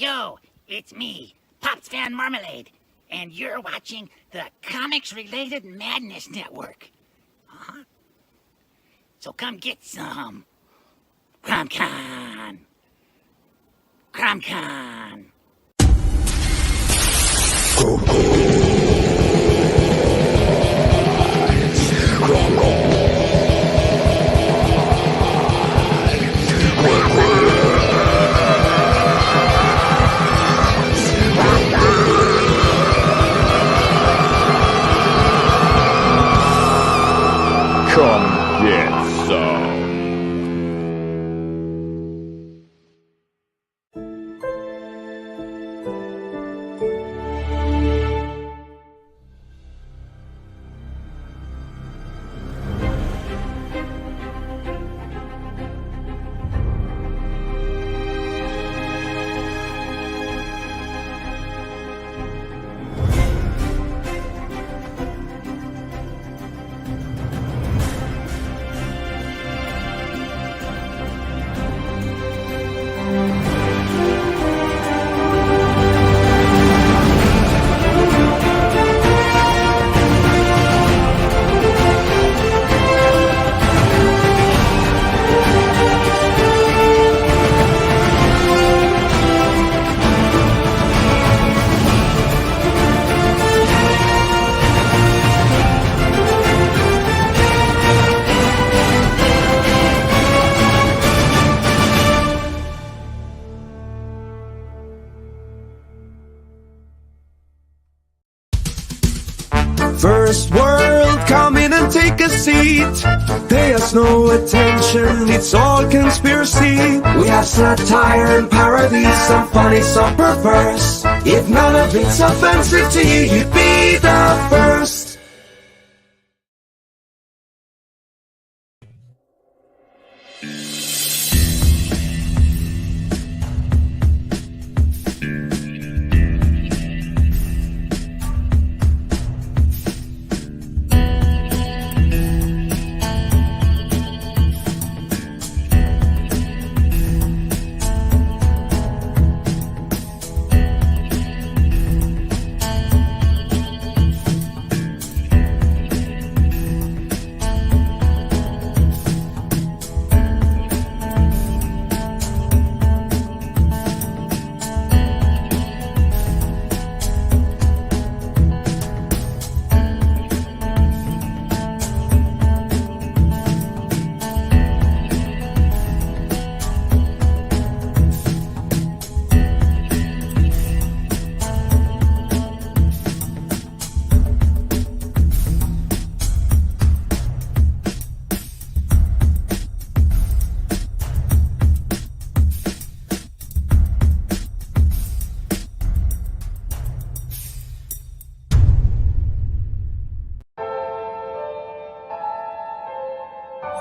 Yo, it's me, Pops Van Marmalade, and you're watching the Comics-Related Madness Network. So come get some. CRoM. CRoM. Come get some. First world, come in and take a seat. Pay us no attention, it's all conspiracy. We have satire and parody, some funny, some perverse. If none of it's offensive to you, you'd be the first.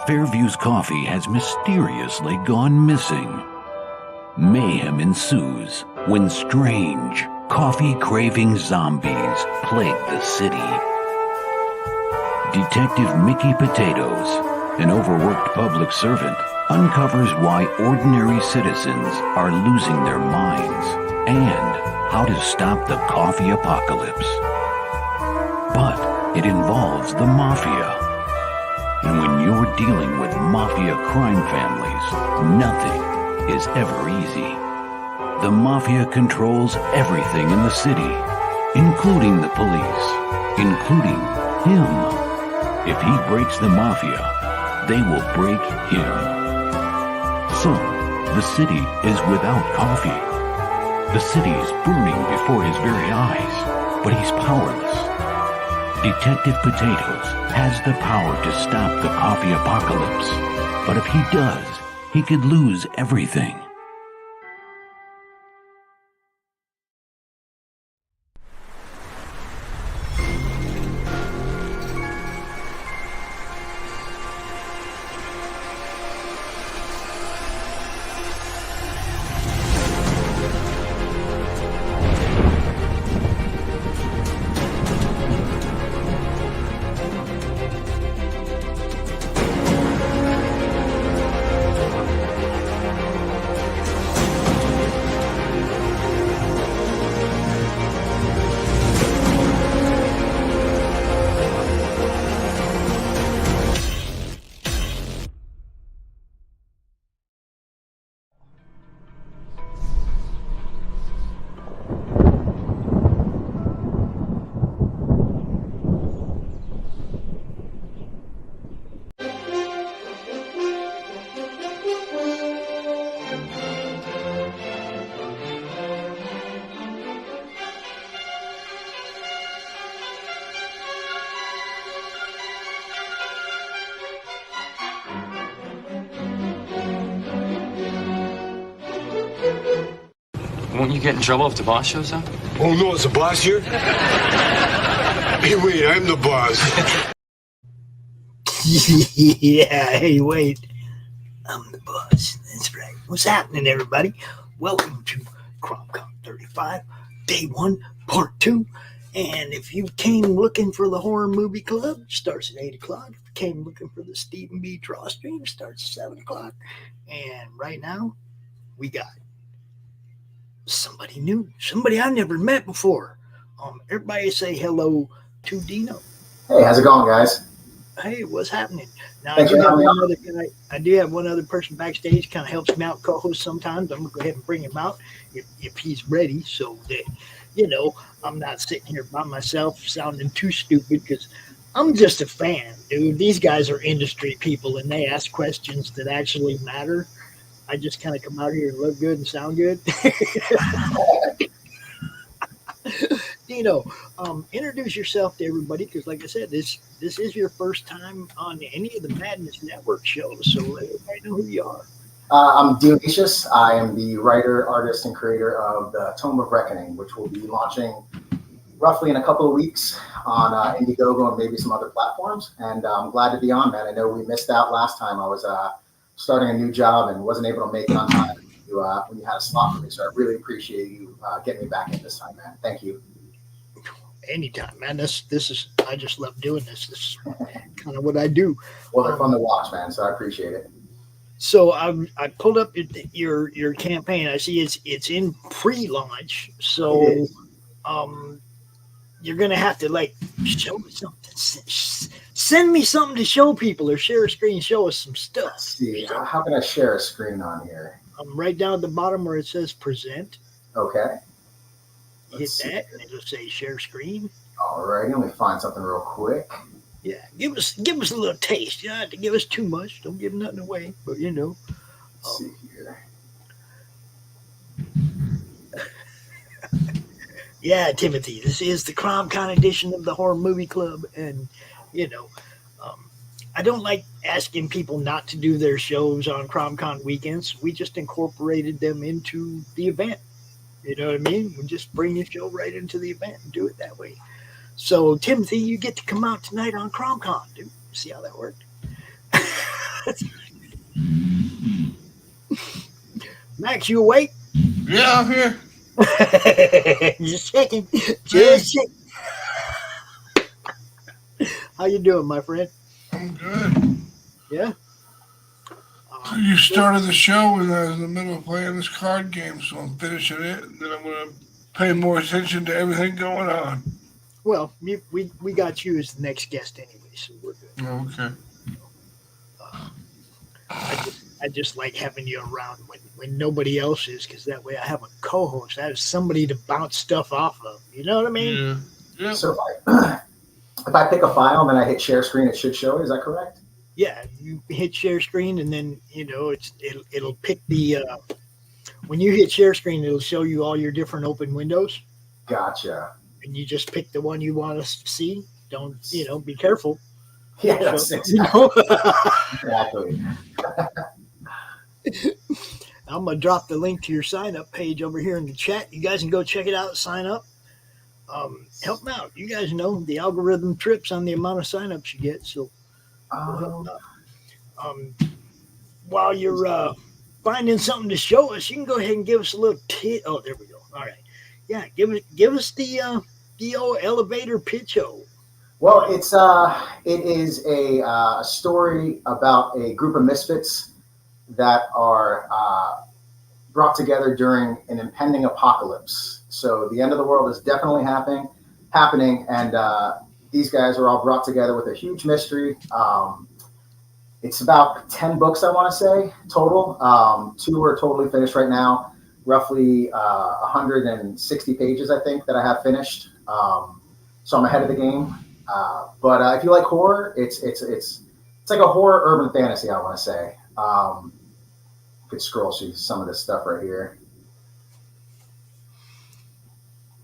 Fairview's coffee has mysteriously gone missing. Mayhem ensues when strange, coffee-craving zombies plague the city. Detective Mickey Potatoes, an overworked public servant, uncovers why ordinary citizens are losing their minds and how to stop the coffee apocalypse. But it involves the mafia. And when you're dealing with mafia crime families, nothing is ever easy. The mafia controls everything in the city, including the police, including him. If he breaks the mafia, they will break him. So, the city is without coffee. The city is burning before his very eyes, but he's powerless. Detective Potatoes has the power to stop the coffee apocalypse, but if he does, he could lose everything. Won't you get in trouble if the boss shows up? Oh, no, it's the boss here? Hey, wait, I'm the boss. Yeah, hey, wait. I'm the boss. That's right. What's happening, everybody? Welcome to CRoM 35, Day 1, Part 2. And if you came looking for the Horror Movie Club, it starts at 8 o'clock. If you came looking for the Stephen B Drawstream, it starts at 7 o'clock. And right now, we got somebody new, somebody I never met before. Everybody say hello to Dino. Hey, how's it going, guys? Hey, what's happening? Now, Thanks for having me. I do have one other person backstage, kind of helps me out, co-host sometimes. I'm going to go ahead and bring him out if he's ready, so that, you know, I'm not sitting here by myself sounding too stupid, because I'm just a fan, dude. These guys are industry people, and they ask questions that actually matter. I just kind of come out here and look good and sound good. Dino, introduce yourself to everybody, because like I said, this is your first time on any of the Madness Network shows, so let everybody know who you are. I'm Dionysius. I am the writer, artist, and creator of the Tome of Reckoning, which will be launching roughly in a couple of weeks on Indiegogo and maybe some other platforms. And I'm glad to be on, man. I know we missed out last time. I was starting a new job and wasn't able to make it on time when you had a slot for me. So I really appreciate you getting me back in this time, man. Thank you. Anytime, man. This is I just love doing this. This is kind of what I do. Well, they're fun to watch, man. So I appreciate it. So I pulled up your campaign. I see it's in pre-launch. So you're gonna have to like show me something. Send me something to show people, or share a screen. Show us some stuff. Let's see, how can I share a screen on here? Right down at the bottom where it says present. Okay. Hit that, and it'll say share screen. All right, let me find something real quick. Yeah, give us a little taste. You don't have to give us too much. Don't give nothing away, but you know. Let's see here. Yeah, Timothy, this is the CRoM edition of the Horror Movie Club, and you know, I don't like asking people not to do their shows on CRoM weekends. We just incorporated them into the event. You know what I mean? We just bring your show right into the event and do it that way. So, Timothy, you get to come out tonight on CRoM, dude. See how that worked? Max, you awake? Yeah, I'm here. Just checking. Just checking. How you doing, my friend? I'm good. Yeah? You started the show when I was in the middle of playing this card game, so I'm finishing it, and then I'm going to pay more attention to everything going on. Well, we got you as the next guest anyway, so we're good. Okay. I just like having you around when nobody else is, because that way I have a co-host. I have somebody to bounce stuff off of. You know what I mean? Yeah. So if I pick a file and then I hit share screen, it should show. Is that correct? Yeah, you hit share screen, and then you know it'll pick the when you hit share screen, it'll show you all your different open windows. Gotcha. And you just pick the one you want to see. Don't be careful. Yeah, that's exactly. I'm gonna drop the link to your sign up page over here in the chat. You guys can go check it out. Sign up. Help them out. You guys know the algorithm trips on the amount of signups you get. So. While you're finding something to show us, you can go ahead and give us a little tip. Oh, there we go. All right, yeah, give us the old elevator pitch-o. Well, it is a story about a group of misfits that are brought together during an impending apocalypse. So the end of the world is definitely happening, and these guys are all brought together with a huge mystery. It's about 10 books, I want to say, total. 2 are totally finished right now. Roughly 160 pages, I think, that I have finished. So I'm ahead of the game. But if you like horror, it's like a horror urban fantasy, I want to say. Could scroll through some of this stuff right here.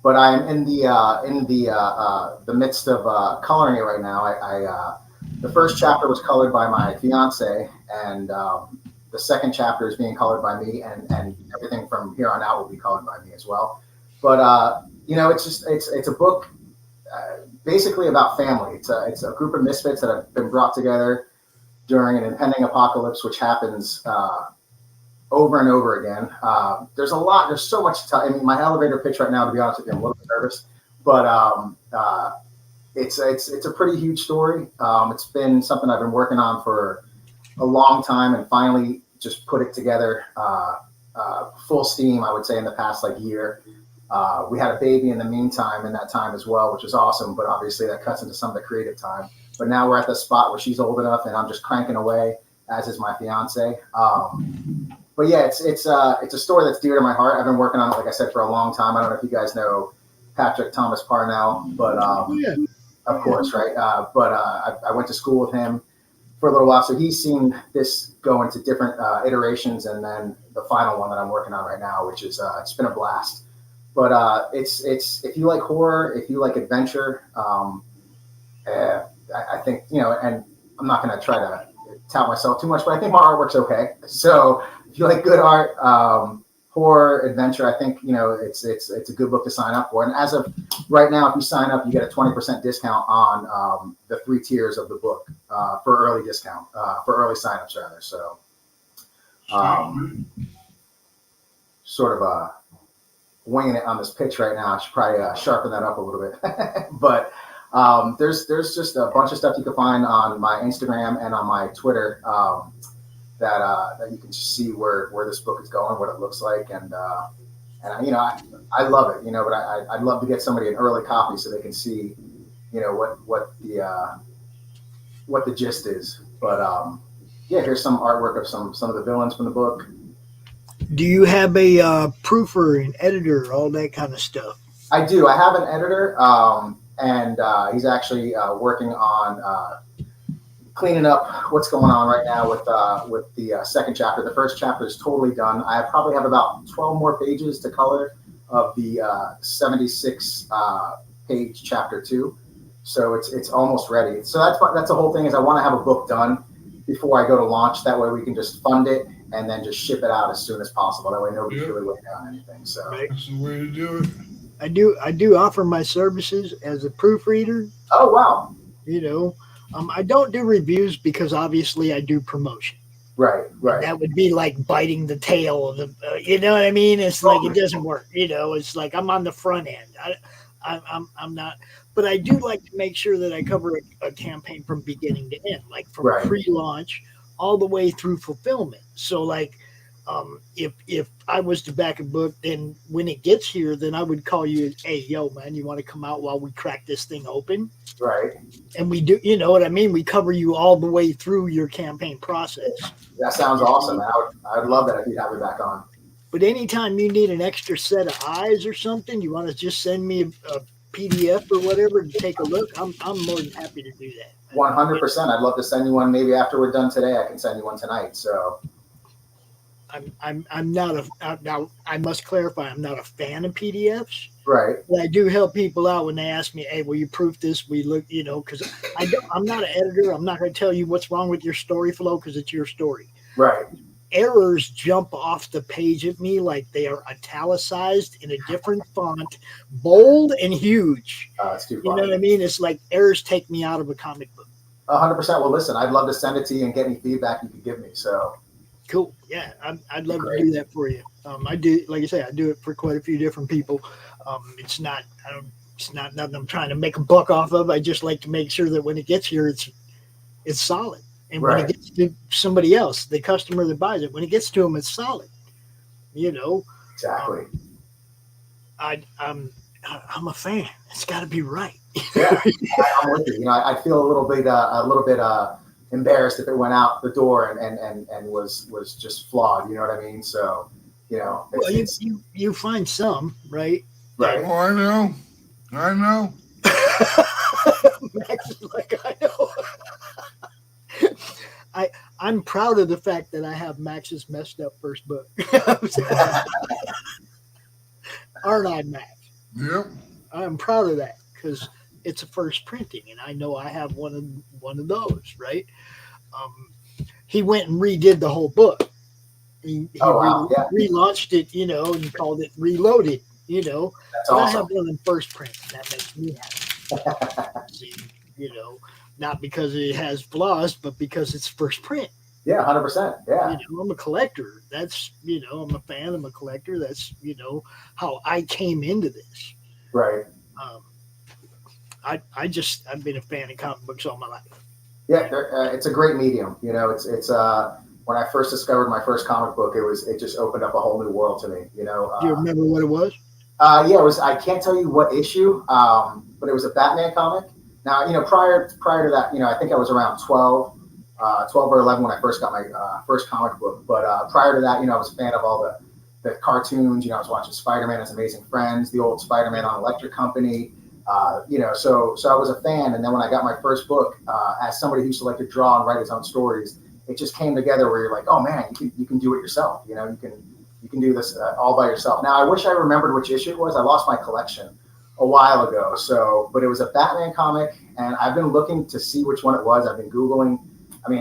But I'm in the midst of coloring it right now. The first chapter was colored by my fiance, and the the second chapter is being colored by me, and everything from here on out will be colored by me as well. But it's a book basically about family. It's a group of misfits that have been brought together during an impending apocalypse, which happens over and over again. There's so much to tell. I mean, my elevator pitch right now, to be honest with you, I'm a little bit nervous, but it's a pretty huge story. It's been something I've been working on for a long time, and finally just put it together full steam, I would say, in the past year. We had a baby in the meantime, in that time as well, which is awesome, but obviously that cuts into some of the creative time. But now we're at the spot where she's old enough, and I'm just cranking away, as is my fiance. But yeah, it's a story that's dear to my heart. I've been working on it, like I said, for a long time. I don't know if you guys know Patrick Thomas Parnell, but of course, right? I went to school with him for a little while, so he's seen this go into different iterations, and then the final one that I'm working on right now, which is it's been a blast. But it's if you like horror, if you like adventure, I think, and I'm not going to try to tout myself too much, but I think my artwork's okay. So if you like good art, horror, adventure, I think, it's a good book to sign up for. And as of right now, if you sign up, you get a 20% discount on the 3 tiers of the book for early discount, for early signups rather. So sort of winging it on this pitch right now. I should probably sharpen that up a little bit. But there's just a bunch of stuff you can find on my Instagram and on my Twitter that you can just see where this book is going, what it looks like, and I love it, but I'd love to get somebody an early copy so they can see, what the gist is. But here's some artwork of some of the villains from the book. Do you have a proofer, an editor, all that kind of stuff? I do. I have an editor, and he's actually working on cleaning up what's going on right now with the second chapter. The first chapter is totally done. I probably have about 12 more pages to color of the 76 page chapter 2. So it's almost ready. So that's the whole thing, is I want to have a book done before I go to launch. That way we can just fund it and then just ship it out as soon as possible. That way nobody's really waiting on anything. So That's the way to do it. I do offer my services as a proofreader. Oh, wow. I don't do reviews because obviously I do promotion. Right. That would be like biting the tail of the, you know what I mean? It's like, it doesn't work. It's like I'm on the front end. I'm not, but I do like to make sure that I cover a campaign from beginning to end, like from pre-launch all the way through fulfillment. So like, if I was to back a book, then when it gets here, then I would call you, hey, yo, man, you want to come out while we crack this thing open? Right. And we do, you know what I mean? We cover you all the way through your campaign process. That sounds awesome. I would love that if you'd have me back on. But anytime you need an extra set of eyes or something, you want to just send me a PDF or whatever to take a look, I'm more than happy to do that. 100%. I'd love to send you one. Maybe after we're done today, I can send you one tonight. So I'm not now I must clarify, I'm not a fan of PDFs. Right. But I do help people out when they ask me, hey, will you proof this? We look, because I'm not an editor. I'm not going to tell you what's wrong with your story flow because it's your story. Right. Errors jump off the page at me like they are italicized in a different font, bold and huge. That's too funny. You know what I mean? It's like errors take me out of a comic book. 100%. Well, listen, I'd love to send it to you and get any feedback you could give me. So cool. Yeah, I'd love to do that for you. I do, like I say, I do it for quite a few different people. It's not nothing I'm trying to make a buck off of. I just like to make sure that when it gets here, it's solid. And when it gets to somebody else, the customer that buys it, when it gets to them, it's solid. Exactly. I'm a fan. It's got to be right. Yeah, I'm with you. I feel a little bit embarrassed if it went out the door and was just flawed. You know what I mean? So, well, you find some, right? Right. Oh, I know. Max is like, I know. I'm proud of the fact that I have Max's messed up first book. Aren't I, Max? Yep. I'm proud of that because it's a first printing, and I know I have one of those, right? He went and redid the whole book, He wow, yeah. relaunched it, and called it Reloaded, That's But awesome. I have one in first print. That makes me happy. See, not because it has flaws, but because it's first print. Yeah, 100%. Yeah. I'm a collector. That's, I'm a fan. I'm a collector. That's, how I came into this. Right. I've been a fan of comic books all my life. Yeah, it's a great medium. It's when I first discovered my first comic book, it just opened up a whole new world to me. Do you remember what it was? Yeah, it was. I can't tell you what issue, but it was a Batman comic. Now, prior to that, I think I was around 12 or 11 when I first got my first comic book. But prior to that, I was a fan of all the cartoons. I was watching Spider-Man, His Amazing Friends, the old Spider-Man on Electric Company. So I was a fan. And then when I got my first book, as somebody who used to like to draw and write his own stories, it just came together where you're like, oh man, you can do it yourself. You can do this all by yourself. Now, I wish I remembered which issue it was. I lost my collection a while ago. But it was a Batman comic, and I've been looking to see which one it was. I've been Googling,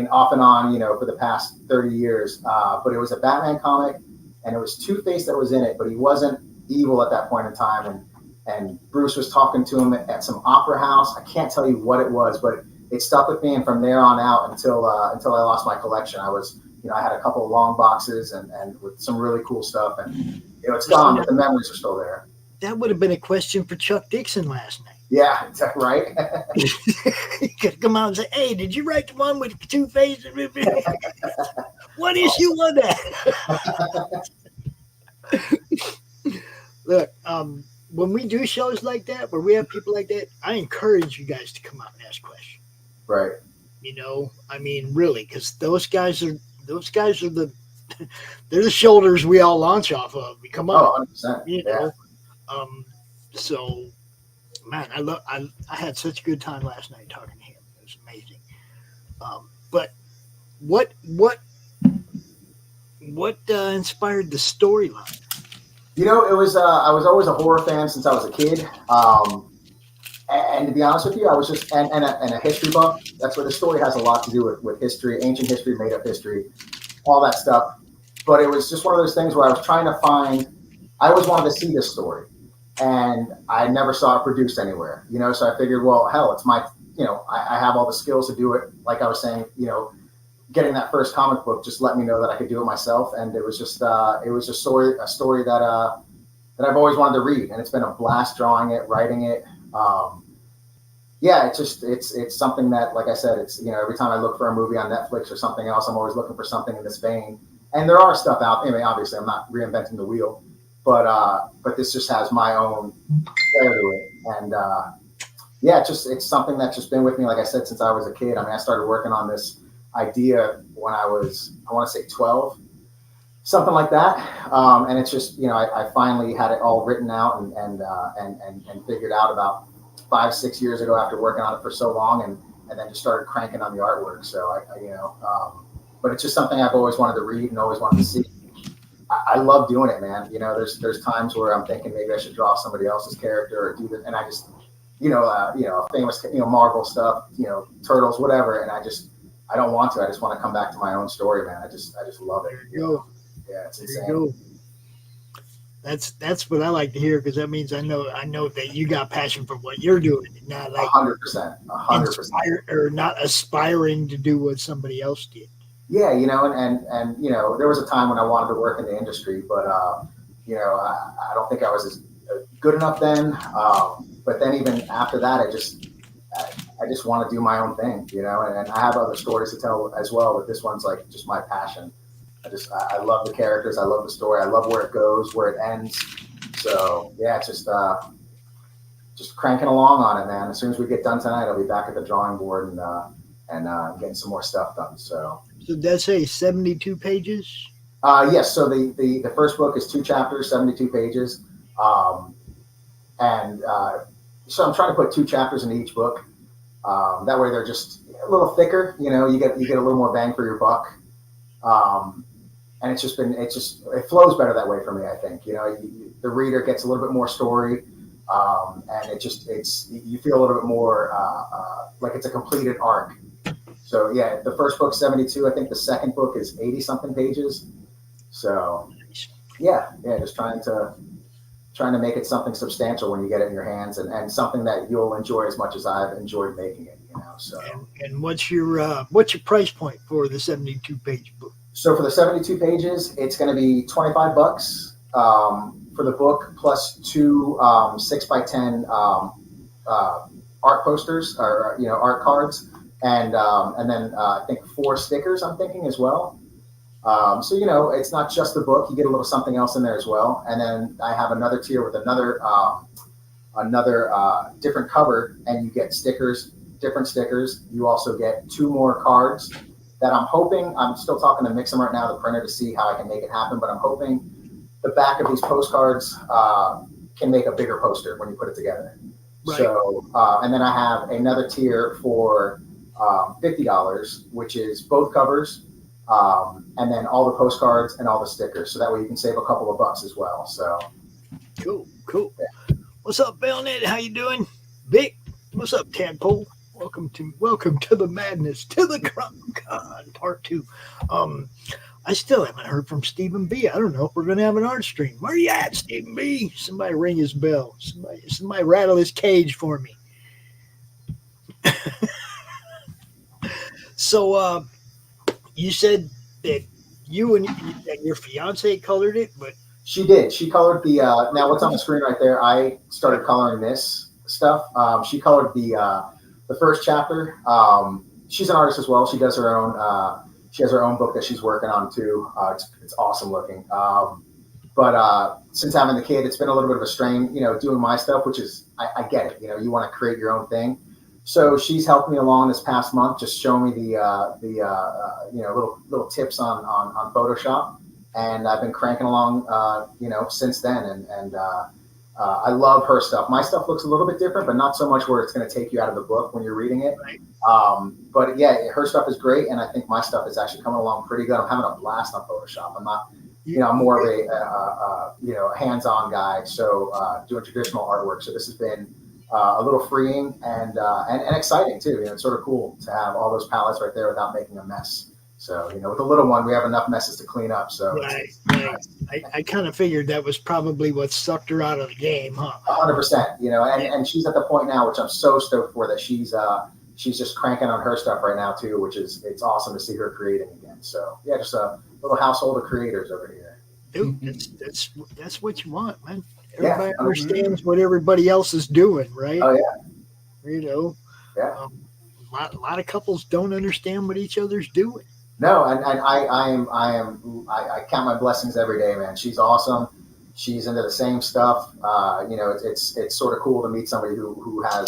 off and on, for the past 30 years. But it was a Batman comic, and it was Two-Face that was in it, but he wasn't evil at that point in time. And Bruce was talking to him at some opera house. I can't tell you what it was, but it stuck with me. And from there on out until I lost my collection, I had a couple of long boxes and with some really cool stuff. And it's gone, but the memories are still there. That would have been a question for Chuck Dixon last night. Yeah, right. He could come out and say, "Hey, did you write the one with Two-Face?" What issue was that? Look, when we do shows like that, where we have people like that, I encourage you guys to come out and ask questions. Right. Really, because those guys are they're the shoulders we all launch off of. Come on, 100%. So, man, I had such a good time last night talking to him. It was amazing. But what inspired the storyline? It was I was always a horror fan since I was a kid. And to be honest with you, I was just and a history buff. That's where the story has a lot to do with history, ancient history, made up history, all that stuff. But it was just one of those things where I was trying to find. I always wanted to see this story, and I never saw it produced anywhere. So I figured, well, hell, it's my. I have all the skills to do it. Like I was saying, getting that first comic book just let me know that I could do it myself, and it was just a story that I've always wanted to read, and it's been a blast drawing it, writing it. It's something that, like I said, it's every time I look for a movie on Netflix or something else, I'm always looking for something in this vein. And there are stuff out. Obviously, I'm not reinventing the wheel, but this just has my own flair to it, and it's something that's just been with me, like I said, since I was a kid. I started working on this idea when I was, I want to say 12, something like that. And it's just, I finally had it all written out and figured out about 5-6 years ago after working on it for so long, and then just started cranking on the artwork. So but it's just something I've always wanted to read and always wanted to see. I love doing it, man. There's times where I'm thinking maybe I should draw somebody else's character or do this, and I just, famous, Marvel stuff, Turtles, whatever, and I don't want to. I just want to come back to my own story, man. I just love it. There you go. Yeah, it's There insane. you go. That's what I like to hear, because that means I know that you got passion for what you're doing, and not like 100%, or not aspiring to do what somebody else did. Yeah, and there was a time when I wanted to work in the industry, but I don't think I was as good enough then. But then even after that, I just want to do my own thing, and I have other stories to tell as well, but this one's like just my passion. I love the characters. I love the story. I love where it goes, where it ends. So yeah, it's just cranking along on it, man. As soon as we get done tonight, I'll be back at the drawing board and getting some more stuff done. So that's 72 pages. Yes. So the first book is 2 chapters, 72 pages. So I'm trying to put 2 chapters in each book. That way they're just a little thicker. You get a little more bang for your buck. And it flows better that way for me. I think, the reader gets a little bit more story. And you feel a little bit more, like it's a completed arc. So yeah, the first book's 72. I think the second book is 80 something pages. So yeah, just trying to make it something substantial when you get it in your hands, and something that you'll enjoy as much as I've enjoyed making it. So. And what's your price point for the 72-page book? So for the 72 pages, it's going to be $25 for the book, plus 2 6x10 art posters, or art cards, and then I think 4 stickers. I'm thinking as well. So it's not just the book; you get a little something else in there as well. And then I have another tier with another different cover, and you get stickers, different stickers. You also get 2 more cards that I'm still talking to Mix'em right now, the printer, to see how I can make it happen. But I'm hoping the back of these postcards can make a bigger poster when you put it together. Right. So, and then I have another tier for $50, which is both covers, and then all the postcards and all the stickers. So that way you can save a couple of bucks as well. So cool. Yeah. What's up, Belnet? How you doing? Vic, what's up, Tadpole? Welcome to the madness, to the CromCon part 2. I still haven't heard from Stephen B. I don't know if we're going to have an art stream. Where you at, Stephen B? Somebody ring his bell. Somebody rattle his cage for me. So, you said that you and your fiance colored it, but she did. She colored the. Now, what's on the screen right there? I started coloring this stuff. She colored the first chapter. She's an artist as well. She does her own. She has her own book that she's working on too. It's awesome looking. But since having the kid, it's been a little bit of a strain, doing my stuff, which is, I get it. You want to create your own thing. So she's helped me along this past month, just showing me the little tips on Photoshop, and I've been cranking along, since then. And I love her stuff. My stuff looks a little bit different, but not so much where it's going to take you out of the book when you're reading it. Right. But yeah, her stuff is great, and I think my stuff is actually coming along pretty good. I'm having a blast on Photoshop. I'm not, I'm more of a hands-on guy, so doing traditional artwork. So this has been a little freeing and exciting too. It's sort of cool to have all those palettes right there without making a mess. So, with the little one, we have enough messes to clean up. So right. I kind of figured that was probably what sucked her out of the game, huh? 100%. And she's at the point now, which I'm so stoked for, that she's just cranking on her stuff right now too, which is, it's awesome to see her creating again. So yeah, just a little household of creators over here. Dude, that's what you want, man. Everybody understands what everybody else is doing, right? Oh yeah. Yeah. A lot of couples don't understand what each other's doing. No, and I count my blessings every day, man. She's awesome. She's into the same stuff. It's sort of cool to meet somebody who has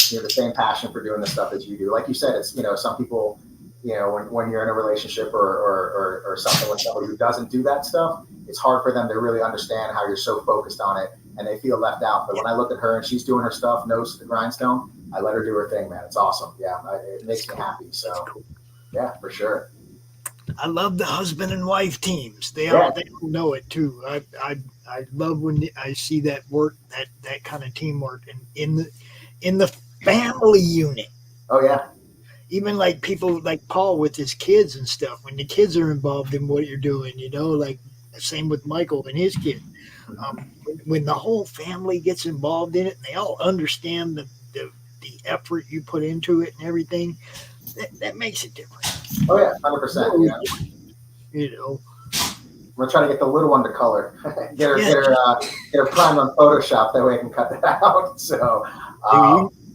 the same passion for doing the stuff as you do. Like you said, it's some people, when you're in a relationship or something with somebody who doesn't do that stuff, it's hard for them to really understand how you're so focused on it, and they feel left out. But when I look at her and she's doing her stuff, nose to the grindstone, I let her do her thing, man. It's awesome. Yeah, it makes me happy. So cool. Yeah, for sure. I love the husband and wife teams. They all know it too. I love when I see that work, that kind of teamwork, and in the family unit. Oh yeah. Even like people like Paul with his kids and stuff. When the kids are involved in what you're doing, like same with Michael and his kid. When the whole family gets involved in it, and they all understand the effort you put into it and everything, that makes it different. Oh yeah, 100%. Yeah. I'm gonna try to get the little one to color. get her primed on Photoshop. That way I can cut that out. So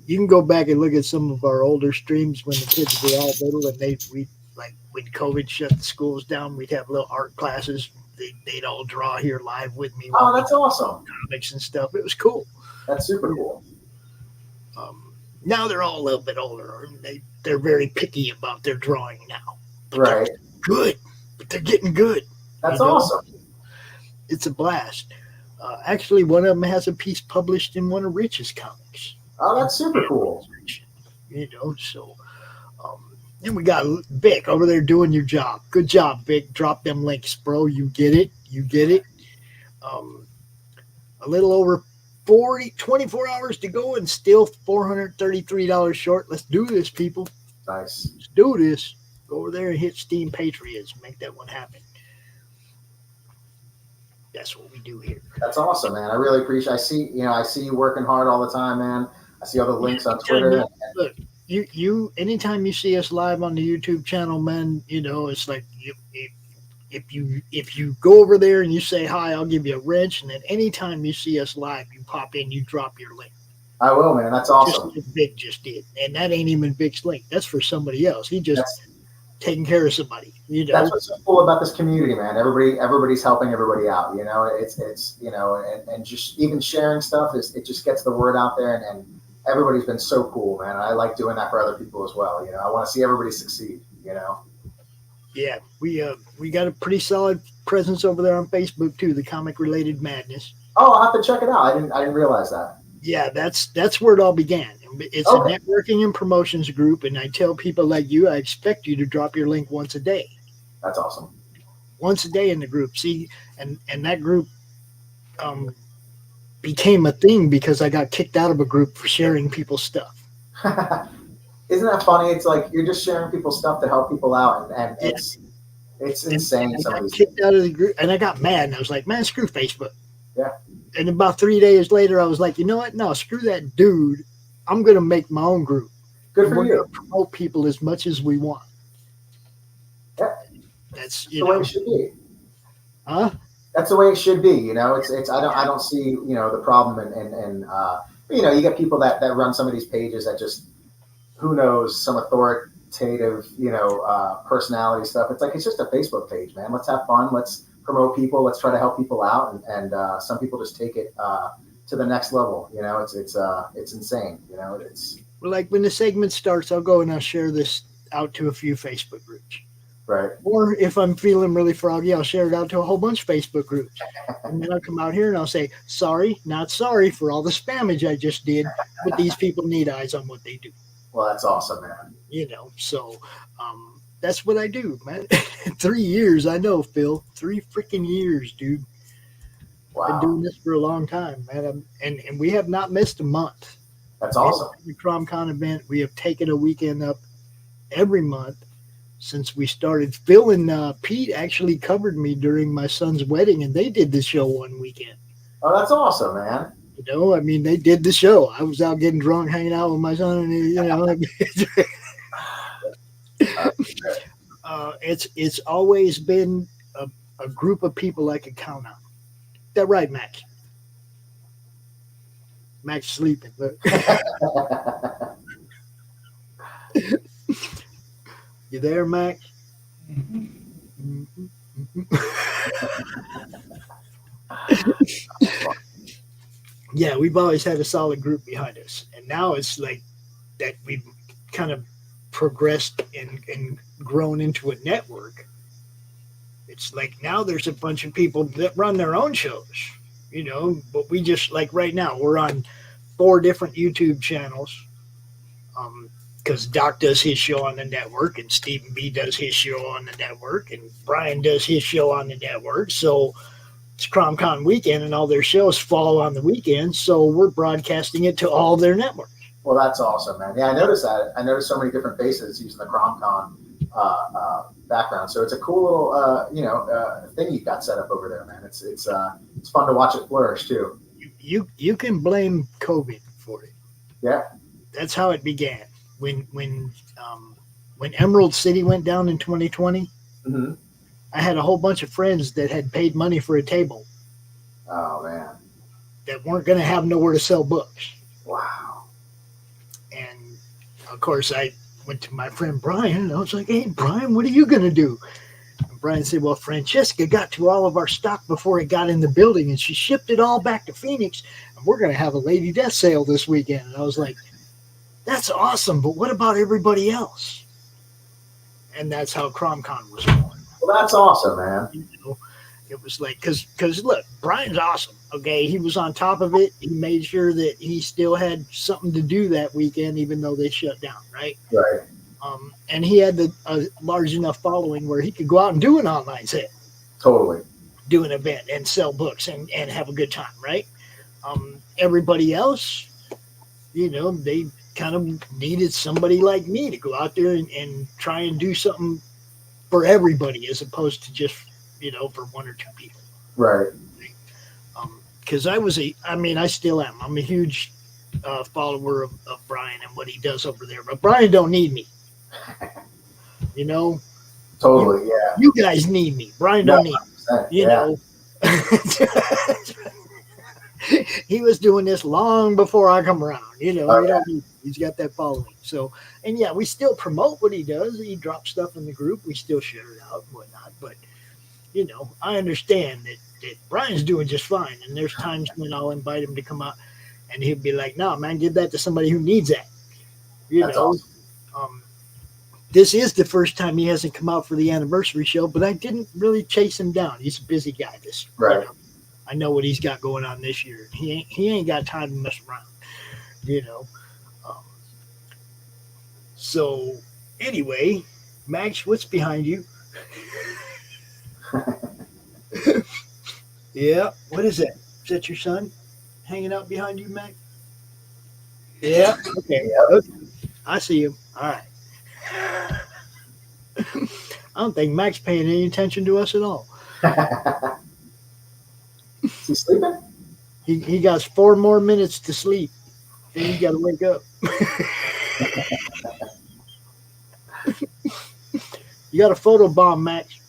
you can go back and look at some of our older streams when the kids were all little, and we like when COVID shut the schools down, we'd have little art classes. They'd all draw here live with me. Oh, that's awesome. Comics and stuff. It was cool. That's super cool. Now they're all a little bit older. They're very picky about their drawing now. Right. Good, but they're getting good. That's awesome. It's a blast. Actually, one of them has a piece published in one of Rich's comics. Oh, that's super cool. So then we got Vic over there doing your job. Good job, Vic. Drop them links, bro. You get it. A little over 24 hours to go and still $433 short. Let's do this, people. Nice. Let's do this. Go over there and hit Steam Patriots. Make that one happen. That's what we do here. That's awesome, man. I really appreciate. I see you working hard all the time, man. I see all the links on Twitter. Look, you anytime you see us live on the YouTube channel, man, it's like if you go over there and you say hi, I'll give you a wrench, and then anytime you see us live, you pop in, you drop your link. I will, man. That's awesome. Just like Vic just did, and that ain't even Vic's link. That's for somebody else. He just taking care of somebody. That's what's so cool about this community, man. Everybody's helping everybody out. It's and just even sharing stuff it just gets the word out there, and everybody's been so cool, man. I like doing that for other people as well. I want to see everybody succeed. Yeah, we got a pretty solid presence over there on Facebook too. The Comic Related Madness. Oh, I'll have to check it out. I didn't realize that. Yeah, that's where it all began. It's a networking and promotions group, and I tell people like you, I expect you to drop your link once a day. That's awesome. Once a day in the group. See, and that group became a thing because I got kicked out of a group for sharing people's stuff. Isn't that funny? It's like you're just sharing people's stuff to help people out, and it's insane. I got kicked out of the group, and I got mad, and I was like, man, screw Facebook. Yeah. And about 3 days later, I was like, you know what? No, screw that dude. I'm going to make my own group. Good for you. We're going to promote people as much as we want. Yeah. That's the way it should be. Huh? That's the way it should be. It's I don't see the problem and you get people that run some of these pages that just, who knows, some authoritative personality stuff. It's like, it's just a Facebook page, man. Let's have fun. Let's promote people. Let's try to help people out. And some people just take it to the next level. It's insane. It's well, like when the segment starts, I'll go and I'll share this out to a few Facebook groups. Right. Or if I'm feeling really froggy, I'll share it out to a whole bunch of Facebook groups. And then I'll come out here and I'll say, sorry, not sorry for all the spammage I just did, but these people need eyes on what they do. Well, that's awesome, man. So that's what I do, man. 3 years, I know, Phil. 3 freaking years, dude. Wow. Been doing this for a long time, man. And we have not missed a month. That's awesome. The CromCon event, we have taken a weekend up every month since we started. Phil and Pete actually covered me during my son's wedding, and they did the show one weekend. Oh, that's awesome, man. They did the show. I was out getting drunk, hanging out with my son, and it's always been a group of people I could count on. That right, Max? Max sleeping. You there, Max? Yeah, we've always had a solid group behind us. And now it's like that we've kind of progressed and grown into a network. It's like now there's a bunch of people that run their own shows, but we just, like right now, we're on 4 different YouTube channels. Because Doc does his show on the network, and Stephen B does his show on the network, and Brian does his show on the network. So it's CromCon weekend, and all their shows fall on the weekend. So we're broadcasting it to all their networks. Well, that's awesome, man. Yeah, I noticed that. I noticed so many different faces using the CromCon background. So it's a cool little, thing you got set up over there, man. It's fun to watch it flourish too. You can blame COVID for it. Yeah, that's how it began. When Emerald City went down in 2020, mm-hmm. I had a whole bunch of friends that had paid money for a table. Oh, man. That weren't going to have nowhere to sell books. Wow. And, of course, I went to my friend Brian, and I was like, hey, Brian, what are you going to do? And Brian said, well, Francesca got to all of our stock before it got in the building, and she shipped it all back to Phoenix, and we're going to have a Lady Death sale this weekend. And I was like, that's awesome, but what about everybody else? And that's how CromCon was born. Well, that's awesome, man. It was like, because look, Brian's awesome. Okay, he was on top of it. He made sure that he still had something to do that weekend, even though they shut down, right? Right. And he had a large enough following where he could go out and do an online set. Totally. Do an event and sell books and have a good time, right? Everybody else, they kind of needed somebody like me to go out there and try and do something for everybody as opposed to just, for 1 or 2 people. Right. because I still am. I'm a huge follower of Brian and what he does over there. But Brian don't need me. You know? Totally, yeah. You guys need me. Brian don't need me. You know? He was doing this long before I come around. You know, he's got that following. So, and yeah, we still promote what he does. He drops stuff in the group. We still share it out and whatnot. But, you know, I understand that Brian's doing just fine. And there's times when I'll invite him to come out and he'll be like, no, man, give that to somebody who needs that. That's know, awesome. This is the first time he hasn't come out for the anniversary show, but I didn't really chase him down. He's a busy guy. Right. You know, I know what he's got going on this year. He ain't got time to mess around, you know. So anyway, Max, what's behind you? Yeah, what is that? Is that your son hanging out behind you, Max? Yeah. Okay. Okay. I see him. All right. I don't think Mac's paying any attention to us at all. Is he sleeping? He got 4 more minutes to sleep. Then he's got to wake up. You got a photo bomb, Max.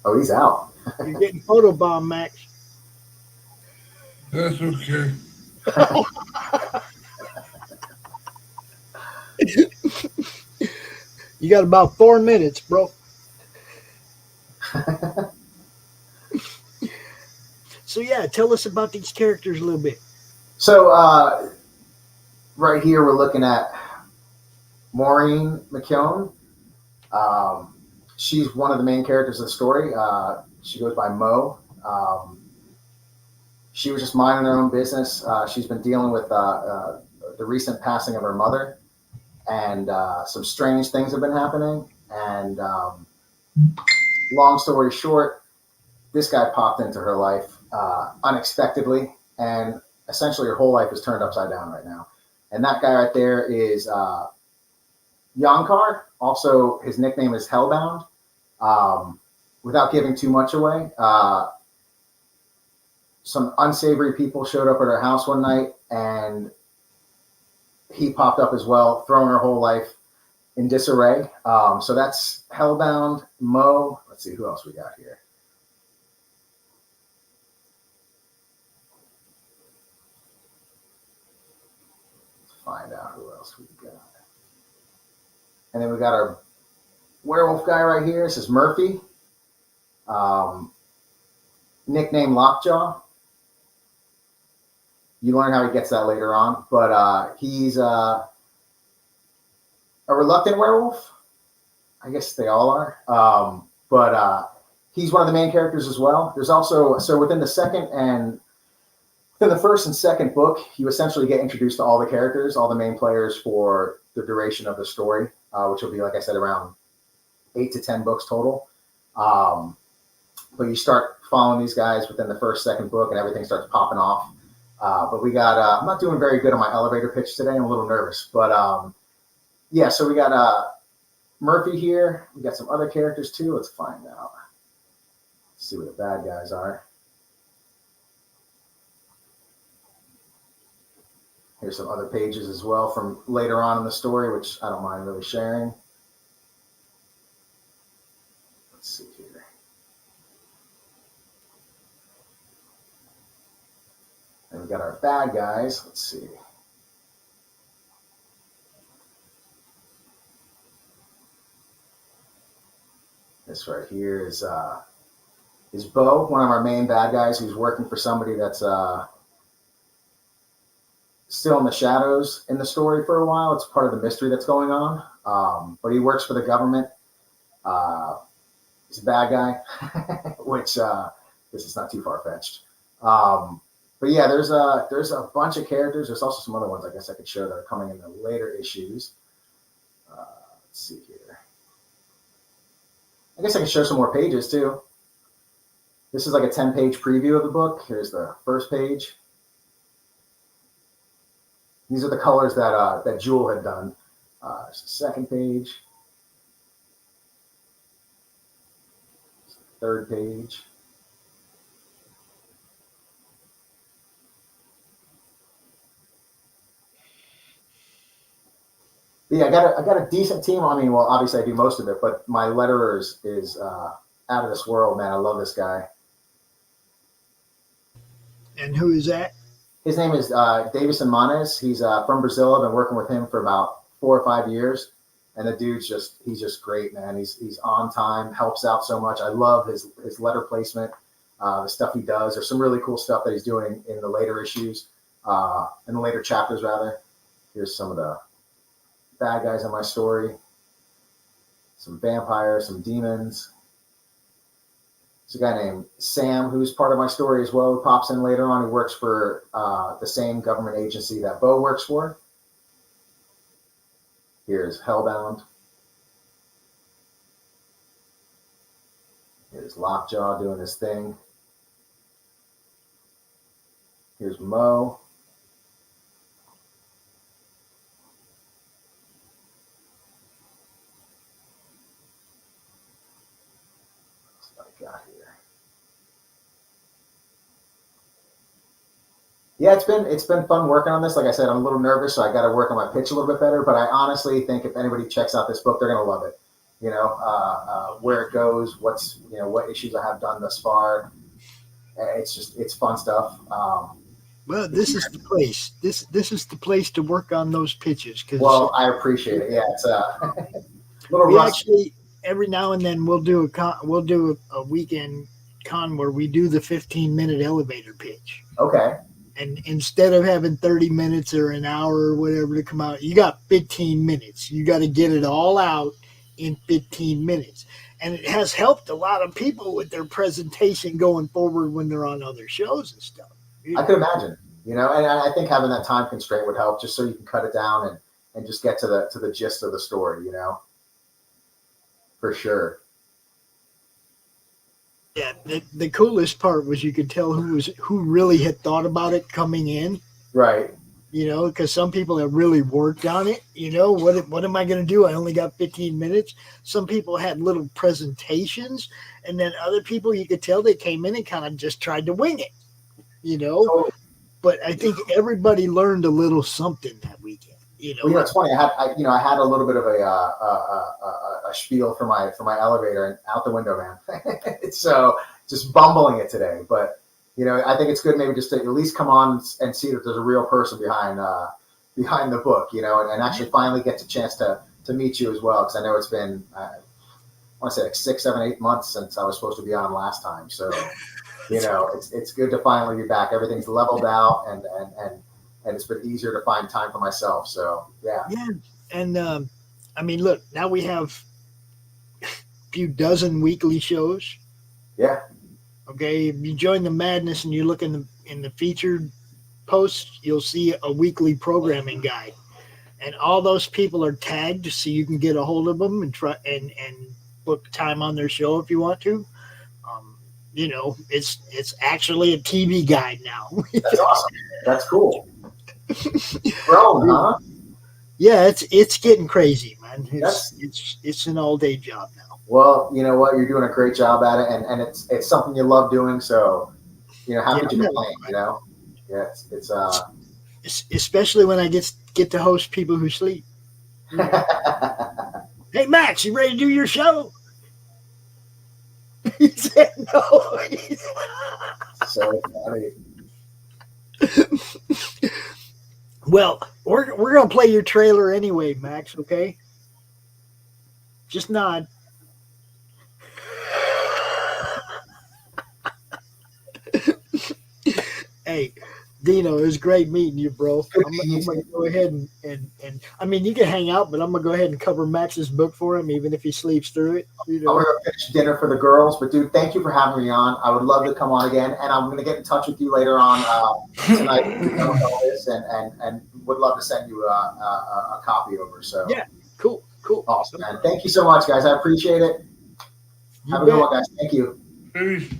Oh, he's out. You're getting photo bomb, Max. That's okay. You got about 4 minutes, bro. So yeah, tell us about these characters a little bit. So right here we're looking at Maureen McKeown. She's one of the main characters of the story. She goes by Mo. She was just minding her own business. She's been dealing with the recent passing of her mother, and some strange things have been happening. And long story short, this guy popped into her life unexpectedly, and essentially her whole life is turned upside down right now. And that guy right there is Yonkar. Also, his nickname is Hellbound. Without giving too much away, some unsavory people showed up at her house one night, and he popped up as well, throwing her whole life in disarray. So that's Hellbound, Mo. Let's see, who else we got here? Find out who else we got. And then we got our werewolf guy right here. This is Murphy. Nickname Lockjaw. You learn how he gets that later on. But he's a reluctant werewolf. I guess they all are. But he's one of the main characters as well. There's also, so within the first and second book, you essentially get introduced to all the characters, all the main players for the duration of the story, which will be, like I said, around 8 to 10 books total. But you start following these guys within the first, second book, and everything starts popping off. But we got, I'm not doing very good on my elevator pitch today. I'm a little nervous. But yeah, so we got Murphy here. We got some other characters too. Let's find out. Let's see what the bad guys are. Here's some other pages as well from later on in the story, which I don't mind really sharing. Let's see here. And we got our bad guys. Let's see. This right here is Bo, one of our main bad guys, who's working for somebody that's still in the shadows in the story for a while. It's part of the mystery that's going on. But he works for the government. He's a bad guy, which this is not too far-fetched. But yeah, there's a bunch of characters. There's also some other ones I guess I could show that are coming in the later issues. Let's see here. I guess I can show some more pages too. This is like a 10-page preview of the book. Here's the first page. These are the colors that Jewel had done. There's the second page. Third page. Yeah, I got a decent team. I mean, well, obviously I do most of it, but my letterer is out of this world, man. I love this guy. And who is that? His name is Davison Manes. He's from Brazil. I've been working with him for about 4 or 5 years, and the dude's he's just great, man. He's on time, helps out so much. I love his letter placement, the stuff he does. There's some really cool stuff that he's doing in the later issues, in the later chapters rather. Here's some of the bad guys in my story. Some vampires, some demons. There's a guy named Sam who's part of my story as well, who pops in later on, who works for the same government agency that Bo works for. Here's Hellbound. Here's Lockjaw doing his thing. Here's Mo. Yeah, it's been fun working on this. Like I said, I'm a little nervous, so I got to work on my pitch a little bit better. But I honestly think if anybody checks out this book, they're gonna love it. You know, where it goes, what issues I have done thus far. It's fun stuff. Well, this is the place. This is the place to work on those pitches. Well, I appreciate it. Yeah, it's a little we rusty. actually every now and then we'll do a weekend con where we do the 15-minute elevator pitch. Okay. And instead of having 30 minutes or an hour or whatever to come out, you got 15 minutes. You got to get it all out in 15 minutes. And it has helped a lot of people with their presentation going forward when they're on other shows and stuff. I could imagine, and I think having that time constraint would help, just so you can cut it down and just get to the gist of the story, for sure. Yeah, the coolest part was you could tell who really had thought about it coming in. Right. Because some people have really worked on it. What am I going to do? I only got 15 minutes. Some people had little presentations, and then other people, you could tell they came in and kind of just tried to wing it. Totally. But I think everybody learned a little something that weekend. Well, it's funny. I had a little bit of a spiel for my elevator and out the window, man. So just bumbling it today, but I think it's good maybe just to at least come on and see that there's a real person behind the book, and actually finally get the chance to meet you as well, because I know it's been I want to say like 6, 7, 8 months since I was supposed to be on last time. So it's good to finally be back. Everything's leveled out and it's been easier to find time for myself. So, yeah. Yeah. And, I mean, look, now we have a few dozen weekly shows. Yeah. Okay. If you join the madness and you look in the featured posts, you'll see a weekly programming guide. And all those people are tagged so you can get a hold of them and try and book time on their show if you want to. It's actually a TV guide now. That's awesome. That's cool. Grown, huh? Yeah, it's getting crazy, man. It's an all-day job now. Well, you know what? You're doing a great job at it, and it's something you love doing. So, how could you complain? Yeah, it's especially when I get to host people who sleep. Hey, Max, you ready to do your show? He said no. So funny. Well, we're gonna play your trailer anyway, Max. Okay, just nod. Hey, Dino, it was great meeting you, bro. I'm gonna go ahead and I mean, you can hang out, but I'm gonna go ahead and cover Max's book for him, even if he sleeps through it. I'm gonna go finish dinner for the girls, but dude, thank you for having me on. I would love to come on again, and I'm gonna get in touch with you later on tonight all this, and would love to send you a copy over. So yeah, cool, awesome, man. Thank you so much, guys. I appreciate it. Have a good one, guys. Thank you. Peace.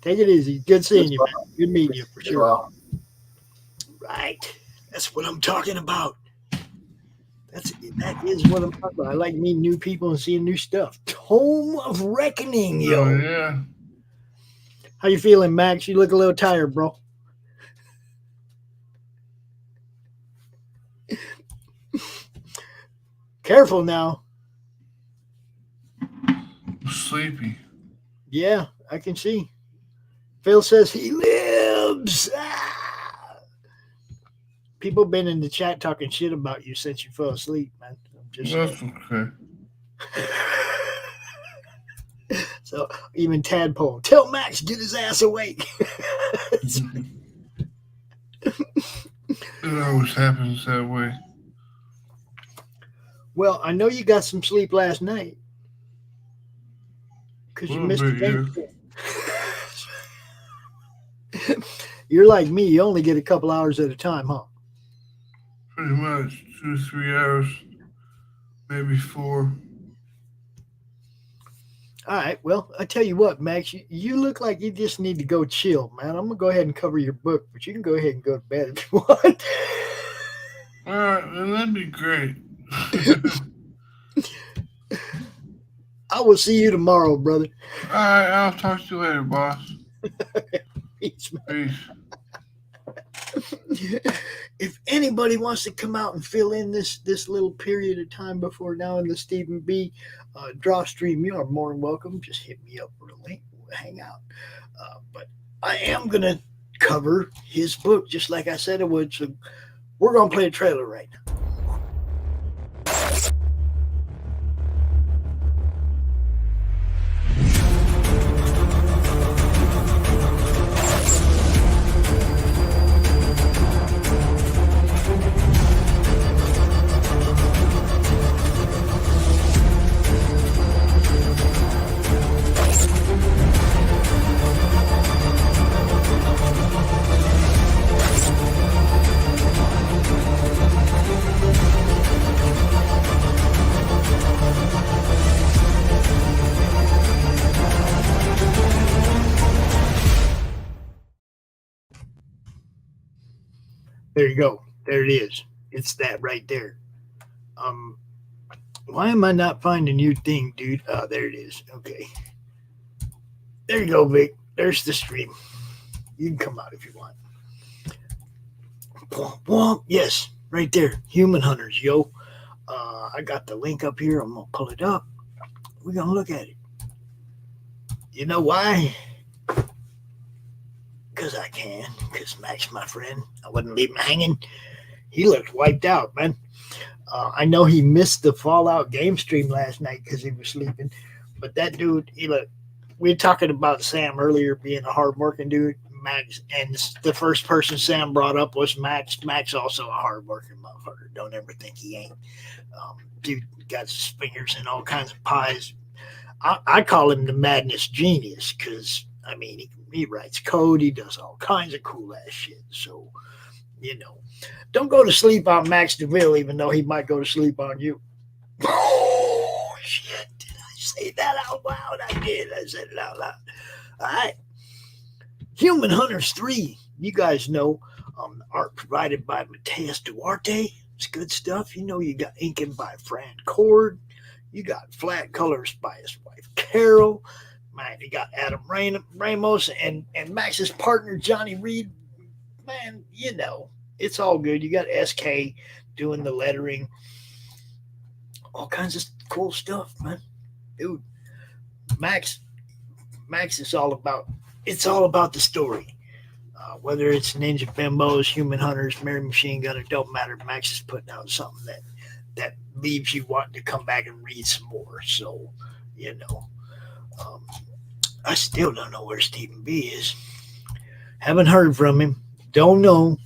Take it easy. Good seeing you, man. Good meeting you for sure. Well. Right. That's what I'm talking about. That is what I'm talking about. I like meeting new people and seeing new stuff. Tome of Reckoning, yo. Oh, yeah. How you feeling, Max? You look a little tired, bro. Careful now. I'm sleepy. Yeah, I can see. Phil says he lives. Ah! People been in the chat talking shit about you since you fell asleep, man. I'm just That's okay. So even Tadpole, tell Max get his ass awake. It always happens that way. Well, I know you got some sleep last night because you missed the game. You're like me. You only get a couple hours at a time, huh? Pretty much 2-3 hours, maybe 4. All right. Well, I tell you what, Max, you look like you just need to go chill, man. I'm going to go ahead and cover your book, but you can go ahead and go to bed if you want. All right, then that'd be great. I will see you tomorrow, brother. All right, I'll talk to you later, boss. Peace, Peace. If anybody wants to come out and fill in this little period of time before now in the Stephen B Drawstream, you are more than welcome. Just hit me up with a link. We'll hang out. But I am going to cover his book just like I said I would. So we're going to play a trailer right now. There you go. There it is. It's that right there. Why am I not finding your thing, dude? Oh, there it is. Okay. There you go, Vic. There's the stream. You can come out if you want. Womp, womp. Yes, right there. Human Hunters, yo. I got the link up here. I'm going to pull it up. We're going to look at it. You know why? Because I can. Because Max, my friend, I wouldn't leave him hanging. He looked wiped out, man. I know he missed the Fallout game stream last night because he was sleeping. But that dude, he looked. We were talking about Sam earlier being a hardworking dude. Max, and the first person Sam brought up was Max. Max also a hardworking motherfucker. Don't ever think he ain't. Dude got his fingers in all kinds of pies. I call him the madness genius because, I mean, he writes code. He does all kinds of cool ass shit. So, you know, don't go to sleep on Max Devill, even though he might go to sleep on you. Oh, shit. Did I say that out loud? I did. I said it out loud. All right. Human Hunters 3. You guys know art provided by Mateus Duarte. It's good stuff. You know, you got inking by Fran Cord. You got flat colors by his wife, Carol. Man, you got Adam Ramos and Max's partner, Johnny Reed. Man, you know, it's all good. You got SK doing the lettering. All kinds of cool stuff, man. Dude, Max is all about, it's all about the story. Whether it's Ninja Bimbos, Human Hunters, Mary Machine Gun, it don't matter. Max is putting out something that leaves you wanting to come back and read some more. So, you know, I still don't know where Stephen B is. Haven't heard from him. Don't know.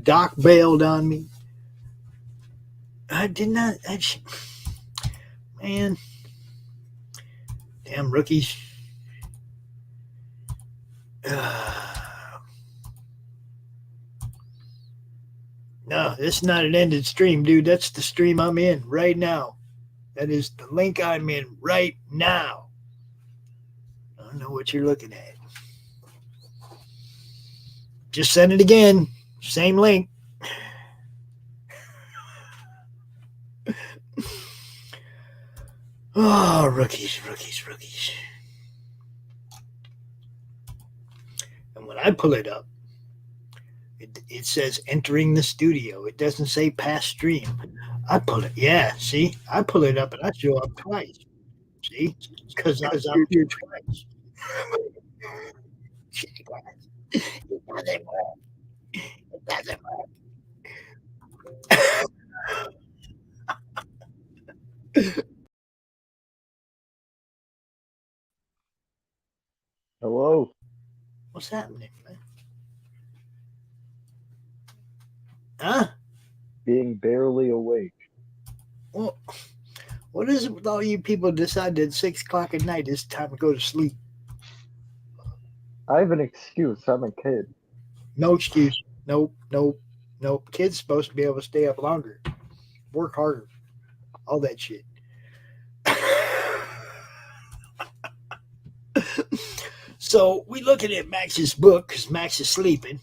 Doc bailed on me. I did not. Man. Damn rookies. No, it's not an ended stream, dude. That's the stream I'm in right now. That is the link I'm in right now. I don't know what you're looking at. Just send it again. Same link. Oh, rookies. And when I pull it up, It says entering the studio. It doesn't say past stream. I pull it. Yeah, see, I pull it up and I show up twice. See, because I'm here twice. It doesn't work. It doesn't work. Hello. What's happening, man? Huh? Being barely awake. Well, what is it with all you people decide that 6 o'clock at night is time to go to sleep? I have an excuse. I'm a kid. No excuse. Nope. Kids supposed to be able to stay up longer, work harder, all that shit. So we looking at Max's book because Max is sleeping,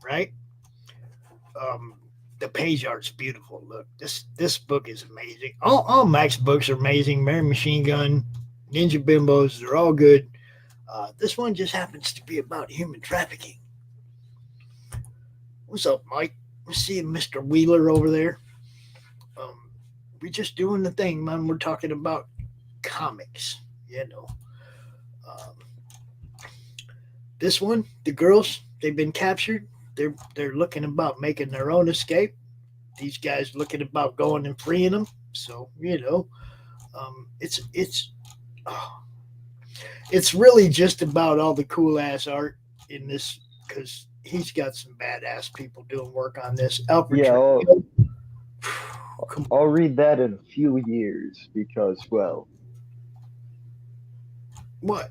right? The page art's beautiful. Look, this book is amazing. All Max books are amazing. Mary Machine Gun, Ninja Bimbos, they're all good. This one just happens to be about human trafficking. What's up, Mike? I'm seeing Mr. Wheeler over there. We're just doing the thing, man. We're talking about comics, you know. This one, the girls, they've been captured. They're looking about making their own escape. These guys looking about going and freeing them. So, you know, it's really just about all the cool ass art in this, because he's got some badass people doing work on this. Alfred, Yeah, I'll read that in a few years because, well, what?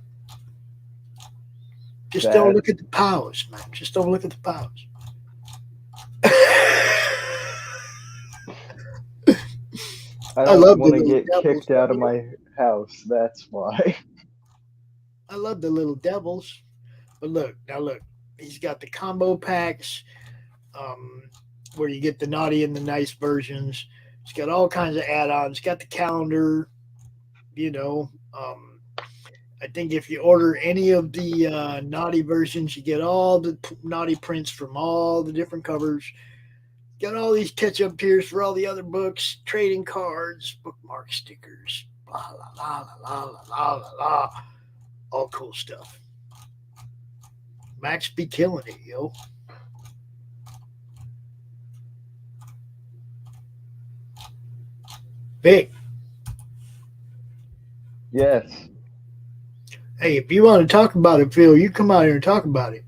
Just don't look at the powers, man. Just don't look at the powers. I don't want to get kicked out of my house. That's why. I love the little devils. But look, he's got the combo packs where you get the naughty and the nice versions. He's got all kinds of add-ons. He's got the calendar, you know. I think if you order any of the naughty versions, you get all the naughty prints from all the different covers. Got all these catch-up tiers for all the other books, trading cards, bookmark stickers, blah, la, la, la, la, la, la, la. All cool stuff. Max be killing it, yo. Big. Yes. Hey, if you want to talk about it, Phil, you come out here and talk about it.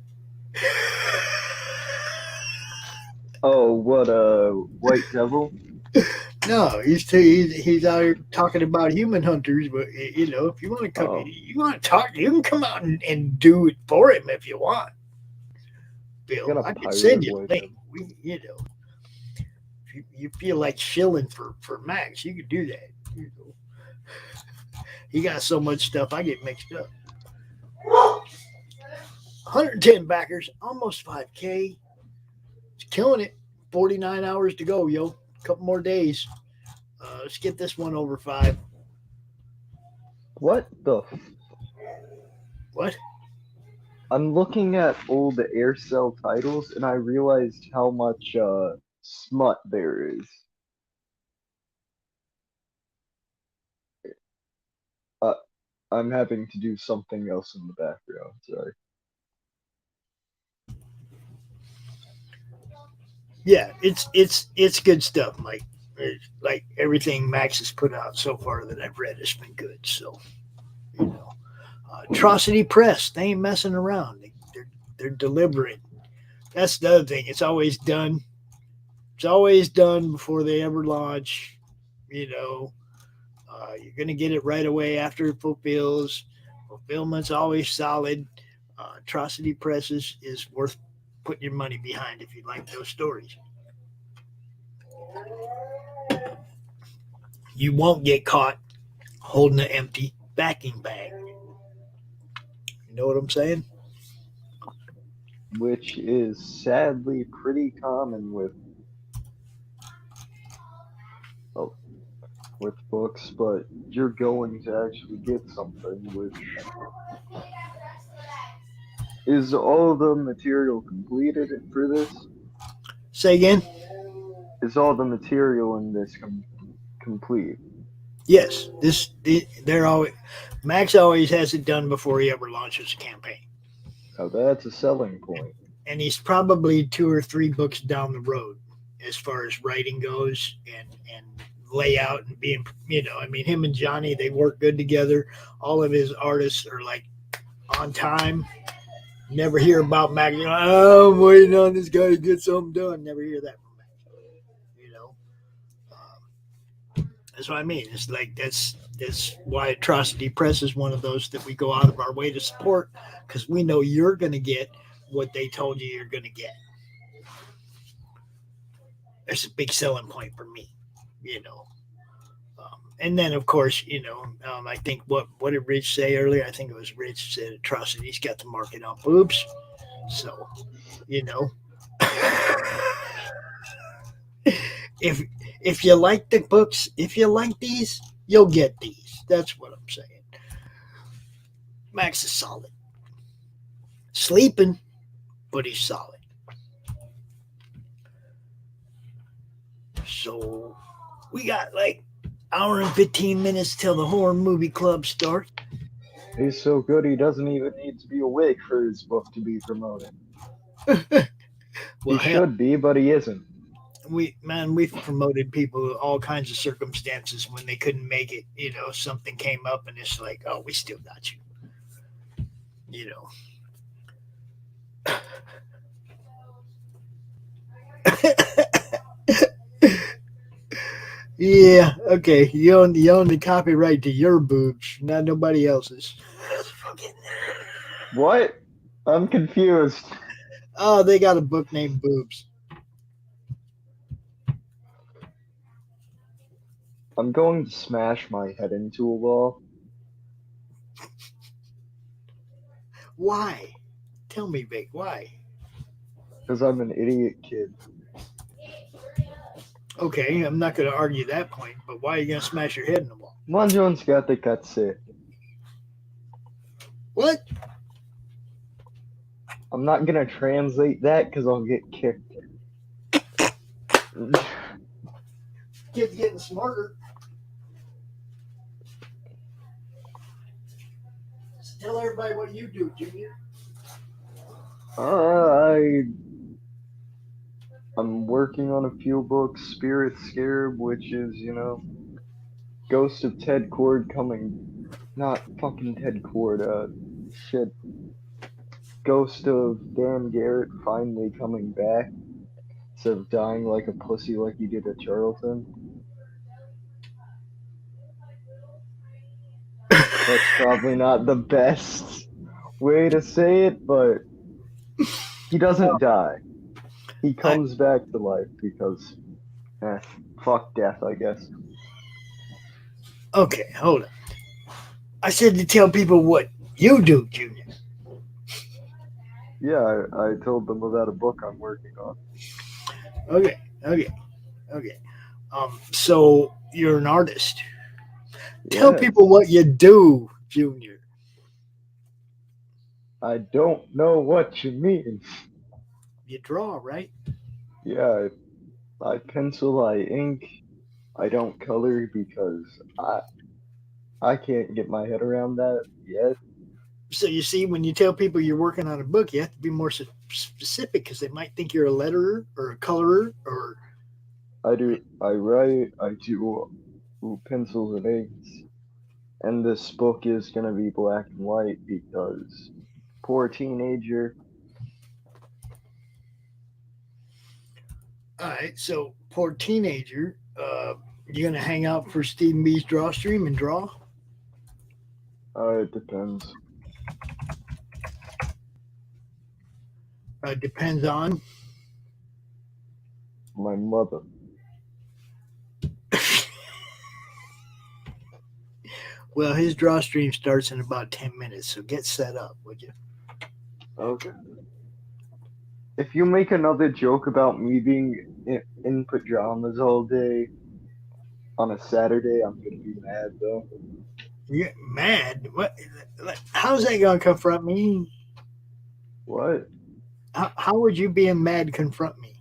Oh, what White Devil? No, he's out here talking about human hunters. But you know, if you want to come, you want to talk, you can come out and do it for him if you want. Bill, I can send you a link. You know, if you feel like shilling for Max, you could do that. You know, he got so much stuff, I get mixed up. 110 backers, almost 5K. It's killing it. 49 hours to go, yo. A couple more days. Let's get this one over 5. What the? What? I'm looking at old Aircell titles, and I realized how much smut there is. I'm having to do something else in the background. Sorry. Yeah, it's good stuff, Mike. It's like everything Max has put out so far that I've read has been good. So, you know, Atrocity Press, they ain't messing around. They're deliberate. That's the other thing. It's always done. It's always done before they ever launch. You know, you're gonna get it right away after it fulfills. Fulfillment's always solid. Atrocity Press is worth putting your money behind if you like those stories. You won't get caught holding an empty backing bag. You know what I'm saying? Which is sadly pretty common with books, but you're going to actually get something which Is all the material completed for this? Say again? Is all the material in this complete? Yes. They're always Max always has it done before he ever launches a campaign. Now that's a selling point. And he's probably 2 or 3 books down the road as far as writing goes and layout and being, I mean, him and Johnny, they work good together. All of his artists are like on time. Never hear about Max. Oh, I'm waiting on this guy to get something done. Never hear that from Max. That's what I mean. It's like that's why Atrocity Press is one of those that we go out of our way to support, because we know you're going to get what they told you you're going to get. That's a big selling point for me, and then of course, I think what did Rich say earlier? I think it was Rich said Atrocity's got the market on boobs, so if you like the books, if you like these, you'll get these. That's what I'm saying. Max is solid, sleeping, but he's solid. So we got like hour and 15 minutes till the horror movie club starts. He's so good he doesn't even need to be awake for his book to be promoted. Well, he should be, but he isn't. We've promoted people all kinds of circumstances when they couldn't make it. Something came up and it's like, oh, we still got you. Yeah, okay. You own the copyright to your boobs, not nobody else's. What? I'm confused. Oh, they got a book named Boobs. I'm going to smash my head into a wall. Why? Tell me, Vic, why? Because I'm an idiot kid. Okay, I'm not going to argue that point, but why are you going to smash your head in the wall? Manjon's got the Gothic. What? I'm not going to translate that because I'll get kicked. Kid's getting smarter. Tell everybody what you do, Junior. I'm working on a few books. Spirit Scarab, which is, Ghost of Ted Cord coming. Not fucking Ted Cord, shit. Ghost of Dan Garrett finally coming back. Instead of dying like a pussy like he did at Charlton. That's probably not the best way to say it, but he doesn't die. He comes back to life because, fuck death, I guess. Okay, hold on. I said to tell people what you do, Junior. Yeah, I told them about a book I'm working on. Okay. So you're an artist. Tell people what you do, Junior. I don't know what you mean. You draw, right? Yeah, I pencil, I ink. I don't color because I can't get my head around that yet. So you see, when you tell people you're working on a book, you have to be more specific because they might think you're a letterer or a colorer or... I write, I do pencils and inks. And this book is going to be black and white because poor teenager. All right, so poor teenager, you going to hang out for Stephen B Drawstream and draw? It depends. Depends on? My mother. Well, his draw stream starts in about 10 minutes, so get set up, would you? Okay. If you make another joke about me being in pajamas all day on a Saturday, I'm going to be mad, though. You're mad? What? How's that going to confront me? What? How would you being mad confront me?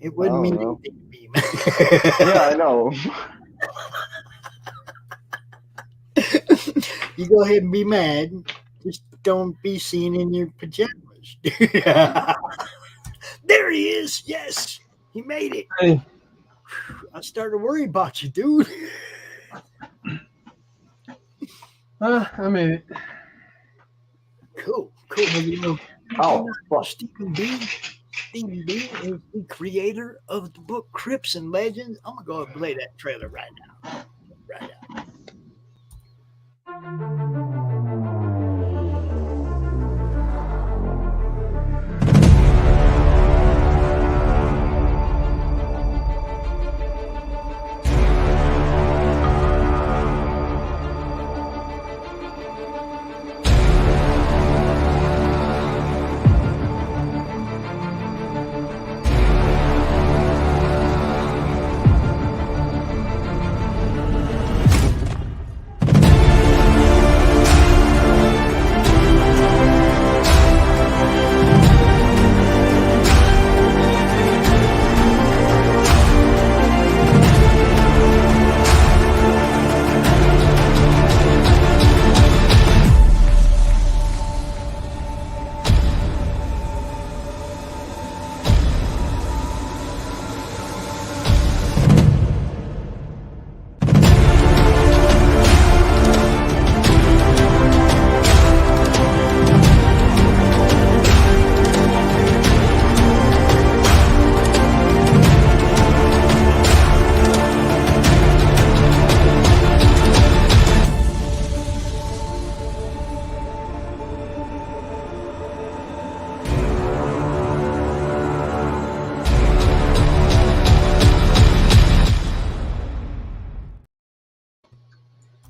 It wouldn't I don't mean know. anything to be mad. Yeah, I know. You go ahead and be mad. Just don't be seen in your pajamas. There he is. Yes, he made it. Hey, I started worrying about you, dude. I made it. Cool. You know, Oh, fuck. Stephen B is the creator of the book Crips and Legends. I'm gonna go and play that trailer right now. Right now.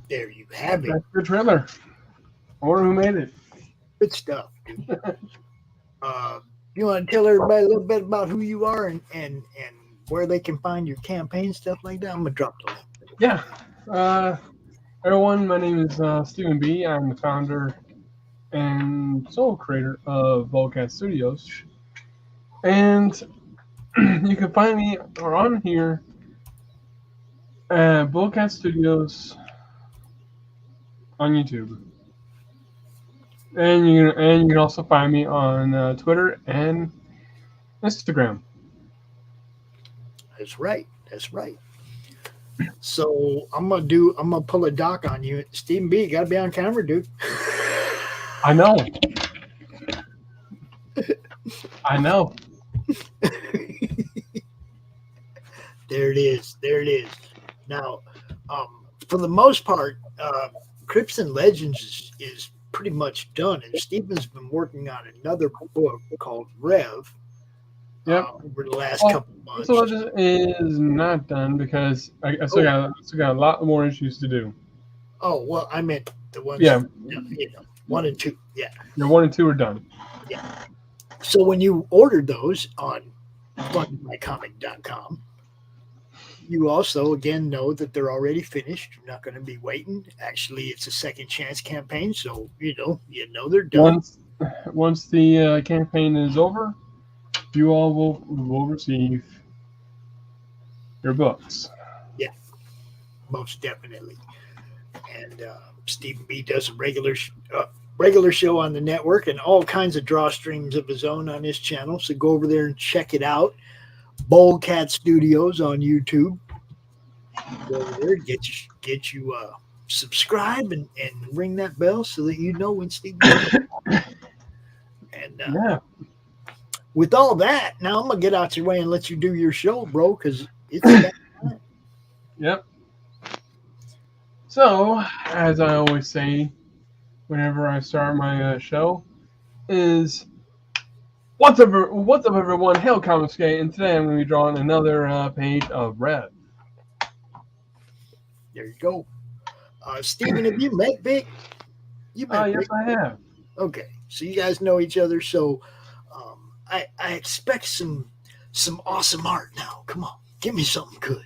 There you have it. That's the trailer. I wonder who made it. Good stuff, dude. You want to tell everybody a little bit about who you are and where they can find your campaign, stuff like that? I'm going to drop the link. Yeah. Everyone, my name is Stephen B. I'm the founder and sole creator of BoldCatStudios. And you can find me on here at BoldCatStudios on YouTube. And you can also find me on Twitter and Instagram. That's right. So I'm gonna pull a doc on you. Stephen B, you gotta be on camera, dude. I know. I know. There it is. Now, for the most part, Crips and Legends is pretty much done, and Stephen's been working on another book called Rev. Yep. Over the last couple of months. So it is not done because I still got a lot more issues to do. Oh well, I meant the ones. Yeah. 1 and 2. Yeah. Yeah, 1 and 2 are done. Yeah. So when you ordered those on fundmycomic.com, you also again know that they're already finished. You're not going to be waiting. Actually, it's a second chance campaign, so you know they're done. Once the campaign is over, you all will receive your books. Yeah, most definitely. And Stephen B does a regular show on the network and all kinds of draw streams of his own on his channel. So go over there and check it out. BoldCatStudios on YouTube. Go over there, get you subscribe and ring that bell so that you know when Steve goes. And yeah. With all that, now I'm gonna get out your way and let you do your show, bro, because it's that time. Yep. So, as I always say, whenever I start my show, is what's up, everyone? Hail Comics Gay, and today I'm going to be drawing another page of Rev. There you go. Stephen, have you met Vic? Yes, I have. Okay, so you guys know each other. So I expect some awesome art now. Come on, give me something good.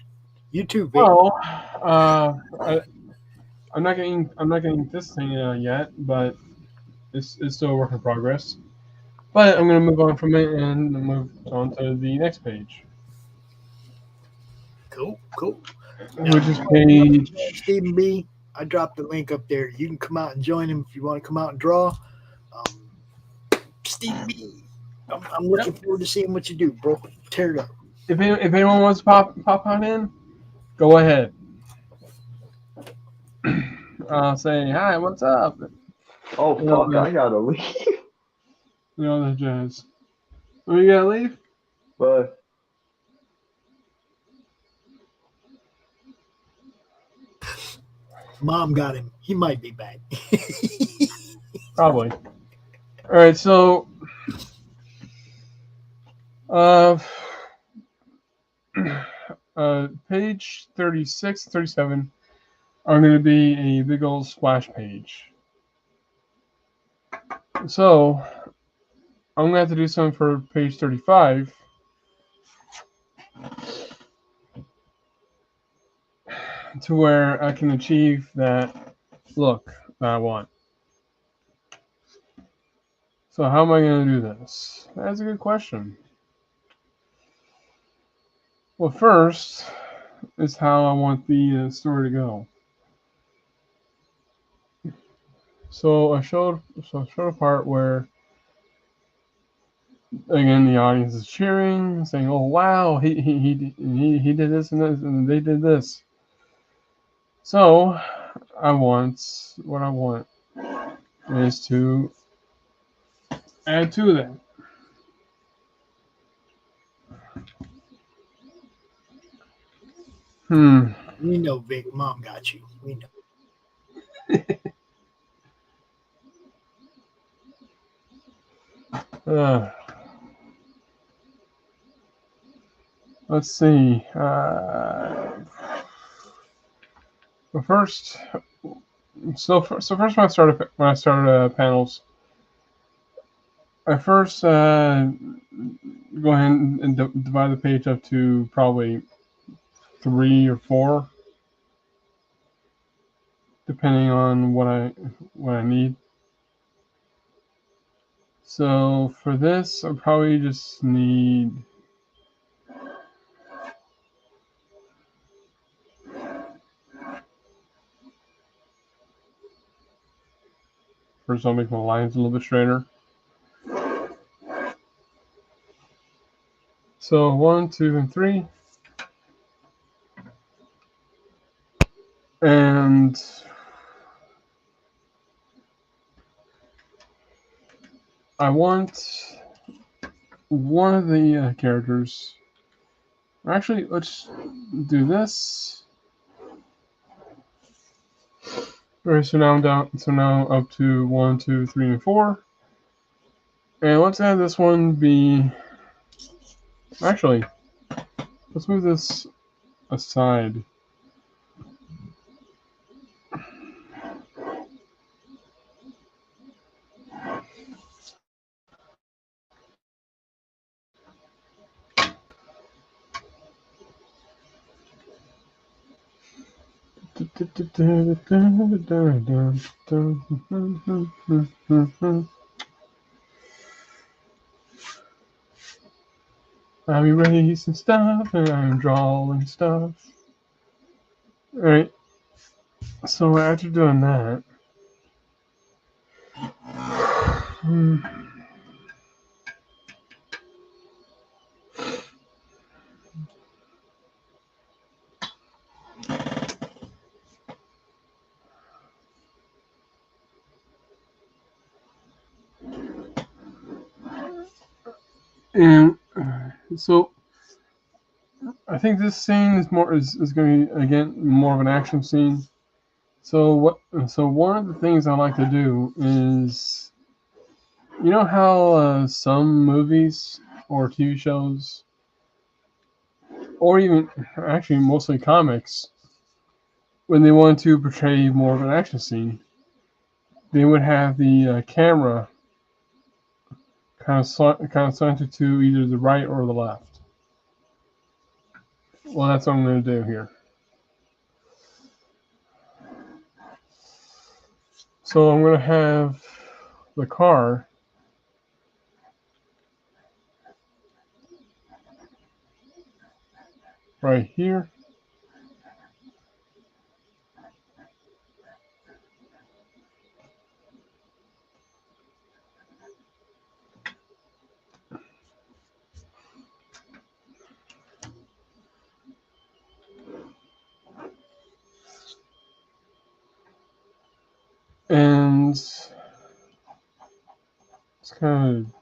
You too, Vic. Well, I'm not getting this thing yet, but it's still a work in progress. But I'm going to move on from it and move on to the next page. Cool, cool. Which is page... Stephen B, I dropped the link up there. You can come out and join him if you want to come out and draw. Stephen B, I'm looking forward to seeing what you do, bro. Tear it up. If anyone wants to pop on in, go ahead. I'll say, hi, what's up? Oh, fuck, I gotta leave. You know that jazz. Oh, you gotta leave? But Mom got him. He might be back. Probably. All right, so page 36, 37 are going to be a big old splash page. So I'm going to have to do something for page 35. To where I can achieve that look that I want. So how am I going to do this? That's a good question. Well, first is how I want the story to go. So I showed a part where, again, the audience is cheering, saying, "Oh wow, he did this and they did this." So what I want is to add to that. We know, Vic. Mom got you. We know. Let's see. But first, first when I started panels, I first go ahead and divide the page up to probably 3 or 4, depending on what I need. So for this, I probably just need first. I'll make my lines a little bit straighter. So 1, 2, and 3, and I want one of the characters. Actually, let's do this. All right, so now I'm down. So now up to 1, 2, 3, and 4, and let's have this one be. Actually, let's move this aside. I'm erasing stuff and I'm drawing stuff. Alright, so after doing that, and so I think this scene is going to be, again, more of an action scene. So one of the things I like to do is, you know how some movies or TV shows, or even actually mostly comics, when they want to portray more of an action scene, they would have the camera kind of slanted to either the right or the left. Well, that's what I'm going to do here. So I'm going to have the car. Right here. And it's kind of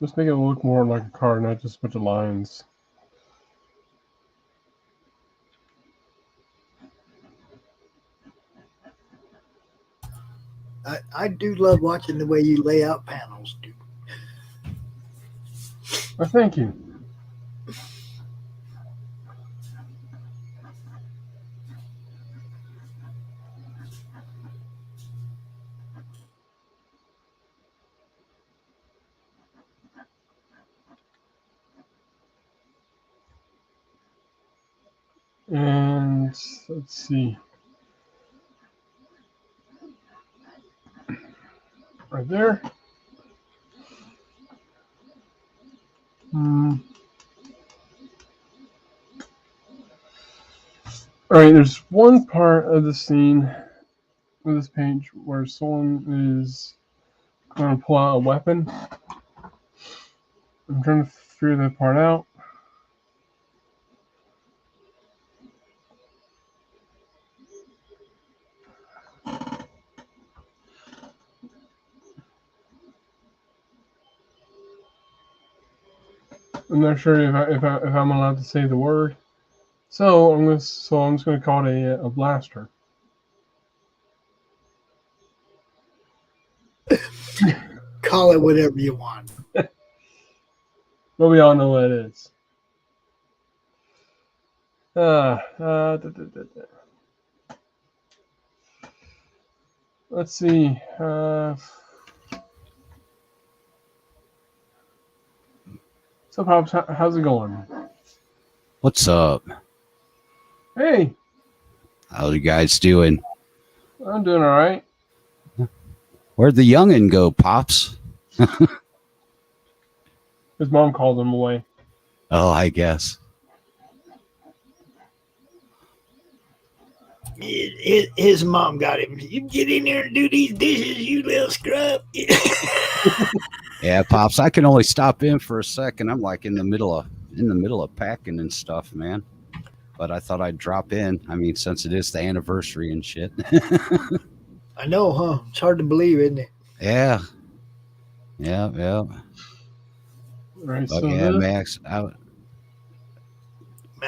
just make it look more like a car, not just a bunch of lines. I do love watching the way you lay out panels, dude. Well, thank you. And let's see. Right there. All right, there's one part of the scene of this page where someone is going to pull out a weapon. I'm trying to figure that part out. I'm not sure if I'm allowed to say the word, so I'm just going to call it a blaster. Call it whatever you want. But we all know what it is. Let's see. So, Pops, how's it going? What's up? Hey. How you guys doing? I'm doing all right. Where'd the youngin' go, Pops? His mom called him away. Oh, I guess. His mom got him. You get in there and do these dishes, you little scrub. Yeah, Pops, I can only stop in for a second. I'm like in the middle of packing and stuff, man. But I thought I'd drop in. I mean, since it is the anniversary and shit. I know, huh? It's hard to believe, isn't it? Yeah. Yeah. Right, but so yeah, this... Max. I'm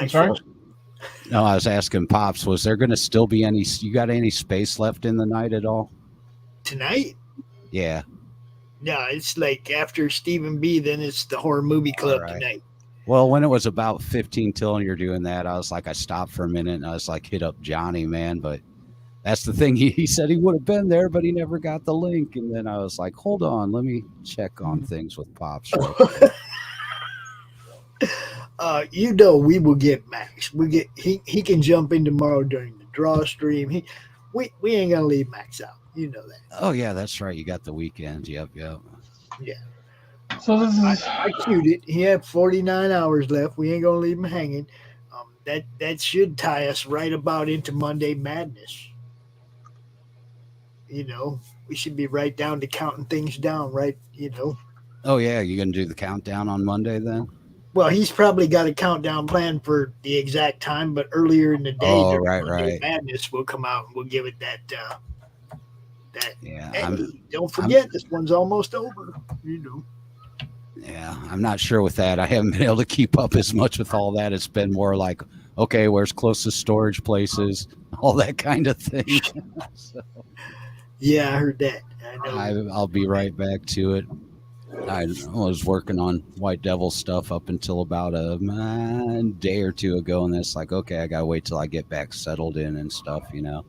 sorry? No, I was asking Pops, was there going to still be you got any space left in the night at all? Tonight? Yeah. No, it's like after Stephen B, then it's the horror movie club tonight. Well, when it was about 15 till and you're doing that, I was like, I stopped for a minute and I was like, hit up Johnny, man. But that's the thing. He said he would have been there, but he never got the link. And then I was like, hold on, let me check on things with Pops. You know, we will get Max. He can jump in tomorrow during the draw stream. We ain't gonna leave Max out. You know that. Oh yeah, that's right. You got the weekend. Yep. Yeah. So this is... I queued it. He had 49 hours left. We ain't gonna leave him hanging. That should tie us right about into Monday Madness. You know, we should be right down to counting things down, right? You know. Oh yeah, you gonna do the countdown on Monday then? Well, he's probably got a countdown planned for the exact time, but earlier in the day, oh, right. Madness will come out and we'll give it that. Yeah. Hey, don't forget, this one's almost over. You know. Yeah, I'm not sure with that. I haven't been able to keep up as much with all that. It's been more like, okay, where's closest storage places, all that kind of thing. So, yeah, I heard that. I know. I'll be right back to it. I was working on White Devil stuff up until about a day or two ago, and it's like, okay, I gotta wait till I get back settled in and stuff, you know.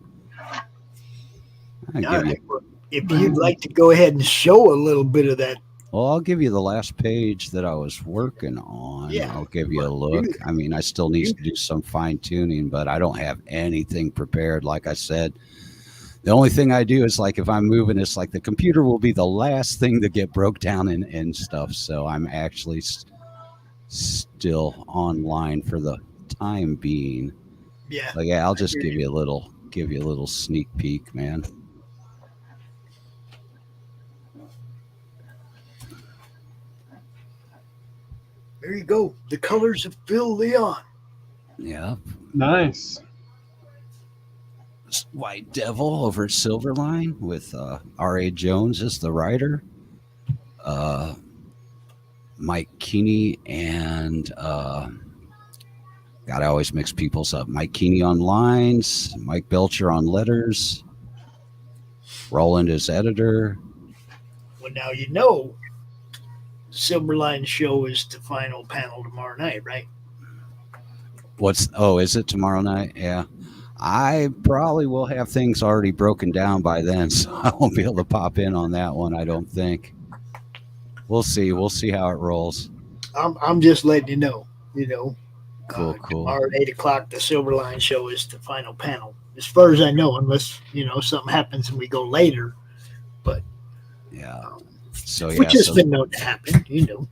If you'd like to go ahead and show a little bit of that. Well, I'll give you the last page that I was working on. Yeah, I'll give you a look. I mean, I still need to do some fine tuning, but I don't have anything prepared. Like I said, The only thing I do is like if I'm moving, it's like the computer will be the last thing to get broke down and stuff. So I'm actually still online for the time being. Yeah. But yeah, I'll just give you a little sneak peek, man. There you go. The Colors of Phil Leon. Yeah. Nice. White Devil over at Silverline with R.A. Jones as the writer. Mike Keeney and God, I always mix people's up. Mike Keeney on lines, Mike Belcher on letters, Roland is editor. Well, now you know Silverline show is the final panel tomorrow night, right? Is it tomorrow night? Yeah. I probably will have things already broken down by then, so I won't be able to pop in on that one, I don't think. We'll see. We'll see how it rolls. I'm just letting you know, Cool. Tomorrow at 8 o'clock, the Silverline show is the final panel. As far as I know, unless, something happens and we go later. But yeah. So which has been known to happen,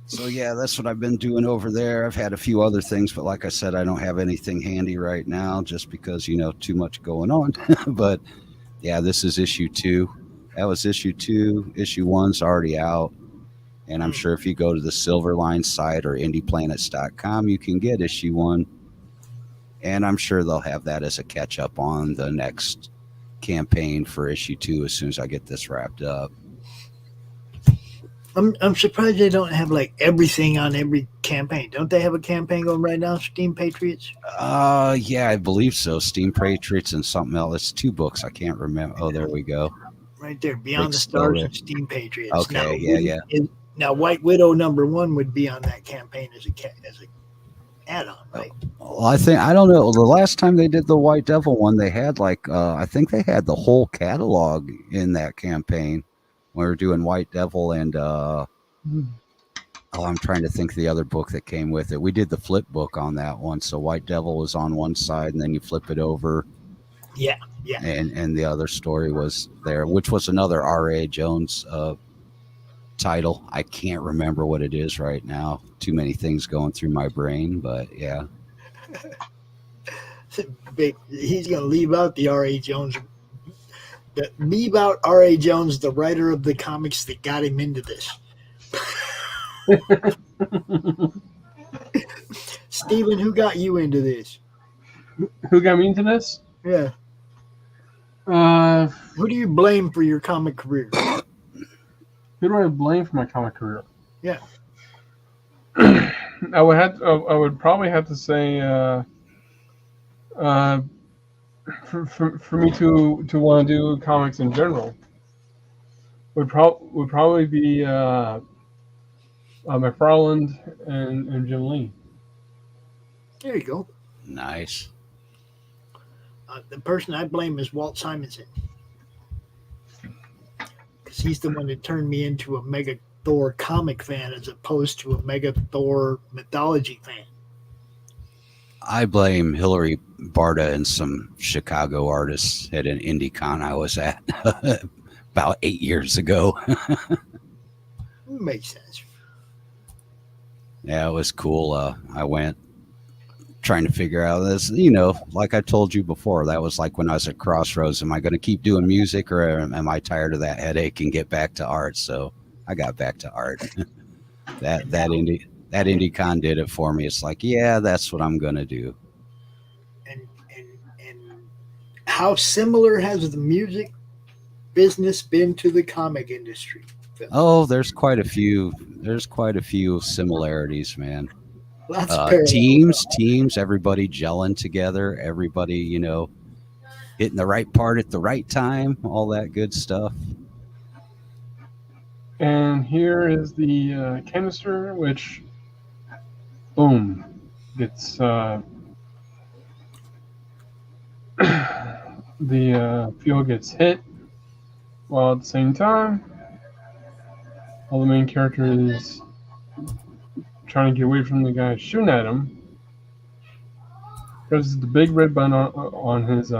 So yeah, that's what I've been doing over there. I've had a few other things, but like I said, I don't have anything handy right now just because, too much going on. But yeah, this is issue 2. That was issue 2. Issue 1's already out. And I'm sure if you go to the Silverline site or indieplanets.com, you can get issue 1. And I'm sure they'll have that as a catch up on the next campaign for issue 2 as soon as I get this wrapped up. I'm surprised they don't have like everything on every campaign. Don't they have a campaign going right now, Steam Patriots? Yeah, I believe so. Steam Patriots and something else. It's 2 books. I can't remember. Oh, there we go. Right there, Beyond the Stars and Steam Patriots. Okay, now, now, White Widow #1 would be on that campaign as a add-on, right? Well, I don't know. The last time they did the White Devil one, they had I think they had the whole catalog in that campaign. We were doing White Devil and I'm trying to think of the other book that came with it. We did the flip book on that one. So White Devil was on one side and then you flip it over. Yeah. And the other story was there, which was another R.A. Jones title. I can't remember what it is right now. Too many things going through my brain, but yeah. He's going to leave out the R.A. Jones. Leave out R.A. Jones, the writer of the comics that got him into this. Stephen, who got you into this? Who got me into this? Yeah. Who do you blame for your comic career? Who do I blame for my comic career? Yeah. I would probably have to say for me to want to do comics in general would probably be McFarland and Jim Lee. There you go. Nice. The person I blame is Walt Simonson, because he's the one that turned me into a Mega Thor comic fan as opposed to a Mega Thor mythology fan. I blame Hillary Barta and some Chicago artists at an IndieCon I was at about 8 years ago. Makes sense. Yeah, it was cool. I went trying to figure out this, like I told you before, that was like when I was at Crossroads. Am I going to keep doing music or am I tired of that headache and get back to art? So I got back to art. that IndieCon did it for me. It's like, yeah, that's what I'm going to do. And how similar has the music business been to the comic industry? Oh, there's quite a few similarities, man. Teams, everybody gelling together, everybody, hitting the right part at the right time, all that good stuff. And here is the canister, which, boom, gets the fuel gets hit, while at the same time, all the main characters trying to get away from the guy shooting at him. There's the big red button on his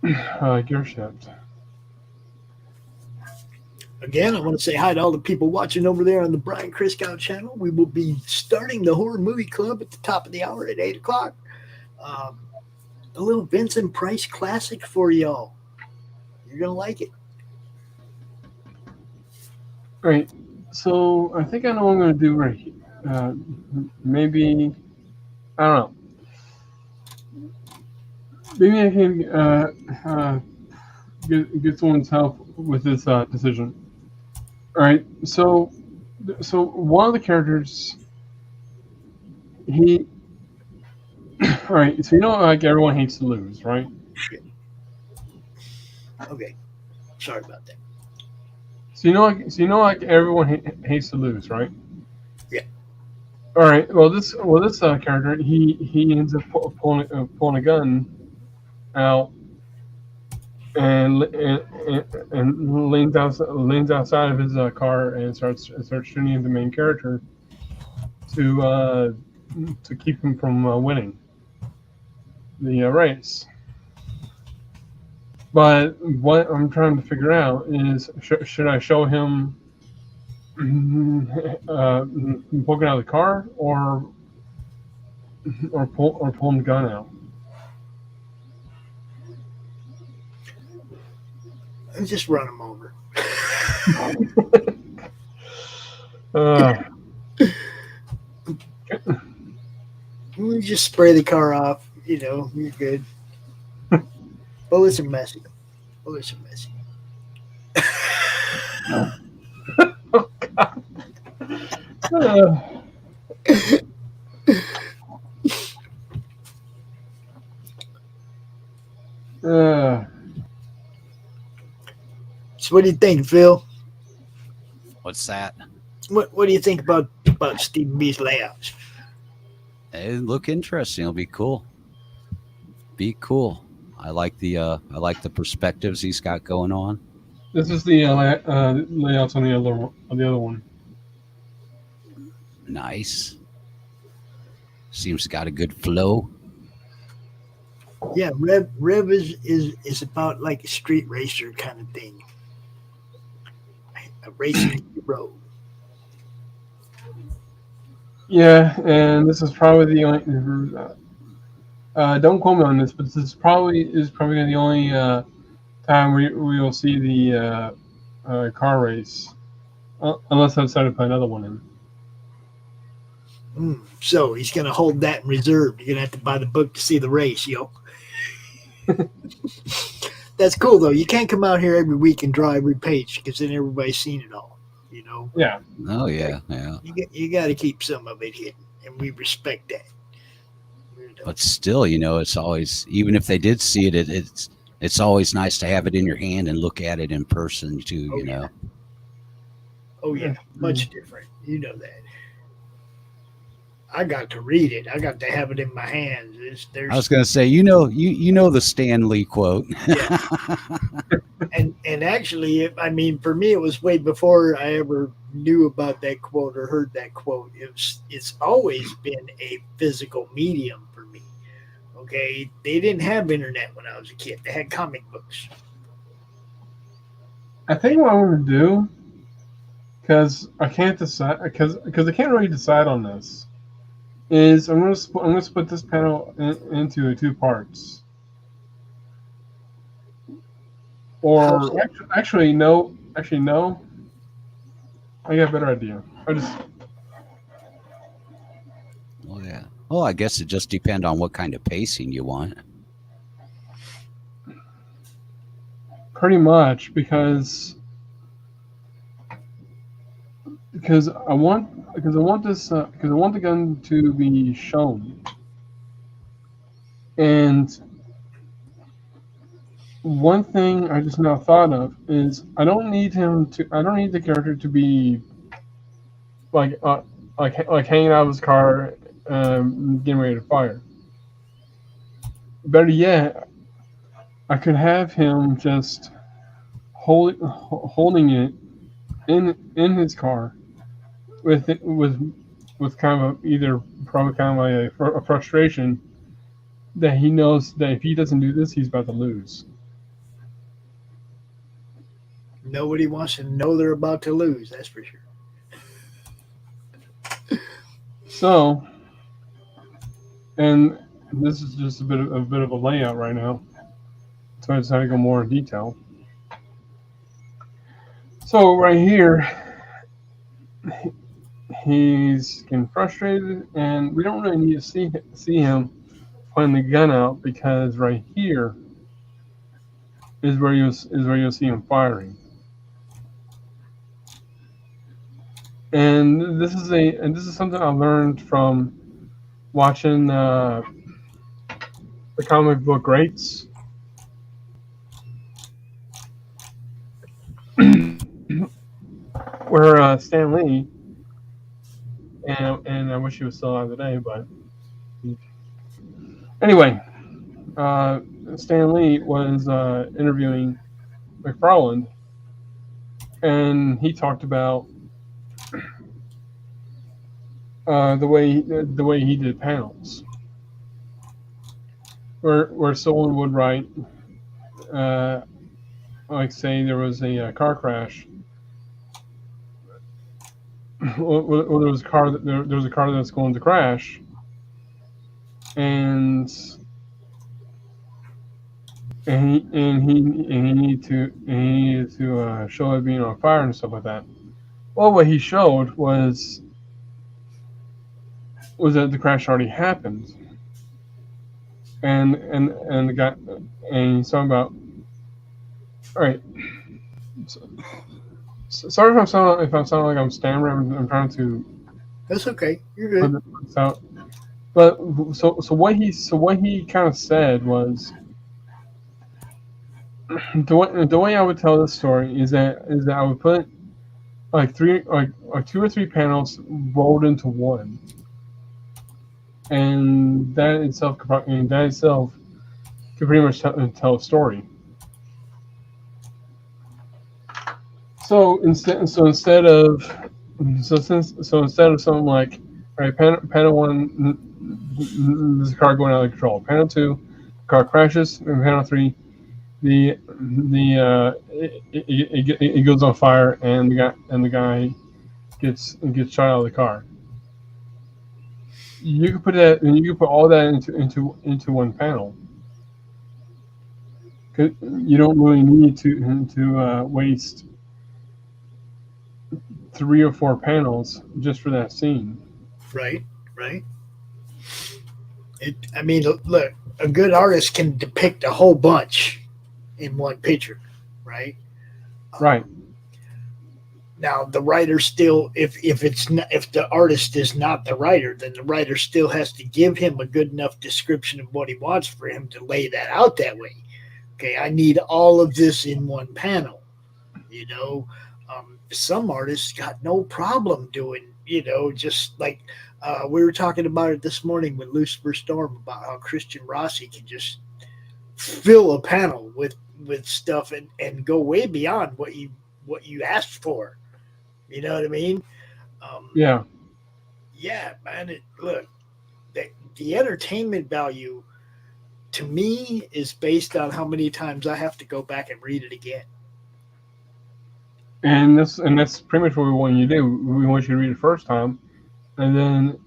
gear shift. Again, I want to say hi to all the people watching over there on the Brian Christgau channel. We will be starting the Horror Movie Club at the top of the hour at 8 o'clock. A little Vincent Price classic for y'all. You're going to like it. All right. So I think I know what I'm going to do right here. Maybe, I don't know. Maybe I can get someone's help with this decision. All right. So one of the characters, he. All right. So like everyone hates to lose, right? Okay. Sorry about that. So like everyone hates to lose, right? Yeah. All right. Well, this character, he ends up pulling a gun out and leans outside of his car and starts shooting at the main character to keep him from winning the race. But what I'm trying to figure out is, should I show him poking out of the car, or pulling the gun out? Just run him over. You just spray the car off. You're good. Bullets are messy. Bullets are messy. Oh, God. So what do you think, Phil? What's that? What do you think about Stephen B's layouts? It look interesting. It'll be cool. Be cool. I like the perspectives he's got going on. This is the layouts on the other one. Nice. Seems got a good flow. Yeah, Rev is about like a street racer kind of thing. A racing hero. Yeah, and this is probably the only. Don't quote me on this, but this is probably the only time we will see the car race, unless I decide to put another one in. So he's gonna hold that in reserve. You're gonna have to buy the book to see the race, yo. That's cool though. You can't come out here every week and draw every page because then everybody's seen it all. Yeah. Oh yeah, yeah. You got to keep some of it hidden, and we respect that. But still, it's always, even if they did see it, it's always nice to have it in your hand and look at it in person too. Yeah. Oh yeah, much different. You know that. I got to read it. I got to have it in my hands. I was going to say, you know the Stan Lee quote. Yeah. and actually, for me, it was way before I ever knew about that quote or heard that quote. It's always been a physical medium for me. Okay, they didn't have internet when I was a kid. They had comic books. I think what I'm going to do, because I can't decide, because I can't really decide on this, is I'm going to split this panel into two parts. Or actually no. I got a better idea. Oh yeah. Well, I guess it just depends on what kind of pacing you want. Pretty much, because I want the gun to be shown, and one thing I just now thought of is I don't need the character to be like hanging out of his car, getting ready to fire. Better yet, I could have him just holding it in his car with kind of a frustration that he knows that if he doesn't do this, he's about to lose. Nobody wants to know they're about to lose. That's for sure. So, and this is just a bit of a layout right now. So I decided to go more in detail. So right here, he's getting frustrated, and we don't really need to see him putting the gun out, because right here is where you'll see him firing. And this is something I learned from watching the comic book greats. Where Stan Lee, and I wish he was still alive today, but anyway, Stan Lee was interviewing McFarlane, and he talked about the way he did panels, where someone would write, like say there was a car crash. Well, there was a car that's going to crash, and he needed to show it being on fire and stuff like that. Well, what he showed was that the crash already happened, and the guy, and he's talking about, all right. Sorry if I'm sounding like I'm stammering. I'm trying to. That's okay. You're good. But so what he kind of said was, the way I would tell this story is that I would put like two or three panels rolled into one, and that itself could pretty much tell a story. So instead of something like, all right, panel one, there's a car going out of control. Panel two, car crashes. And panel three, it goes on fire, and the guy gets shot out of the car. You could put that, and you could put all that into one panel. You don't really need to waste 3 or 4 panels just for that scene. Right. I mean, look, a good artist can depict a whole bunch in one picture, right? Right. Now the writer still, if the artist is not the writer, then the writer still has to give him a good enough description of what he wants for him to lay that out that way. Okay, I need all of this in one panel. Some artists got no problem doing, just like we were talking about it this morning with Lucifer Storm, about how Christian Rossi can just fill a panel with stuff and go way beyond what you asked for. You know what I mean? Yeah, man. The entertainment value to me is based on how many times I have to go back and read it again. And that's pretty much what we want you to do. We want you to read it first time, and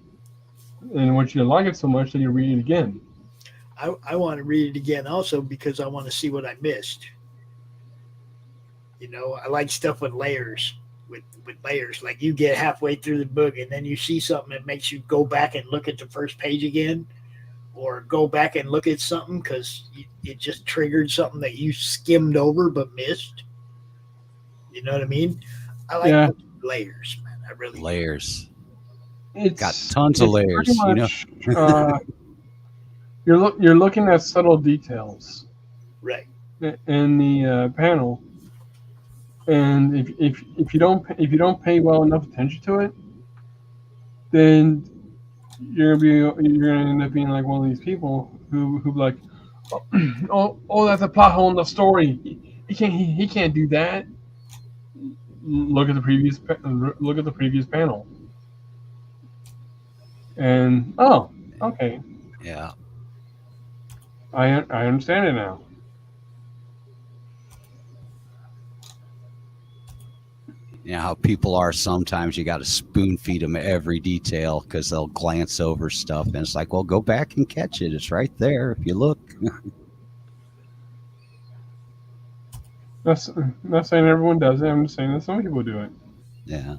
once you like it so much, then you read it again. I want to read it again also because I want to see what I missed. I like stuff with layers. With layers, like you get halfway through the book and then you see something that makes you go back and look at the first page again, or go back and look at something because it just triggered something that you skimmed over but missed. You know what I mean? I like layers, man. I really layers. It's got tons of layers. Much, you're looking at subtle details, right, in the panel, and if you don't pay well enough attention to it, then you're gonna end up being like one of these people who like, oh, that's a plot hole in the story. He can't do that. Look at the previous panel, and okay, yeah, I understand it now. You know how people are sometimes. You got to spoon feed them every detail because they'll glance over stuff, and it's like, well, go back and catch it. It's right there if you look. That's not saying everyone does it. I'm just saying that some people do it. Yeah.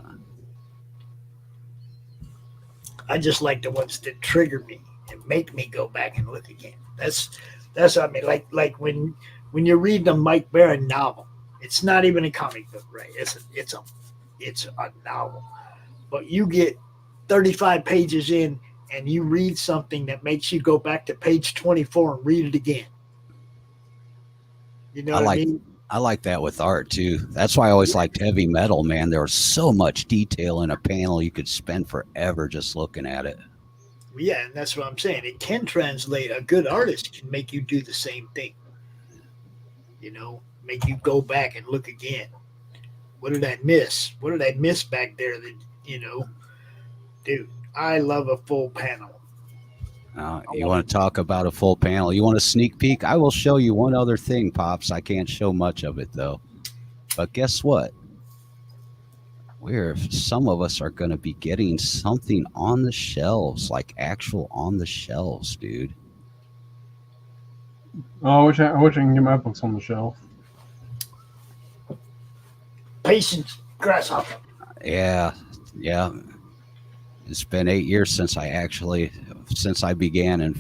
I just like the ones that trigger me and make me go back and look again. That's what I mean. Like when you read the Mike Baron novel, it's not even a comic book, right? It's a novel. But you get 35 pages in and you read something that makes you go back to page 24 and read it again. You know what I mean? I like that with art too. That's why I always liked heavy metal, man. There was so much detail in a panel you could spend forever just looking at it. Yeah, and that's what I'm saying. It can translate. A good artist can make you do the same thing. You know, make you go back and look again. What did I miss? What did I miss back there? That, you know, dude, I love a full panel. You want to talk about a full panel? You want a sneak peek? I will show you one other thing, Pops. I can't show much of it, though. But guess what? Some of us are going to be getting something on the shelves, like actual on the shelves, dude. Oh, I wish I can get my books on the shelf. Patience, grasshopper. Yeah. It's been 8 years since I began, and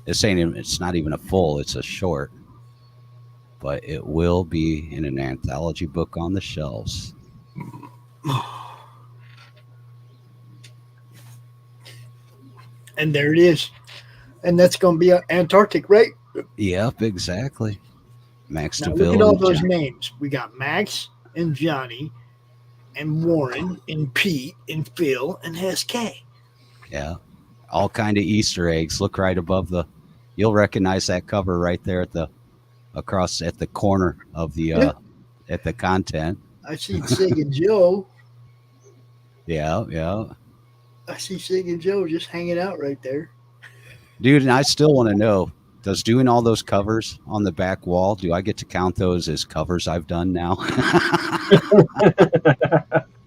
it's not even a full, it's a short, but it will be in an anthology book on the shelves. And there it is. And that's going to be Antarctic, right? Yep, exactly. Max Now, Devill. look at all those names. We got Max and Johnny and Warren and Pete and Phil and K. Yeah. All kind of Easter eggs. Look right above you'll recognize that cover right there across at the corner of the at the content. I see Sig and Joe. Yeah. I see Sig and Joe just hanging out right there. Dude, and I still want to know, does doing all those covers on the back wall, do I get to count those as covers I've done now?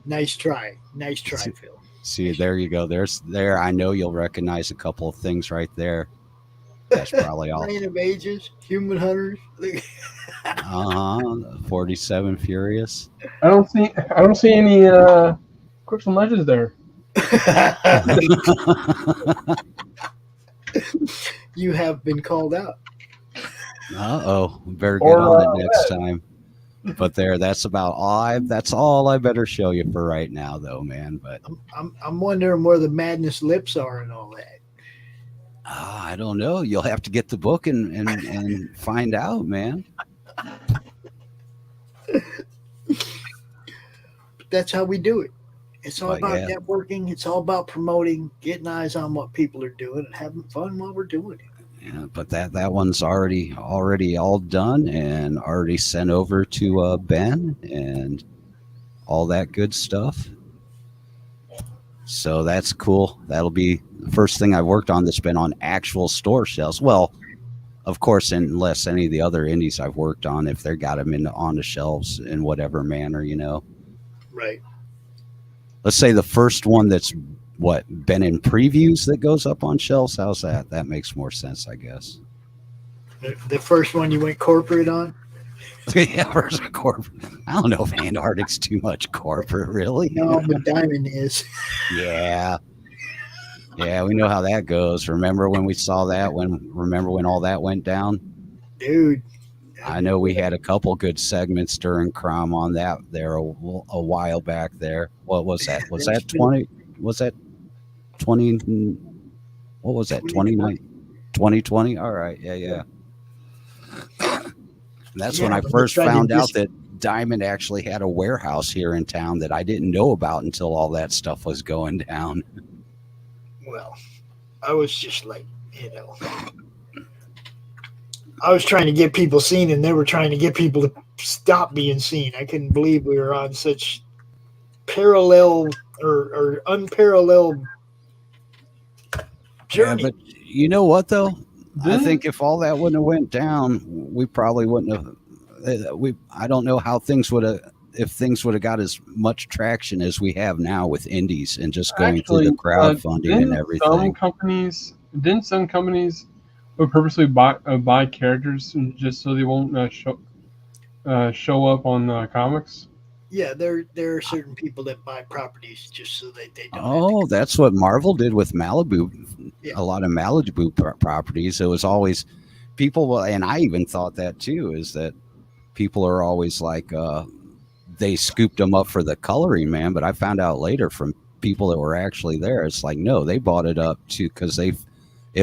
Nice try, Phil. See, there you go. There. I know you'll recognize a couple of things right there. That's probably all. Reign of Ages, Human Hunters. 47 Furious. I don't see any Crooks and Legends there. You have been called out. Better get on it next time. But that's about all. That's all I better show you for right now, though, man. But I'm wondering where the Madness lips are and all that. I don't know. You'll have to get the book and find out, man. But that's how we do it. It's all about networking. It's all about promoting, getting eyes on what people are doing, and having fun while we're doing it. Yeah, but that one's already all done and already sent over to Ben and all that good stuff. So that's cool. That'll be the first thing I've worked on that's been on actual store shelves. Well, of course, unless any of the other indies I've worked on, if they got them on the shelves in whatever manner, you know. Right. Let's say the first one that's been in previews that goes up on shelves. How's that? That makes more sense, I guess. The first one you went corporate on? Yeah, first corporate. I don't know if Antarctic's too much corporate, really. No, but Diamond is. Yeah, we know how that goes. Remember when we saw that? Remember when all that went down? Dude. I know we had a couple good segments during CRoM on that there a while back there. What was that? Was that 20? Was that 20? What was that? 29? 2020? All right. Yeah. That's when I first found out that Diamond actually had a warehouse here in town that I didn't know about until all that stuff was going down. Well, I was just like, I was trying to get people seen, and they were trying to get people to stop being seen. I couldn't believe we were on such parallel or unparalleled journey. Yeah, but you know what, though? I think if all that wouldn't have went down, we probably wouldn't have. I don't know how things would have if things would have got as much traction as we have now with indies and just going through the crowdfunding and everything. Didn't some companies would purposely buy characters just so they won't show up on comics? Yeah, there are certain people that buy properties just so that they don't. Oh, that's what Marvel did with Malibu. Yeah. A lot of Malibu properties. It was always people, and I even thought that too, is that people are always like, they scooped them up for the coloring, man. But I found out later from people that were actually there, it's like, no, they bought it up too because it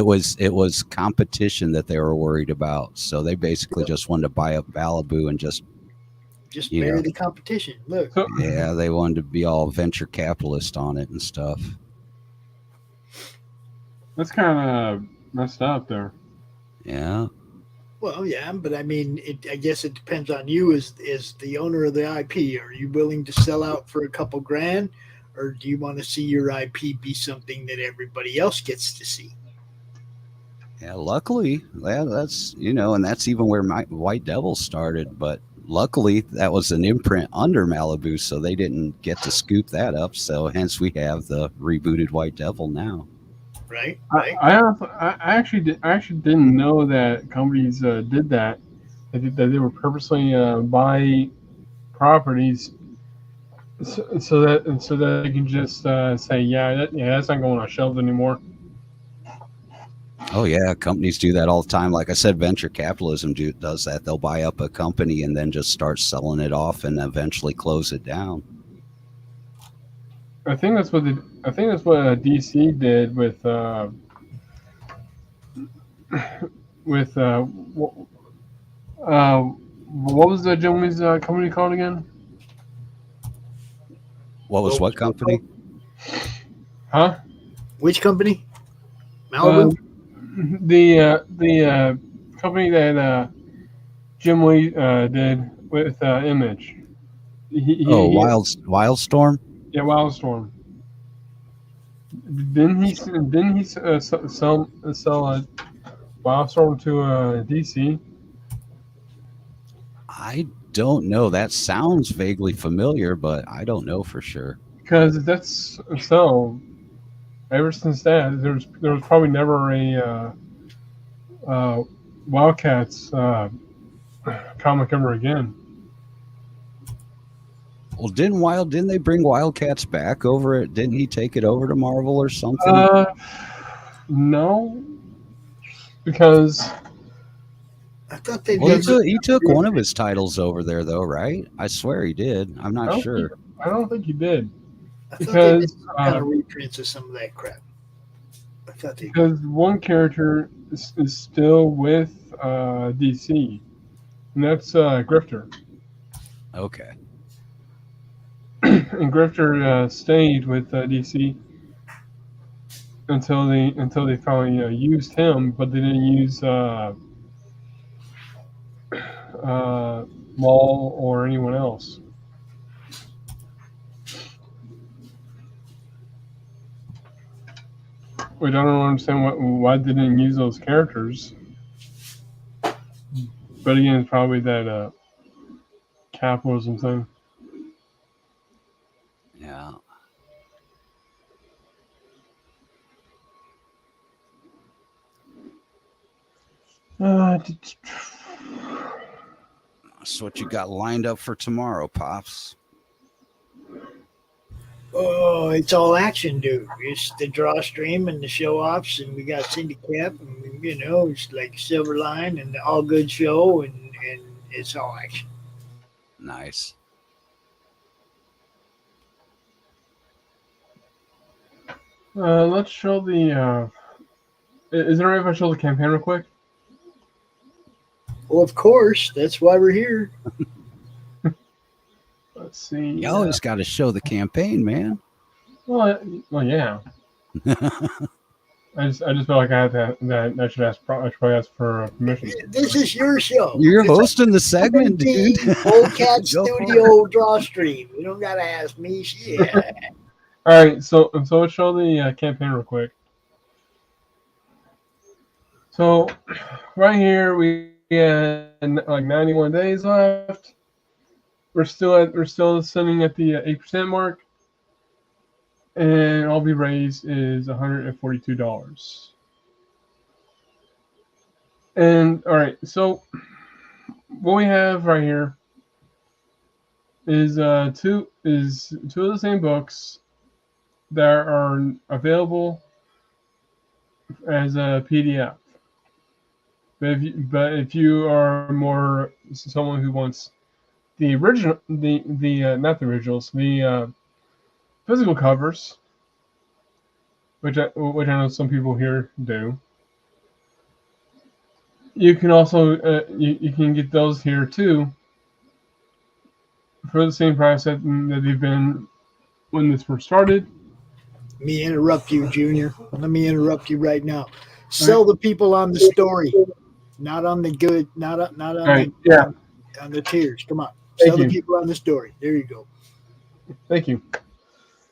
was competition that they were worried about. So they basically just wanted to buy up Malibu and just marry the competition. Look. Yeah, they wanted to be all venture capitalist on it and stuff. That's kind of messed up there. Yeah. Well, yeah, but I mean, I guess it depends on you as the owner of the IP. Are you willing to sell out for a couple grand, or do you want to see your IP be something that everybody else gets to see? Yeah, luckily, that's and that's even where my White Devil started. But luckily, that was an imprint under Malibu, so they didn't get to scoop that up. So hence, we have the rebooted White Devil now. Right. I actually didn't know that companies did that. That they were purposely buy properties so that they can just say, that's not going on shelves anymore. Oh yeah, companies do that all the time. Like I said, venture capitalism does that. They'll buy up a company and then just start selling it off and eventually close it down. I think that's what DC did with what was the gentleman's company called again? What was what company? Huh? Which company? Malibu. The company that Jim Lee did with Image. Wildstorm. Yeah, Wildstorm. Didn't he sell Wildstorm to DC? I don't know. That sounds vaguely familiar, but I don't know for sure. Because that's so. Ever since that, there was probably never a Wildcats comic ever again. Well, didn't they bring Wildcats back over it? Didn't he take it over to Marvel or something? No, because I thought they did. He took one of his titles over there, though, right? I swear he did. I'm not sure. I don't think he did. Because kind of reprints of some of that crap. Because one character is still with DC, and that's Grifter. Okay. And Grifter stayed with DC until they finally used him, but they didn't use Maul or anyone else. Which I don't understand why they didn't use those characters. But again, it's probably that capitalism thing. Yeah. So what you got lined up for tomorrow, Pops? Oh, it's all action, dude. It's the Drawstream and the show-offs, and we got Syndicate, and it's like Silverline and the All Good Show, and it's all action. Nice. Let's show the. Is it alright if I show the campaign real quick? Well, of course. That's why we're here. Let's see. You always got to show the campaign, man. Well, yeah. I just feel like I had I should probably ask for permission. This is your show. You're hosting the segment, dude. BoldCatStudios Drawstream. You don't gotta ask me. Yeah. All right, so let's show the campaign real quick. So right here we had like 91 days left. we're still sitting at the 8% mark, and all we raised is $142. And all right, so what we have right here is two of the same books that are available as a PDF. But if you are more someone who wants the original, not the originals, the physical covers, which I know some people here do, you can also you can get those here too for the same price that they've been when this first started. Let me interrupt you, Junior. Let me interrupt you right now. Sell the people on the story, not on the good, not on on the tiers. Come on, sell the people on the story. There you go. Thank you.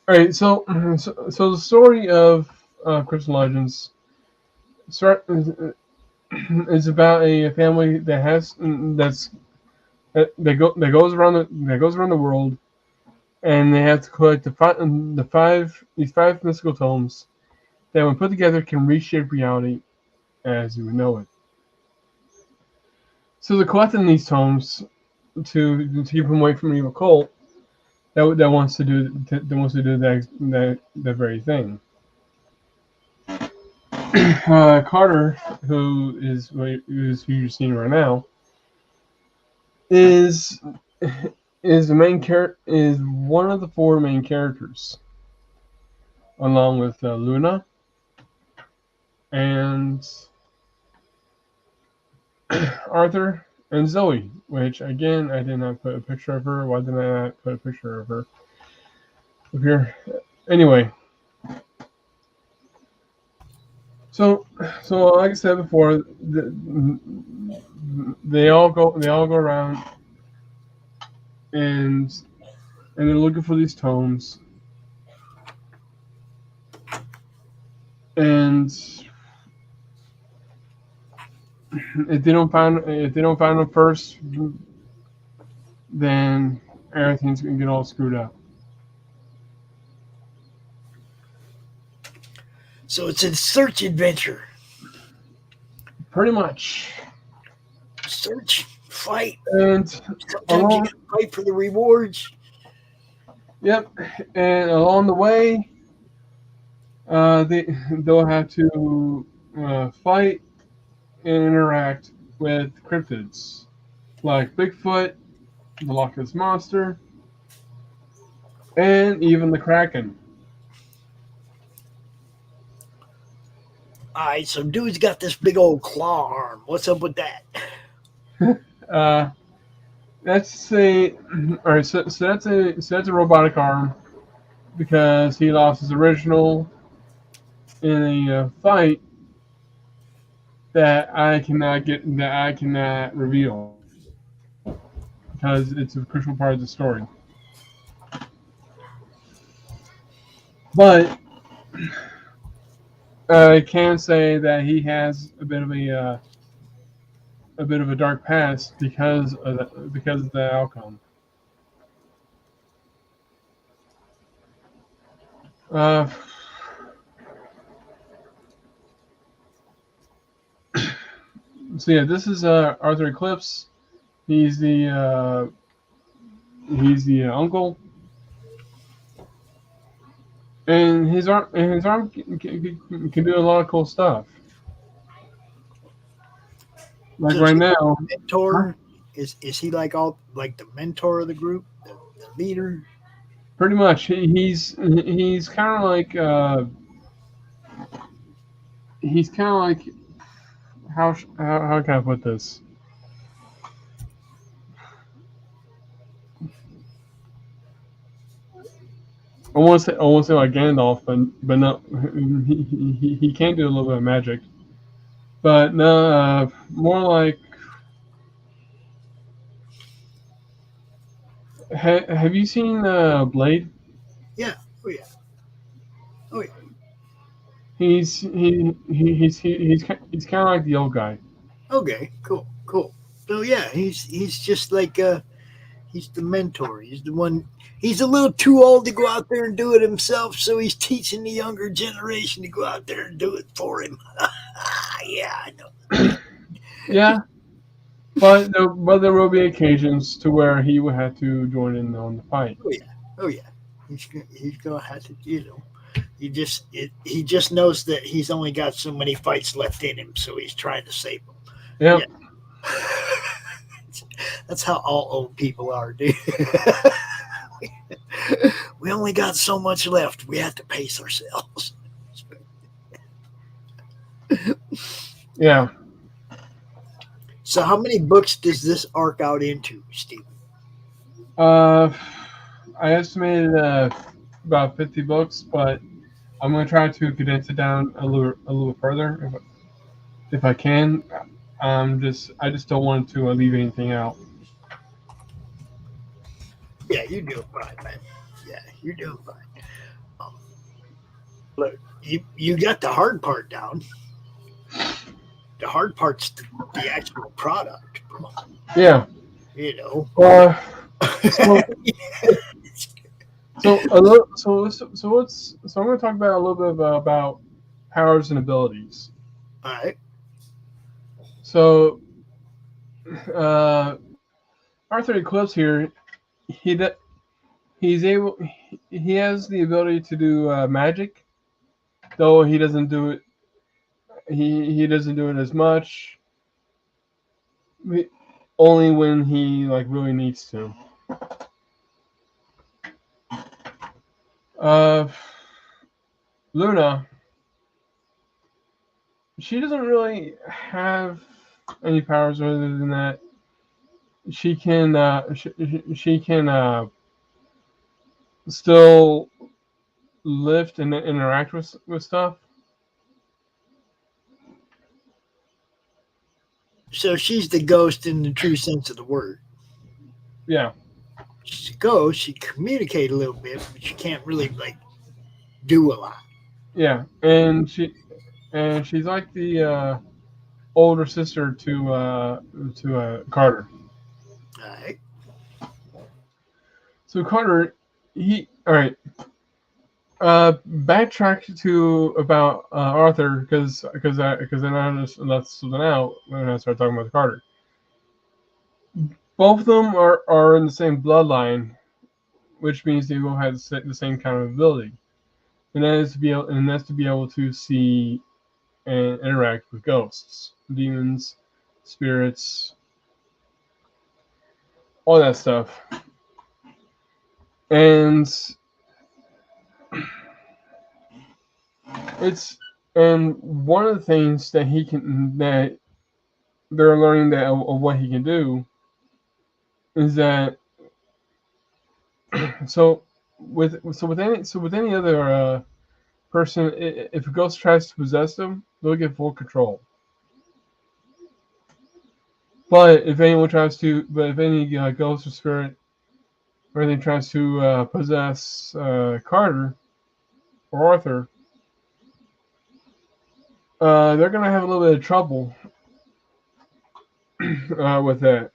All right, so the story of Crystal Legends is about a family that goes around the world, and they have to collect these five mystical tomes that, when put together, can reshape reality as you know it. So they're collecting these tomes to keep them away from an evil cult that wants to do that very thing. Carter, who you're seeing right now, is one of the four main characters, along with Luna and Arthur and Zoe, which again I did not put a picture of her. Why did I not put a picture of her up here? Anyway, so like I said before, they all go around and they're looking for these tomes, and if they don't find them first, then everything's gonna get all screwed up. So it's a search adventure. Pretty much. Search, fight, and sometimes you gotta fight for the rewards. Yep, and along the way, they'll have to fight and interact with cryptids like Bigfoot, the Loch Ness Monster, and even the Kraken. All right, so dude's got this big old claw arm. What's up with that? That's a all right. So that's a robotic arm because he lost his original in a fight that I cannot reveal because it's a crucial part of the story. But I can say that he has a bit of a dark past because of the outcome. So yeah, this is Arthur Eclipse. He's the uncle, and his arm can do a lot of cool stuff. Like So right is he now, the mentor? Is he like the mentor of the group, the leader? pretty much he's kind of like how can I put this? I want to say like Gandalf, but no, he can do a little bit of magic, but no, more like. Have you seen Blade? Yeah. Oh yeah. Oh yeah. He's kind of like the old guy. Okay. Cool. So yeah, he's just like He's the mentor. He's the one. He's a little too old to go out there and do it himself, so he's teaching the younger generation to go out there and do it for him. Yeah, I know. Yeah, but there will be occasions to where he will have to join in on the fight. Oh yeah. He's gonna have to, He just knows that he's only got so many fights left in him, so he's trying to save them. Yep. Yeah. That's how all old people are, dude. We only got so much left. We have to pace ourselves. Yeah. So how many books does this arc out into, Stephen? I estimated about 50 books, but I'm going to try to condense it down a little further if I can. I just don't want to leave anything out. Yeah, you're doing fine, man. Yeah, you're doing fine. Look, you got the hard part down. The hard part's the actual product, bro. Yeah. So I'm going to talk about a little bit about powers and abilities. All right. So Arthur Eclipse here, he has the ability to do magic, though he doesn't do it. He doesn't do it as much. Only when he really needs to. Luna, she doesn't really have any powers other than that. She can still lift and interact with stuff. So she's the ghost in the true sense of the word. Yeah. She's a ghost. She can communicate a little bit, but she can't really do a lot. Yeah, and she's like the older sister to Carter. All right. So Carter, all right. Backtrack to about Arthur because then I just left something out when I started talking about Carter. Both of them are in the same bloodline, which means they will have the same kind of ability, and that's to be able to see and interact with ghosts, demons, spirits, all that stuff, and one of the things that they're learning of what he can do is that with any other person, if a ghost tries to possess them, they'll get full control. But if any ghost or spirit or anything tries to possess Carter or Arthur, they're gonna have a little bit of trouble with that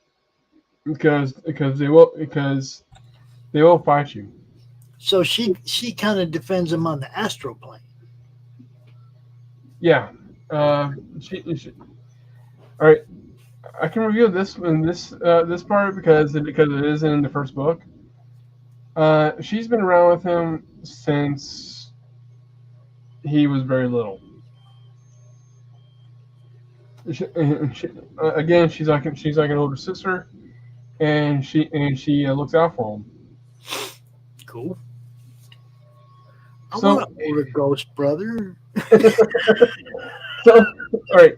because they will fight you. So she kind of defends him on the astral plane. Yeah. All right. I can review this part because it isn't in the first book. She's been around with him since he was very little. Again, she's like an older sister, and she looks out for him. Cool. I want an older ghost brother. All right.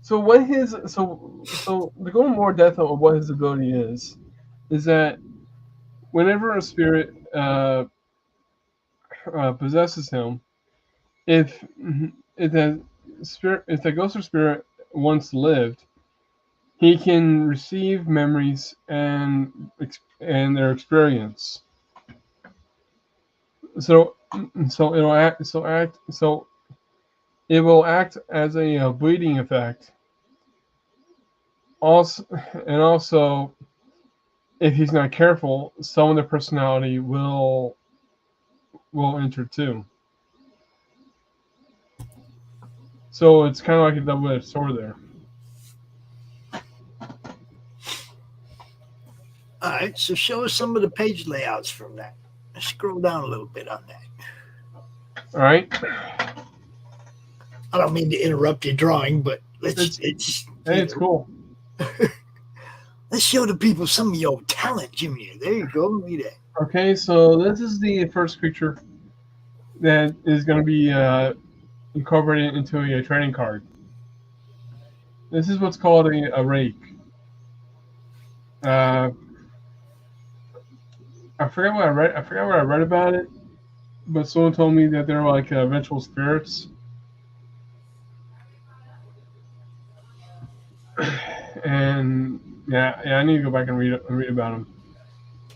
So to go in more depth of what his ability is that whenever a spirit possesses him, if the ghost or spirit once lived, he can receive memories and their experience. So it will act as a bleeding effect. Also, if he's not careful, some of their personality will enter too. So it's kind of like a double-edged sword there. All right, so show us some of the page layouts from that. Let's scroll down a little bit on that. All right. I don't mean to interrupt your drawing, but it's cool. Let's show the people some of your talent, Junior. There you go. Look at that. Okay, so this is the first creature that is going to be incorporated into a trading card. This is what's called a rake. I forgot what I read. I forgot what I read about it, but someone told me that they're like vengeful spirits. And yeah, I need to go back and read about them.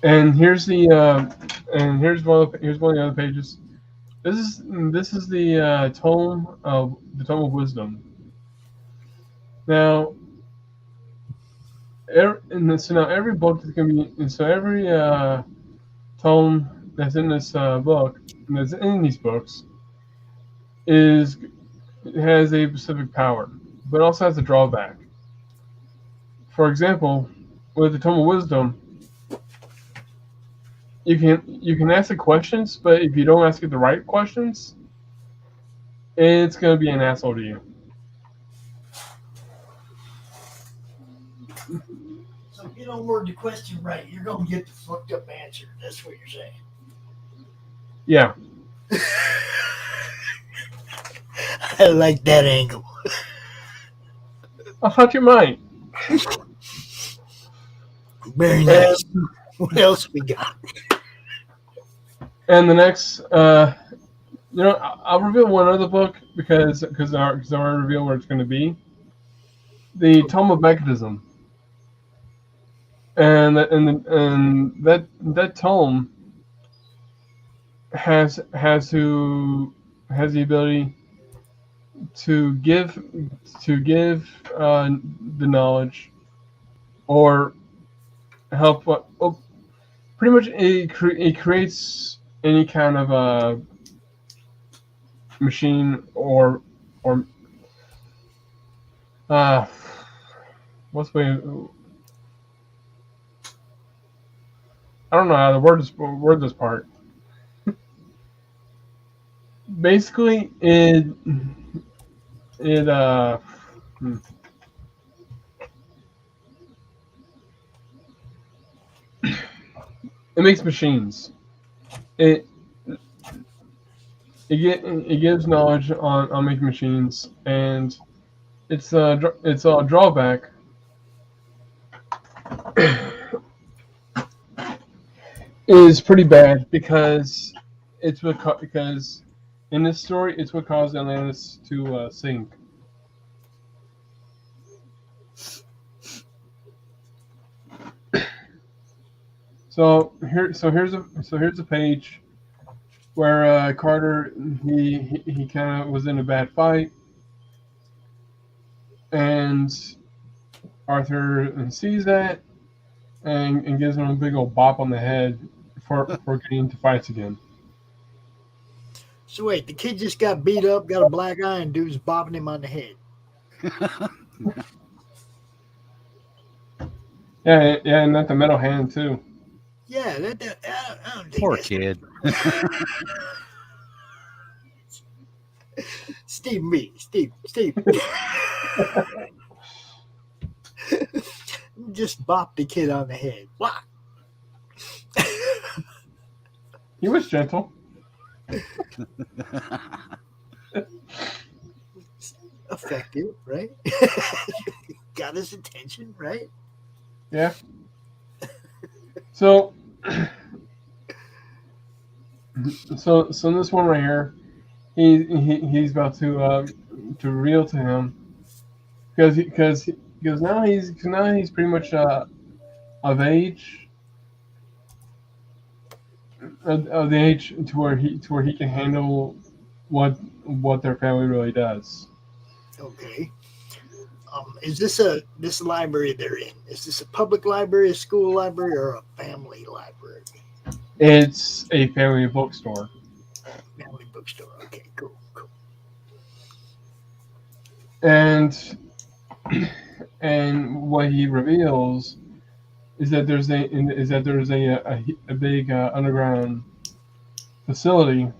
And here's the here's one of the other pages. This is the tome of wisdom. Now, every book is going to be, and so every tome that's in this book, that's in these books, has a specific power, but also has a drawback. For example, with the Tome of Wisdom, you can ask the questions, but if you don't ask it the right questions, it's going to be an asshole to you. So if you don't word the question right, you're going to get the fucked up answer. That's what you're saying. Yeah. I like that angle. I thought you might. Very nice. What else we got? And the next, I'll reveal one other book because I already reveal where it's going to be. The Tome of Mechanism, and that tome has the ability to give the knowledge or help. Pretty much, it creates any kind of a machine or what's the way? I don't know how to word this part. Basically, it makes machines. It gives knowledge on making machines, and its a drawback is pretty bad because in this story it's what caused Atlantis to sink. So here's a page where Carter he kind of was in a bad fight, and Arthur sees that and gives him a big old bop on the head for getting into fights again. So wait, the kid just got beat up, got a black eye, and dude's bopping him on the head. Yeah, and not the metal hand too. Yeah, I don't think Poor that's kid. Steve. Just bop the kid on the head. What? He was gentle. Effective, right? Got his attention, right? Yeah. So in this one right here, he's about to reveal to him because now he's pretty much of age, of the age to where he can handle what their family really does. Okay. Is this library they're in? Is this a public library, a school library, or a family library? It's a family bookstore. Family bookstore. Okay, cool. And what he reveals is that there's a big underground facility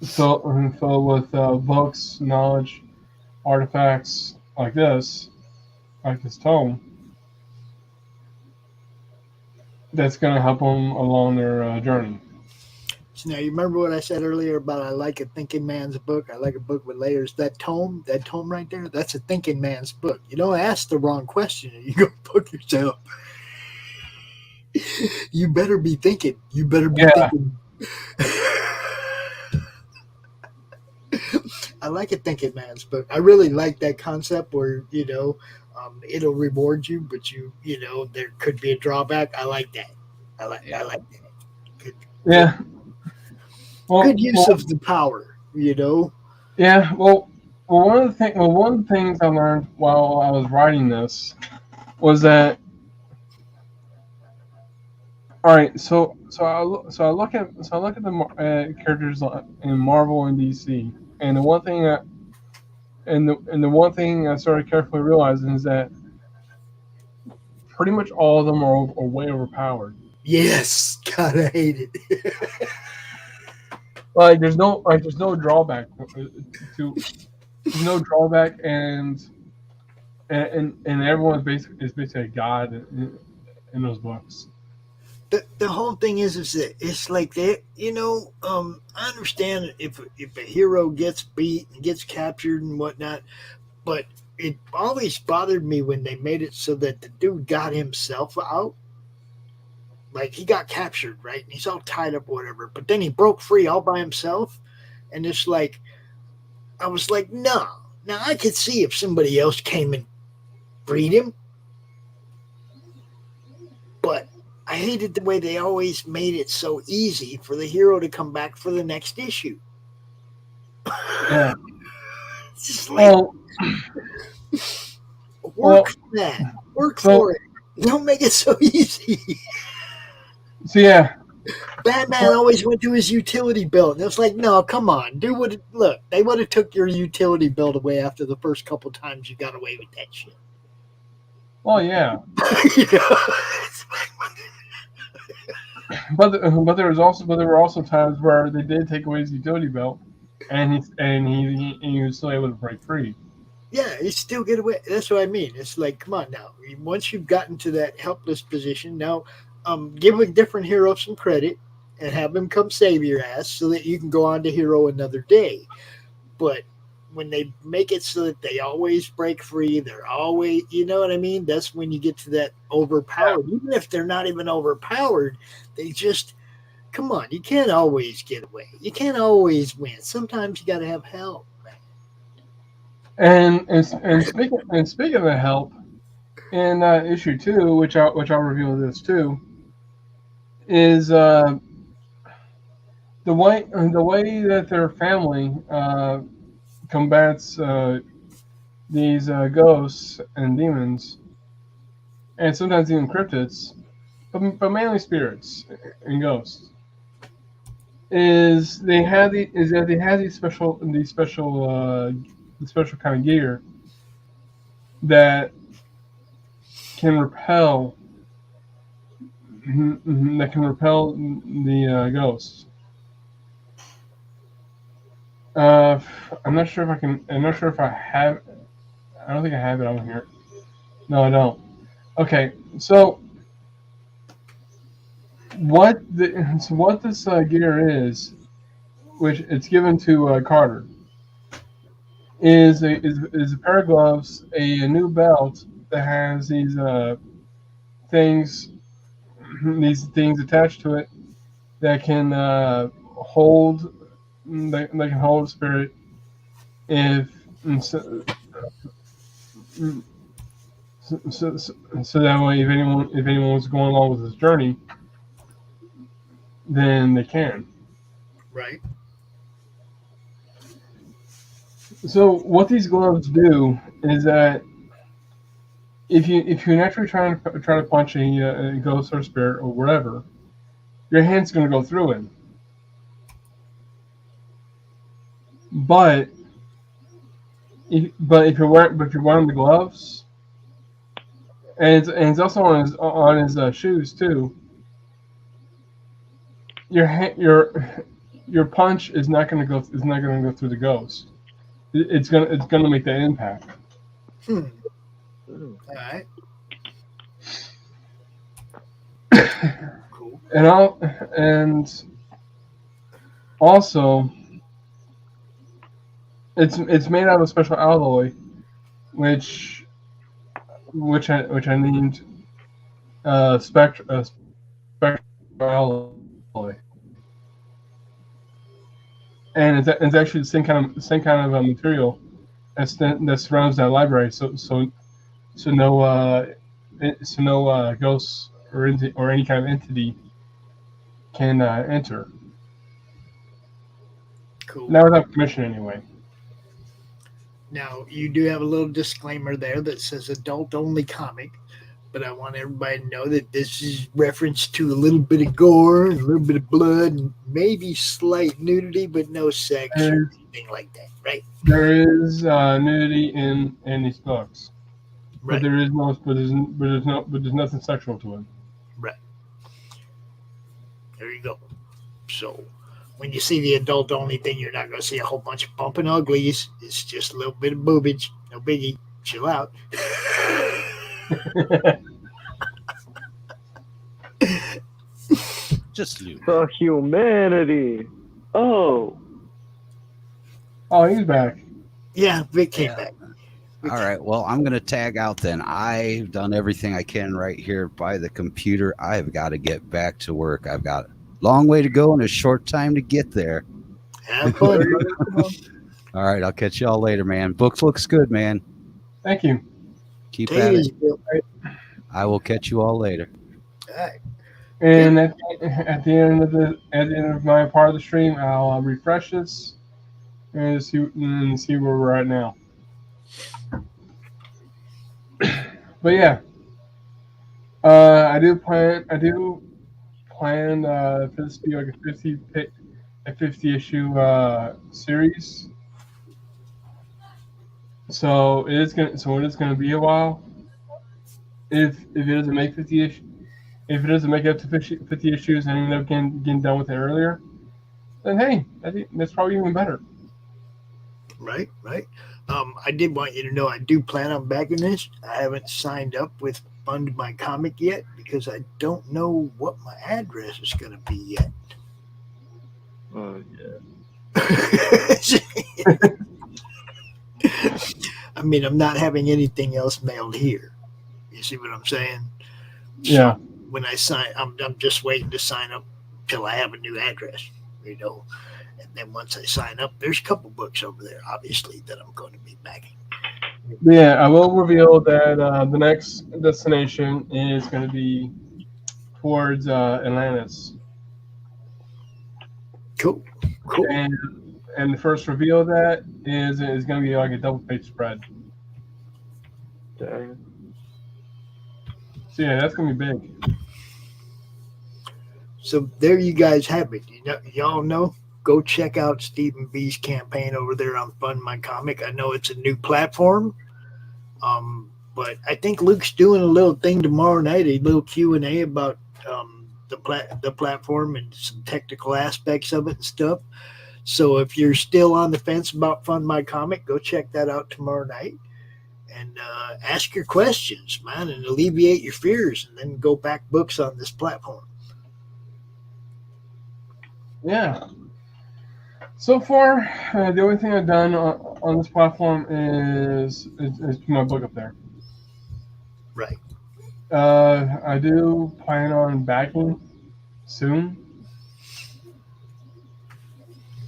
filled with books, knowledge, artifacts like this tome, that's going to help them along their journey. So now you remember what I said earlier about I like a thinking man's book. I like a book with layers. That tome right there, that's a thinking man's book. You don't ask the wrong question and you go book yourself. You better be thinking. You better be thinking. I like a thinking man's book. I really like that concept where, it'll reward you, but there could be a drawback. I like that. I like that. Good. Yeah. Well, good use of the power, Yeah. Well, one of the things I learned while I was writing this was that. All right. So I look at the characters in Marvel and DC, and the one thing I started carefully realizing is that pretty much all of them are way overpowered. Yes, God, I hate it. There's no drawback and everyone is basically a god in those books. The whole thing is that it's like that, I understand if a hero gets beat and gets captured and whatnot, but it always bothered me when they made it so that the dude got himself out. Like, he got captured, right? And he's all tied up, whatever. But then he broke free all by himself. And it's like, I was like, no. Now, I could see if somebody else came and freed him. But I hated the way they always made it so easy for the hero to come back for the next issue. Yeah. It's just like, work for that. Work for it. Don't make it so easy. So yeah, Batman always went to his utility belt, and it was like, no, come on, do what? Look, they would have took your utility belt away after the first couple times you got away with that shit. Well, yeah. But there were also times where they did take away his utility belt, and he was still able to break free. Yeah, you still get away. That's what I mean. It's like, come on now. Once you've gotten to that helpless position, now give a different hero some credit and have him come save your ass so that you can go on to hero another day. But when they make it so that they always break free, they're always, you know what I mean? That's when you get to that overpowered. Yeah. Even if they're not even overpowered, they just, come on, you can't always get away. You can't always win. Sometimes you got to have help. And speaking of the help, in issue 2, which I'll reveal this too, is the way that their family combats these ghosts and demons, and sometimes even cryptids, but mainly spirits and ghosts. Is they have these special kind of gear that can repel the ghosts. I'm not sure if I have. I don't think I have it on here. No, I don't. Okay, so what this gear is, which it's given to Carter, is a pair of gloves, a new belt that has these things attached to it that can hold a spirit so that way if anyone was going along with this journey, then they can. Right. So what these gloves do is that if you're naturally trying to punch a ghost or spirit or whatever, your hand's going to go through it. But if you're wearing the gloves, and it's also on his shoes too, your punch is not going to go through the ghost. It's gonna make that impact. All right. Cool. And also, it's made out of a special alloy, which I named spectral alloy, and it's actually the same kind of material that surrounds that library. So no ghosts or any kind of entity can enter. Cool. Not without permission, anyway. Now, you do have a little disclaimer there that says adult-only comic, but I want everybody to know that this is reference to a little bit of gore and a little bit of blood and maybe slight nudity, but no sex or anything like that, right? There is nudity in these books, Right. but there's nothing sexual to it. Right. There you go. So when you see the adult-only thing, you're not going to see a whole bunch of bumping uglies. It's just a little bit of boobage. No biggie. Chill out. Just you. The humanity. Oh, he's back. Yeah, Vic came back. All right. Well, I'm going to tag out then. I've done everything I can right here by the computer. I've got to get back to work. I've got a long way to go and a short time to get there. Have fun. All right. I'll catch y'all later, man. Books looks good, man. Thank you. Keep Take at it it. easy, Bill. I will catch you all later. All right. And at the end of my part of the stream, I'll refresh this and see where we're at now. But yeah, I do plan for this to be like a 50 issue series. So it is gonna be a while. If it doesn't make 50 issues. If it doesn't make it up to 50 issues and end up getting done with it earlier, then hey, I think that's probably even better. Right. I did want you to know I do plan on backing this. I haven't signed up with Fund My Comic yet because I don't know what my address is going to be yet. oh yeah. I mean, I'm not having anything else mailed here. You see what I'm saying? Yeah. When I sign, I'm just waiting to sign up till I have a new address, you know. And then once I sign up, there's a couple books over there, obviously, that I'm going to be backing. Yeah, I will reveal that the next destination is going to be towards Atlantis. Cool. And the first reveal of that is going to be like a double page spread. Dang. So yeah, that's going to be big. So there you guys have it. Y'all know. Go check out Stephen B's campaign over there on Fund My Comic. I know it's a new platform, but I think Luke's doing a little thing tomorrow night, a little Q&A about the platform and some technical aspects of it and stuff. So if you're still on the fence about Fund My Comic, go check that out tomorrow night and ask your questions, man, and alleviate your fears, and then go back books on this platform. Yeah. So far, the only thing I've done on this platform is put my book up there. Right. I do plan on backing soon,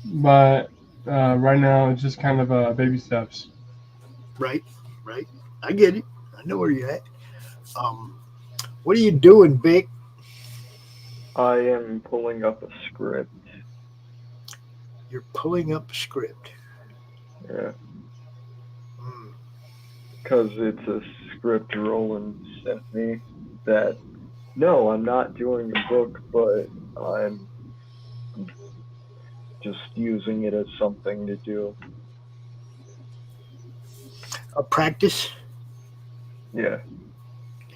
but right now it's just kind of baby steps. Right. I get it. I know where you're at. What are you doing, Vic? I am pulling up a script. You're pulling up a script. Yeah. because it's a script Roland sent me that, no, I'm not doing a book, but I'm just using it as something to do. A practice? Yeah.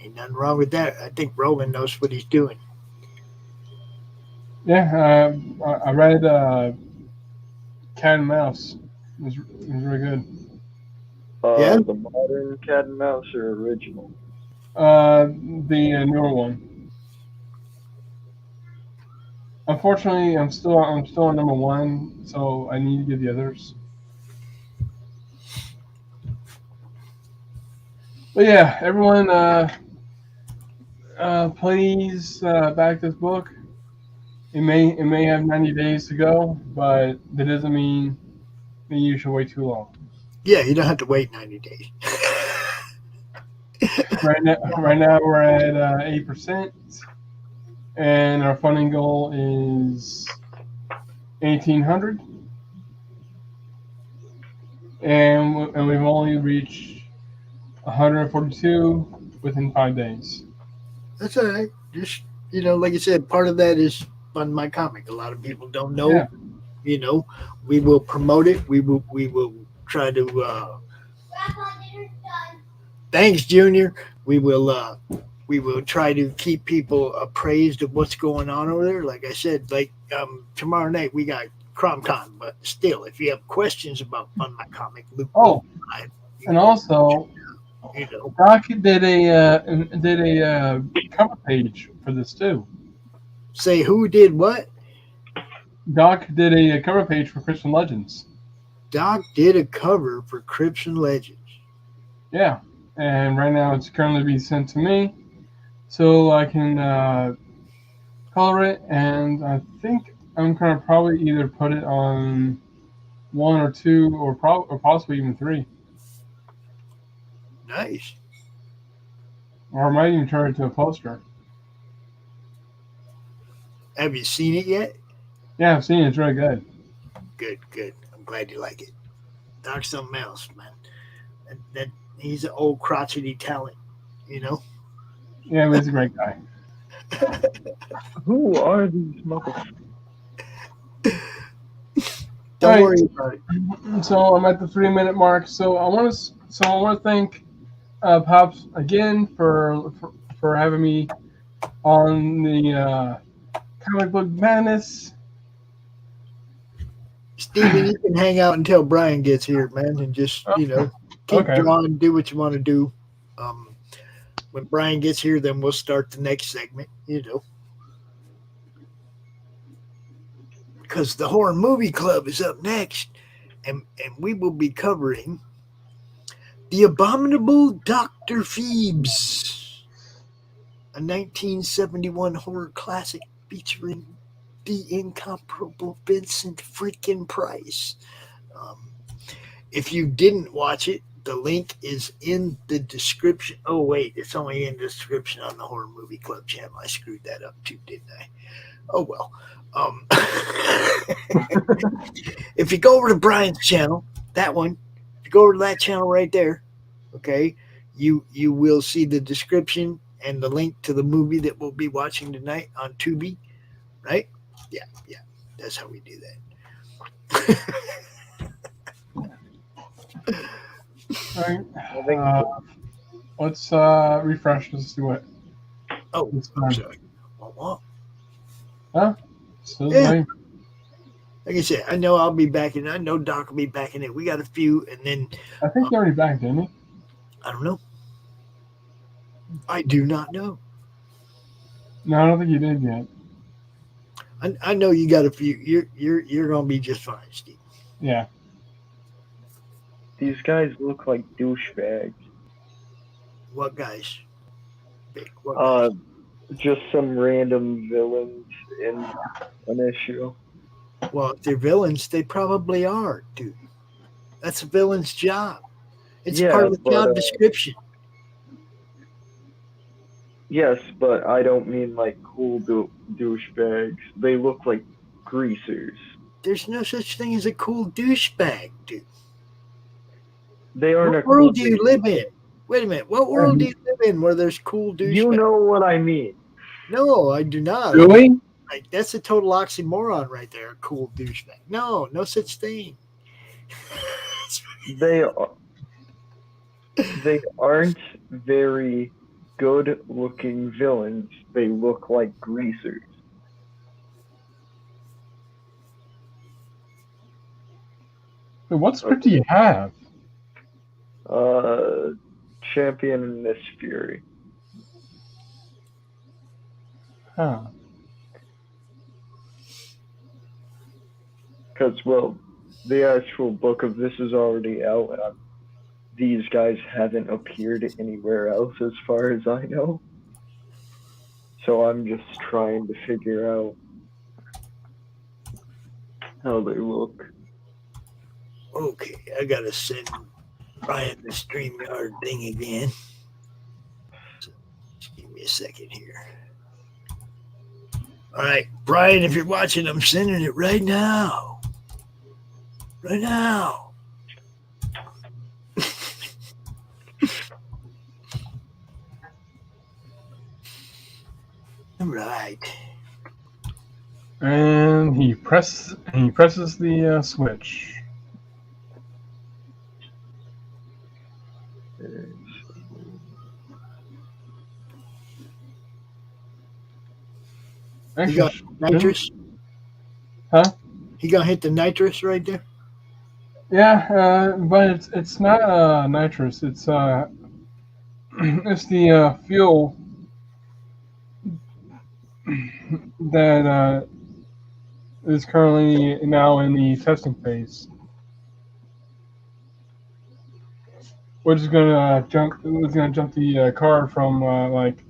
Ain't nothing wrong with that. I think Roland knows what he's doing. Yeah, I read Cat and Mouse. It was really good. Yeah? The modern Cat and Mouse or original? The newer one. Unfortunately, I'm still on number 1, so I need to get the others. But yeah, everyone, please back this book. It may have 90 days to go, but that doesn't mean that you should wait too long. Yeah, you don't have to wait 90 days. Right now we're at 8%, and our funding goal is 1,800, and we've only reached 142 within 5 days. That's all right. Just, like I said, part of that is Fund My Comic. A lot of people don't know. Yeah. We will promote it. We will try to. Thanks, Junior. We will try to keep people appraised of what's going on over there. Like I said, tomorrow night we got CromCon, but still, if you have questions about Fund My Comic, Luke. And also, Doc did a cover page for this too. Say who did what? Doc did a cover page for Christian Legends. Doc did a cover for Christian Legends. Yeah, and right now it's currently being sent to me, so I can color it, and I think I'm gonna probably either put it on 1 or 2 or possibly even 3. Nice. Or I might even turn it into a poster. Have you seen it yet? Yeah, I've seen it. It's really good. Good. I'm glad you like it. Doc's something else, man. That he's an old crotchety talent, Yeah, he's a great guy. Who are these motherfuckers? Don't worry about it. So I'm at the 3-minute mark. So I want to thank Pops again for having me on the Comic Book Madness. Steven, you can hang out until Brian gets here, man, and just keep drawing, do what you want to do. When Brian gets here, then we'll start the next segment, because the Horror Movie Club is up next, and we will be covering The Abominable Dr. Phoebes, a 1971 horror classic featuring the incomparable Vincent freaking Price. If you didn't watch it, the link is in the description. Oh, wait, it's only in the description on the Horror Movie Club channel. I screwed that up too, didn't I? Oh, well. If you go over to Brian's channel, that one, if you go over to that channel right there, okay, you will see the description and the link to the movie that we'll be watching tonight on Tubi, right? Yeah, that's how we do that. All right. Let's refresh. Let's see what. Oh, I'm sorry. What? Huh? Still Yeah. yeah. Like I said, I know I'll be back in. I know Doc will be back in it. We got a few, and then I think he's already back, didn't he? I don't know. I do not know. No, I don't think he did yet. I know you got a few. You're gonna be just fine, Steve. Yeah. These guys look like douchebags. What guys? What guys? Just some random villains in an issue. Well, if they're villains, they probably are, dude. That's a villain's job. It's part of the job description. Yes, but I don't mean like cool douchebags. They look like greasers. There's no such thing as a cool douchebag, dude. They aren't What a world cool do you live in? Wait a minute. What world do you live in where there's cool douchebags? You know what I mean. No, I do not. Really? Like, that's a total oxymoron right there. Cool douchebag. No such thing. They aren't very good-looking villains. They look like greasers. Wait, what script do you have? Champion and Miss Fury. Huh. Because, well, the actual book of this is already out, and these guys haven't appeared anywhere else as far as I know. So I'm just trying to figure out how they look. Okay, I gotta send Brian the StreamYard thing again. So just give me a second here. All right, Brian, if you're watching, I'm sending it right now. Right now. All right. And he presses the switch. You got nitrous? Huh? He gonna hit the nitrous right there? Yeah, but it's not nitrous. It's it's the fuel that is currently now in the testing phase. We're just gonna jump the car from like,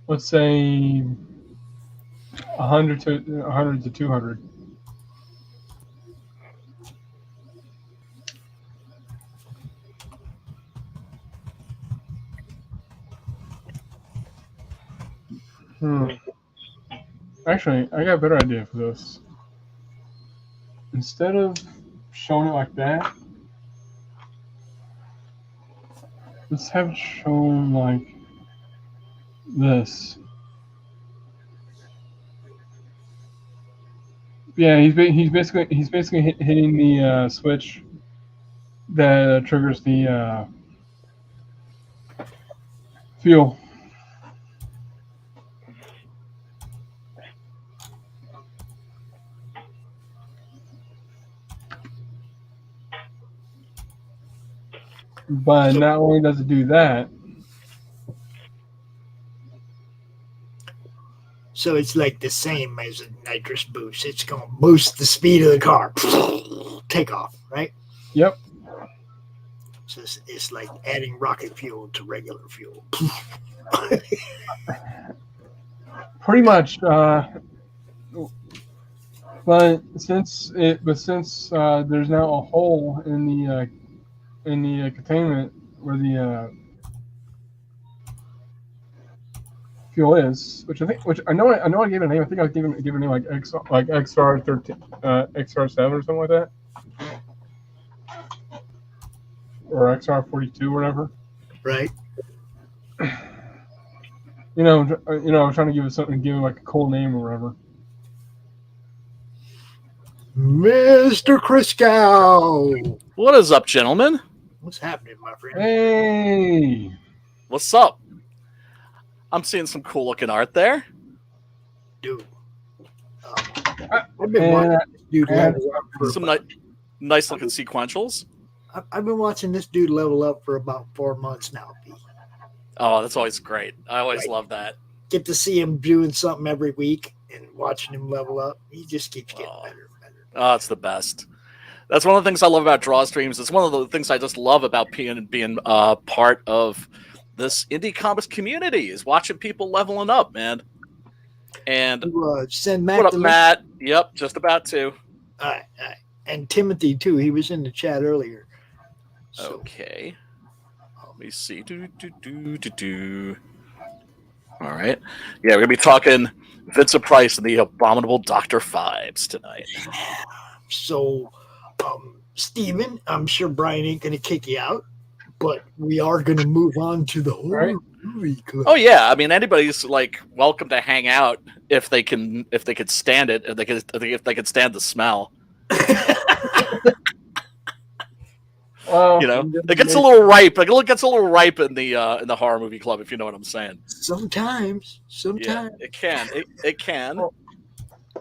let's say 100 to 200. Actually, I got a better idea for this. Instead of showing it like that, let's have it shown like this. Yeah, he's basically hitting the switch that triggers the fuel. But not only does it do that, so it's like the same as a nitrous boost. It's going to boost the speed of the car. Take off, right? Yep. So it's like adding rocket fuel to regular fuel. Pretty much. But since there's now a hole in the containment where the fuel is, which I know I gave it a name. I think I gave it a name like XR13, XR7 or something like that, or XR42 or whatever. Right. You know, I'm trying to give it like a cool name or whatever. Mr. Christgau. What is up, gentlemen? What's happening, my friend? Hey. What's up? I'm seeing some cool looking art there. Dude. I've been watching this dude level up for some nice looking sequentials. I've been watching this dude level up for about 4 months now. Oh, that's always great. I always love that. Get to see him doing something every week and watching him level up. He just keeps getting better and better. Oh, it's the best. That's one of the things I love about Drawstreams. It's one of the things I just love about being part of this indie comics community is watching people leveling up, man. And send Matt. What up, Matt? Yep, just about to. All right. And Timothy too. He was in the chat earlier. So. Okay. Let me see. All right. Yeah, we're gonna be talking Vincent Price and the Abominable Dr. Phibes tonight. So Steven, I'm sure Brian ain't going to kick you out, but we are going to move on to the horror movie club. Oh yeah, I mean anybody's like welcome to hang out if they can stand it, if they can stand the smell. Well, you know, it gets a little ripe. It gets a little ripe in the horror movie club, if you know what I'm saying. Sometimes. Yeah, it can. It can.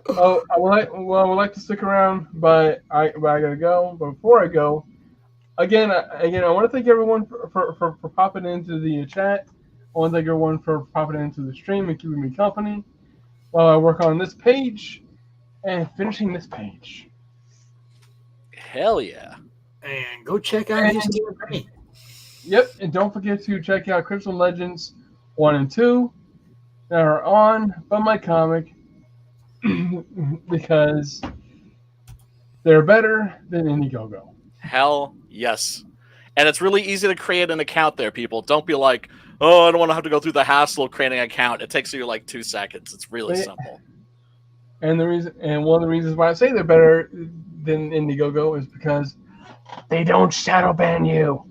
Oh, I would like to stick around, but I gotta go. But before I go, again, I want to thank everyone for popping into the chat. I want to thank everyone for popping into the stream and keeping me company while I work on this page and finishing this page. Hell yeah! And go check out his campaign. Yep, and don't forget to check out Crystal Legends 1 and 2 that are on Fund My Comic because they're better than Indiegogo. Hell yes. And it's really easy to create an account there, people. Don't be like, oh, I don't want to have to go through the hassle of creating an account. It takes you like 2 seconds. It's really simple. And one of the reasons why I say they're better than Indiegogo is because they don't shadow ban you.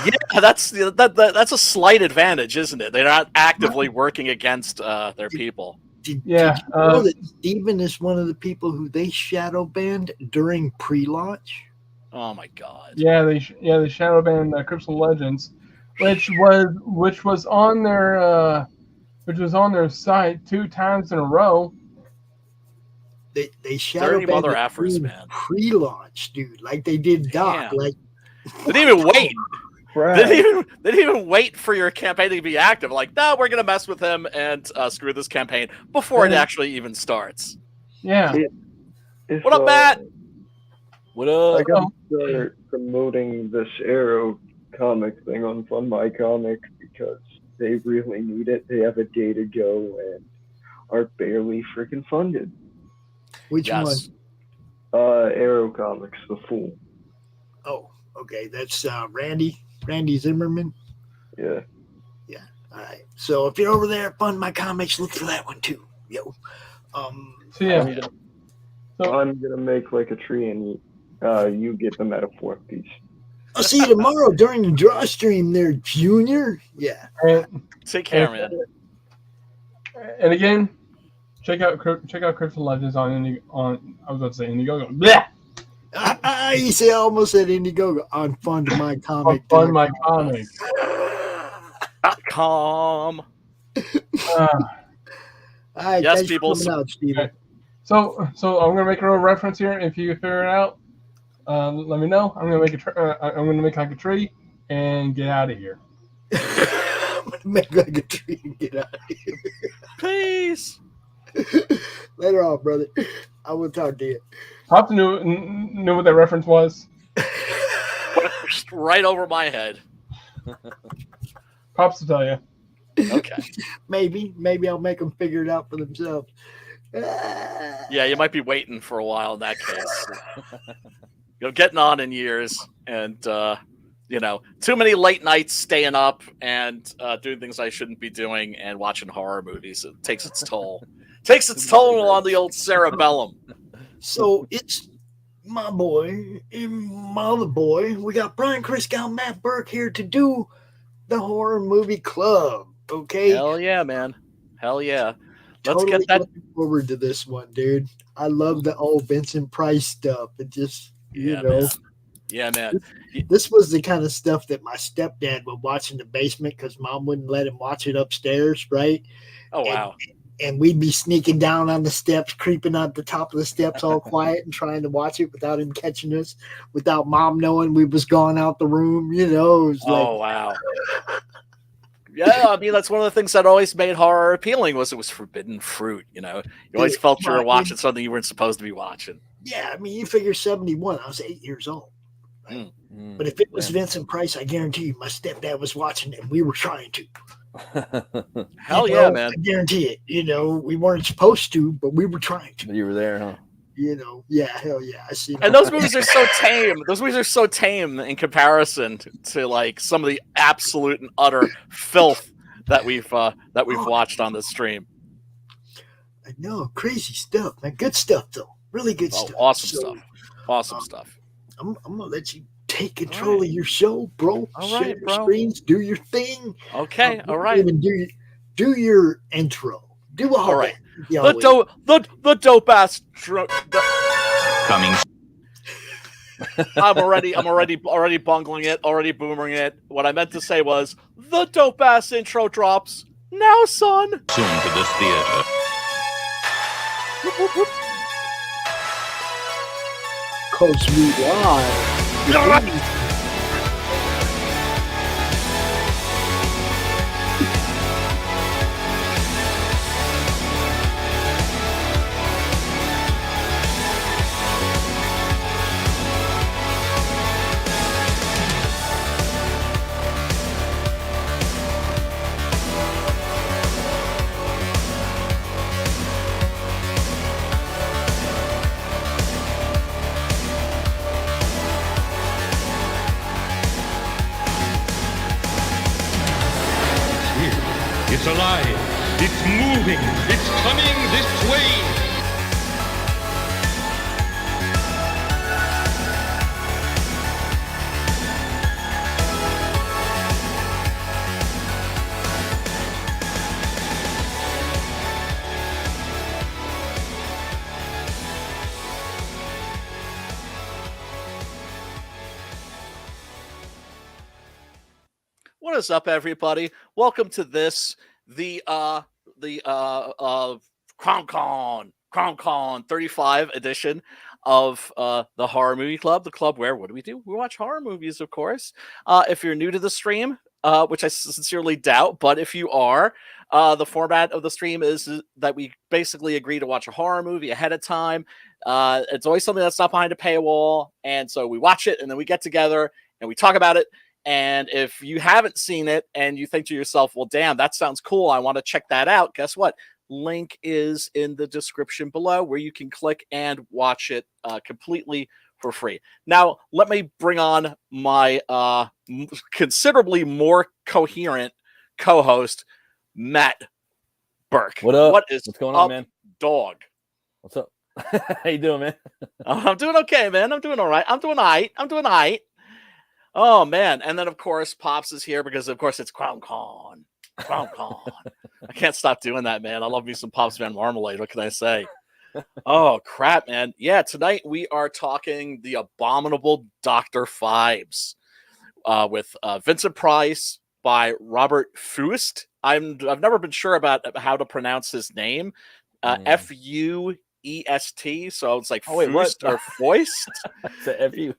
Yeah, that's a slight advantage, isn't it? They're not actively working against their people. Did you know that Stephen is one of the people who they shadow banned during pre-launch? Oh my god! Yeah, they shadow banned Crystal Legends, which was on their site 2 times in a row. They shadow Dirty mother banned effers, man. Pre-launch, dude, like they did Doc. Damn. Like they didn't even wait. Right. They didn't even wait for your campaign to be active. Like, no, we're gonna mess with him and screw this campaign before it actually even starts. Yeah. What up, Matt? What up? I gotta start promoting this Arrow comic thing on Fund My Comic because they really need it. They have a day to go and are barely freaking funded. Which one? Arrow Comics, The Fool. Oh, okay. That's Randy Zimmerman. Yeah. Yeah. All right. So if you're over there at Fund My Comics, look for that one too. Yo. So yeah. I'm gonna make like a tree and you get the metaphor piece. I'll see you tomorrow during the draw stream there, Junior. Yeah. Take care, man. And again, check out Crystal Legends on I was about to say Indiegogo. Blech! You say I almost said Indiegogo on Fund My Comic. Fund My Comic. .com. All right, yes, people. Out, Steven. So I'm gonna make a little reference here. If you figure it out, let me know. I'm gonna make like a tree and get out of here. I'm gonna make like a tree and get out of here. Peace. Later on, brother. I will talk to you. Pops knew what that reference was. Right over my head. Pops to tell you. Okay. Maybe I'll make them figure it out for themselves. Yeah, you might be waiting for a while in that case. Getting on in years, and too many late nights staying up and doing things I shouldn't be doing and watching horror movies. It takes its toll. Takes its toll on the old cerebellum. So it's my boy and my other boy. We got Brian, Christgau, Matt Burke here to do the horror movie club. Okay. Hell yeah, man. Hell yeah. Let's totally get that. Looking forward to this one, dude. I love the old Vincent Price stuff. It just, Man. Yeah, man. This was the kind of stuff that my stepdad would watch in the basement because mom wouldn't let him watch it upstairs, right? Oh, wow. And we'd be sneaking down on the steps, creeping on the top of the steps all quiet and trying to watch it without him catching us, without mom knowing we was going out the room, It was wow. Yeah, I mean, that's one of the things that always made horror appealing was it was forbidden fruit, You always felt you were watching something you weren't supposed to be watching. Yeah, I mean, you figure 71. I was 8 years old. Right? But if it was Vincent Price, I guarantee you my stepdad was watching it and we were trying to. Hell yeah, man. I guarantee it. We weren't supposed to, but we were trying to. You were there, huh? Yeah, hell yeah. I see. And those movies are so tame. Those movies are so tame in comparison to like some of the absolute and utter filth that we've watched on this stream. I know, crazy stuff, man. Good stuff though. Really good stuff. Awesome stuff. Awesome stuff. I'm gonna let you take control of your show, bro. All Share right, your bro. screens, do your thing. Okay, all right. Even do your intro. Do all, All right. that. The dope ass Coming. I'm already bungling it, already boomering it. What I meant to say was the dope ass intro drops now, son. Soon to this theater. Cause we live. It's alive. It's moving. It's coming this way. What is up, everybody? Welcome to this, the CromCon 35 edition of the Horror Movie Club, the club where, what do? We watch horror movies, of course. If you're new to the stream, which I sincerely doubt, but if you are, the format of the stream is that we basically agree to watch a horror movie ahead of time. It's always something that's not behind a paywall, and so we watch it, and then we get together, and we talk about it. And if you haven't seen it and you think to yourself, well, damn, that sounds cool, I want to check that out, guess what? Link is in the description below where you can click and watch it completely for free. Now, let me bring on my considerably more coherent co-host, Matt Burke. What up? What's going on, man? Dog. What's up? How you doing, man? I'm doing okay, man. I'm doing all right. I'm doing all right. Oh, man. And then, of course, Pops is here because, of course, it's CromCon. I can't stop doing that, man. I love me some Pops Van Marmalade. What can I say? Oh, crap, man. Yeah, tonight we are talking The Abominable Dr. Phibes with Vincent Price by Robert Fuest. I've never been sure about how to pronounce his name. F-U-E-S-T. So it's like Fuest or Foist. It's a F-U.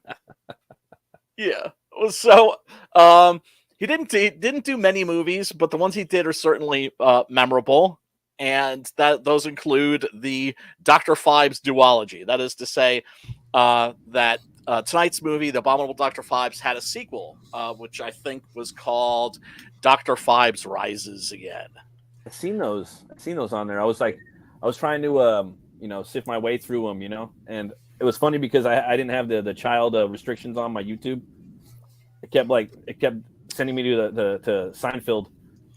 Yeah. So he didn't do many movies, but the ones he did are certainly memorable, and those include the Dr. Phibes duology. That is to say, that tonight's movie, The Abominable Dr. Phibes, had a sequel, which I think was called Dr. Phibes Rises Again. I've seen those on there. I was trying to sift my way through them, and it was funny because I didn't have the child restrictions on my YouTube. It kept sending me to to Seinfeld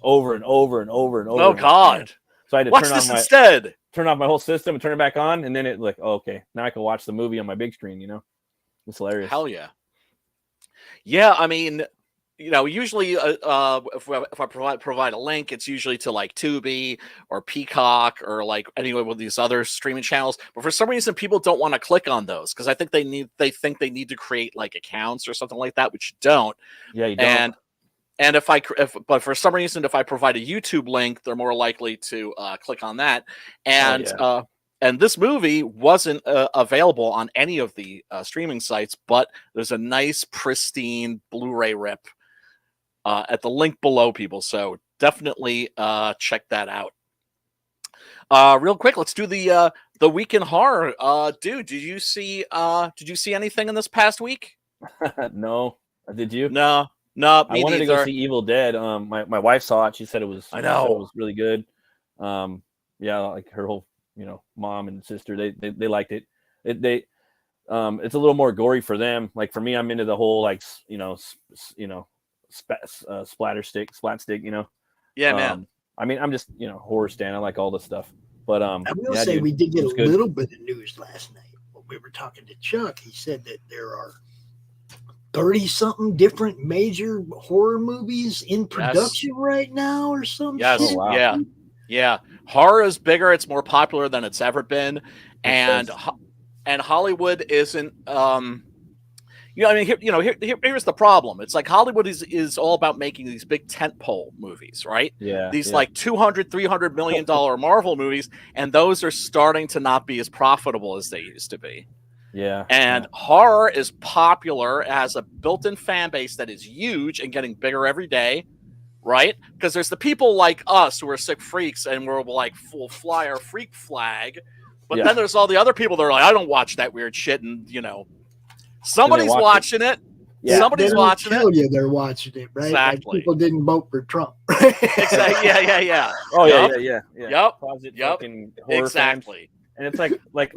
over and over and over and over. Oh God! So I had to turn off my whole system and turn it back on, and then it okay, now I can watch the movie on my big screen. It's hilarious. Hell yeah! Yeah, I mean, usually if I provide a link, it's usually to like Tubi or Peacock or like any of these other streaming channels. But for some reason, people don't want to click on those because I think they think they need to create like accounts or something like that, which you don't. Yeah, you don't. And but for some reason, if I provide a YouTube link, they're more likely to click on that. And and this movie wasn't available on any of the streaming sites, but there's a nice pristine Blu-ray rip at the link below, people. So definitely check that out. Real quick, let's do the week in horror. Dude, did you see anything in this past week? No. Did you? No. I wanted to go see Evil Dead. My wife saw it. She said it was. I know. It was really good. Yeah, like her whole mom and sister they liked it. It's a little more gory for them. Like for me, I'm into the whole splat stick, Yeah, man. I mean, I'm just horror stan. I like all this stuff. But I will say we did get a little bit of news last night when we were talking to Chuck. He said that there are 30-something different major horror movies in production right now or something. Yes. Oh, wow. Yeah. Yeah. Horror is bigger. It's more popular than it's ever been. And Hollywood isn't, here's the problem. It's like Hollywood is all about making these big tentpole movies, right? Yeah. These like $200-300 million Marvel movies, and those are starting to not be as profitable as they used to be. Yeah. And horror is popular, it has a built-in fan base that is huge and getting bigger every day, right? Because there's the people like us who are sick freaks and we're like, we'll fly our freak flag. But then there's all the other people that are like, I don't watch that weird shit. And, somebody's watching it. Yeah. Somebody's watching it. You they're watching it, right? Exactly. Like people didn't vote for Trump. Exactly. Yeah. Oh, Yep. yeah. Yep. Closet Yep. fucking horror Exactly. fans. And it's like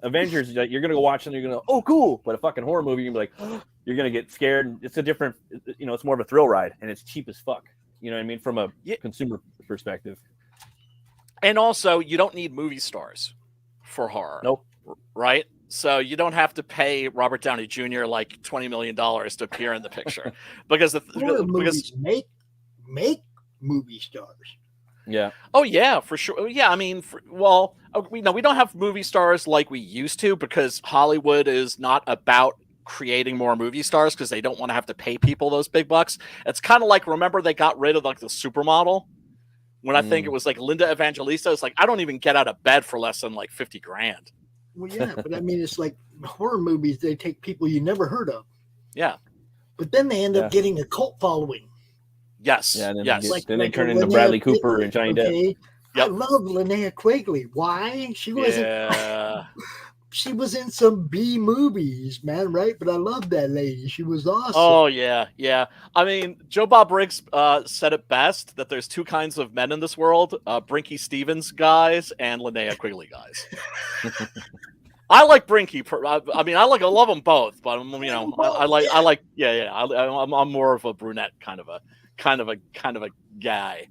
Avengers, you're gonna go watch them, you're gonna oh cool, but a fucking horror movie, you're gonna be like, you're gonna get scared. And it's a different, it's more of a thrill ride, and it's cheap as fuck. You know what I mean, from a consumer perspective. And also, you don't need movie stars for horror. Nope. Right? So you don't have to pay Robert Downey Jr. like $20 million to appear in the picture because movies make movie stars. Yeah. Oh yeah, for sure. Yeah, I mean, we don't have movie stars like we used to because Hollywood is not about creating more movie stars because they don't want to have to pay people those big bucks. It's kind of like, remember they got rid of like the supermodel when I think it was like Linda Evangelista. It's like, I don't even get out of bed for less than like $50,000. Well, yeah, but I mean, it's like horror movies. They take people you never heard of. Yeah. But then they end up getting a cult following. Yes. Yeah. Then yes. Then they turn into Bradley Cooper and Johnny Depp. I love Linnea Quigley. Why? She wasn't. She was in some B movies, man, right? But I love that lady. She was awesome. Oh, yeah. I mean, Joe Bob Briggs said it best that there's two kinds of men in this world, Brinky Stevens guys and Linnea Quigley guys. I like Brinky. I love them both, but I'm more of a brunette kind of a guy.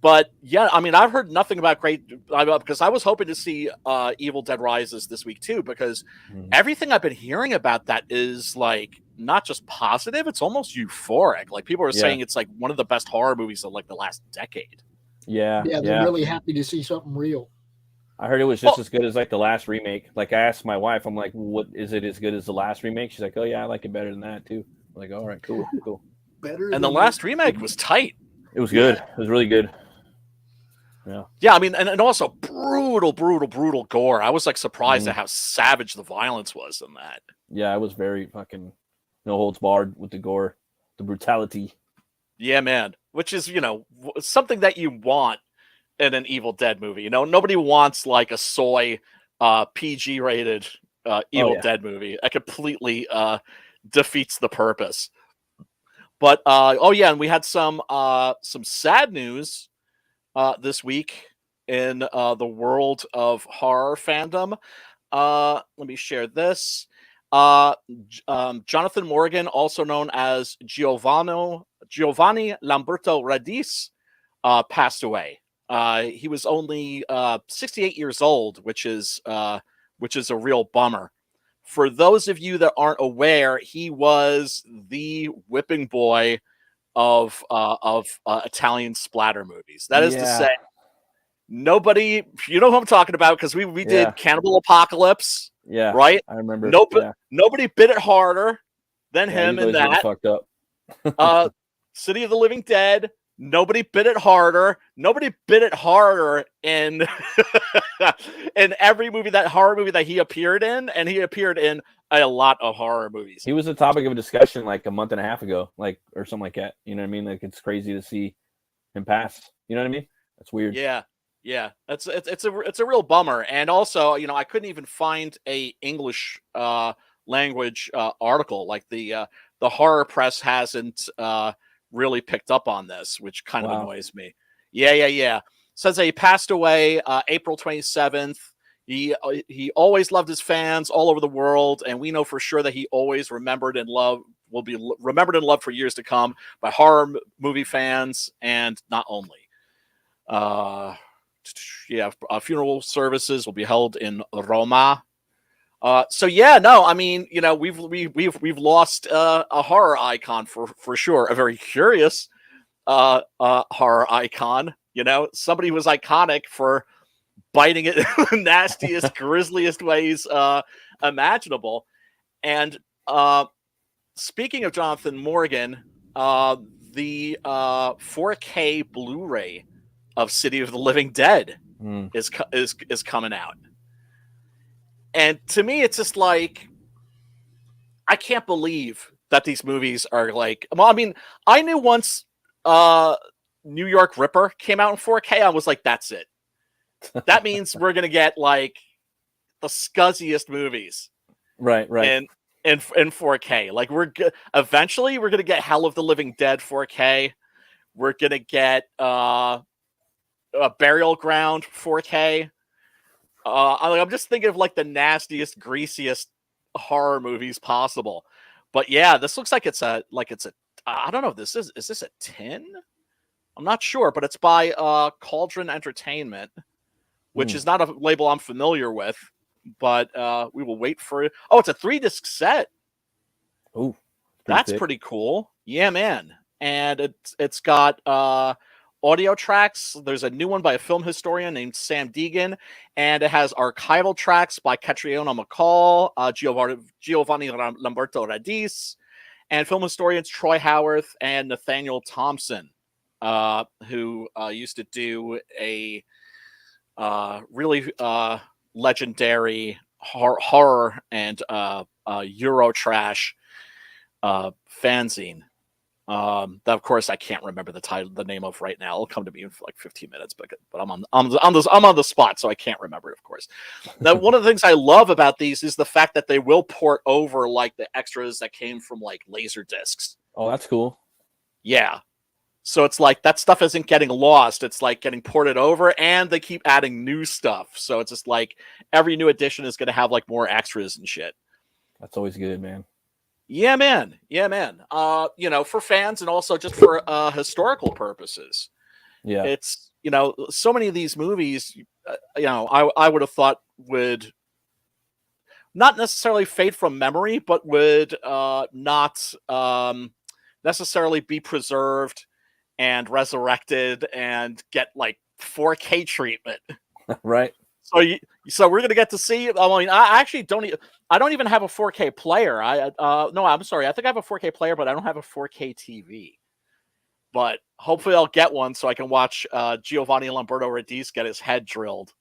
But yeah, I mean, I've heard nothing about because I was hoping to see Evil Dead Rises this week too, because everything I've been hearing about that is like not just positive, it's almost euphoric. Like people are saying it's like one of the best horror movies of like the last decade. Yeah, they're really happy to see something real. I heard it was just as good as like the last remake. Like I asked my wife, I'm like, "What is it as good as the last remake?" She's like, "Oh yeah, I like it better than that too." I'm like, "All right, cool." Better. And the last remake was tight. It was good. It was really good. Yeah, I mean, and also brutal gore. I was like surprised at how savage the violence was in that. Yeah, I was very fucking no holds barred with the gore, the brutality. Yeah, man. Which is, something that you want in an Evil Dead movie. Nobody wants like a soy PG rated Evil Dead movie. That completely defeats the purpose. But and we had some sad news this week in the world of horror fandom. Let me share this. Jonathan Morgan, also known as Giovanni Lamberto Radice, passed away. He was only 68 years old, which is a real bummer. For those of you that aren't aware, he was the whipping boy of Italian splatter movies. That is to say, nobody, you know who I'm talking about, because we did Cannibal Apocalypse. Yeah, right. I remember. Nobody bit it harder than him in that. Fucked up. City of the Living Dead. Nobody bit it harder. Nobody bit it harder in in every horror movie that he appeared in, and he appeared in a lot of horror movies. He was the topic of a discussion like a month and a half ago, or something like that. You know what I mean? Like it's crazy to see him pass. You know what I mean? That's weird. Yeah. It's a real bummer. And also, I couldn't even find a English language article. Like the horror press hasn't really picked up on this, which kind of annoys me. Yeah. Says that he passed away April 27th. He always loved his fans all over the world, and we know for sure that he always will be remembered and loved for years to come by horror movie fans, and not only. Funeral services will be held in Roma. So yeah, no, I mean, you know, we've lost a horror icon for sure, a very curious horror icon. You know, somebody who was iconic for biting it in the nastiest, grisliest ways imaginable. And speaking of Jonathan Morgan, the 4K Blu-ray of City of the Living Dead is coming out. And to me, it's just like, I can't believe that these movies are like, well, I mean, I knew once New York Ripper came out in 4K, I was like, that's it. That means we're going to get like the scuzziest movies. Right. And in 4K. Like eventually we're going to get Hell of the Living Dead 4K. We're going to get a Burial Ground 4K. I'm just thinking of like the nastiest, greasiest horror movies possible. But yeah, this looks like it's a I don't know if is this a 10? I'm not sure, but it's by Cauldron Entertainment, which is not a label I'm familiar with, but we will wait for it. Oh, it's a 3-disc set. Oh, that's pretty cool. Yeah, man. And it's got audio tracks. There's a new one by a film historian named Sam Deegan, and it has archival tracks by Catriona McCall, Giovanni Lamberto Radice, and film historians Troy Howarth and Nathaniel Thompson, who used to do a really legendary horror and Eurotrash fanzine. That of course I can't remember the name of right now. It'll come to me in like 15 minutes, but I'm on the spot, so I can't remember it, of course. Now, one of the things I love about these is the fact that they will port over like the extras that came from like laser discs. Oh, that's cool. Yeah. So it's like that stuff isn't getting lost. It's like getting ported over, and they keep adding new stuff. So it's just like every new edition is going to have like more extras and shit. That's always good, man. Yeah, man. Yeah, man. You know, for fans and also just for historical purposes. Yeah. It's, you know, so many of these movies, you know, I would have thought would not necessarily fade from memory, but would not necessarily be preserved and resurrected and get like 4K treatment. Right. So we're gonna get to see. I mean, I actually I don't even have a 4K player. No, I'm sorry. I think I have a 4K player, but I don't have a 4K TV. But hopefully I'll get one so I can watch Giovanni Lamberto Radice get his head drilled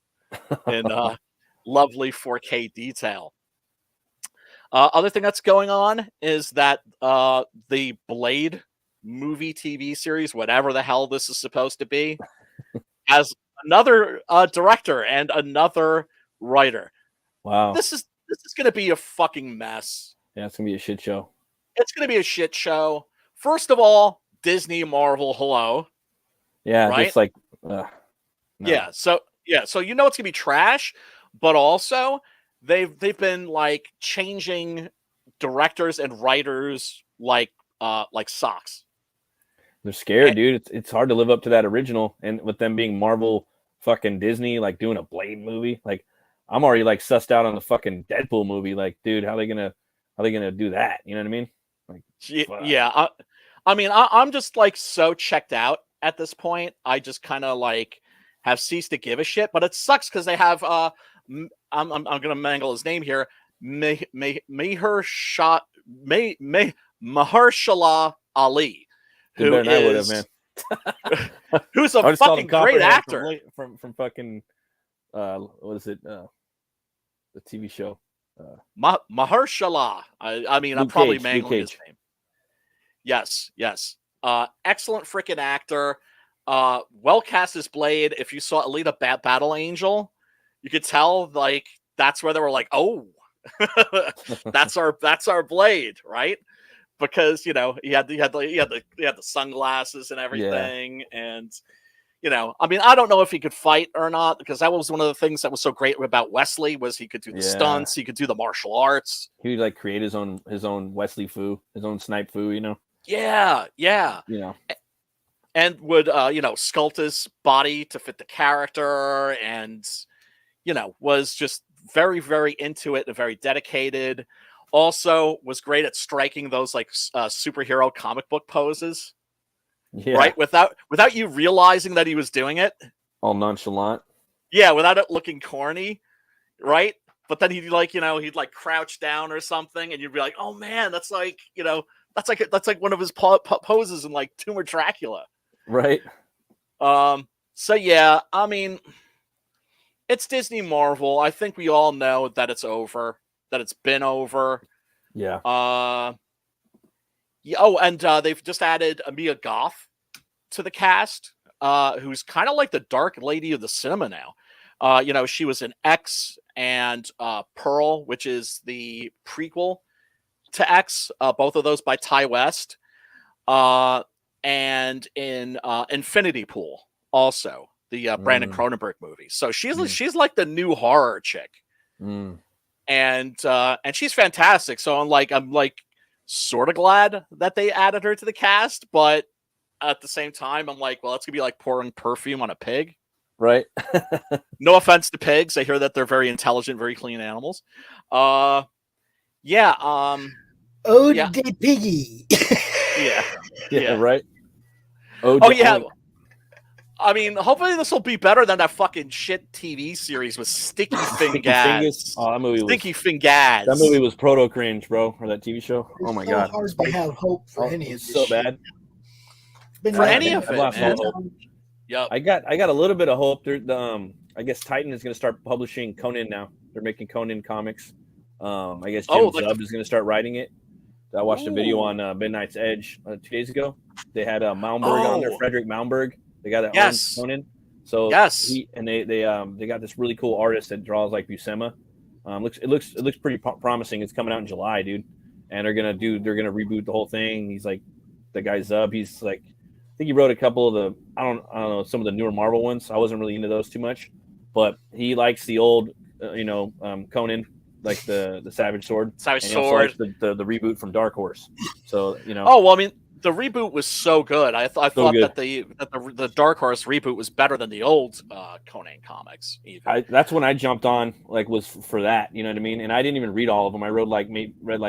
in lovely 4K detail. Other thing that's going on is that the Blade movie TV series, whatever the hell this is supposed to be, has another director and another writer. Wow. This is going to be a fucking mess. Yeah, it's going to be a shit show. It's going to be a shit show. First of all, Disney, Marvel, hello. Yeah, right? just like no. So it's going to be trash, but also they've been like changing directors and writers like socks. They're scared, dude. It's hard to live up to that original, and with them being Marvel, fucking Disney, like doing a Blade movie, like I'm already like sussed out on the fucking Deadpool movie. Like, dude, how they gonna do that? You know what I mean? Like, yeah. I mean, I'm just like so checked out at this point. I just kind of like have ceased to give a shit. But it sucks because they have I'm gonna mangle his name here. Mahershala Ali. Who better than I would have, man. Who's a fucking great actor from fucking what is it? The TV show. Mahershala. I mean, I'm probably mangling his name. Yes. Excellent freaking actor. Well cast as Blade. If you saw Alita Battle Angel, you could tell like that's where they were like, oh, that's our Blade, right? Because, you know, he had the sunglasses and everything. Yeah. And, you know, I mean, I don't know if he could fight or not, because that was one of the things that was so great about Wesley was he could do the stunts, he could do the martial arts. He would like create his own Wesley Fu, his own snipe Fu, you know? Yeah. You know. And would you know, sculpt his body to fit the character, and, you know, was just very, very into it and very dedicated. Also was great at striking those like superhero comic book poses. Yeah. Right? Without you realizing that he was doing it. All nonchalant. Yeah, without it looking corny. Right? But then he'd like, he'd like crouch down or something, and you'd be like, oh man, that's like, that's like one of his poses in like Tomb of Dracula. Right. So yeah, I mean, it's Disney Marvel. I think we all know that it's over, that it's been over. Yeah. Yeah. Oh, and they've just added Mia Goth to the cast, who's kind of like the Dark Lady of the cinema now. She was in X and Pearl, which is the prequel to X, both of those by Ty West, and in Infinity Pool, also the Brandon Cronenberg movie. So she's like the new horror chick, and she's fantastic. So I'm like sort of glad that they added her to the cast, but at the same time, I'm like, well, that's gonna be like pouring perfume on a pig. Right. No offense to pigs. I hear that they're very intelligent, very clean animals. Oh, Yeah. the piggy. Yeah. Right. Oh, yeah. I mean, hopefully this will be better than that fucking shit TV series with Sticky Fingaz. Oh, that movie Sticky Fingaz. That movie was proto cringe, bro. Or that TV show. It's oh my so god. hard to have hope for any of this. So bad. Been For any of I it, lost man. all hope. Yep. I got a little bit of hope. I guess Titan is going to start publishing Conan now. They're making Conan comics. I guess Jim Zub is going to start writing it. I watched a video on Midnight's Edge 2 days ago. They had Malmberg on there, Frederick Malmberg. They got that on Conan. So they got this really cool artist that draws like Buscema. It looks pretty promising. It's coming out in July, dude. And they're gonna reboot the whole thing. He's like the guy Zub. He's like, I think he wrote a couple of the I don't know, some of the newer Marvel ones. I wasn't really into those too much, but he likes the old Conan, like the Savage Sword. Savage and Sword. He also likes the reboot from Dark Horse. So Oh well, I mean, the reboot was so good. I thought good. that the Dark Horse reboot was better than the old Conan comics. Even. That's when I jumped on, was for that. You know what I mean? And I didn't even read all of them. I read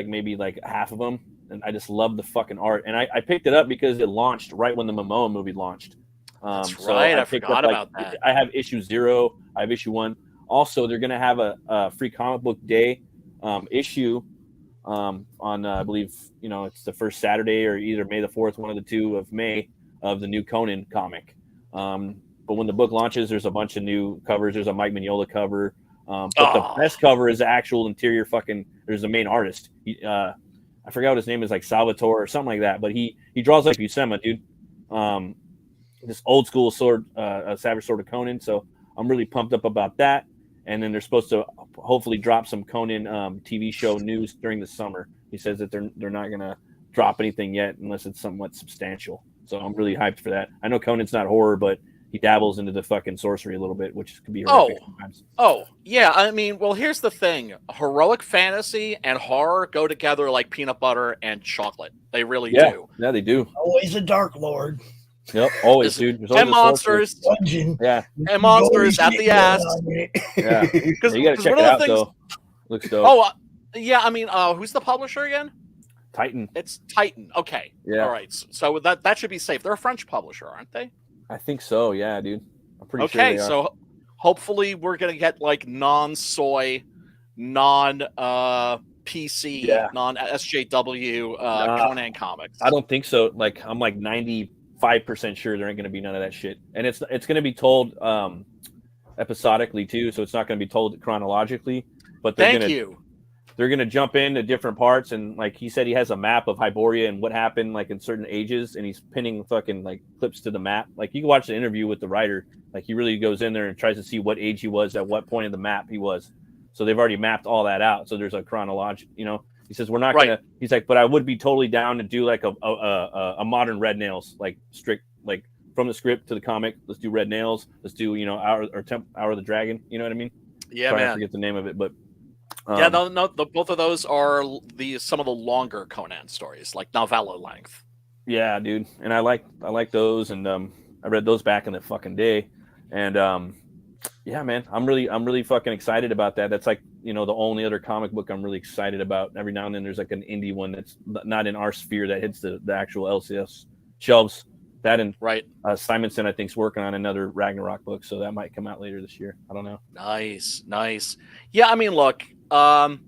maybe half of them, and I just loved the fucking art. And I picked it up because it launched right when the Momoa movie launched. That's right. I forgot about that. I have issue 0. I have issue 1. Also, they're gonna have a free comic book day issue on I believe it's the first Saturday or either May the 4th, one of the two of May, of the new Conan comic. But when the book launches, there's a bunch of new covers. There's a Mike Mignola cover, but the best cover is the actual interior there's the main artist. I forgot what his name is, like Salvatore or something like that, but he draws like Buscema, dude. This old school Savage Sword of Conan. So I'm really pumped up about that. And then they're supposed to hopefully drop some Conan TV show news during the summer. He says that they're not going to drop anything yet unless it's somewhat substantial. So I'm really hyped for that. I know Conan's not horror, but he dabbles into the fucking sorcery a little bit, which can be horrific sometimes. Oh, yeah. I mean, well, here's the thing. Heroic fantasy and horror go together like peanut butter and chocolate. They really do. Yeah, they do. Always a Dark Lord. Yep, always, dude. There's always and monsters. Dungeon. Yeah. And monsters at the ass. Yeah. You got to check it out, though. Looks dope. Oh, yeah. I mean, who's the publisher again? Titan. It's Titan. Okay. Yeah. All right. So that should be safe. They're a French publisher, aren't they? I think so. Yeah, dude. I'm pretty sure. Okay. So hopefully we're going to get like non-soy, non-PC, non-SJW Conan comics. I don't think so. I'm 95% sure there ain't going to be none of that shit. And it's going to be told episodically too, so it's not going to be told chronologically. But they're going to jump into different parts, and like he said, he has a map of Hyboria and what happened in certain ages, and he's pinning fucking clips to the map. You can watch the interview with the writer. He really goes in there and tries to see what age he was at what point of the map he was. So they've already mapped all that out. So there's a chronological, He says we're not gonna. He's like, but I would be totally down to do a modern Red Nails, strict from the script to the comic. Let's do Red Nails. Let's do Hour of the Dragon. You know what I mean? Yeah, man. man. I forget the name of it, but both of those are some of the longer Conan stories, like novella length. Yeah, dude, and I like those, and I read those back in the fucking day, and Yeah, man, I'm really fucking excited about that. That's like, the only other comic book I'm really excited about. Every now and then there's like an indie one that's not in our sphere that hits the actual LCS shelves. That and Simonson, I think, is working on another Ragnarok book, so that might come out later this year. I don't know. Nice. Yeah, I mean, look, the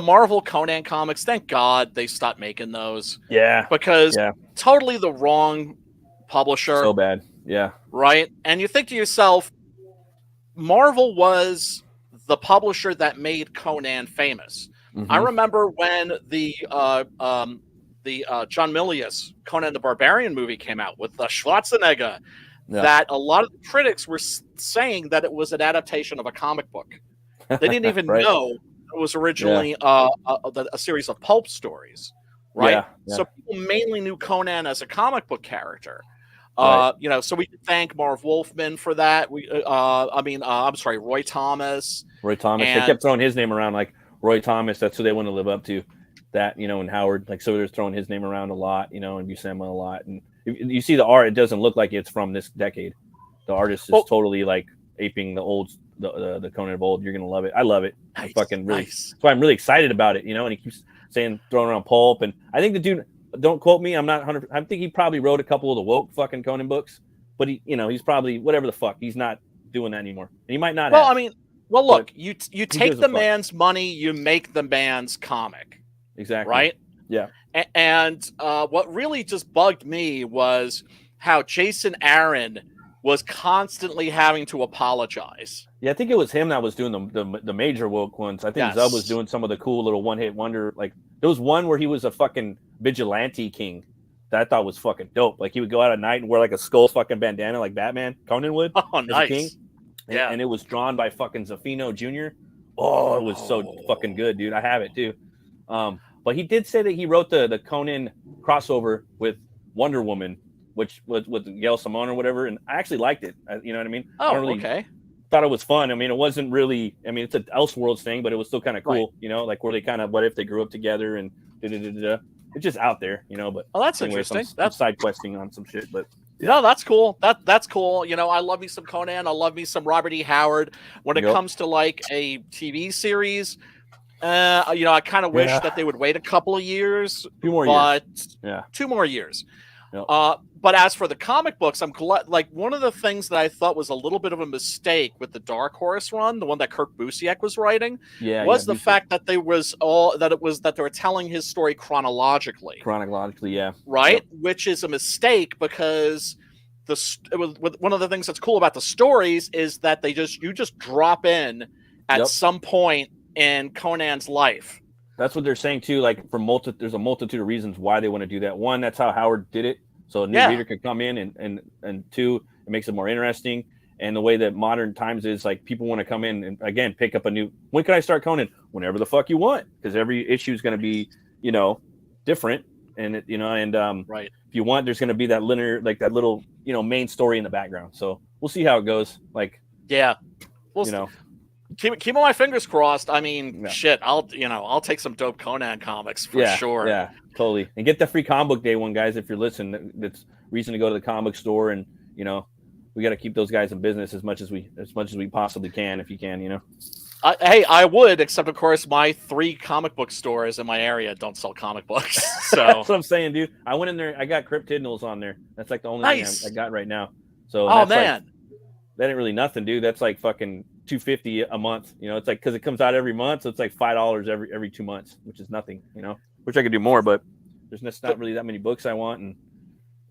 Marvel Conan comics, thank God they stopped making those. Yeah, because totally the wrong publisher. So bad. Yeah. Right? And you think to yourself, Marvel was the publisher that made Conan famous. Mm-hmm. I remember when the John Milius Conan the Barbarian movie came out with Schwarzenegger, that a lot of the critics were saying that it was an adaptation of a comic book. They didn't even know it was originally a series of pulp stories. Right? Yeah. So people mainly knew Conan as a comic book character. So we thank Marv Wolfman for that. I'm sorry, Roy Thomas. They kept throwing his name around like Roy Thomas. That's who they want to live up to. That, and Howard, like, so they're throwing his name around a lot, and Buscema a lot. And you see the art, it doesn't look like it's from this decade. The artist is totally like aping the Conan of old. You're gonna love it. I love it. Nice, Fucking really. That's why I'm really excited about it. And he keeps saying throwing around pulp, and I think the dude. Don't quote me. I'm not 100. I think he probably wrote a couple of the woke fucking Conan books, but he's probably whatever the fuck. He's not doing that anymore. And he might not. Look, you take the man's money, you make the man's comic. Exactly. Right. Yeah. And what really just bugged me was how Jason Aaron was constantly having to apologize. Yeah, I think it was him that was doing the major woke ones. I think Zub was doing some of the cool little one-hit wonder. Like there was one where he was a fucking vigilante king that I thought was fucking dope. Like he would go out at night and wear like a skull fucking bandana like Batman, Conan would. Oh, nice. King. And it was drawn by fucking Zafino Jr. Oh, it was so fucking good, dude. I have it too. But he did say that he wrote the Conan crossover with Wonder Woman, which was with Gail Simone or whatever, and I actually liked it. You know what I mean? Okay. Thought it was fun. I mean, it wasn't really. I mean, it's an Elseworlds thing, but it was still kind of cool. Right. Like where they kind of what if they grew up together and da-da-da-da-da. It's just out there, But that's interesting. That's side questing on some shit, but. No, that's cool. That's cool. I love me some Conan. I love me some Robert E. Howard. When it comes to like a TV series, I kind of wish that they would wait a couple of years. 2 more years. 2 more years. Yep. But as for the comic books, I'm glad. Like one of the things that I thought was a little bit of a mistake with the Dark Horse run, the one that Kurt Busiek was writing, was the fact that they were telling his story chronologically. Chronologically, yeah. Right, which is a mistake because one of the things that's cool about the stories is that you just drop in at some point in Conan's life. That's what they're saying too. Like there's a multitude of reasons why they want to do that. One, that's how Howard did it. So a new reader could come in and 2, it makes it more interesting. And the way that modern times is like people want to come in and again pick up a new. When can I start Conan? Whenever the fuck you want, because every issue is going to be different. And right. If you want, there's going to be that linear like that little main story in the background. So we'll see how it goes. Like Keep my fingers crossed. I mean, shit. I'll take some dope Conan comics for sure. Yeah, totally. And get the free comic book day one, guys. If you're listening, that's reason to go to the comic store, and we got to keep those guys in business as much as we possibly can, if you can. I would, except of course my 3 comic book stores in my area don't sell comic books. So that's what I'm saying, dude. I went in there. I got Cryptidnals on there. That's like the only thing I got right now. So that ain't really nothing, dude. That's like fucking $250 a month. It's like because it comes out every month, so it's like $5 every 2 months, which is nothing. Which I could do more, but there's not really that many books I want, and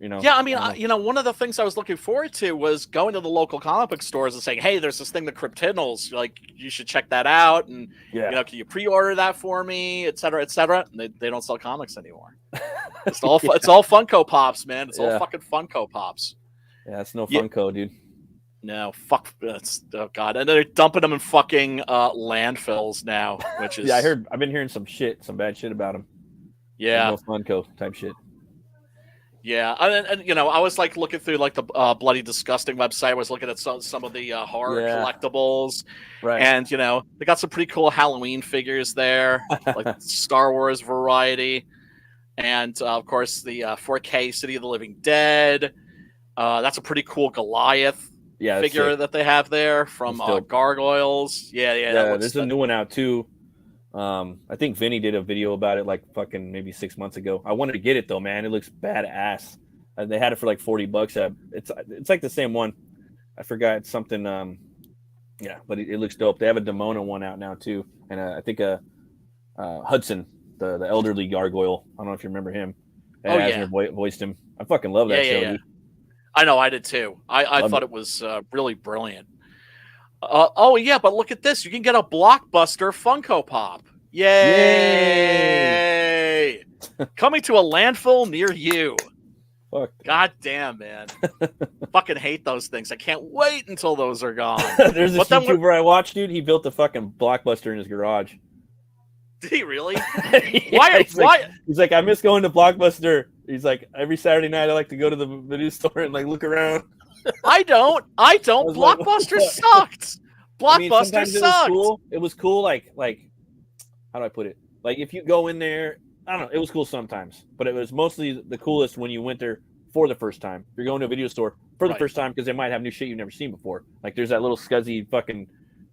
Yeah, I mean, one of the things I was looking forward to was going to the local comic book stores and saying, "Hey, there's this thing, the Cryptidals. Like, you should check that out, and can you pre-order that for me, et cetera, et cetera." And they don't sell comics anymore. It's all it's all Funko Pops, man. It's all fucking Funko Pops. Yeah, it's no Funko, dude. No, fuck. Oh god, and they're dumping them in fucking landfills now, which is I've been hearing some bad shit about them. Yeah, no Funko type shit. Yeah, and I was like looking through like the Bloody Disgusting website. I was looking at some of the horror collectibles, right? And they got some pretty cool Halloween figures there, like Star Wars variety, and of course the 4K City of the Living Dead. That's a pretty cool Goliath figure that they have there from Gargoyles. Yeah. There's a new one out too. I think Vinny did a video about it like fucking maybe 6 months ago. I wanted to get it though, man. It looks badass. They had it for like $40. It's like the same one. I forgot it's something. But it looks dope. They have a Demona one out now too, and I think Hudson, the elderly gargoyle. I don't know if you remember him. Asner voiced him. I fucking love that show. Dude. I know, I did too. I thought it was really brilliant. But look at this. You can get a Blockbuster Funko Pop. Yay! Coming to a landfill near you. Fuck. God damn, man. Fucking hate those things. I can't wait until those are gone. There's this YouTuber I watched, dude. He built a fucking Blockbuster in his garage. Did he really? Why? He's like, I miss going to Blockbuster. He's like, every Saturday night I like to go to the video store and like look around. I don't. Blockbuster sucked. Blockbuster sucked. It was cool. Like, how do I put it? Like, if you go in there, I don't know. It was cool sometimes, but it was mostly the coolest when you went there for the first time. You're going to a video store for the first time because they might have new shit you've never seen before. Like, there's that little scuzzy fucking,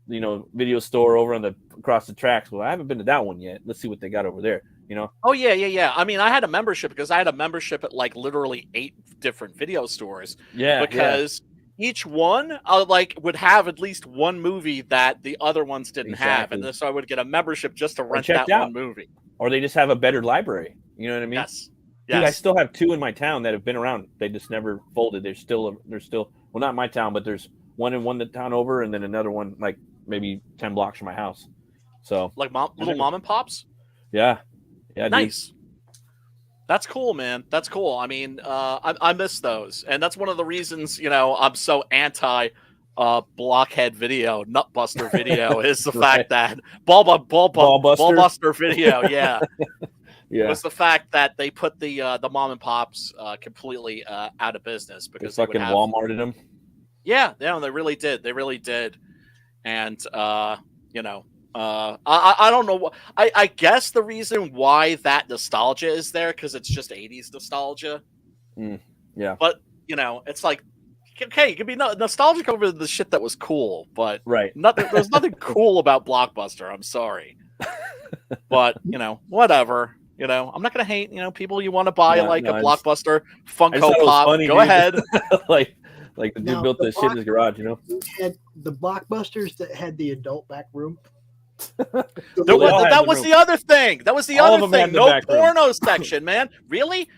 video store over across the tracks. Well, I haven't been to that one yet. Let's see what they got over there. Oh yeah. I mean, I had a membership because I had a membership at like literally 8 different video stores. Yeah, because each one would have at least one movie that the other ones didn't have, and so I would get a membership just to rent that one movie. Or they just have a better library. You know what I mean? Yes. Dude, I still have 2 in my town that have been around. They just never folded. They're still well, not my town, but there's one in the town over, and then another one like maybe 10 blocks from my house. So like little mom and pops. Yeah. Nice. Dude. That's cool, man. That's cool. I mean, I miss those, and that's one of the reasons I'm so anti blockhead video, nutbuster video is the fact that ballbuster video, it was the fact that they put the mom and pops completely out of business because they fucking Walmarted them. Yeah, they really did. And I don't know. I guess the reason why that nostalgia is there because it's just 80s nostalgia. Yeah, but it's like. Okay, you can be nostalgic over the shit that was cool, but there's nothing cool about Blockbuster. I'm sorry, but whatever. I'm not gonna hate. People you want to buy a Blockbuster Funko Pop. Funny, go ahead. like the dude built the shit in his garage. Had the Blockbusters that had the adult back room. That was the other thing. That was the other thing. No porno section, man. Really?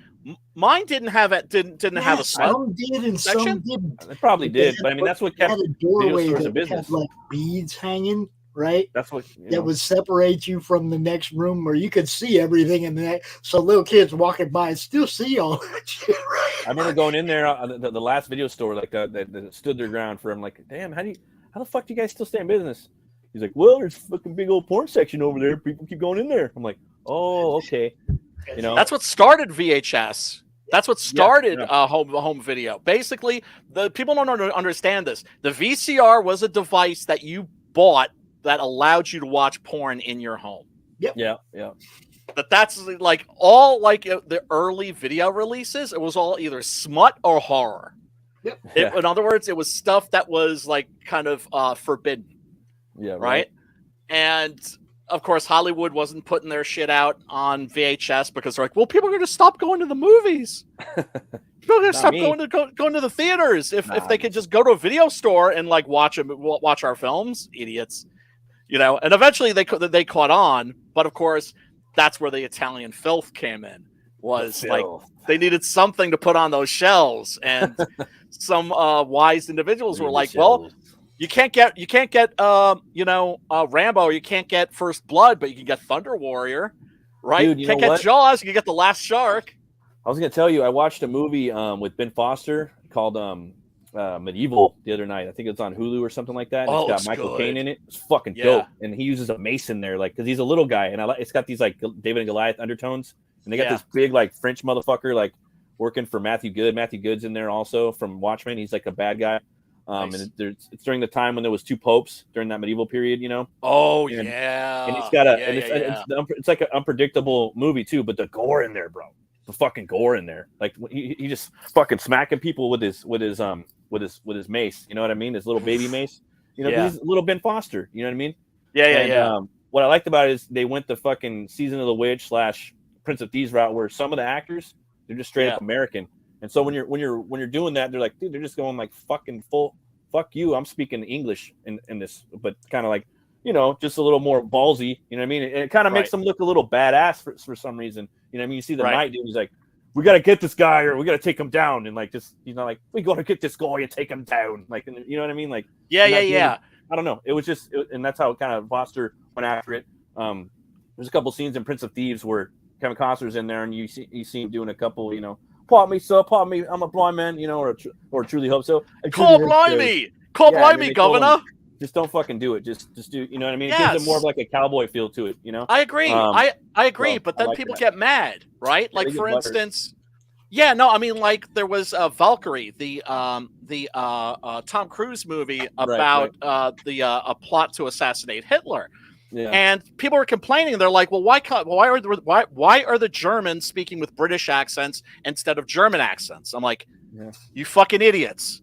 Mine didn't have it. Didn't have a some did and section? Some didn't. It probably did, but I mean that's what kept a doorway video stores that in business. had like beads hanging, right? That's what that would separate you from the next room where you could see everything in the so little kids walking by and still see all that shit, right? I remember going in there the last video store like that stood their ground for. I'm like, damn, how the fuck do you guys still stay in business? He's like, well, there's a fucking big old porn section over there. People keep going in there. I'm like, oh, okay. That's what started VHS. That's what started home video. Basically, the people don't understand this. The VCR was a device that you bought that allowed you to watch porn in your home. Yep. Yeah. That's like all like the early video releases. It was all either smut or horror. Yep. In other words, it was stuff that was like kind of forbidden. Yeah. Right. And of course, Hollywood wasn't putting their shit out on VHS because they're like, well, people are going to stop going to the movies. People are going to stop going to the theaters if they could just go to a video store and like watch our films. Idiots, And eventually they caught on, but of course, that's where the Italian filth came in. Was like they needed something to put on those shelves, and some wise individuals were like, well. You can't get Rambo. You can't get First Blood, but you can get Thunder Warrior, right? Dude, you can't get Jaws. You can get The Last Shark. I was gonna tell you, I watched a movie with Ben Foster called Medieval the other night. I think it's on Hulu or something like that. It's got Michael Caine in it. It's fucking dope, and he uses a mason there, like because he's a little guy, and it's got these like David and Goliath undertones, and they got this big like French motherfucker like working for Matthew Good. Matthew Good's in there also from Watchmen. He's like a bad guy. Nice. And it's during the time when there was 2 popes during that medieval period, Oh, and yeah. And it's got it's like an unpredictable movie too, but the gore in there, bro. The fucking gore in there. Like he just fucking smacking people with his with his mace. You know what I mean? His little baby mace. You know, Yeah. he's a little Ben Foster. You know what I mean? Yeah. What I liked about it is they went the fucking Season of the Witch / Prince of Thieves route, where some of the actors, they're just straight up American. And so when you're doing that, they're like, dude, they're just going like fucking full fuck you. I'm speaking English in this, but kind of like, you know, just a little more ballsy. You know what I mean? It kind of makes them look a little badass for some reason. You know what I mean? You see the knight dude, he's like, we got to get this guy or we got to take him down. And like, just, you know, like, we got to get this guy and take him down. Like, you know what I mean? Like, yeah. I don't know. It was just, and that's how kind of Foster went after it. There's a couple scenes in Prince of Thieves where Kevin Costner's in there and you see him doing a couple, you know, pardon me, sir, pardon me, I'm a blind man, you know, or truly hope so. Call blimey, governor. Just don't fucking do it. Just do, you know what I mean? It gives it more of like a cowboy feel to it, you know? I agree. I agree, but then like people that. get mad, right? Yeah, like they for get buttered. instance, yeah, no, I mean, like there was Valkyrie, the Tom Cruise movie about a plot to assassinate Hitler. Yeah. And people were complaining. They're like, "Well, why are the Germans speaking with British accents instead of German accents?" I'm like, "You fucking idiots!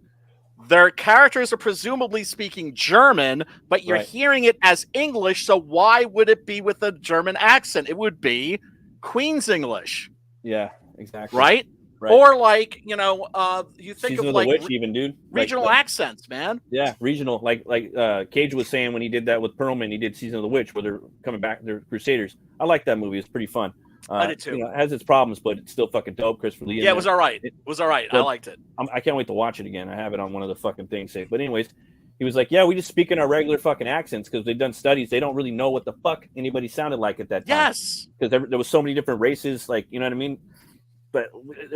Their characters are presumably speaking German, but you're hearing it as English. So why would it be with a German accent? It would be Queen's English." Yeah, exactly. Right? Or like, you know, you think Season of the like Witch, even, dude. regional accents, man. Yeah, regional. Like Cage was saying when he did that with Perlman, he did Season of the Witch, where they're coming back, they're Crusaders. I like that movie. It's pretty fun. I did too. You know, it has its problems, but it's still fucking dope. Christopher Lee. Yeah, it was all right. It was all right. I liked it. I can't wait to watch it again. I have it on one of the fucking things. But anyways, he was like, yeah, we just speak in our regular fucking accents because they've done studies. They don't really know what the fuck anybody sounded like at that time. Yes. Because there was so many different races, like, you know what I mean? But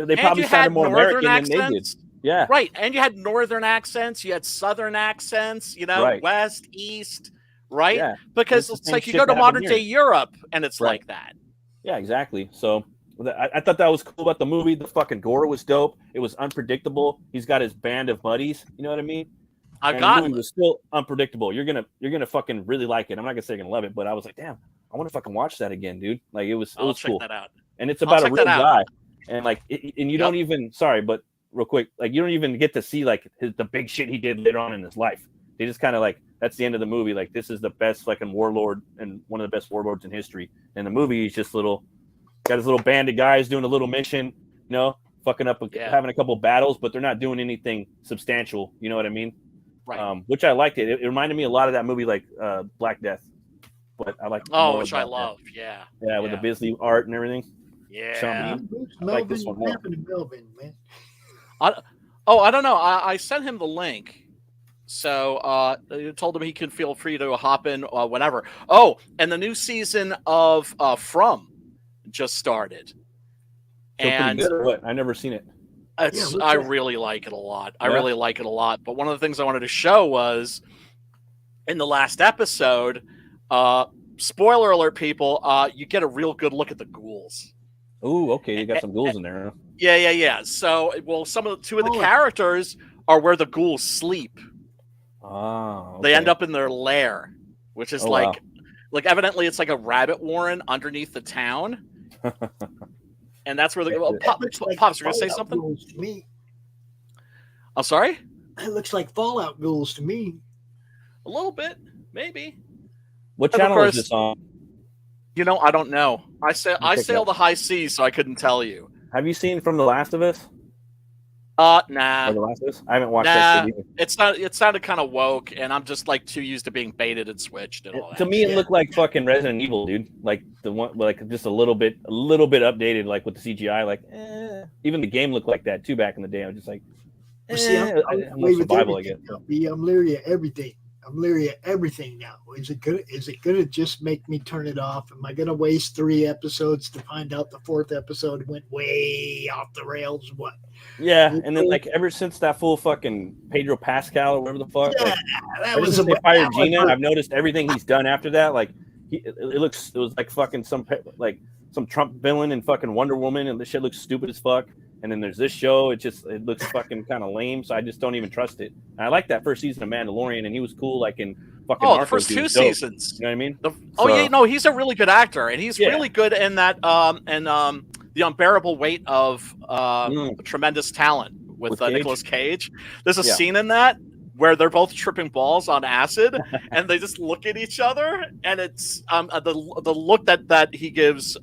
they probably sounded more American than they did. Yeah. Right. And you had northern accents, you had southern accents, you know, west, east, right? Yeah. Because it's like you go to modern day Europe and it's like that. Yeah, exactly. So I thought that was cool about the movie. The fucking gore was dope. It was unpredictable. He's got his band of buddies. You know what I mean? The movie was still unpredictable. You're gonna fucking really like it. I'm not gonna say you're gonna love it, but I was like, damn, I want to fucking watch that again, dude. Like it was cool. Check that out. And it's about a real guy. And like, and you don't even, sorry, but real quick, like you don't even get to see like the big shit he did later on in his life. They just kind of like, that's the end of the movie. Like this is the best fucking warlord and one of the best warlords in history. And the movie, he's just got his little band of guys doing a little mission, you know, fucking up, having a couple battles, but they're not doing anything substantial. You know what I mean? Right. Which I liked it. It reminded me a lot of that movie, like Black Death. But I like. Oh, which I love. Yeah. Yeah, with the Bisley art and everything. Yeah. I like this one more. Melvin, man. I don't know. I sent him the link. So I told him he can feel free to hop in whenever. Oh, and the new season of From just started. And good or what? I've never seen it. I really like it a lot. I really like it a lot. But one of the things I wanted to show was in the last episode, spoiler alert, people, you get a real good look at the ghouls. Oh, okay. You got some ghouls in there. Huh? Yeah. So, well, two of the characters are where the ghouls sleep. Oh, okay. They end up in their lair, which is like evidently it's like a rabbit warren underneath the town. And that's where the Pops, you're gonna say something? To me. I'm sorry? It looks like Fallout ghouls to me. A little bit, maybe. What channel is this on? You know, I don't know. I sail the high seas, so I couldn't tell you. Have you seen From the Last of Us? Nah. Or The Last of Us? I haven't watched that shit either. It sounded kind of woke, and I'm just like too used to being baited and switched and all that. To me, it looked like fucking Resident Evil, dude. Like the one, like just a little bit updated, like with the CGI. Like, even the game looked like that too back in the day. I was just like, See, I'm survival, I guess. I'm leery of everything. I'm leery of everything now. Is it gonna just make me turn it off? Am I gonna waste 3 episodes to find out the 4th episode went way off the rails? What? Yeah, and then like ever since that full fucking Pedro Pascal or whatever the fuck, that was they fired Gina. I've noticed everything he's done after that. Like it was like fucking some Trump villain and fucking Wonder Woman, and this shit looks stupid as fuck. And then there's this show. It looks fucking kind of lame, so I just don't even trust it. And I like that first season of Mandalorian, and he was cool, like in fucking. The first 2 seasons. You know what I mean? He's a really good actor, and he's really good in that. The unbearable weight of tremendous talent with Cage? Nicolas Cage. There's a Yeah. scene in that where they're both tripping balls on acid, and they just look at each other, and it's the look that he gives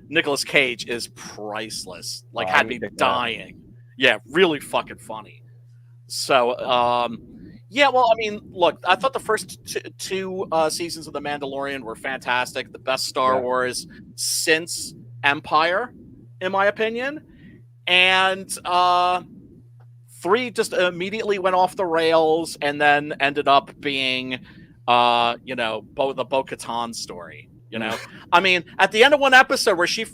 Nicolas Cage is priceless. Like Wow, had I me need to check that dying. Yeah, really fucking funny. So yeah, well, I mean, look, I thought the first two seasons of The Mandalorian were fantastic. The best Star Wars since Empire, in my opinion. And 3 just immediately went off the rails and then ended up being, the Bo-Katan story. You know, I mean, at the end of one episode where she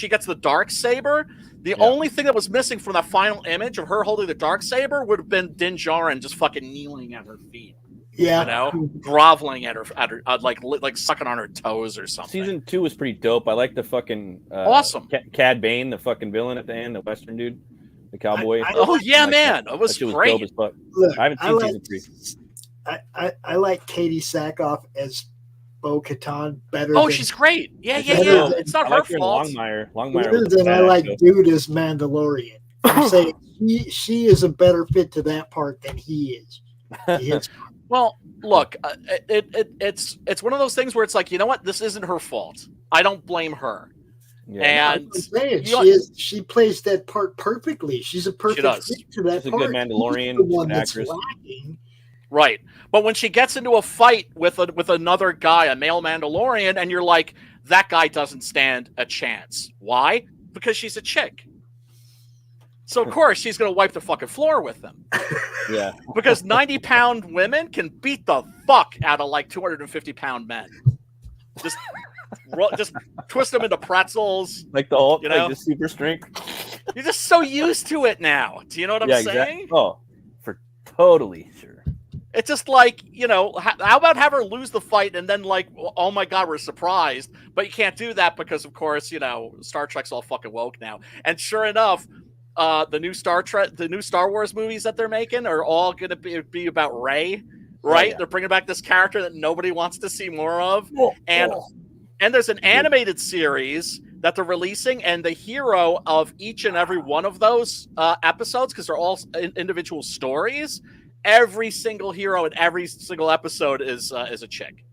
gets the dark saber, the only thing that was missing from that final image of her holding the dark saber would have been Din Djarin just fucking kneeling at her feet. Yeah, you know, groveling at her like sucking on her toes or something. Season 2 was pretty dope. I like the fucking awesome Cad Bane, the fucking villain at the end, the Western dude, the cowboy. Man, it was great. Dope as fuck. Look, I haven't seen season 3. I like Katie Sackhoff as Bo-Katan better. Oh, than, she's great. Yeah. than- It's not I her like her fault. Longmire better was a than I badass like show. Dude as Mandalorian. I'm saying she is a better fit to that part than he is. He is. Well, look, it's one of those things where it's like, you know what, this isn't her fault. I don't blame her. Yeah. And I'm saying, you know- she plays that part perfectly. She's a perfect does. fit to that She's a part. good Mandalorian, He's the she's one an that's actress. lacking. Right. But when she gets into a fight with another guy, a male Mandalorian, and you're like, that guy doesn't stand a chance. Why? Because she's a chick. So of course she's gonna wipe the fucking floor with them. Yeah. Because 90-pound women can beat the fuck out of like 250-pound men. Just twist them into pretzels. Like the Hulk, You know? like the super strength. You're just so used to it now. Do you know what I'm saying? Exactly. Oh, for totally sure. It's just like, you know, how about have her lose the fight and then like, oh my God, we're surprised. But you can't do that because, of course, you know, Star Trek's all fucking woke now. And sure enough, the new Star Wars movies that they're making are all going to be about Rey, right? Yeah. They're bringing back this character that nobody wants to see more of. And there's an animated series that they're releasing, and the hero of each and every one of those episodes, because they're all individual stories, every single hero in every single episode is a chick.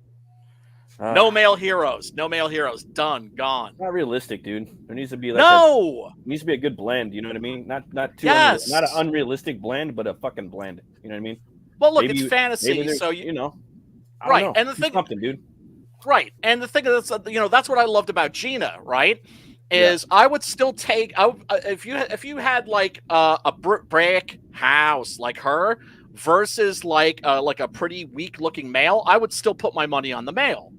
No male heroes. Done. Gone. Not realistic, dude. There needs to be like No! There needs to be a good blend. You know what I mean? Not too Yes! not an unrealistic blend, but a fucking blend. You know what I mean? Well, look, Maybe it's fantasy, there's- so you know. I don't right. know. And the Do thing, something, dude. right, and the thing that's that's what I loved about Gina, right? Is I would still take if you had like a brick house like her versus like a pretty weak looking male, I would still put my money on the male.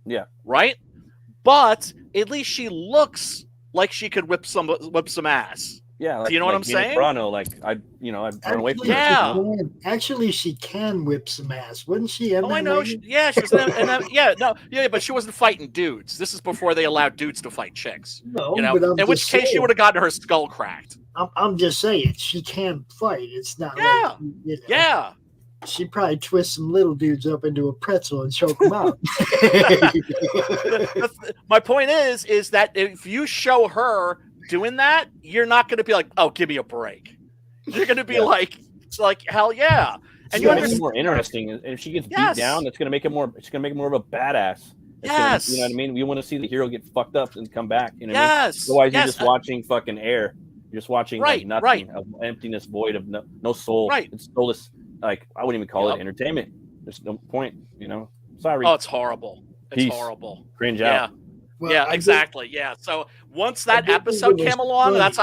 Yeah. Right? But at least she looks like she could whip some ass. Yeah. Like, Do you know what I'm Gina saying? Carano, like I'd run away from her. Yeah. Actually, she can whip some ass, wouldn't she? Oh, I know. She was but she wasn't fighting dudes. This is before they allowed dudes to fight chicks. No, you know, but I'm in which just case she saying. would have gotten her skull cracked. I'm just saying she can fight. It's not Yeah. like, you know, Yeah. she probably twists some little dudes up into a pretzel and choke them out. My point is that if you show her doing that, you're not going to be like, "Oh, give me a break." You're going to be like, "It's like hell yeah!" And you you make it understand. more interesting. And if she gets Yes. beat down, that's gonna make it more. It's gonna make it more of a badass. Yes. You know what I mean? We want to see the hero get fucked up and come back. You know what I mean? Yes. Otherwise, Yes. you're just watching fucking air. You're just watching Right, like nothing, right. of emptiness, void of no soul. Right. It's soulless. Like I wouldn't even call Yep. it entertainment. There's no point. You know. Sorry. Oh, it's horrible. It's Peace. horrible. Cringe Yeah. out. Well, Yeah, I exactly. Yeah. So once I that did think episode it was came along, funny.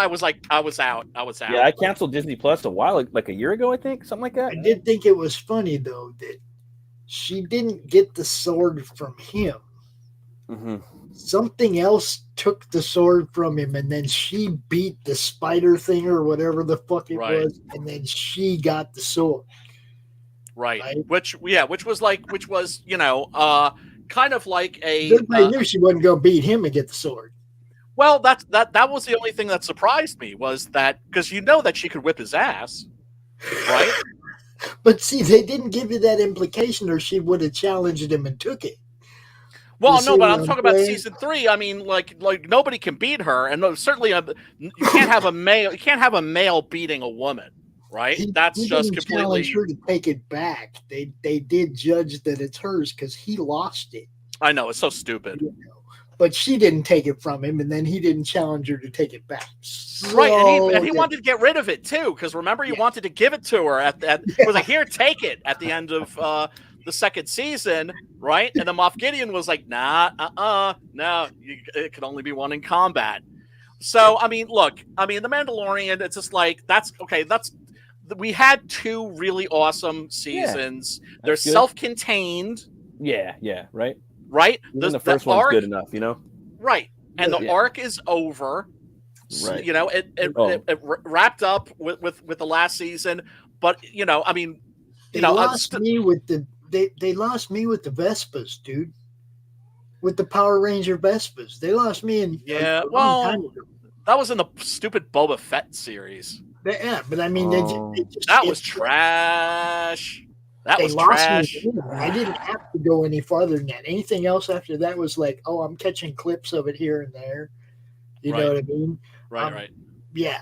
I was out. Yeah, I canceled Disney Plus a while, like a year ago, I think, something like that. I did think it was funny though that she didn't get the sword from him. Mm-hmm. Something else took the sword from him, and then she beat the spider thing or whatever the fuck it Right. was, and then she got the sword. Right. Right. Which was kind of like a Everybody knew she wasn't going to beat him and get the sword. well, that was the only thing that surprised me was that because that she could whip his ass, right? But see, they didn't give you that implication, or she would have challenged him and took it. Well, You no, see but what I'm talking I'm about saying? season 3. I mean, like nobody can beat her, and certainly you can't have a male. You can't have a male beating a woman, right? That's He just didn't completely. challenge her to take it back. They did judge that it's hers because he lost it. I know it's so stupid. But she didn't take it from him, and then he didn't challenge her to take it back. Right, and So he wanted to get rid of it too, because remember he wanted to give it to her he was like, "Here, take it." At the end of the second season, right? And then Moff Gideon was like, "Nah, no, it can only be won in combat." So I mean, look, the Mandalorian. It's just like that's okay. We had 2 really awesome seasons. They're good. self-contained. Yeah, right. Right. Even the first one's good enough, you know. Right, and the arc is over. Right. You know, it wrapped up with the last season, but I mean, they lost me with the they lost me with the Vespas, dude. With the Power Ranger Vespas, they lost me in yeah. a long time Well, ago. that was in the stupid Boba Fett series. Yeah, but I mean, that was trash. That was lost trash. me there. I didn't have to go any farther than that. Anything else after that was like, oh, I'm catching clips of it here and there. You know what I mean? Right. Yeah.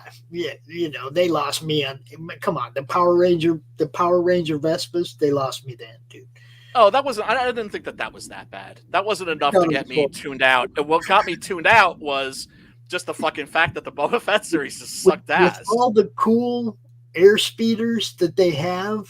They lost me on. Come on, the Power Ranger Vespas, they lost me then, dude. Oh, that wasn't. I didn't think that was that bad. That wasn't enough to get me tuned out. And what got me tuned out was just the fucking fact that the Boba Fett series just sucked ass. With all the cool air speeders that they have,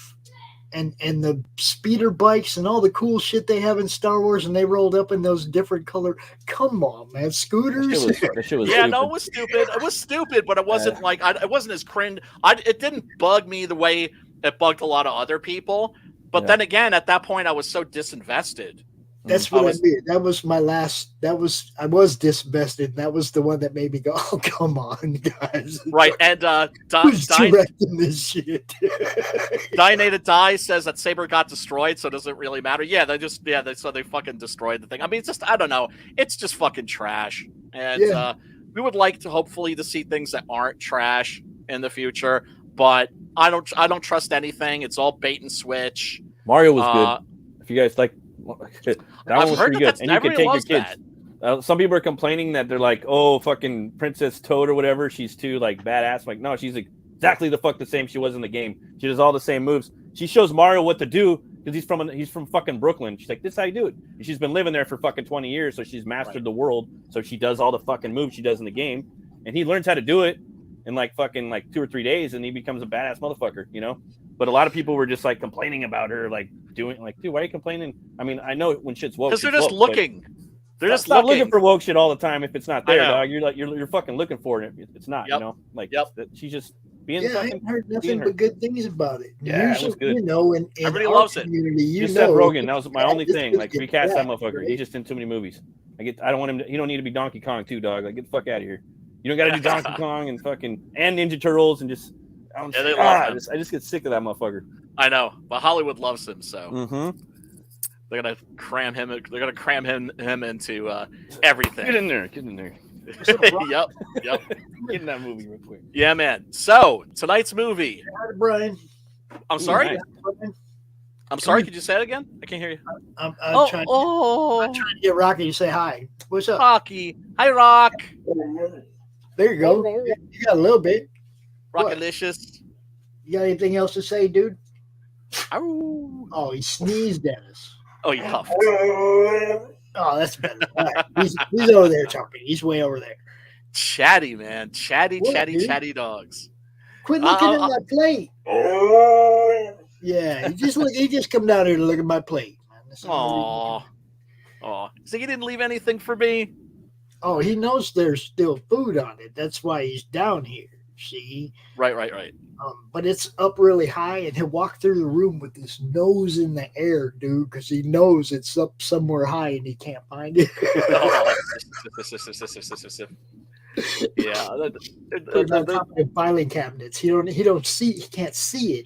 and the speeder bikes and all the cool shit they have in Star Wars, and they rolled up in those different color. Come on, man, scooters. That shit was yeah, stupid. no, it was stupid. It was stupid, but it wasn't like it wasn't as cringe. It didn't bug me the way it bugged a lot of other people. But then again, at that point, I was so disinvested. That's what I mean. That was my last. I was disinvested. That was the one that made me go, "Oh, come on, guys!" Right, and who's directing this shit? Dinated Die says that Saber got destroyed, so does it really matter? Yeah, they fucking destroyed the thing. I mean, it's just I don't know. It's just fucking trash, and we would like to hopefully to see things that aren't trash in the future, but I don't trust anything. It's all bait and switch. Mario was good. If you guys like. That one was heard pretty good, and you could take your kids. Some people are complaining that they're like, "Oh, fucking Princess Toad or whatever. She's too like badass." I'm like, no, she's exactly the same she was in the game. She does all the same moves. She shows Mario what to do because he's from fucking Brooklyn. She's like, "This is how you do it." And she's been living there for fucking 20 years, so she's mastered the world. So she does all the fucking moves she does in the game, and he learns how to do it in like 2 or 3 days, and he becomes a badass motherfucker, you know. But a lot of people were just like complaining about her, like doing like, dude, why are you complaining? I mean, I know when shit's woke, because they're just woke, looking. They're just looking for woke shit all the time. If it's not there, dog, you're fucking looking for it. It's not, you know. Like, she's just being. I haven't heard nothing but good things about it. Yeah, it was good. You know, in everybody our loves it. community, Just Seth Rogen. That was my only thing. Like, recast that motherfucker. He's just in too many movies. I don't want him to. You don't need to be Donkey Kong too, dog. Like, get the fuck out of here. You don't got to do Donkey Kong and Ninja Turtles and just. I just get sick of that motherfucker. I know, but Hollywood loves him, so they're gonna cram him. They're gonna cram him into everything. Get in there. Yep. Get in that movie real quick. Yeah, man. So tonight's movie. Brian. I'm sorry. Nice. I'm sorry. Could you say it again? I can't hear you. I'm trying to get Rocky to say hi. What's up, Rocky? Hi, Rock. There you go. You got a little bit. Rockalicious. You got anything else to say, dude? Ow. Oh, he sneezed at us. Oh, he huffed. Oh, that's better. All right. He's over there talking. He's way over there. Chatty, man. Chatty dogs. Quit looking at my plate. Yeah, he just come down here to look at my plate. Aw. So he didn't leave anything for me? Oh, he knows there's still food on it. That's why he's down here. See? Right. But it's up really high, and he'll walk through the room with his nose in the air, dude, because he knows it's up somewhere high and he can't find it. Yeah. On top of the filing cabinets, he can't see it,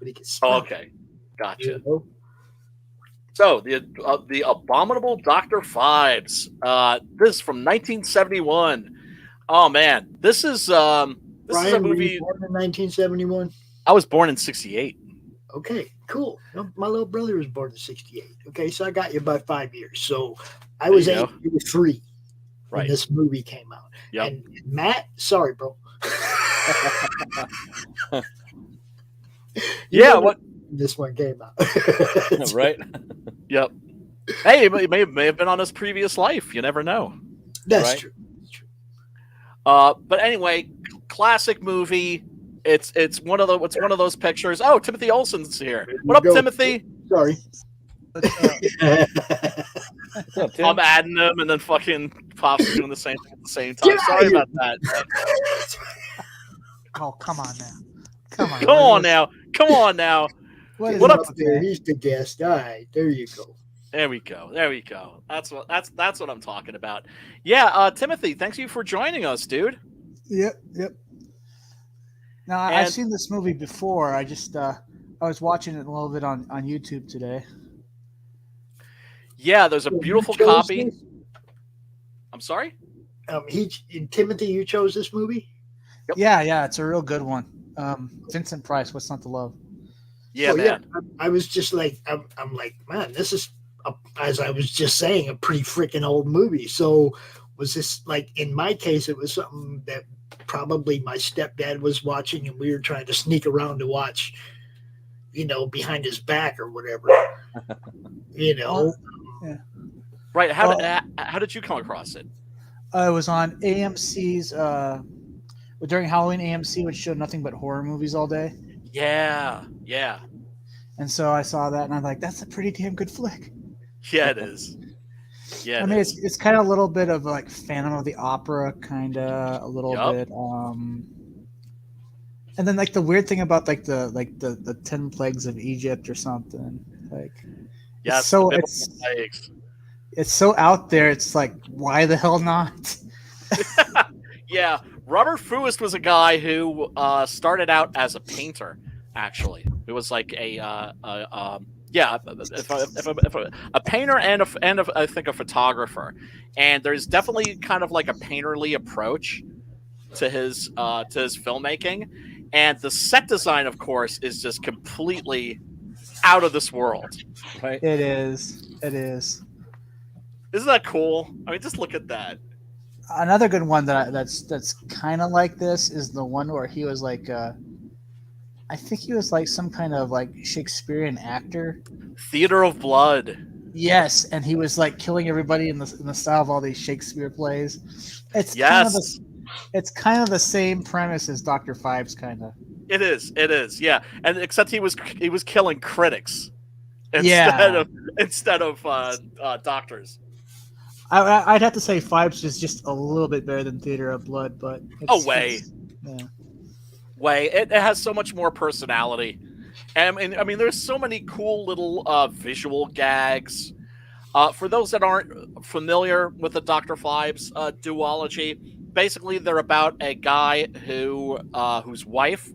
but he can smell it. Okay, gotcha. You know? So the Abominable Dr. Phibes. This is from 1971. Oh man, this is Brian, a movie. were you born in 1971? I was born in '68. Okay, cool. My little brother was born in '68. Okay, so I got you about 5 years. So I was 8, you were 3 when this movie came out. Yep. And Matt, sorry, bro. Yeah, what this one came out. Right? Yep. Hey, it may have been on his previous life. You never know. That's true. But anyway, classic movie. It's one of those pictures. Oh, Timothy Olsen's here. What up, Timothy? Sorry. What's up, Tim? I'm adding him, and then fucking Pop's doing the same thing at the same time. Sorry about that. Oh, come on now. Come on. Come on now. What up there? He's the guest. All right, there you go. There we go. That's what I'm talking about. Yeah, Timothy, thanks you for joining us, dude. Yep. Now I've seen this movie before. I just I was watching it a little bit on YouTube today. Yeah, there's a beautiful copy. I'm sorry? Timothy, you chose this movie? Yep. Yeah, it's a real good one. Vincent Price, What's Not to Love? Yeah, man. Yeah, I was just like, I'm like, man, this is, as I was just saying, a pretty freaking old movie. So was this, like, in my case, it was something that probably my stepdad was watching and we were trying to sneak around to watch, behind his back or whatever, Yeah. Right. How did you come across it? It was on AMC's, during Halloween, AMC would show nothing but horror movies all day. Yeah. And so I saw that and I'm like, that's a pretty damn good flick. Yeah, it is. Yeah, I mean, it's kind of a little bit of like Phantom of the Opera, kind of a little bit. And then like the weird thing about like the 10 plagues of Egypt or something. Like, yeah, it's so out there. It's like, why the hell not? Yeah, Robert Fruist was a guy who started out as a painter. Actually, it was like a painter and I think a photographer, and there's definitely kind of like a painterly approach to his filmmaking, and the set design, of course, is just completely out of this world. Right? It is. Isn't that cool? I mean, just look at that. Another good one that's kind of like this is the one where he was like. I think he was like some kind of like Shakespearean actor. Theater of Blood. Yes, and he was like killing everybody in the style of all these Shakespeare plays. It's kind of the same premise as Dr. Phibes, kind of. It is, yeah. And except he was killing critics instead of doctors. I'd have to say Phibes is just a little bit better than Theater of Blood, but it has so much more personality, and I mean there's so many cool little visual gags. For those that aren't familiar with the Dr. Phibes duology, basically they're about a guy whose wife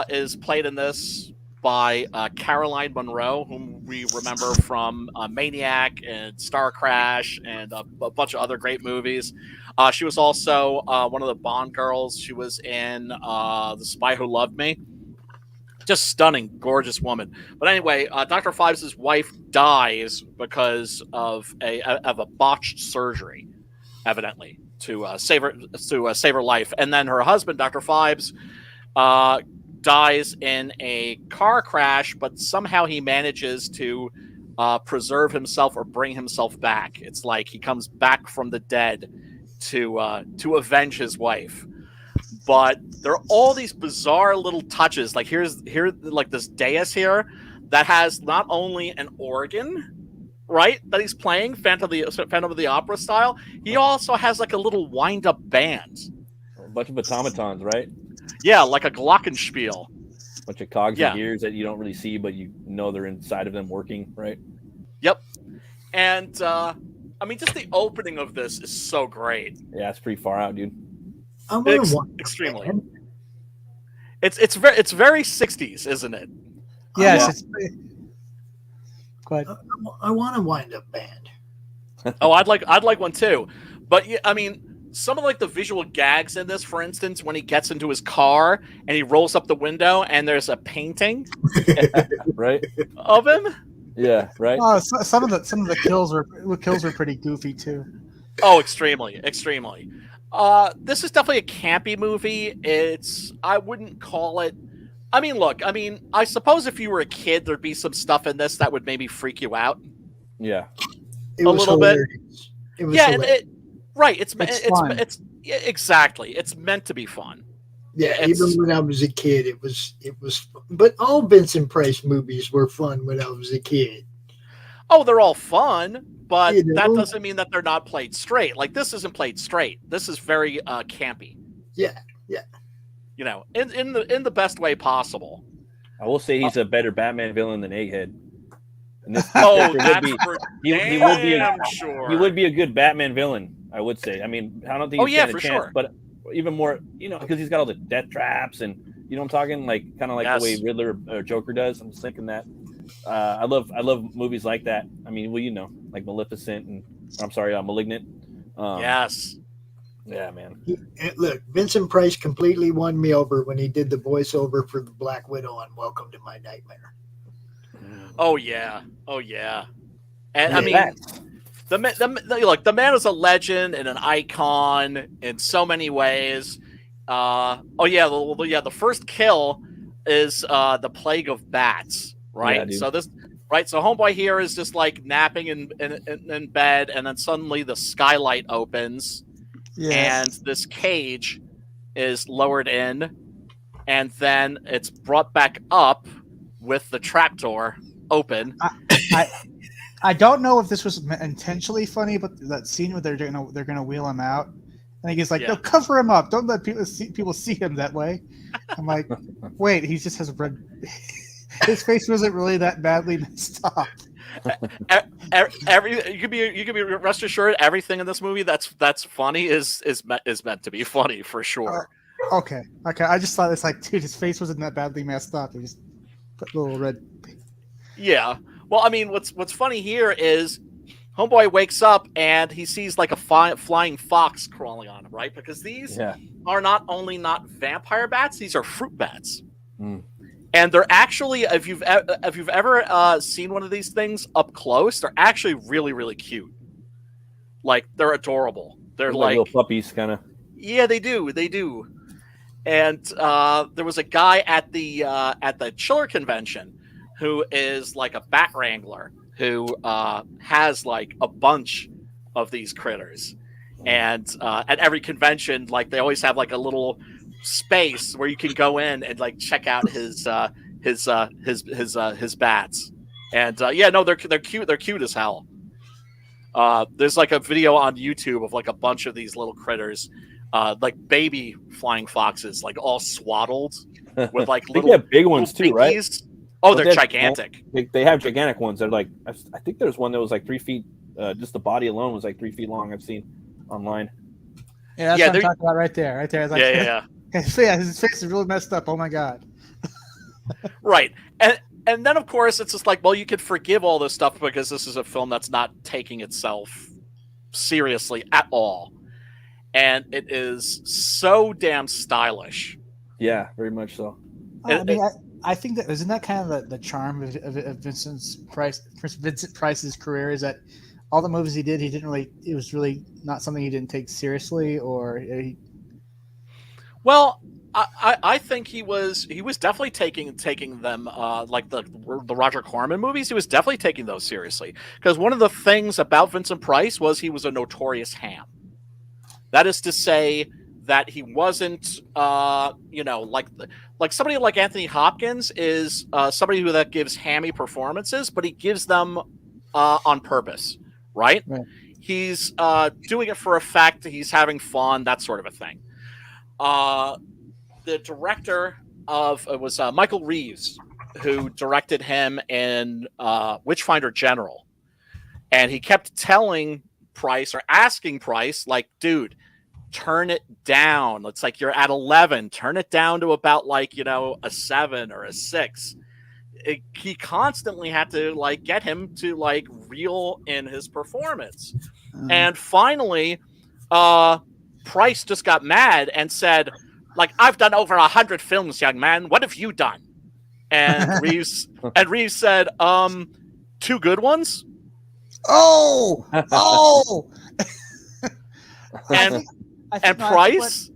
is played in this by Caroline Munro, whom we remember from Maniac and Star Crash and a bunch of other great movies. She was also one of the Bond girls. She was in The Spy Who Loved Me. Just stunning, gorgeous woman. But anyway, Dr. Phibes' wife dies because of a botched surgery, evidently, to save her life. And then her husband, Dr. Phibes, dies in a car crash, but somehow he manages to preserve himself or bring himself back. It's like he comes back from the dead to avenge his wife. But there are all these bizarre little touches. Like here like this dais here that has not only an organ, right, that he's playing Phantom of the Opera style. He also has like a little wind-up band, a bunch of automatons, right? Yeah, like a glockenspiel. A bunch of cogs and gears that you don't really see, but you know they're inside of them working, right? Yep. And I mean, just the opening of this is so great. Yeah, it's pretty far out, dude. Extremely. It's very 60s, isn't it? Yes. Go ahead. I want a wind-up band. Oh, I'd like one too. But I mean, some of like the visual gags in this, for instance, when he gets into his car and he rolls up the window and there's a painting right of him. Yeah, right. Oh, some of the kills were pretty goofy too. Oh, extremely. This is definitely a campy movie. I wouldn't call it. I mean, look. I mean, I suppose if you were a kid, there'd be some stuff in this that would maybe freak you out. Yeah, It was little bit. hilarious. It was Yeah, hilarious. right. It's fun. yeah, exactly. It's meant to be fun. Yeah, even when I was a kid, it was fun. But all Vincent Price movies were fun when I was a kid. Oh, they're all fun, but You know? that doesn't mean that they're not played straight. Like this isn't played straight. This is very campy. Yeah. You know, in the best way possible. I will say he's a better Batman villain than Egghead. And this Oh, character that's for he would be sure. he would be a good Batman villain. I would say. I mean, I don't think he's got a chance, but even more, because he's got all the death traps and what I'm talking, like kind of like the way Riddler or Joker does. I'm just thinking that I love movies like that. I mean, well, like Maleficent and Malignant. Yes. Yeah, man. Look, Vincent Price completely won me over when he did the voiceover for the Black Widow on Welcome to My Nightmare. Oh yeah. And I mean, the man is a legend and an icon in so many ways. The first kill is the plague of bats, right? Yeah, so homeboy here is just like napping in bed, and then suddenly the skylight opens, and this cage is lowered in, and then it's brought back up with the trapdoor open. I don't know if this was intentionally funny, but that scene where they're gonna wheel him out, and he's like, "No, cover him up. Don't let people see him that way." I'm like, "Wait, he just has red. His face wasn't really that badly messed up." You could be rest assured everything in this movie that's funny is meant to be funny for sure. Okay. I just thought it's like, dude, his face wasn't that badly messed up. He just put a little red. Yeah. Well, I mean, what's funny here is homeboy wakes up and he sees like a flying fox crawling on him, right? Because these are not only not vampire bats, these are fruit bats. And they're actually, if you've ever seen one of these things up close, they're actually really, really cute. Like, they're adorable. They're like little puppies, kind of. Yeah, they do. And there was a guy at the Chiller convention who is like a bat wrangler who has like a bunch of these critters, and at every convention, like they always have like a little space where you can go in and like check out his bats. And they're cute. They're cute as hell. There's like a video on YouTube of like a bunch of these little critters, like baby flying foxes, like all swaddled with like little. They have big ones too, right? Oh, they're gigantic. They have gigantic ones. They're like, I think there's one that was like 3 feet. Just the body alone was like 3 feet long. I've seen online. Yeah, that's what I'm talking about right there. Right there. It's like, yeah. His face is really messed up. Oh my god. Right. And then of course it's just like, well, you could forgive all this stuff because this is a film that's not taking itself seriously at all. And it is so damn stylish. Yeah, very much so. I think that isn't that kind of the charm of Vincent Price's career, is that all the movies he did, it was really not something he didn't take seriously, or Well, I think he was definitely taking them like the Roger Corman movies. He was definitely taking those seriously, because one of the things about Vincent Price was he was a notorious ham. That is to say that he wasn't like somebody like Anthony Hopkins is somebody that gives hammy performances, but he gives them on purpose, right? He's doing it for effect. He's having fun, that sort of a thing. The director of it was Michael Reeves, who directed him in Witchfinder General, and he kept telling Price or asking Price, like, dude, turn it down. It's like you're at 11. Turn it down to about like, a 7 or a 6. He constantly had to like get him to like reel in his performance. And finally, Price just got mad and said, like, I've done over 100 films, young man. What have you done? And Reeves said, 2 good ones. Oh, and Price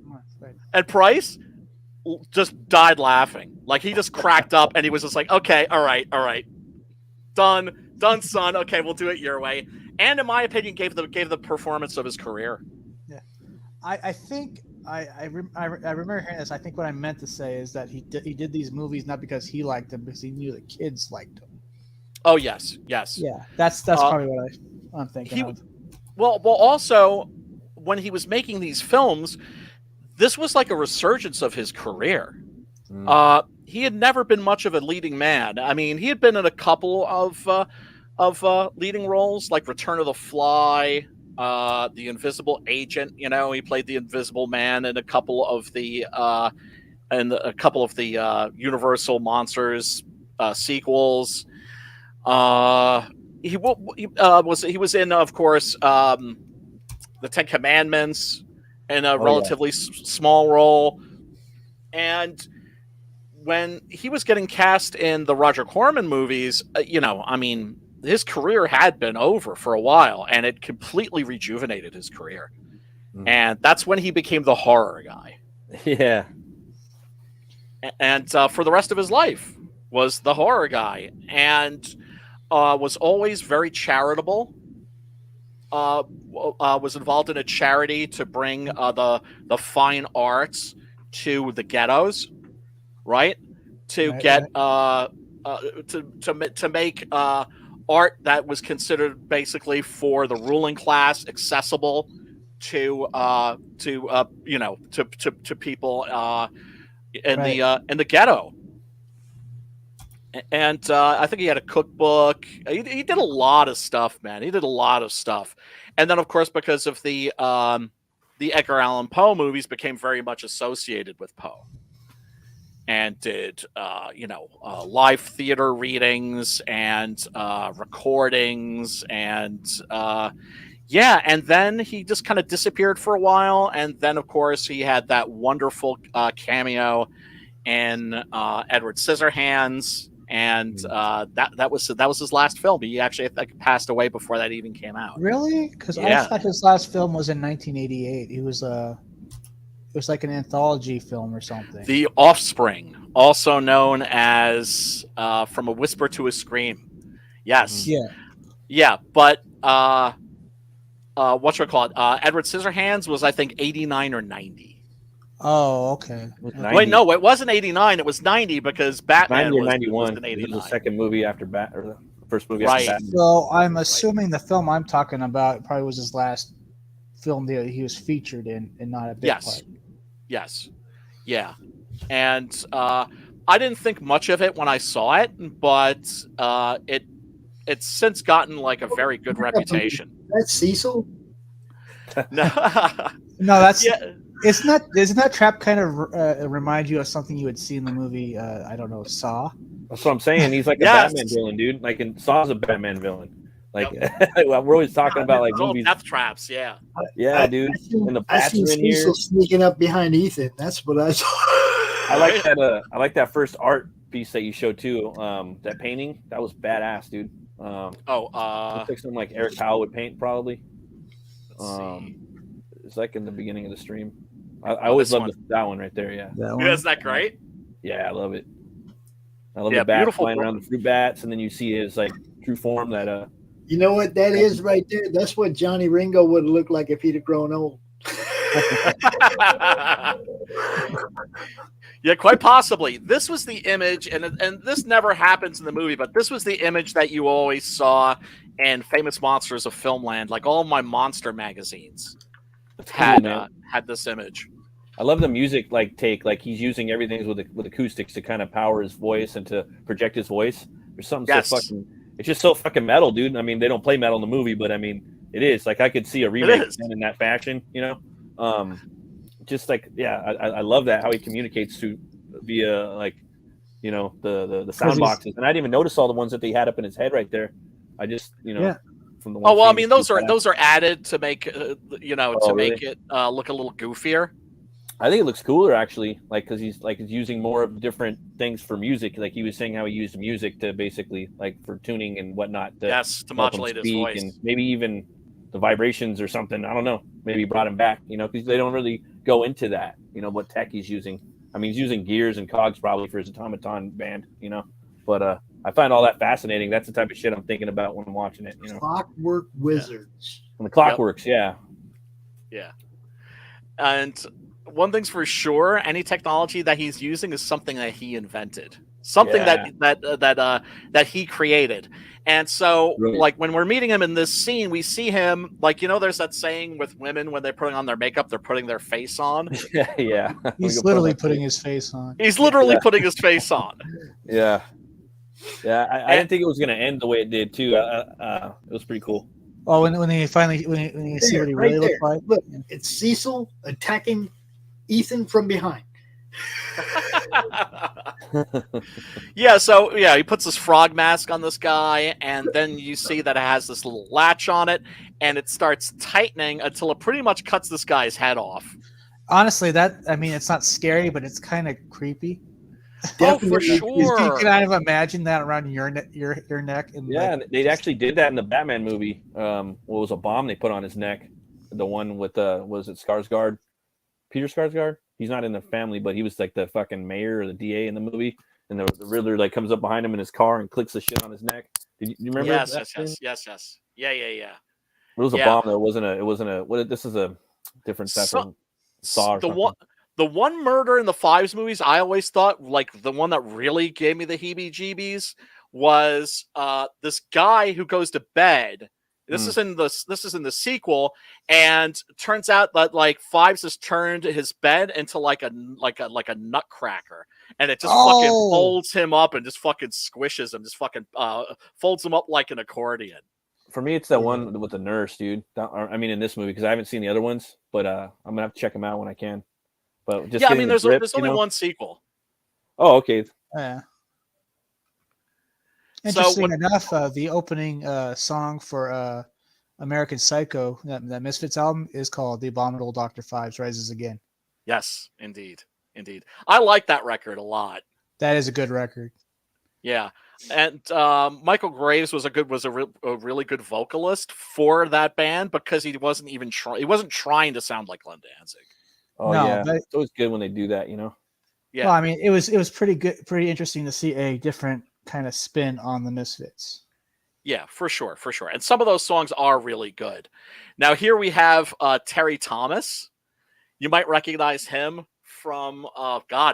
just died laughing. Like, he just cracked up and he was just like, okay, all right, done, son. Okay, we'll do it your way. And in my opinion, gave the performance of his career. Yeah, I think I remember hearing this. I think what I meant to say is that he did these movies not because he liked them, because he knew the kids liked them. Oh yes. Yeah, that's probably what I'm thinking of. Well, also when he was making these films, this was like a resurgence of his career. He had never been much of a leading man. I mean, he had been in a couple of leading roles, like Return of the Fly, The Invisible Agent. You know, he played the Invisible Man in a couple of the Universal Monsters sequels. He was in, of course, the Ten Commandments in a relatively small role. And when he was getting cast in the Roger Corman movies, his career had been over for a while, and it completely rejuvenated his career. And that's when he became the horror guy. Yeah. And for the rest of his life was the horror guy, and was always very charitable. Was involved in a charity to bring the fine arts to the ghettos, right? To make art that was considered basically for the ruling class accessible to people in the ghetto. And I think he had a cookbook. He did a lot of stuff, man. He did a lot of stuff. And then, of course, because of the Edgar Allan Poe movies, became very much associated with Poe. And did, live theater readings and recordings. And, and then he just kind of disappeared for a while. And then, of course, he had that wonderful cameo in Edward Scissorhands. And that was his last film. He actually, I think, passed away before that even came out. Really? Because I thought his last film was in 1988. It was like an anthology film or something. The Offspring, also known as From a Whisper to a Scream. Yes. Yeah. But whatchamacallit? Edward Scissorhands was, I think, 89 or 90. Oh, okay. Wait, no, it wasn't 89. It was 90 because Batman 90 or was 91. in 89. It was the second movie after or the first movie after Batman. So I'm assuming the film I'm talking about probably was his last film that he was featured in, and not a big part. Yes. Yeah. And I didn't think much of it when I saw it, but it's since gotten like a very good reputation. That's Cecil? No, that's Isn't that trap kind of remind you of something you would see in the movie? I don't know, Saw. That's what I'm saying. He's like a Batman villain, dude. Like, in Saw's a Batman villain. Like, we're always talking about like movies. Death traps, yeah. Yeah, dude. And the bats are in here. Sneaking up behind Ethan. That's what I saw. I like that. I like that first art piece that you showed too. That painting, that was badass, dude. Looks like something like Eric Powell would paint, probably. It's like in the beginning of the stream. I always love that one right there. Yeah. Isn't that great? Yeah, I love it. I love the bat flying around the fruit bats, and then you see his like true form. That you know what that is right there? That's what Johnny Ringo would have looked like if he'd have grown old. Yeah, quite possibly. This was the image, and this never happens in the movie, but this was the image that you always saw in Famous Monsters of Filmland. Like all of my monster magazines had this image. I love the music take. Like he's using everything with acoustics to kind of power his voice and to project his voice. There's something so fucking. It's just so fucking metal, dude. I mean, they don't play metal in the movie, but I mean, it is. Like I could see a remake in that fashion, you know. Just like I love that how he communicates via like, you know, the sound boxes, and I didn't even notice all the ones that they had up in his head right there. I just from the Oh one. well, I famous mean those group are added to make Oh, make really? it look a little goofier. I think it looks cooler actually, like because he's using more of different things for music. Like he was saying how he used music to basically like for tuning and whatnot. To Yes, to help him modulate his speak voice. and maybe even the vibrations or something. I don't know. Maybe brought him back. Because they don't really go into that. What tech he's using. I mean, he's using gears and cogs probably for his automaton band. But I find all that fascinating. That's the type of shit I'm thinking about when I'm watching it. Clockwork Wizards. And the Clockworks, yeah. Yeah. And one thing's for sure, any technology that he's using is something that he invented. Something that he created. And so like when we're meeting him in this scene, we see him like there's that saying with women when they're putting on their makeup, they're putting their face on. Yeah. He's literally putting his face on. He's literally putting his face on. Yeah. Yeah, I didn't think it was going to end the way it did too. It was pretty cool. Oh, when he finally when you see what he really looks like. Look, it's Cecil attacking Ethan from behind. He puts this frog mask on this guy, and then you see that it has this little latch on it, and it starts tightening until it pretty much cuts this guy's head off. Honestly, it's not scary, but it's kind of creepy. Oh, for sure. You can kind of imagine that around your neck. And and they actually did that in the Batman movie. What was a bomb they put on his neck? The one with was it Skarsgård? Peter Skarsgård? He's not in the family, but he was like the fucking mayor or the DA in the movie. And the Riddler like comes up behind him in his car and clicks the shit on his neck. Did you remember? Yes. Yeah. It was a bomb though. It wasn't a. This is a different type of saw or something. The one murder in the Fives movies, I always thought like the one that really gave me the heebie-jeebies was this guy who goes to bed. This is in the sequel, and turns out that like Fives has turned his bed into like a nutcracker, and it just fucking folds him up and just fucking squishes him, just fucking folds him up like an accordion. For me, it's that one with the nurse, dude. In this movie because I haven't seen the other ones, but I'm gonna have to check them out when I can. But just there's only one sequel. Oh, okay. Yeah. Interesting enough, the opening song for American Psycho, that Misfits album, is called "The Abominable Dr. Fives Rises Again." Yes, indeed. I like that record a lot. That is a good record. Yeah, and Michael Graves was a really good vocalist for that band because he wasn't trying to sound like Glenn Danzig. Oh no, yeah, but, it's always good when they do that, Yeah. Well, I mean, it was pretty good, pretty interesting to see a different kind of spin on the Misfits. Yeah, for sure. And some of those songs are really good. Now here we have Terry Thomas. You might recognize him from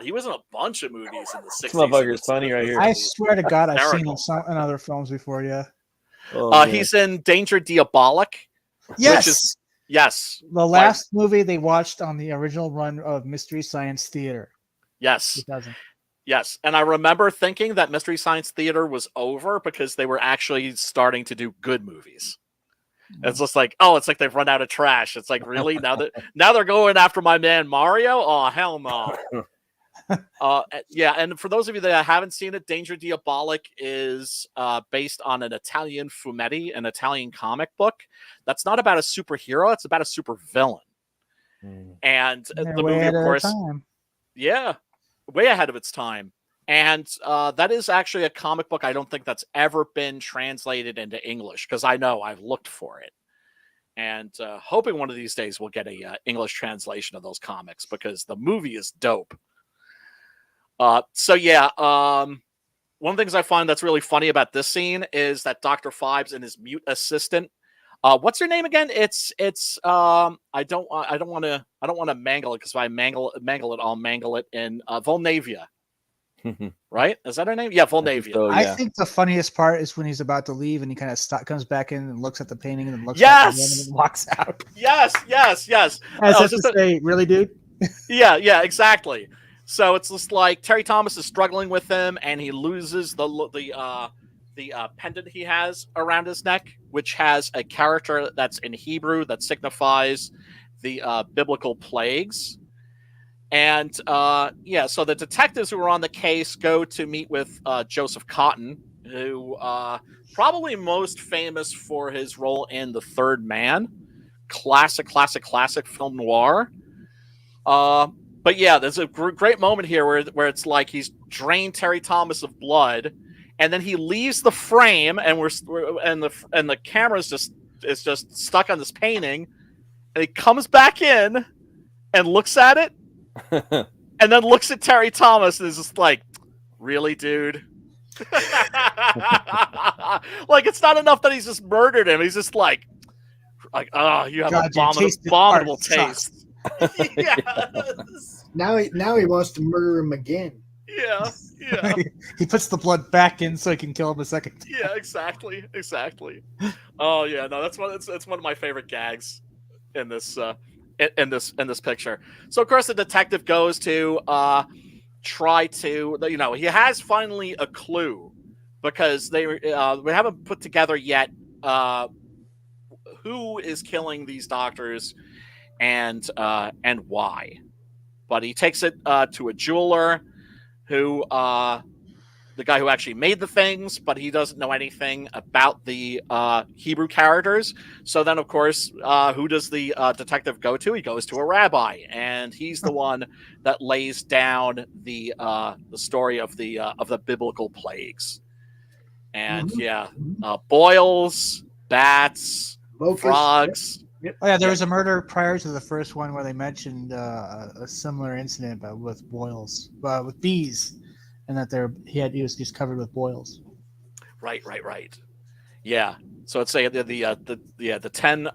he was in a bunch of movies in the 60s. This motherfucker's funny right here. I swear to God, I've seen him in other films before. Yeah. He's in Danger Diabolic. Yes. Yes. The last movie they watched on the original run of Mystery Science Theater. Yes. 2000. Yes. And I remember thinking that Mystery Science Theater was over because they were actually starting to do good movies. It's just like, it's like they've run out of trash. It's like, really? Now they're going after my man Mario? Oh, hell no. And for those of you that haven't seen it, Danger Diabolic is based on an Italian fumetti, an Italian comic book. That's not about a superhero. It's about a supervillain. And the movie, of course, way ahead of its time. And that is actually a comic book I don't think that's ever been translated into English because I know I've looked for it. And hoping one of these days we'll get a English translation of those comics because the movie is dope. One of the things I find that's really funny about this scene is that Dr. Fives and his mute assistant. What's her name again? It's I don't want to mangle it because if I mangle it, I'll mangle it in Volnavia. Right? Is that her name? Yeah, Volnavia. So, yeah. I think the funniest part is when he's about to leave and he kind of comes back in and looks at the painting and then looks back again and walks out. Yes. As if to say, really, dude? Yeah, exactly. So it's just like Terry Thomas is struggling with him, and he loses the pendant he has around his neck, which has a character that's in Hebrew that signifies the biblical plagues. And so the detectives who are on the case go to meet with Joseph Cotton, who probably most famous for his role in The Third Man, classic film noir. But yeah, there's a great moment here where it's like he's drained Terry Thomas of blood, and then he leaves the frame, and the camera's just stuck on this painting, and he comes back in and looks at it, and then looks at Terry Thomas and is just like, "Really, dude?" Like, it's not enough that he's just murdered him. He's just like, "Oh, you have abominable taste." Yes. Now he wants to murder him again. Yeah. He puts the blood back in so he can kill him a second time. Yeah, exactly. Oh yeah, no, that's one of my favorite gags in this picture. So of course the detective goes to try to, he has finally a clue, because we haven't put together yet who is killing these doctors and why. But he takes it to a jeweler who the guy who actually made the things, but he doesn't know anything about the Hebrew characters. So then, of course, who does the detective go to? He goes to a rabbi, and he's the one that lays down the story of the biblical plagues. And boils, bats, frogs. Oh yeah, there was a murder prior to the first one where they mentioned a similar incident with boils, with bees, and that he was just covered with boils. Right. Yeah. So it's the 10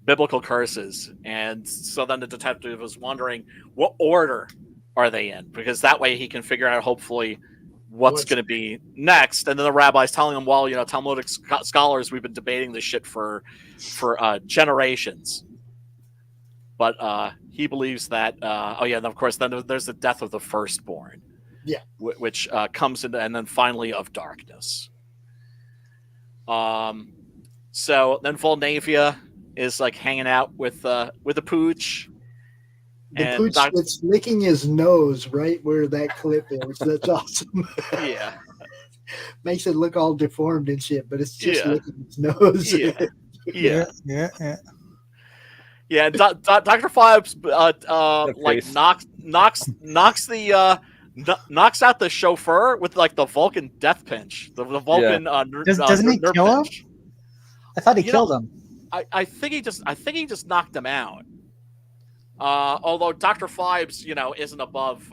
biblical curses, and so then the detective was wondering what order are they in, because that way he can figure out hopefully what's going to be next. And then the rabbi's telling him, well, Talmudic scholars, we've been debating this shit for generations. But he believes that, and of course, then there's the death of the firstborn. Yeah. Which comes into, and then finally of darkness. So then Volnavia is like hanging out with the pooch. The pooch that's licking his nose right where that clip is. That's awesome. Yeah. Makes it look all deformed and shit, but it's just licking his nose. Yeah. Yeah. Dr. Fibes knocks out the chauffeur with like the Vulcan death pinch. The Vulcan doesn't he kill him? I thought he killed him. I think he just knocked him out. Although Dr. Fibes, isn't above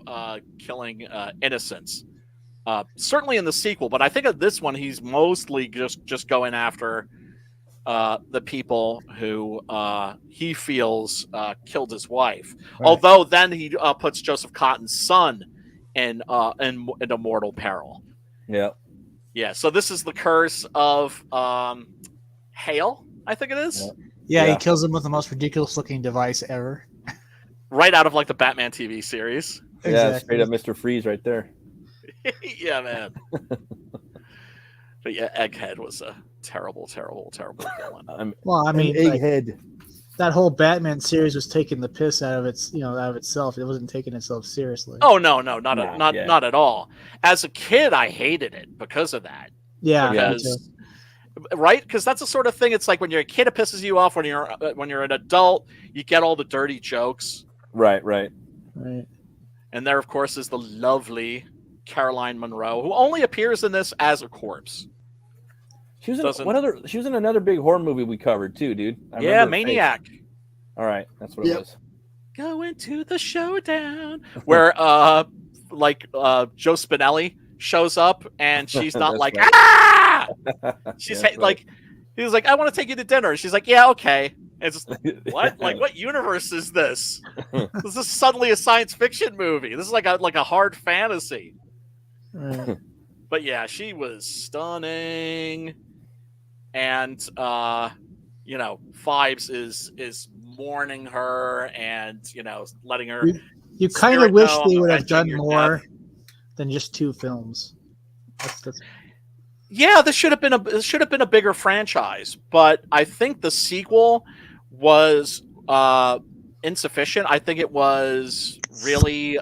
killing innocents. Certainly in the sequel, but I think of this one, he's mostly just going after the people who he feels killed his wife. Right. Although then he puts Joseph Cotton's son into mortal peril. Yeah. Yeah. So this is the curse of Hale, I think it is. Yeah, he kills him with the most ridiculous looking device ever. Right out of like the Batman TV series. Yeah, exactly. Straight up Mr. Freeze right there. Yeah, man. But yeah, Egghead was a terrible villain. Egghead. That whole Batman series was taking the piss out of itself. It wasn't taking itself seriously. Oh no, not at all. As a kid, I hated it because of that. Yeah. Right? Because that's the sort of thing. It's like when you're a kid, it pisses you off. When you're an adult, you get all the dirty jokes. Right. And there, of course, is the lovely Caroline Munro, who only appears in this as a corpse. She was in another big horror movie we covered too, dude. Maniac. All right, that's what it was. Going to the showdown, where Joe Spinelli shows up, and she's not like ah. She's like, he was like, I want to take you to dinner. And she's like, yeah, okay. And it's just, what? Like, what universe is this? This is suddenly a science fiction movie. This is like a hard fantasy. But yeah, she was stunning. And Fibes is mourning her and letting her. You kind of wish they would have done more than just 2 films. That's... Yeah, this should have been a bigger franchise, but I think the sequel was insufficient. I think it was really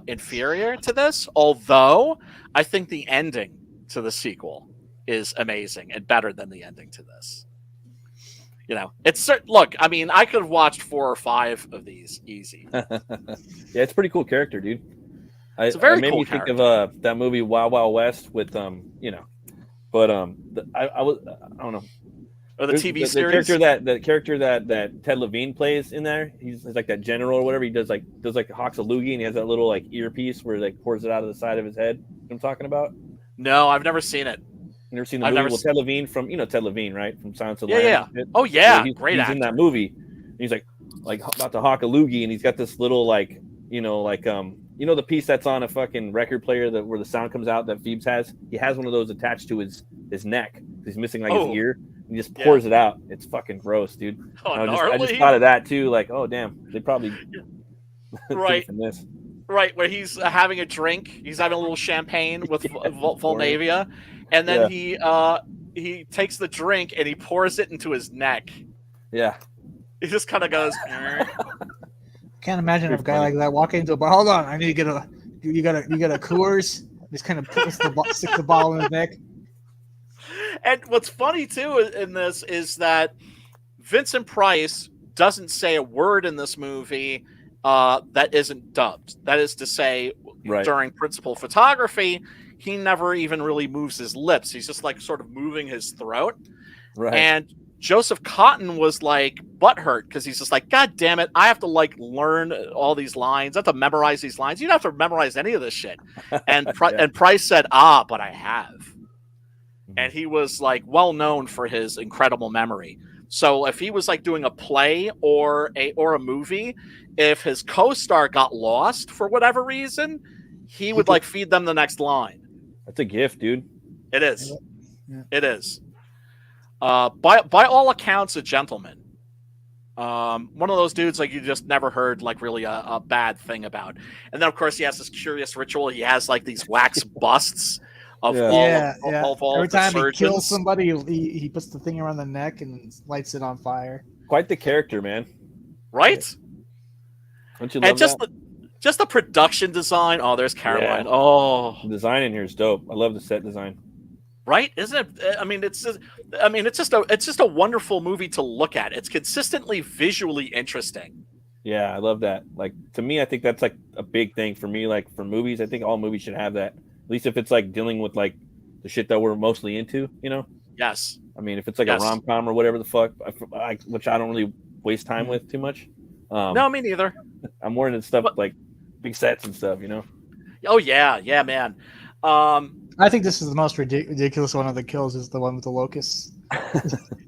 inferior to this. Although I think the ending to the sequel is amazing and better than the ending to this. You know, look, I mean, I could have watched 4 or 5 of these easy. Yeah, it's a pretty cool character, dude. It's a very it made cool me think character. of that movie Wild Wild West with you know, but I don't know. Or the TV series. The character that Ted Levine plays in there, he's like that general or whatever. He does like hawks a loogie, and he has that little like earpiece where he like pours it out of the side of his head. You know what I'm talking about? No, I've never seen it. You never seen the movie? Well, Ted Levine from Ted Levine, right? From Silence of the Yeah, Lambs. yeah. Oh yeah, Great actor. He's in that movie. And he's like about to hawk a loogie, and he's got this little the piece that's on a fucking record player where the sound comes out that Phoebes has. He has one of those attached to his neck. He's missing his ear. He just pours it out. It's fucking gross, dude. Oh, I just thought of that too. Like, oh damn, they probably right from this. Right, where he's having a drink. He's having a little champagne with Volnavia, and then he takes the drink and he pours it into his neck. Yeah. He just kind of goes. Can't imagine a guy like that walking into a bar. Hold on, I need to get you got a Coors. Just kind of sticks the bottle in his neck. And what's funny too in this is that Vincent Price doesn't say a word in this movie that isn't dubbed. That is to say, during principal photography, he never even really moves his lips. He's just like sort of moving his throat. Right. And Joseph Cotton was like butthurt because he's just like, God damn it, I have to like learn all these lines. I have to memorize these lines. You don't have to memorize any of this shit. And and Price said, but I have. And he was like well known for his incredible memory. So if he was like doing a play or a movie, if his co-star got lost for whatever reason, he would like feed them the next line. That's a gift, dude. It is. Yeah. It is. By all accounts, a gentleman. One of those dudes like you just never heard like really a bad thing about. And then of course he has this curious ritual. He has like these wax busts of all every time surgeons. he kills somebody, he puts the thing around the neck and lights it on fire. Quite the character, man. Right? Don't you love that? Just the production design. Oh, there's Caroline. Yeah. Oh, the design in here is dope. I love the set design. Right? Isn't it? I mean, it's just a wonderful movie to look at. It's consistently visually interesting. Yeah, I love that. Like to me, I think that's like a big thing for me. Like for movies, I think all movies should have that. At least if it's like dealing with like the shit that we're mostly into, you know? Yes. I mean, if it's like a rom-com or whatever the fuck, which I don't really waste time with too much. No, me neither. I'm more into stuff like big sets and stuff, you know? Oh yeah, man. I think this is the most ridiculous one of the kills. Is the one with the locusts.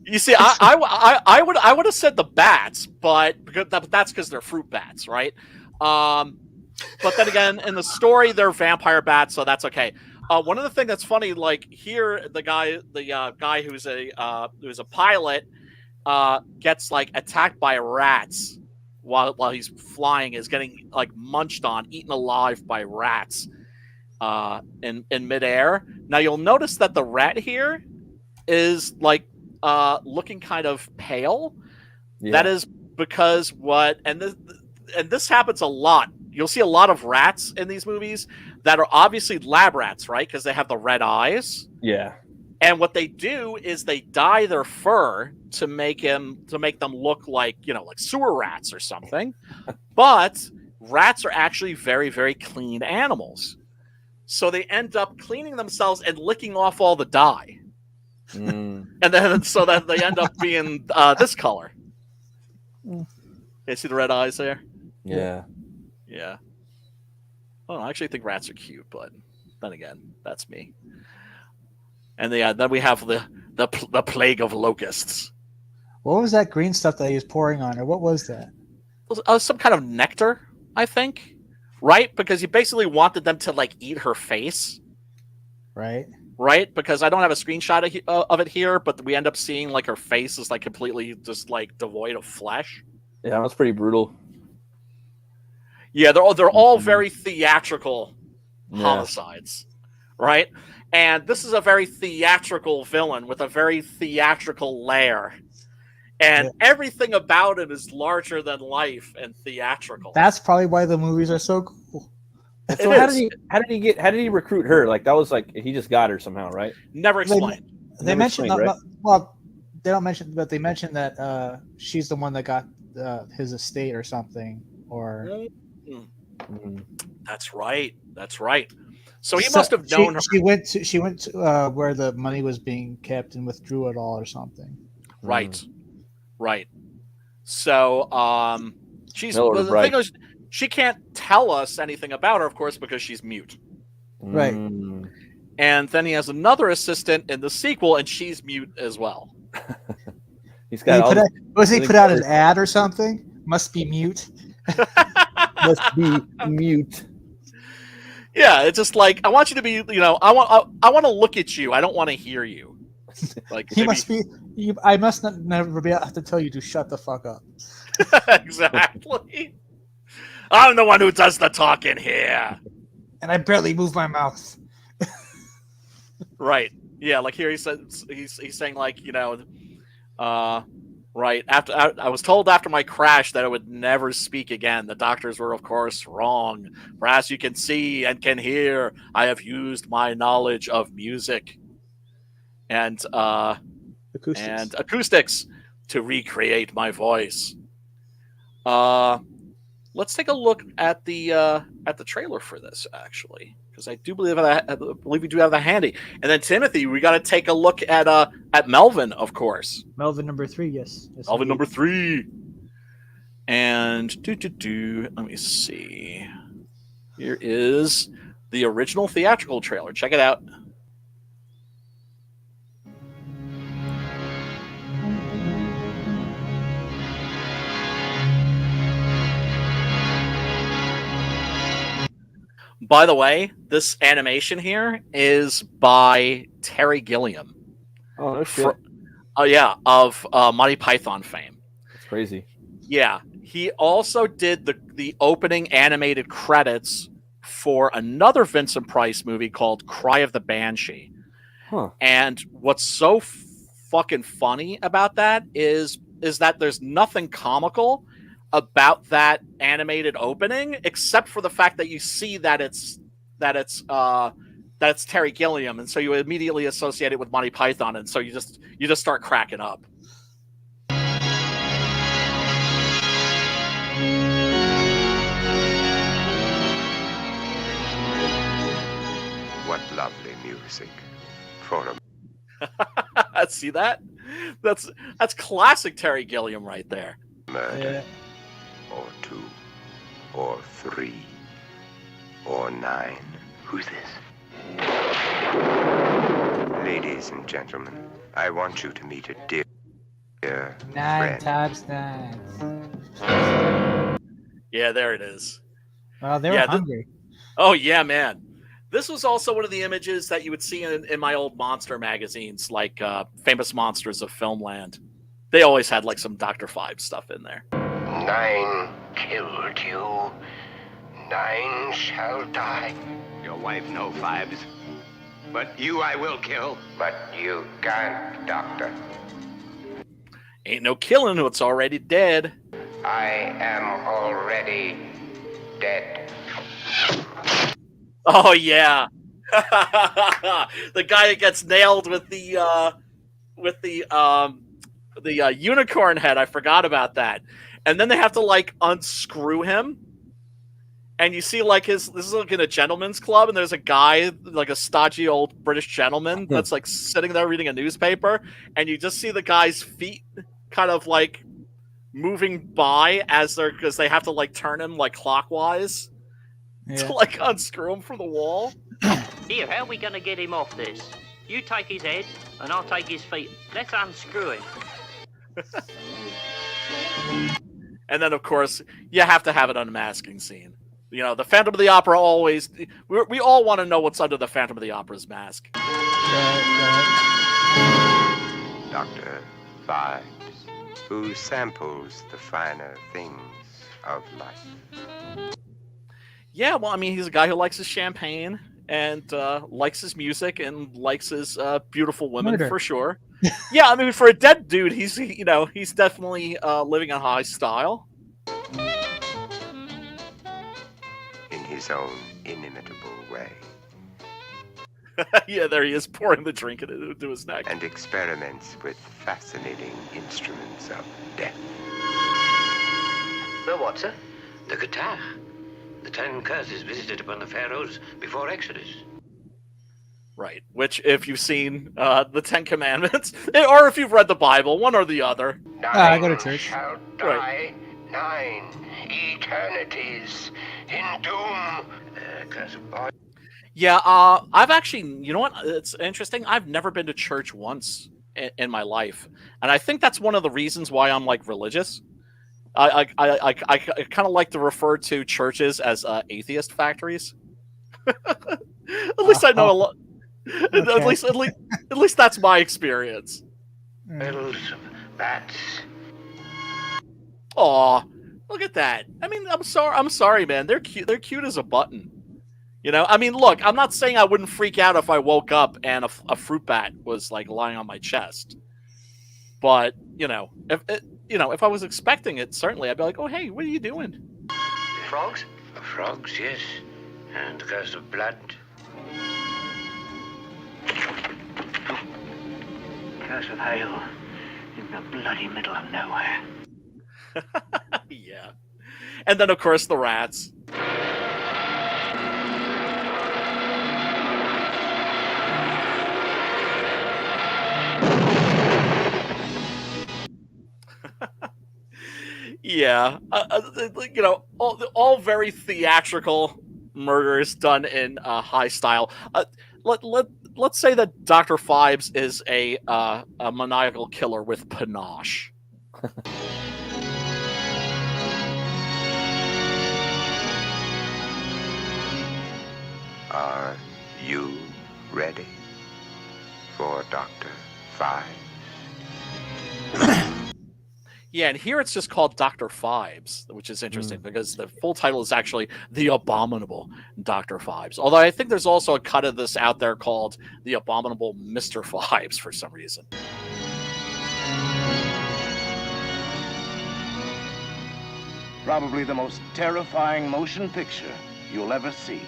You see, I would have said the bats, but that's because they're fruit bats, right? But then again, in the story, they're vampire bats, so that's okay. One of the things that's funny, like here, the guy who's a pilot gets like attacked by rats while he's flying, is getting like munched on, eaten alive by rats in midair. Now you'll notice that the rat here is like looking kind of pale. Yeah. That is because this happens a lot. You'll see a lot of rats in these movies that are obviously lab rats, right? Because they have the red eyes. Yeah. And what they do is they dye their fur to make them look like, like sewer rats or something. But rats are actually very, very clean animals. So they end up cleaning themselves and licking off all the dye. And then so that they end up being this color. You see the red eyes there? Yeah. Yeah. Oh, I actually think rats are cute, but then again, that's me. And then we have the plague of locusts. What was that green stuff that he was pouring on her? What was that? It was some kind of nectar, I think. Right? Because he basically wanted them to like eat her face. Right. Right? Because I don't have a screenshot of it here, but we end up seeing like her face is like completely just like devoid of flesh. Yeah, that's pretty brutal. Yeah, they're all very theatrical homicides, right? And this is a very theatrical villain with a very theatrical lair. And everything about him is larger than life and theatrical. That's probably why the movies are so cool. So how did he recruit her? Like that was like he just got her somehow, right? Never explained. They mentioned well, they don't mention, but they mentioned that she's the one that got his estate or something. Or That's right. That's right. So he must have known her. She went to where the money was being kept and withdrew it all or something. Right. Right. So she's the thing is, she can't tell us anything about her, of course, because she's mute. Right. And then he has another assistant in the sequel, and she's mute as well. He's got. He put out an ad or something? Must be mute. Must be mute. Yeah, it's just like I want you to be. I want to look at you. I don't want to hear you. Like he must be. I must not never be able to tell you to shut the fuck up. Exactly. I'm the one who does the talking here. And I barely move my mouth. Right. Yeah, like here he says he's saying like, right, after I was told after my crash that I would never speak again. The doctors were of course wrong. For as you can see and can hear, I have used my knowledge of music and acoustics to recreate my voice. Let's take a look at the trailer for this, actually, because I do believe we do have that handy. And then Timothy, we got to take a look at Melvin, of course. Melvin number 3, yes. Melvin number 3. And let me see. Here is the original theatrical trailer. Check it out. By the way, this animation here is by Terry Gilliam. Oh, no shit. Of Monty Python fame. That's crazy. Yeah, he also did the opening animated credits for another Vincent Price movie called Cry of the Banshee. Huh. And what's so fucking funny about that is that there's nothing comical about that animated opening, except for the fact that you see that it's Terry Gilliam, and so you immediately associate it with Monty Python, and so you just start cracking up. What lovely music for a see that? That's classic Terry Gilliam right there. Murder. Or 2, or 3, or 9. Who's this? Ladies and gentlemen, I want you to meet a dear 9 friend. times 9. Yeah, there it is. Well, they were hungry. Oh yeah, man. This was also one of the images that you would see in my old monster magazines, like Famous Monsters of Filmland. They always had like some Dr. Five stuff in there. 9 killed you. 9 shall die. Your wife, no 5s. But you I will kill. But you can't, Doctor. Ain't no killing what's already dead. I am already dead. Oh yeah. The guy that gets nailed with the unicorn head. I forgot about that. And then they have to like unscrew him. And you see like this is like in a gentleman's club, and there's a guy, like a stodgy old British gentleman that's like sitting there reading a newspaper, and you just see the guy's feet kind of like moving by because they have to like turn him like clockwise to like unscrew him from the wall. Here, how are we gonna get him off this? You take his head and I'll take his feet. Let's unscrew him. And then, of course, you have to have an unmasking scene. You know, the Phantom of the Opera always... We all want to know what's under the Phantom of the Opera's mask. Dr. Vibes, who samples the finer things of life. Yeah, well, I mean, he's a guy who likes his champagne and likes his music and likes his beautiful women, for sure. Yeah, I mean, for a dead dude, he's definitely living a high style. In his own inimitable way. Yeah, there he is, pouring the drink into his neck. And experiments with fascinating instruments of death. The what, sir? The guitar. The 10 curses visited upon the pharaohs before Exodus. Right, which if you've seen the 10 Commandments, or if you've read the Bible, one or the other. I go to church. Shall die 9 eternities in doom. Curse of boy. Yeah, I've actually, you know what? It's interesting. I've never been to church once in my life, and I think that's one of the reasons why I'm like religious. I kind of like to refer to churches as atheist factories. At least I know a lot. Okay. At least that's my experience. Bells of bats. Aw, look at that. I mean, I'm sorry, man. They're cute. They're cute as a button. You know, I mean, look, I'm not saying I wouldn't freak out if I woke up and a fruit bat was like lying on my chest. But, if I was expecting it, certainly I'd be like, oh, hey, what are you doing? Frogs? Frogs, yes. And the curse of blood. Curse of hail in the bloody middle of nowhere. Yeah. And then, of course, the rats. Yeah, all very theatrical murders done in high style. Let's say that Dr. Phibes is a maniacal killer with panache. Are you ready for Dr. Phibes? Yeah, and here it's just called Dr. Phibes, which is interesting because the full title is actually The Abominable Dr. Phibes. Although I think there's also a cut of this out there called The Abominable Mr. Phibes for some reason. Probably the most terrifying motion picture you'll ever see.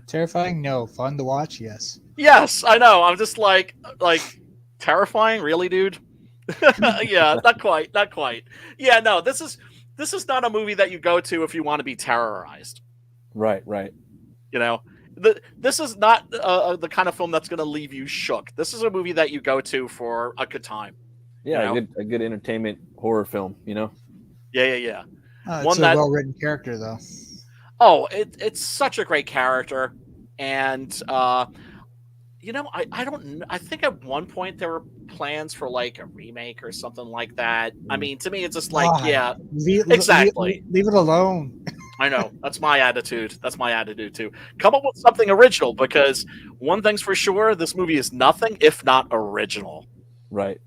Terrifying? No. Fun to watch? Yes. Yes, I know. I'm just like terrifying? Really, dude? Yeah, not quite. Yeah, no, this is not a movie that you go to if you want to be terrorized. Right. You know, this is not the kind of film that's going to leave you shook. This is a movie that you go to for a good time. Yeah, you know? a good entertainment horror film, you know? Yeah. It's a well-written character, though. Oh, it's such a great character. And, I don't. I think at one point there were plans for like a remake or something like that. I mean, to me, it's just like, exactly. Leave it alone. I know. That's my attitude. That's my attitude too. Come up with something original, because one thing's for sure: this movie is nothing if not original. Right.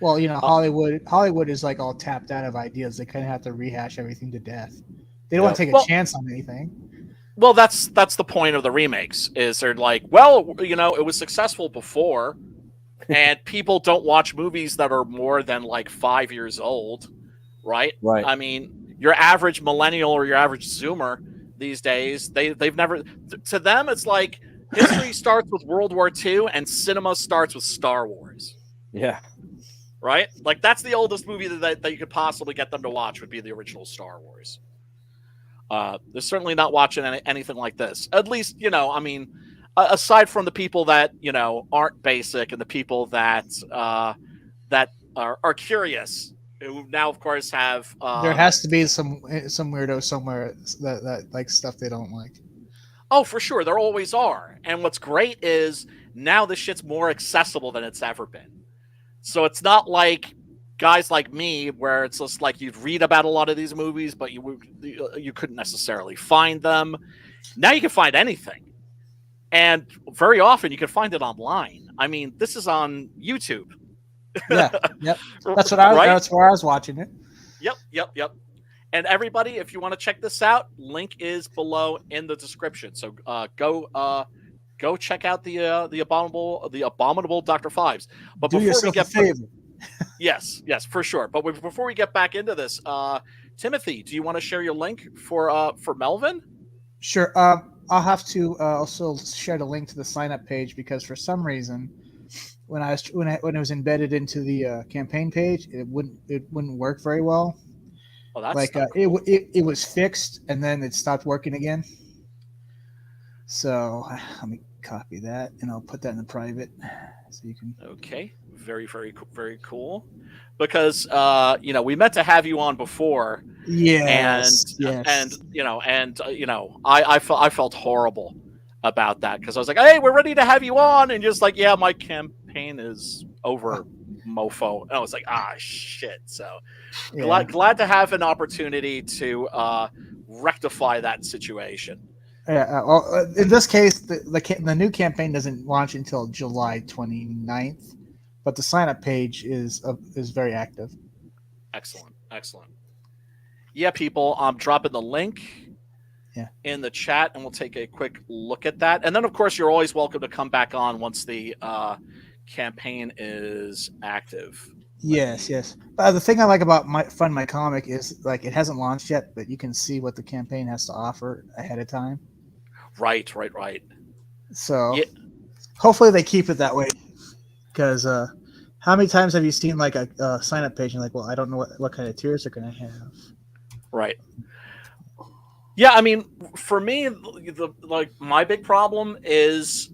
Well, Hollywood is like all tapped out of ideas. They kind of have to rehash everything to death. They don't want to take a chance on anything. Well, that's the point of the remakes, is they're like, well, it was successful before, and people don't watch movies that are more than like 5 years old, right? Right. I mean, your average millennial or your average Zoomer these days, they've never, to them, it's like history starts with World War II and cinema starts with Star Wars. Yeah. Right? Like, that's the oldest movie that you could possibly get them to watch would be the original Star Wars. They're certainly not watching anything like this. At least, I mean, aside from the people that, aren't basic and the people that are curious, who now, of course, have... there has to be some weirdo somewhere that likes stuff they don't like. Oh, for sure. There always are. And what's great is now this shit's more accessible than it's ever been. So it's not like guys like me, where it's just like you'd read about a lot of these movies, but you couldn't necessarily find them. Now you can find anything, and very often you can find it online. I mean, this is on YouTube. Yeah, yep. That's what That's where I was watching it. Yep. And everybody, if you want to check this out, link is below in the description. So go check out the abominable Dr. Phibes. But do before yourself we get a favor. Yes, for sure. But before we get back into this, Timothy, do you want to share your link for Melvin? Sure. I'll have to also share the link to the sign up page because for some reason, when it was embedded into the campaign page, it wouldn't work very well. Oh, that's like cool. it was fixed and then it stopped working again. So let me copy that and I'll put that in the private so you can. Okay, very, very, very cool. Because we meant to have you on before. Yes. And I felt horrible about that because I was like, hey, we're ready to have you on, and just like, yeah, my campaign is over, mofo. And I was like, shit. So glad to have an opportunity to rectify that situation. Yeah. Well, in this case, the new campaign doesn't launch until July 29th, but the sign up page is very active. Excellent. Yeah, people, I'm dropping the link in the chat, and we'll take a quick look at that. And then, of course, you're always welcome to come back on once the campaign is active. Yes. The thing I like about Fund My Comic is like it hasn't launched yet, but you can see what the campaign has to offer ahead of time. Right. So hopefully they keep it that way. Because how many times have you seen like a sign up page and like, well, I don't know what kind of tiers they're going to have. Right. Yeah, I mean, for me, my big problem is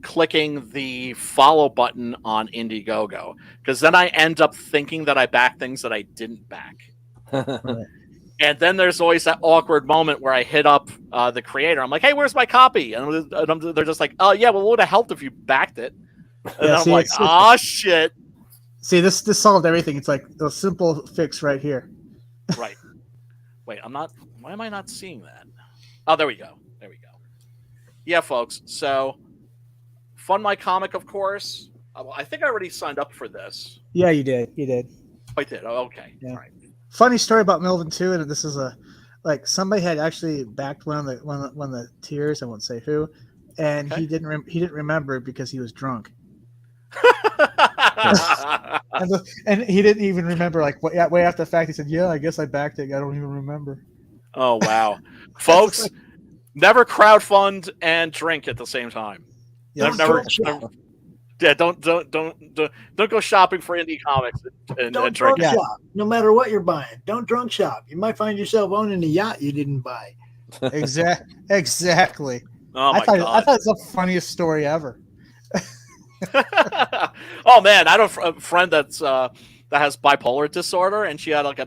clicking the follow button on Indiegogo, because then I end up thinking that I back things that I didn't back. And then there's always that awkward moment where I hit up the creator. I'm like, hey, where's my copy? And they're just like, oh, yeah, well, it would have helped if you backed it. And I'm like, shit. See, this solved everything. It's like a simple fix right here. Right. Wait, why am I not seeing that? Oh, there we go. Yeah, folks. So, Fund My Comic, of course. I think I already signed up for this. Yeah, you did. I did. Oh, okay. Yeah. All right. Funny story about Melvin too, and this is somebody had actually backed one of the tiers. I won't say who, and he didn't remember because he was drunk. and he didn't even remember. Like way after the fact, he said, "Yeah, I guess I backed it. I don't even remember." Oh wow, folks! Never crowdfund and drink at the same time. Yeah, don't go shopping for indie comics and don't drink. Drunk shop. No matter what you're buying, don't drunk shop. You might find yourself owning a yacht you didn't buy. Exactly. Oh my God. I thought it's the funniest story ever. Oh man, I have a friend that has bipolar disorder, and she had like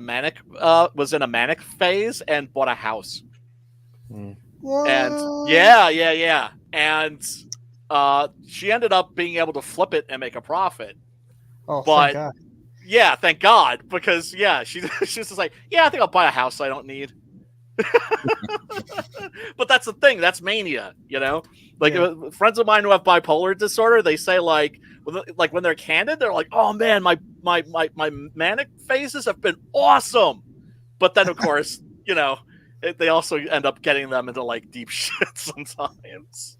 was in a manic phase and bought a house. What? And yeah, and she ended up being able to flip it and make a profit. Oh, but thank God. Yeah, thank God, because she's just like, I think I'll buy a house I don't need. But that's the thing. That's mania, friends of mine who have bipolar disorder, they say like when they're candid, they're like, oh man, my manic phases have been awesome. But then of course, they also end up getting them into like deep shit sometimes.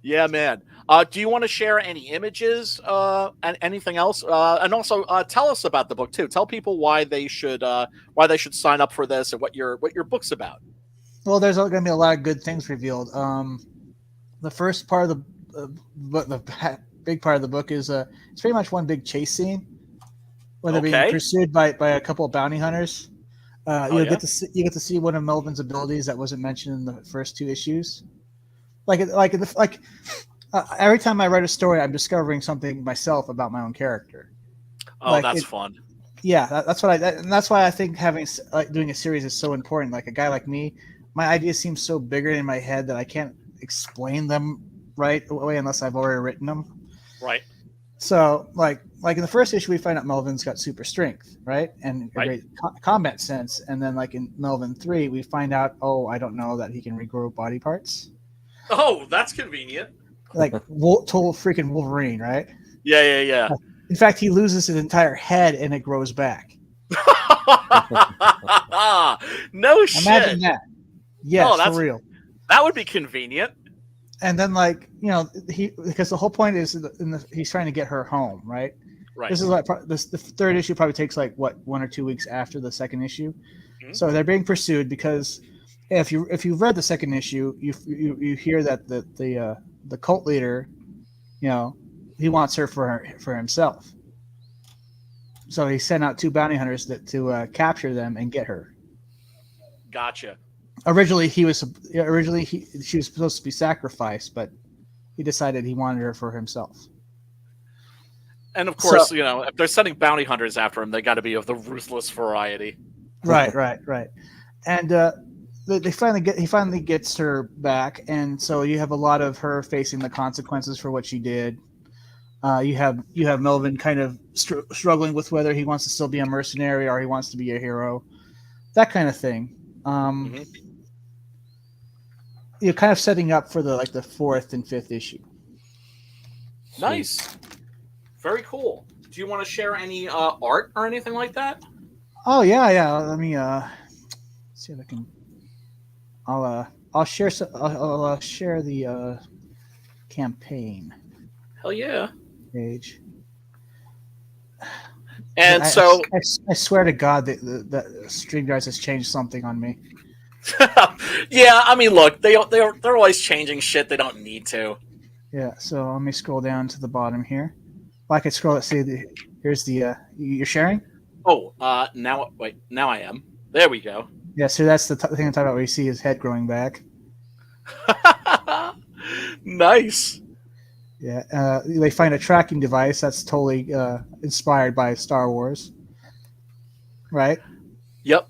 Yeah, man. Do you want to share any images and anything else? And also tell us about the book too. Tell people why they should sign up for this and what your book's about. Well, there's going to be a lot of good things revealed. The first part of the big part of the book is it's pretty much one big chase scene where they're being pursued by a couple of bounty hunters. You get to see one of Melvin's abilities that wasn't mentioned in the first two issues. Every time I write a story, I'm discovering something myself about my own character. Oh, that's fun. Yeah, that's why I think doing a series is so important. Like a guy like me, my ideas seem so bigger in my head that I can't explain them right away unless I've already written them. Right. So, like in the first issue, we find out Melvin's got super strength, right, and a great combat sense. And then, like in Melvin 3, we find out, I don't know that he can regrow body parts. Oh, that's convenient. Like total freaking Wolverine, right? Yeah. In fact, he loses his entire head and it grows back. No shit. Imagine that. Yes, for real. That would be convenient. And then, because the whole point is he's trying to get her home, right? Right. This is like the third issue probably takes like 1 or 2 weeks after the second issue. Mm-hmm. So they're being pursued because if you've read the second issue, you hear that the cult leader, he wants her for himself. So he sent out 2 bounty hunters to capture them and get her. Gotcha. Originally she was supposed to be sacrificed, but he decided he wanted her for himself. And of course, if they're sending bounty hunters after him, they got to be of the ruthless variety. Right. And he finally gets her back, and so you have a lot of her facing the consequences for what she did. You have Melvin kind of struggling with whether he wants to still be a mercenary or he wants to be a hero, that kind of thing. You're kind of setting up for the 4th and 5th issue. Nice, very cool. Do you want to share any art or anything like that? Oh yeah. Let me see if I can. I'll share. I'll share the campaign. Hell yeah. Page. And I swear to God that StreamYard has changed something on me. Yeah, I mean, look, they're always changing shit they don't need to. Yeah, so let me scroll down to the bottom here. Well, I could scroll. Let's see. Here's the. You're sharing? Oh, now I am. There we go. Yeah, so that's the thing I'm talking about where you see his head growing back. Nice. Yeah, they find a tracking device that's totally inspired by Star Wars. Right? Yep.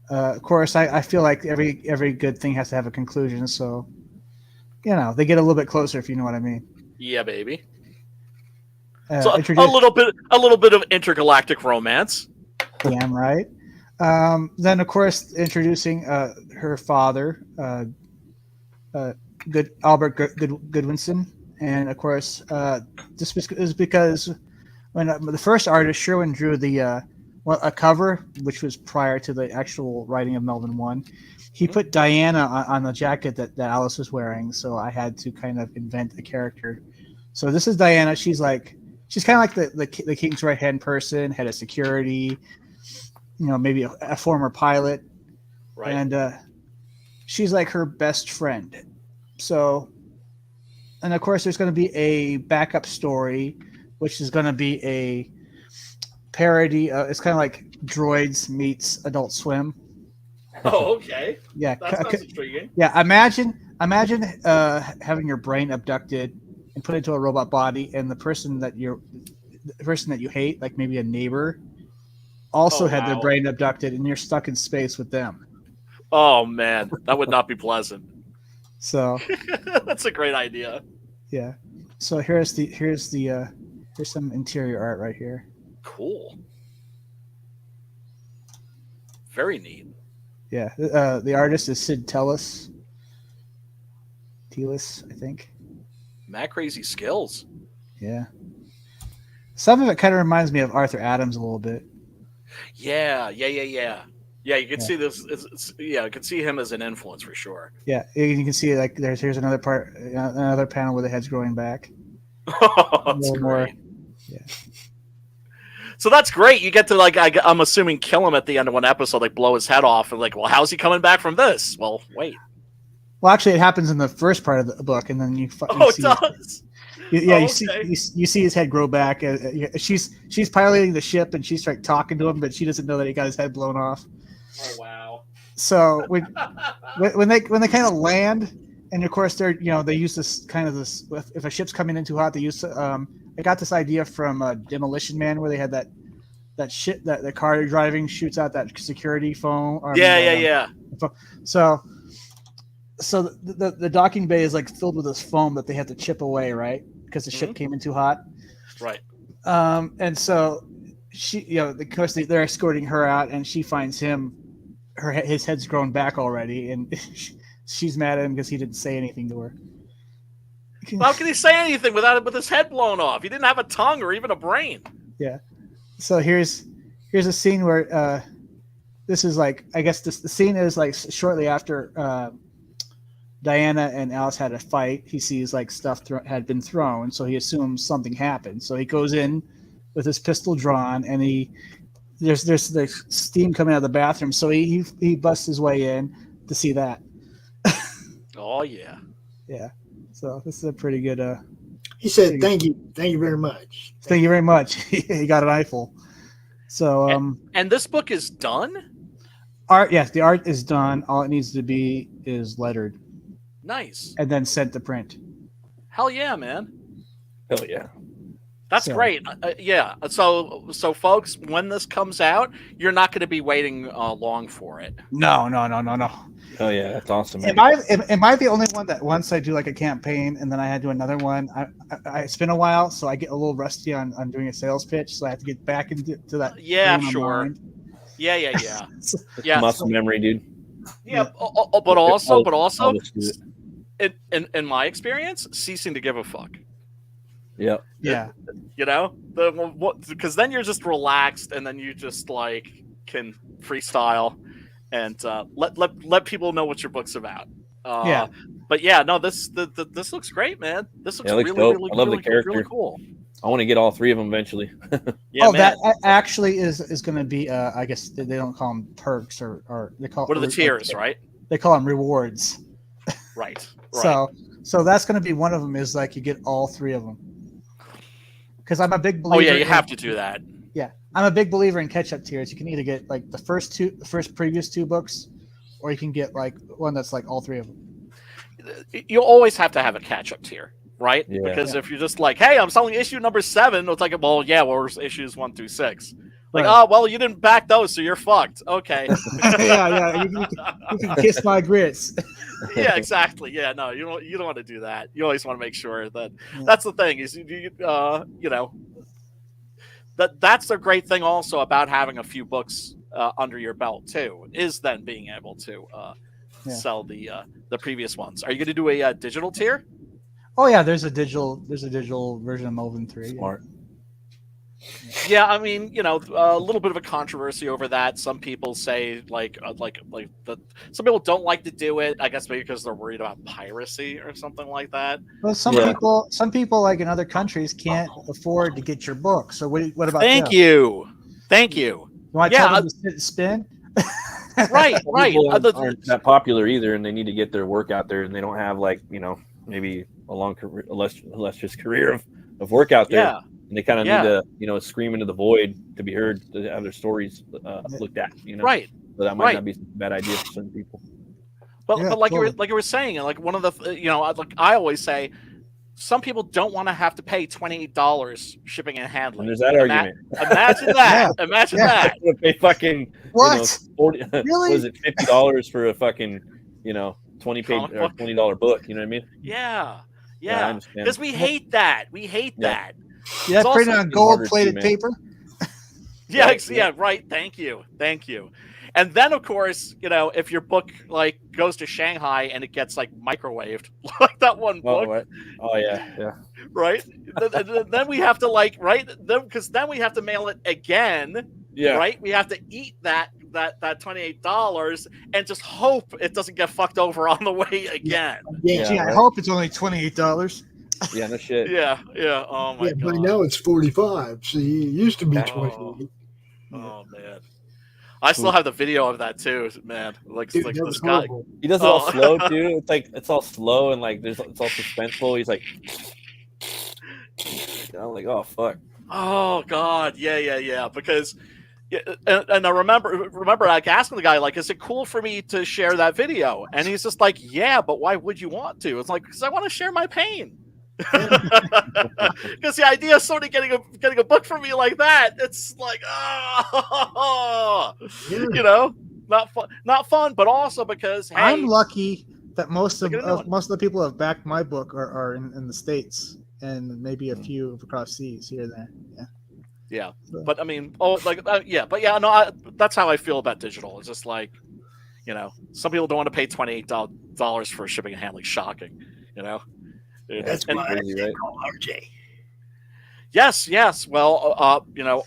Of course, I feel like every good thing has to have a conclusion, so they get a little bit closer, if you know what I mean. Yeah, baby. So a little bit of intergalactic romance. Damn right. Then, of course, introducing her father, Albert Goodwinson, and of course, this is because when the first artist Sherwin drew a cover, which was prior to the actual writing of Melvin 1, he put Diana on the jacket that Alice was wearing. So I had to kind of invent a character. So this is Diana. She's kind of like the king's right hand person, head of security. Maybe a former pilot, right? And she's like her best friend. So, and of course, there's going to be a backup story, which is going to be a parody. It's kind of like Droids meets Adult Swim. Oh, okay. Yeah, that sounds intriguing. Yeah, imagine having your brain abducted and put into a robot body, and the person that you hate, like maybe a neighbor, also had their brain abducted, and you're stuck in space with them. Oh man, that would not be pleasant. So that's a great idea. Yeah. So here's some interior art right here. Cool. Very neat. Yeah. The artist is Sid Tellis, I think. Mad crazy skills. Yeah. Some of it kind of reminds me of Arthur Adams a little bit. Yeah. Yeah, you can see this. You can see him as an influence for sure. Yeah, you can see like here's another panel where the head's growing back. Oh, that's great. More. Yeah. So that's great. You get to I'm assuming kill him at the end of one episode, like blow his head off, and well, how's he coming back from this? Well, wait. Well, actually, it happens in the first part of the book, and then you see it does. You see his head grow back. She's piloting the ship, and she's talking to him, but she doesn't know that he got his head blown off. Oh wow! So when they kind of land, and of course they use this if a ship's coming in too hot, they use I got this idea from Demolition Man where they had that shit that the car they're driving shoots out that security phone. Yeah. So the docking bay is filled with this foam that they have to chip away, right? Because the ship came in too hot. Right. And so she, of course they're escorting her out, and she finds his head's grown back already, and she's mad at him because he didn't say anything to her. How can he say anything with his head blown off? He didn't have a tongue or even a brain. Yeah. So here's a scene where this is I guess the scene is shortly after Diana and Alice had a fight. He sees stuff had been thrown, so he assumes something happened. So he goes in with his pistol drawn, and there's the steam coming out of the bathroom, so he busts his way in to see that. Oh yeah. Yeah. So this is a pretty good. He said, "Thank you very much." Thank you very much. He got an eyeful. So and this book is done. Art, yes, the art is done. All it needs to be is lettered. Nice. And then sent to print. Hell yeah, man. Hell yeah. That's great. Yeah. So folks, when this comes out, you're not going to be waiting long for it. No. Oh yeah, that's awesome. Man. Am I the only one that once I do like a campaign and then I had to do another one? It's been a while, so I get a little rusty on doing a sales pitch, so I have to get back into that. Yeah, sure. Yeah. Yeah. Muscle memory, dude. Yeah, but also, in my experience, ceasing to give a fuck. Yep. Yeah. You know, because then you're just relaxed, and then you just like can freestyle, and let people know what your book's about. Yeah. But yeah, no, this looks great, man. This looks looks really, dope. really, I love really, the character. really cool. I want to get all three of them eventually. Yeah, man. That actually is going to be. I guess they don't call them perks or they call. What are the tiers, right? They call them rewards. Right. So that's going to be one of them. Is like you get all three of them. Because I'm a big believer. Oh yeah, you have to do that. Yeah, I'm a big believer in catch-up tiers. You can either get like the previous two books, or you can get like one that's like all three of them. You always have to have a catch-up tier, right? Yeah. Because if you're just like, hey, I'm selling issue number 7, it's like, well, yeah, where's issues 1 through 6? Like, Right. oh, well, you didn't back those, so you're fucked. Okay. yeah. You can kiss my grits. Yeah, exactly. Yeah, no, you don't want to do that. You always want to make sure that that's the thing is you know that's the great thing also about having a few books under your belt too, is then being able to sell the previous ones. Are you going to do a digital tier? Oh yeah, there's a digital version of Melvin 3. Smart. Yeah, I mean, you know, a little bit of a controversy over that. Some people say like that. Some people don't like to do it. I guess maybe because they're worried about piracy or something like that. Well, some people like in other countries can't afford to get your book. So what about Thank them? you. You want to tell them to sit and spin? Right. People aren't that popular either, and they need to get their work out there, and they don't have like maybe a long career, illustrious career of work out there. Yeah. And they kind of need to, scream into the void to be heard, to have their stories looked at, Right. So that might not be a bad idea for some people. But like you were saying, like one of the like I always say, some people don't want to have to pay $28 shipping and handling. And there's that argument. Imagine that. Imagine that. Pay fucking what? 40, really? Was it $50 for a fucking $20 or $20 book? You know what I mean? Yeah. I understand. Because we hate that. We hate that. Yeah, printed on gold-plated paper. Yeah, right. Thank you. And then, of course, if your book like goes to Shanghai and it gets like microwaved, like that one book. Oh yeah. Right. Then we have to because then we have to mail it again. Yeah. Right. We have to eat that $28 and just hope it doesn't get fucked over on the way again. I hope it's only $28. Yeah, no shit. Yeah. Oh my god. By now it's 45. See, it used to be 20. Oh man. I still have the video of that too, man. Dude, like that this was guy. horrible. He does it all slow too. It's all slow and like it's all suspenseful. He's like, I'm like, oh fuck. Oh god, yeah. Because, and I remember like asking the guy like, is it cool for me to share that video? And he's just like, yeah, but why would you want to? It's like, because I want to share my pain. Because the idea of somebody getting a book from me like that, it's like, not fun, but also because hey, I'm lucky that most of the people who have backed my book are in the States, and maybe a few across seas here and there. Yeah, but I mean, that's how I feel about digital. It's just like, some people don't want to pay $28 for shipping and handling. Shocking, That's why I call RJ. Yes. Well,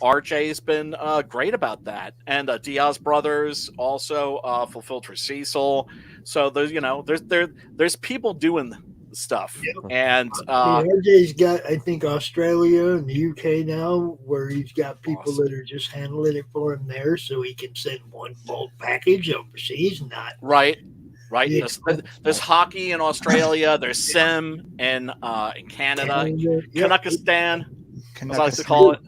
RJ's been great about that, and Diaz Brothers also fulfilled for Cecil. So there's people doing stuff. And RJ's got, I think, Australia and the UK now, where he's got people that are just handling it for him there, so he can send one bulk package overseas. Not right. Yeah. There's hockey in Australia. There's sim in Canada, Kazakhstan, as I like to call it.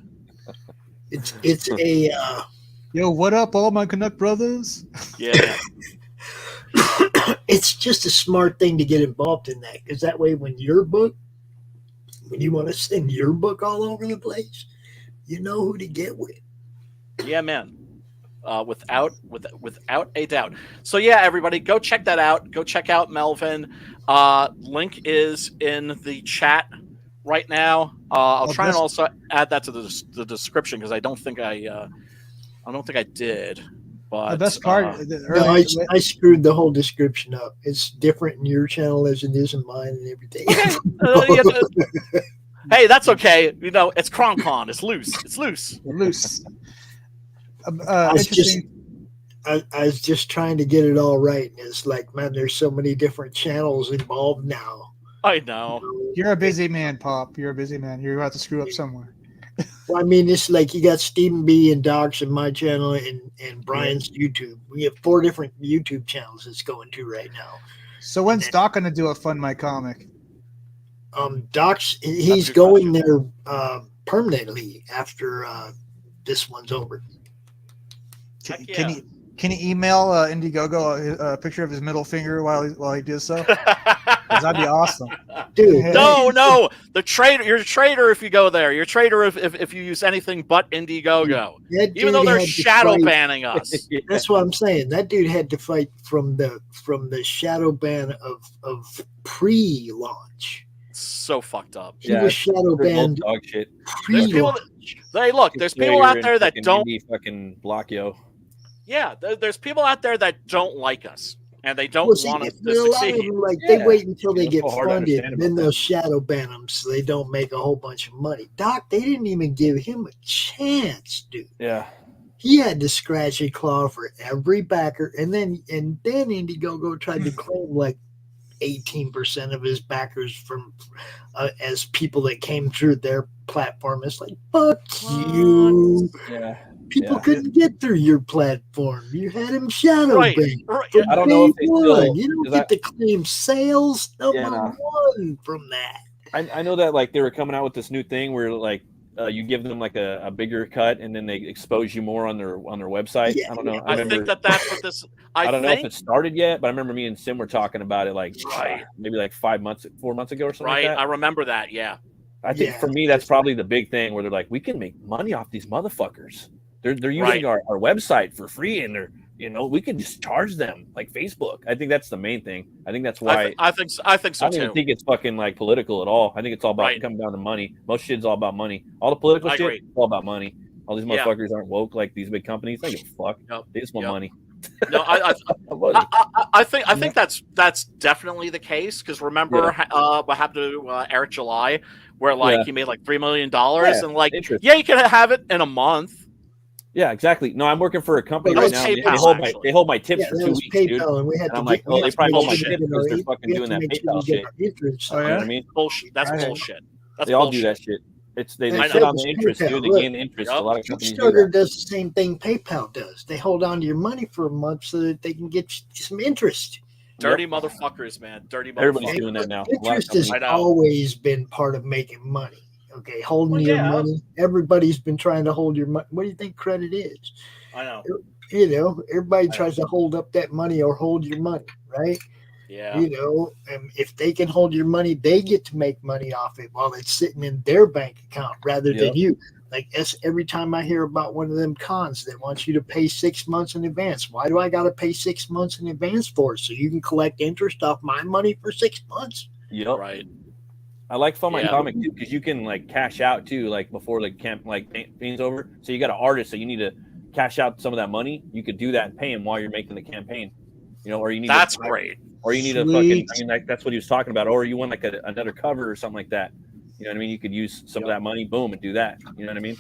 It's a yo, what up, all my Canuck brothers? Yeah. It's just a smart thing to get involved in that, because that way when you want to send your book all over the place, you know who to get with. Yeah, man. Without a doubt. So yeah, everybody, go check that out. Go check out Melvin. Link is in the chat right now. I'll try and also add that to the description, because I don't think I did. But the best part, I screwed the whole description up. It's different in your channel as it is in mine and everything. Hey, that's okay. You know, it's CromCon. It's loose. It's loose. Loose. I was just trying to get it all right. And it's like, man, there's so many different channels involved now. I know. You're a busy man, Pop. You're a busy man. You're about to screw up somewhere. Well, I mean, it's like you got Stephen B and Docs in my channel and Brian's YouTube. We have 4 different YouTube channels it's going to right now. So when's Doc going to do a Fund My Comic? Docs, he's going there permanently after this one's over. Can he email Indiegogo a picture of his middle finger while he does so? 'Cause that'd be awesome, dude. No, the traitor. You're a traitor if you go there. You're a traitor if you use anything but Indiegogo. Even though they're shadow banning us. That's what I'm saying. That dude had to fight from the shadow ban of pre-launch. So fucked up. He was shadow banned. Dog shit. There's people out there that don't fucking block yo. Yeah, there's people out there that don't like us, and they don't want us to a lot of succeed. them, they wait until they get funded, and then they'll shadow ban them so they don't make a whole bunch of money. Doc, they didn't even give him a chance, dude. Yeah. He had to scratch a claw for every backer, and then Indiegogo tried to claim like 18% of his backers from as people that came through their platform. It's like, fuck you. Yeah. People couldn't get through your platform. You had him shadow banned. I don't know if they still, you don't get to claim sales number one from that. I know that like they were coming out with this new thing where like you give them like a bigger cut and then they expose you more on their website. I don't know. I think that's what this. I don't know if it started yet, but I remember me and Sim were talking about it like maybe like 4 months ago or something. Right, like that. I remember that. Yeah. I think for me that's probably the big thing where they're like, we can make money off these motherfuckers. They're using our website for free, and we can just charge them like Facebook. I think that's the main thing. I think that's why I think so I too. don't even think it's fucking like political at all. I think it's all about coming down to money. Most shit's all about money. All the political shit is all about money. All these motherfuckers aren't woke like these big companies. They don't give a fuck. They just want money. No, I think that's definitely the case, because remember what happened to Eric July, where like he made like $3 million and like you can have it in a month. Yeah, exactly. No, I'm working for a company Well, right now. They hold my tips for 2 weeks, dude. And we had I'm to like, get, they probably hold my shit tips because they're fucking doing that PayPal shit. You know what I mean? Bullshit. That's bullshit. They all do that shit. They sit on the interest, dude. They gain interest. A lot of companies do Kickstarter that. does the same thing PayPal does. They hold on to your money for a month so that they can get some interest. Dirty motherfuckers, man. Dirty motherfuckers. Everybody's doing that now. Interest has always been part of making money. Okay, holding your money. Everybody's been trying to hold your money. What do you think credit is? I know. Everybody tries to hold up that money or hold your money, right? Yeah. If they can hold your money, they get to make money off it while it's sitting in their bank account rather than you. Like every time I hear about one of them cons that wants you to pay 6 months in advance. Why do I got to pay 6 months in advance for? So you can collect interest off my money for 6 months? Yep. Right. I like Fund My Comic too because you can like cash out too, like before the campaign's over. So you got an artist, so you need to cash out some of that money. You could do that and pay him while you're making the campaign. Or you need that's great. Or you need a fucking. I mean, like that's what he was talking about. Or you want like another cover or something like that. You know what I mean? You could use some of that money, boom, and do that. You know what I mean?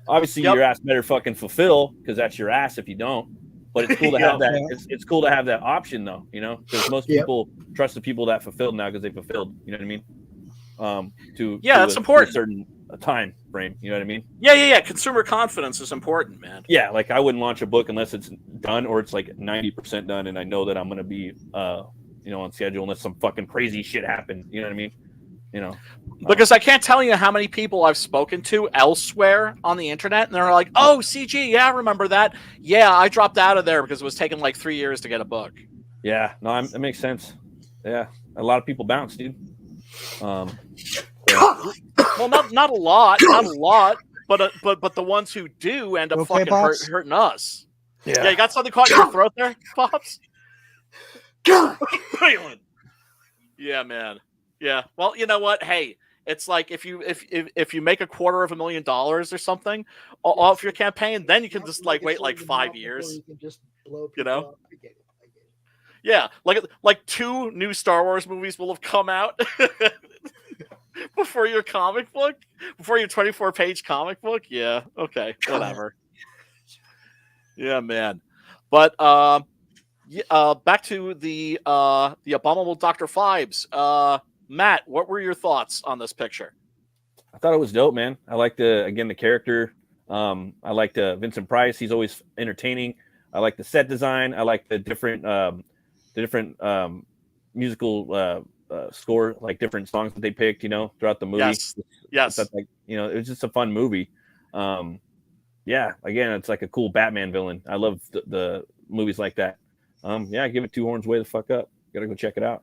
Obviously, your ass better fucking fulfill because that's your ass if you don't. But it's cool to have that. It's cool to have that option, though. Because most people trust the people that fulfilled now because they fulfilled. You know what I mean? That's important. To a certain time frame. You know what I mean? Yeah. Consumer confidence is important, man. Yeah, like I wouldn't launch a book unless it's done or it's like 90% done, and I know that I'm going to be, on schedule unless some fucking crazy shit happened. You know what I mean? Because I can't tell you how many people I've spoken to elsewhere on the internet, and they're like, "Oh, CG, yeah, I remember that. Yeah, I dropped out of there because it was taking like 3 years to get a book." Yeah, no, that makes sense. Yeah, a lot of people bounce, dude. Well, not a lot, but the ones who do end up fucking hurting us. Yeah, you got something caught in your throat there, Pops? Yeah, man. Yeah. Well, you know what? Hey, it's like if you make $250,000 or something off your campaign, then you can just like wait like 5 years. You can just blow You know? up. I get it. Yeah, like 2 new Star Wars movies will have come out before your comic book, before your 24-page comic book. Yeah. Okay. Whatever. Yeah, man. But back to the Abominable Dr. Phibes. Matt, what were your thoughts on this picture? I thought it was dope, man. I liked the character. I liked Vincent Price. He's always entertaining. I like the set design. I like the different musical score, like different songs that they picked, throughout the movie. Yes. Like, it was just a fun movie. Yeah, again, it's like a cool Batman villain. I love the movies like that. Give it 2 horns way the fuck up. Gotta go check it out.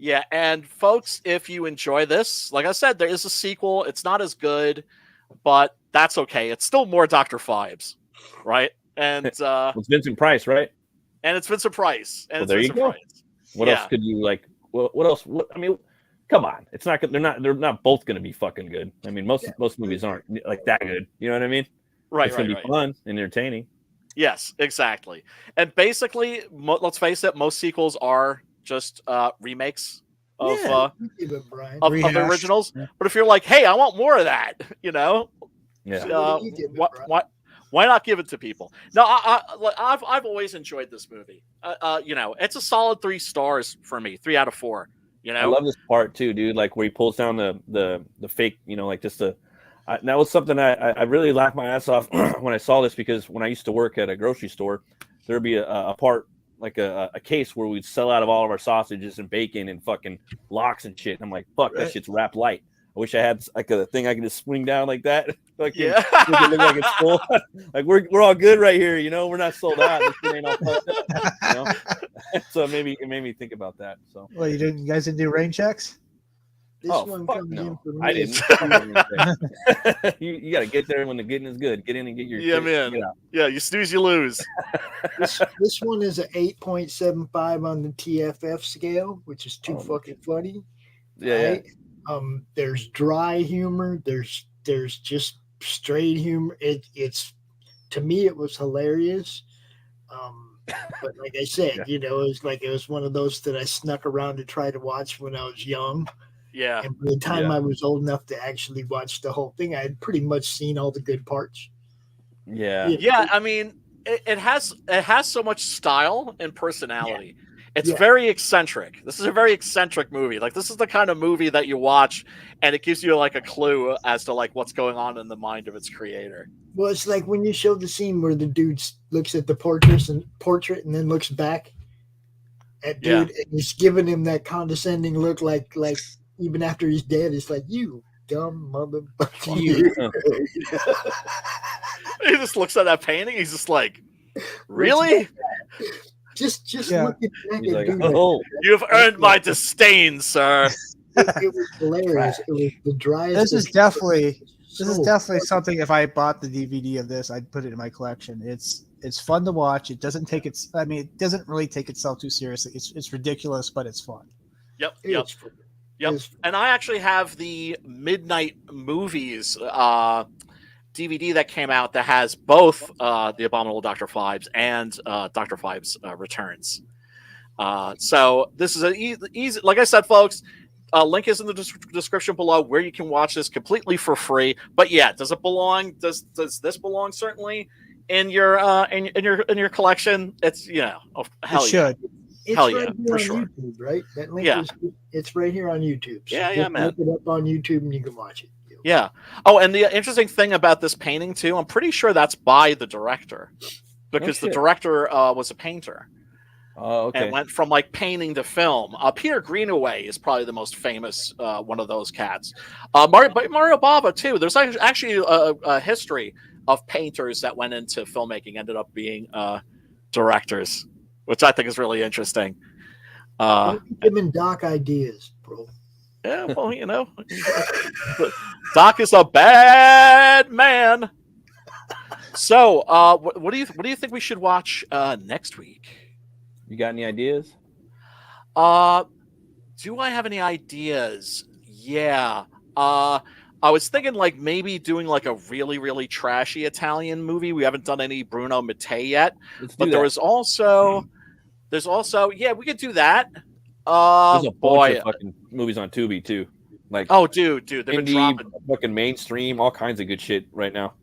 Yeah, and folks, if you enjoy this, like I said, there is a sequel. It's not as good, but that's okay. It's still more Dr. Phibes, right? And it's Vincent Price, right? And it's Vincent Price. And well, there you go. What else could you like? What else? I mean, come on. It's not. They're not both going to be fucking good. I mean, most movies aren't like that good. You know what I mean? Right. It's going to be fun and entertaining. Yes, exactly. And basically, let's face it, most sequels are just remakes of the originals. Yeah. But if you're like, hey, I want more of that, why not give it to people? No, I've always enjoyed this movie. It's a solid 3 stars for me, 3 out of 4. I love this part too, dude. Like where he pulls down the fake, like just that was something I really laughed my ass off when I saw this, because when I used to work at a grocery store, there'd be a part, like a case where we'd sell out of all of our sausages and bacon and fucking locks and shit. And I'm like, fuck, that shit's wrapped light. I wish I had like a thing I could just swing down like that. Like, it look like it's full. Like we're all good right here, we're not sold out. This shit ain't all fucked up, So it made me think about that. So well, you guys didn't do rain checks? This one comes in for me. I didn't. You got to get there when the getting is good. Get in and get your man. Yeah, you snooze, you lose. This one is an 8.75 on the TFF scale, which is too fucking funny. Yeah. Right? There's dry humor. There's just straight humor. It's to me it was hilarious. But like I said, it was one of those that I snuck around to try to watch when I was young. Yeah. And by the time I was old enough to actually watch the whole thing, I had pretty much seen all the good parts. Yeah. Yeah. I mean, it has so much style and personality. Yeah. It's very eccentric. This is a very eccentric movie. Like, this is the kind of movie that you watch and it gives you like a clue as to like what's going on in the mind of its creator. Well, it's like when you show the scene where the dude looks at the portrait and then looks back at dude and he's giving him that condescending look, like even after he's dead, it's like, you dumb motherfucker. He just looks at that painting. He's just like, really? Just look at that. He's like, oh, you've earned my disdain, sir. It was hilarious. It was the driest. This is definitely something. If I bought the DVD of this, I'd put it in my collection. It's fun to watch. It doesn't really take itself too seriously. It's ridiculous, but it's fun. Yep. And I actually have the Midnight Movies DVD that came out that has both the Abominable Dr. Phibes and Dr. Phibes Returns. So this is an easy, like I said, folks, link is in the description below where you can watch this completely for free. But yeah, does it belong? Does this belong? Certainly in your collection, it's hell It should. It's hell right yeah, here for on sure. YouTube, right? That link Yeah. it's right here on YouTube. So Yeah, just man. look it up on YouTube and you can watch it. Yeah. Oh, and the interesting thing about this painting too, I'm pretty sure that's by the director, because the shit. director was a painter. Oh, okay. And went from like painting to film. Peter Greenaway is probably the most famous one of those cats. Mario Bava too. There's actually a history of painters that went into filmmaking, ended up being directors, which I think is really interesting. Give him Doc ideas, bro. Yeah, well, Doc is a bad man. So, what do you think we should watch next week? You got any ideas? Do I have any ideas? Yeah. I was thinking like maybe doing like a really, really trashy Italian movie. We haven't done any Bruno Mattei yet, but there's also yeah, we could do that. There's a bunch of fucking movies on Tubi too. Like dude, they've been dropping fucking mainstream, all kinds of good shit right now.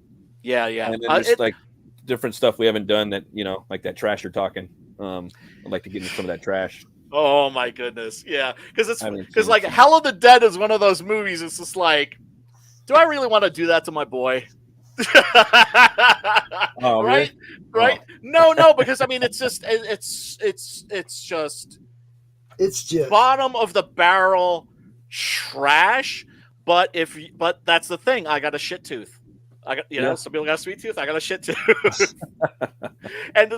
Yeah. And then there's like different stuff we haven't done that, like that trash you're talking. I'd like to get into some of that trash. Oh my goodness, yeah, because like Hell of the Dead is one of those movies. It's just like, do I really want to do that to my boy? Oh, right, really? right. Oh. No, because I mean, it's just bottom of the barrel trash. But that's the thing. I got a shit tooth. Some people got a sweet tooth. I got a shit tooth. and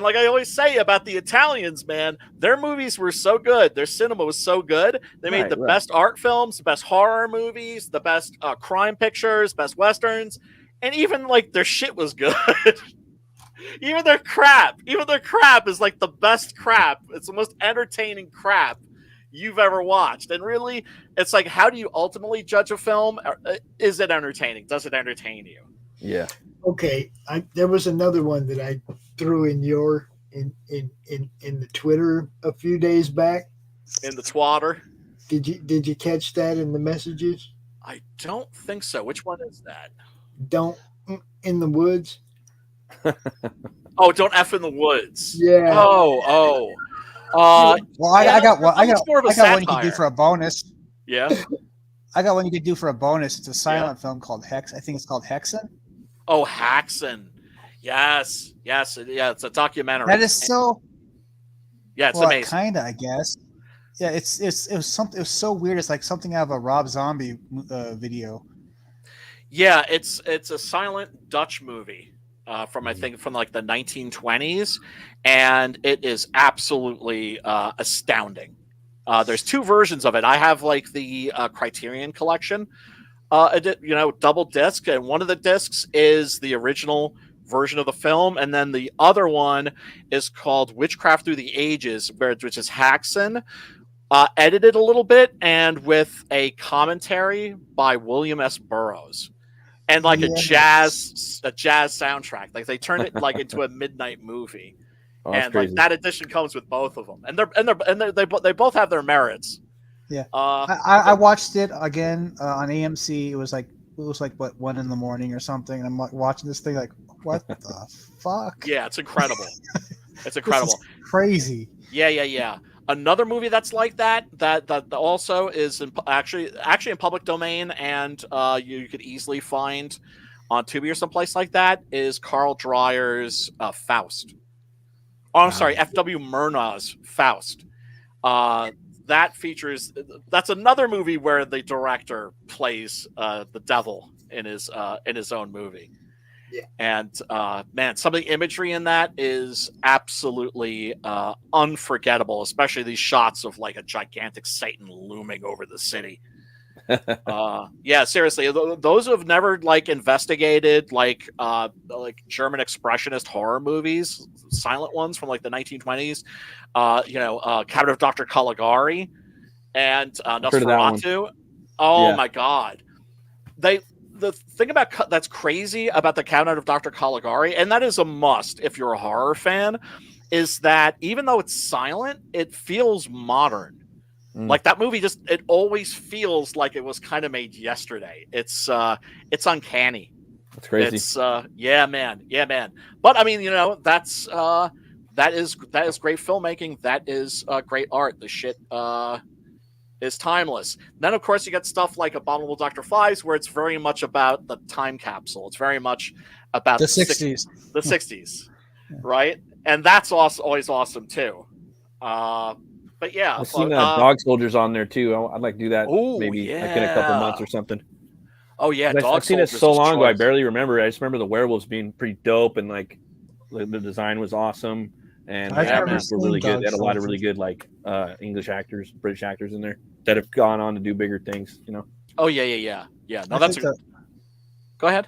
like I always say about the Italians, man, their movies were so good. Their cinema was so good. They made the best art films, the best horror movies, the best crime pictures, best westerns, and even like their shit was good. Even their crap is like the best crap. It's the most entertaining crap you've ever watched. And really, it's like, how do you ultimately judge a film? Is it entertaining? Does it entertain you? Yeah. Okay. There was another one that I threw in the Twitter a few days back. In the twatter. Did you catch that in the messages? I don't think so. Which one is that? Don't in the woods. Oh, don't F in the woods. Yeah. Oh. Well, I got one. I got one you satire. can do for a bonus. Yeah. I got one you could do for a bonus. It's a silent film called Hex. I think it's called Hexen. Oh, Haxon. Yes. It's a documentary. That is so. Yeah, it's amazing. Kinda, I guess. Yeah, it was something. It was so weird. It's like something out of a Rob Zombie video. Yeah, it's a silent Dutch movie from like the 1920s, and it is absolutely astounding. There's two versions of it. I have like the Criterion collection, double disc, and one of the discs is the original version of the film, and then the other one is called Witchcraft Through the Ages, which is Haxon, edited a little bit and with a commentary by William S. Burroughs. And like a jazz soundtrack, like they turn it like into a midnight movie, and like that edition comes with both of them, and they both have their merits. Yeah, I watched it again on AMC. It was like what 1 a.m. or something, and I'm like watching this thing like, what the fuck? Yeah, it's incredible. It's incredible. This is crazy. Yeah. Another movie that's like that also is actually in public domain, and you could easily find on Tubi or someplace like that, is Carl Dreyer's Faust. Oh, I'm sorry, F.W. Murnau's Faust. That's another movie where the director plays the devil in his own movie. Yeah. And man, some of the imagery in that is absolutely unforgettable, especially these shots of like a gigantic Satan looming over the city. Yeah, seriously, those who have never like investigated like German expressionist horror movies, silent ones from like the 1920s, Cabinet of Dr. Caligari and Nosferatu. Oh my God. The thing about that's crazy about the Cabinet of Dr. Caligari, and that is a must if you're a horror fan, is that even though it's silent, it feels modern. Like that movie it always feels like it was kind of made yesterday. It's uncanny. That's crazy. It's yeah, man. But I mean, that is great filmmaking. That is great art. The shit is timeless. Then, of course, you get stuff like Abominable Dr. Flies, where it's very much about the time capsule. It's very much about The 60s. The 60s, right? And that's also always awesome too. But yeah, I've seen Dog Soldiers on there too. I'd like to do that maybe like in a couple yeah. months or something. Oh yeah, I've seen it so long ago. I barely remember. I just remember the werewolves being pretty dope, and like the design was awesome, and the actors were really good. They had a lot of really good like English actors, British actors in there that have gone on to do bigger things. Oh yeah. No, that's go ahead.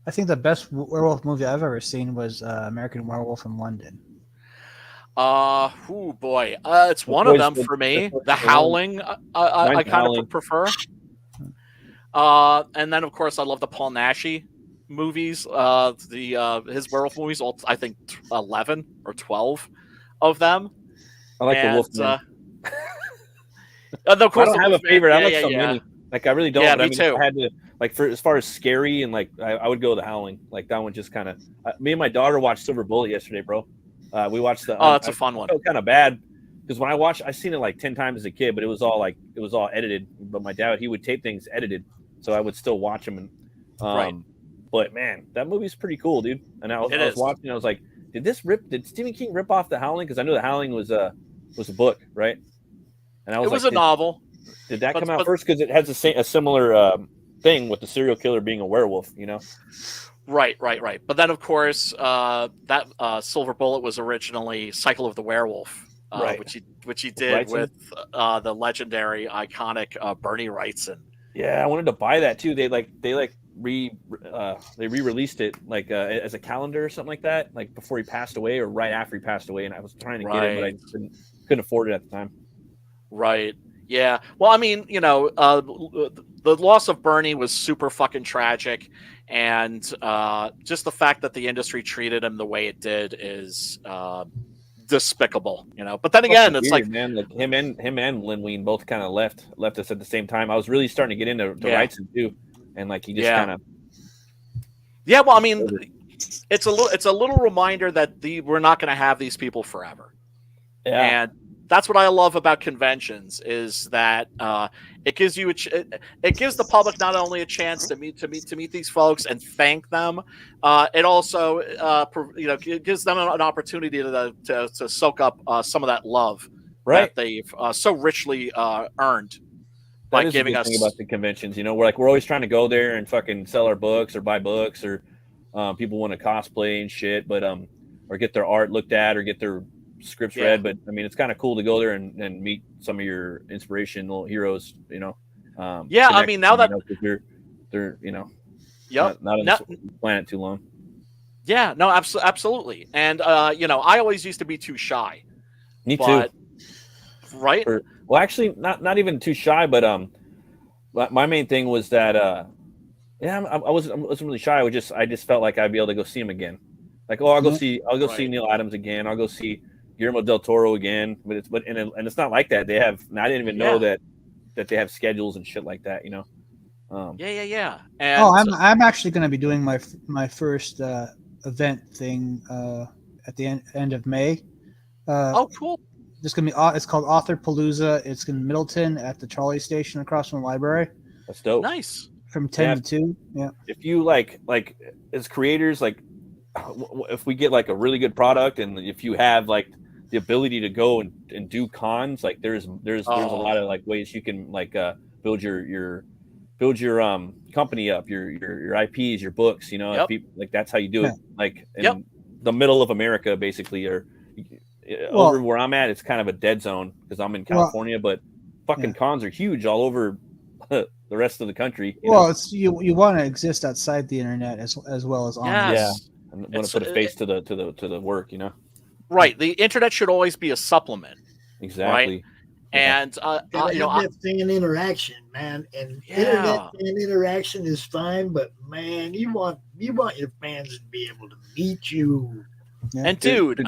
I think the best werewolf movie I've ever seen was American Werewolf in London. Oh boy, it's one of them for me. The Howling, I kind of prefer. And then of course I love the Paul Naschy movies. His werewolf movies. I think 11 or 12 of them. I like the Wolfman. Of course, I don't have a favorite. I like so many. Like I really don't. Yeah, but me too. I had to as far as scary and like I would go The Howling. Like that one just kind of. Me and my daughter watched Silver Bullet yesterday, bro. We watched the. Oh, that's a fun one. I felt kind of bad because when I seen it like 10 times as a kid, but it was all edited. But my dad, he would tape things edited, so I would still watch them. And right. But man, that movie's pretty cool, dude. And I was watching. I was like, did Stephen King rip off The Howling? Because I knew The Howling was a book, right? And I was it was a novel. Did that come out first? Because it has a similar thing with the serial killer being a werewolf, Right. But then, of course, that Silver Bullet was originally Cycle of the Werewolf, right. which he did with the legendary, iconic Bernie Wrightson. Yeah, I wanted to buy that too. They re-released it like as a calendar or something like that, like before he passed away or right after he passed away, and I was trying to get it, but I couldn't afford it at the time. Right. Yeah. Well, I mean, the loss of Bernie was super fucking tragic, and just the fact that the industry treated him the way it did is despicable. But then again, it's weird, man. Like him and Lin Wein both kind of left us at the same time. I was really starting to get into Wrightson too, and like he just kind of. Yeah. Well, I mean, it's a little reminder that we're not going to have these people forever. Yeah. And that's what I love about conventions is that it gives you it gives the public not only a chance to meet these folks and thank them, it also it gives them an opportunity to soak up some of that love that they've so richly earned by giving us. Thing about the conventions, we're always trying to go there and fucking sell our books or buy books or people want to cosplay and shit, but or get their art looked at or get their scripts read, but I mean it's kind of cool to go there and meet some of your inspirational heroes, I mean now that they're yep. not on this planet too long. Yeah, no, absolutely. And I always used to be too shy. Me too. Right? Well, actually not even too shy, but my main thing was that I wasn't really shy. I just felt like I'd be able to go see him again. Like, I'll go see Neil Adams again. I'll go see Guillermo del Toro again, but it's not like that. They have. I didn't even know that they have schedules and shit like that. Yeah. And I'm actually going to be doing my first event thing at the end of May. Cool. It's gonna be. It's called Author Palooza. It's in Middleton at the trolley station across from the library. That's dope. Nice. From 10 to 2. Yeah. If you like as creators, like if we get like a really good product, and if you have like the ability to go and do cons, like there's a lot of like ways you can like build your company up, your IPs, your books, people, like that's how you do it. Like in the middle of America, basically, or over where I'm at, it's kind of a dead zone because I'm in California, but fucking cons are huge all over the rest of the country. It's you want to exist outside the internet as well as on. Yeah, and want to put a face to the work, Right. The internet should always be a supplement. Exactly. Right? And that thing in interaction, man, and internet and interaction is fine, but man, you want your fans to be able to meet you. Yeah. And dude,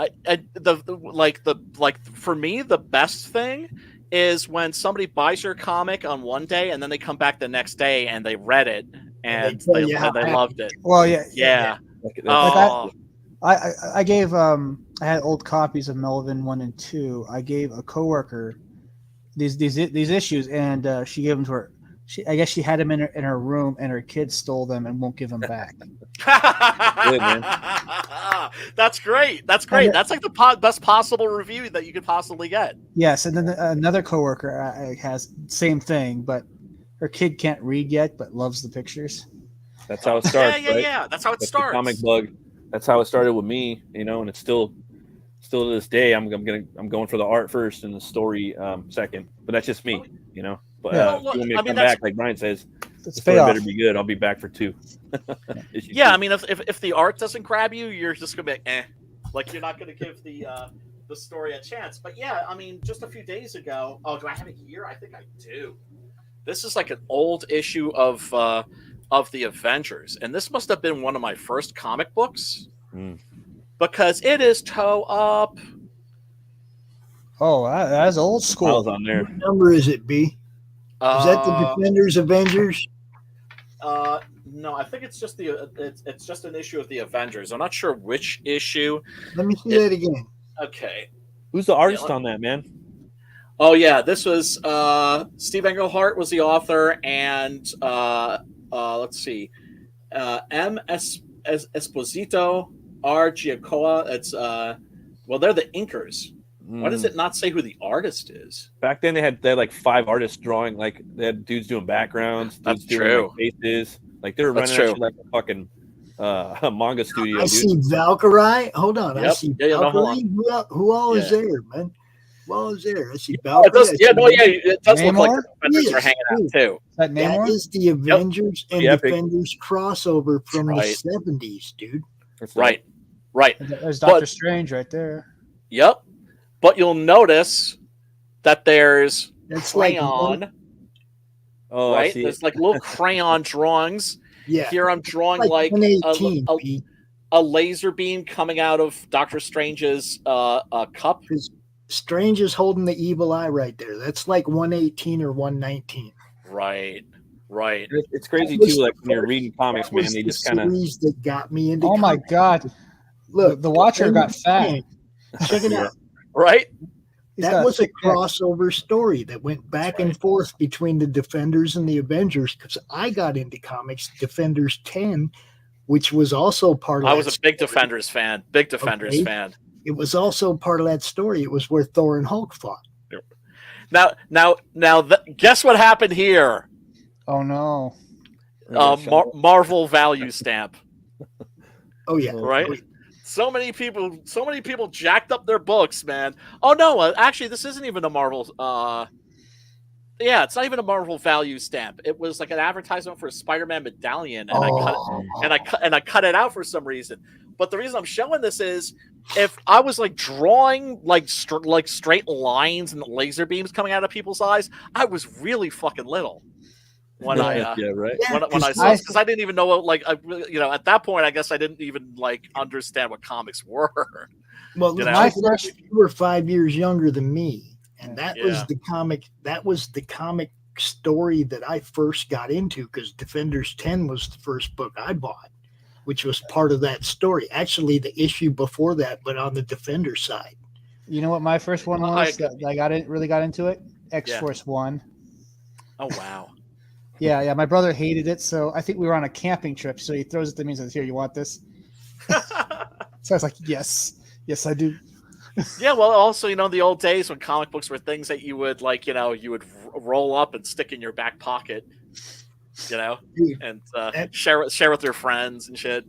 for me, the best thing is when somebody buys your comic on one day and then they come back the next day and they read it and tell they you how loved it. Well, yeah. Yeah. Like I gave I had old copies of Melvin 1 and 2. I gave a coworker these issues, and she gave them to her. I guess she had them in her room, and her kids stole them and won't give them back. Good, man. That's great. That's great. That's like the best possible review that you could possibly get. Yes, and then another coworker has same thing, but her kid can't read yet, but loves the pictures. That's how it starts. Yeah. That's how it starts. The comic bug. That's how it started with me, and it's still to this day. I'm going for the art first and the story second. But that's just me, But if you want me to come back, like Brian says, the story better be good. I'll be back for 2. Yeah, I mean, if the art doesn't grab you, you're just gonna be like you're not gonna give the story a chance. But yeah, I mean, just a few days ago. Oh, do I have it here? I think I do. This is like an old issue of the Avengers, and this must have been one of my first comic books because it is toe up. Oh, that's old school. I was on there. What number is it, B? Is that the Defenders Avengers? No, I think it's just it's just an issue of the Avengers. I'm not sure which issue. Let me see that again. Okay. Who's the artist on that, man? Oh yeah, this was Steve Englehart was the author, and let's see, M. Esposito, R. Giacoa. It's they're the inkers. Why does it not say who the artist is? Back then they had like 5 artists drawing, like they had dudes doing backgrounds, dudes doing like, faces, like they were running that shit like a fucking manga studio. I see Valkyrie. Hold on, I see Valkyrie. Who all is there, man? Who all is there? I see Valkyrie. It does look like the Defenders are hanging out too. That is the Avengers and Defenders crossover from the 70s, dude. Right. There's Doctor Strange right there. Yep. But you'll notice that there's crayon. Right? There's like little crayon drawings. Yeah. Here I'm drawing like a laser beam coming out of Doctor Strange's cup. Strange is holding the evil eye right there. That's like 118 or 119. Right. It's crazy too. Like when you're reading comics, man, they just kind of that got me into. Oh my god! Look, the Watcher got fat. Check it out. Right? That was a crossover story that went back and forth between the Defenders and the Avengers, because I got into comics Defenders 10, which was also part of I was a big Defenders fan. Fan. It was also part of that story. It was where Thor and Hulk fought. Now, guess what happened here? Oh no! Marvel value stamp. Oh yeah, right. So many people jacked up their books, man. Oh no, actually, this isn't even a Marvel. It's not even a Marvel value stamp. It was like an advertisement for a Spider-Man medallion, and I cut it out for some reason. But the reason I'm showing this is, if I was like drawing like straight lines and laser beams coming out of people's eyes, I was really fucking little. When I saw, because I didn't even know what, at that point, I guess I didn't even understand what comics were. Well, you were 5 years younger than me, and that was the comic. That was the comic story that I first got into, because Defenders 10 was the first book I bought, which was part of that story. Actually, the issue before that, but on the Defender side. You know what my first one was? I really got into it. X-Force 1. Oh wow. Yeah. My brother hated it, so I think we were on a camping trip. So he throws it to me and says, "Here, you want this?" So I was like, "Yes, I do." Yeah, well, also, the old days when comic books were things that you would you would roll up and stick in your back pocket, and share with your friends and shit.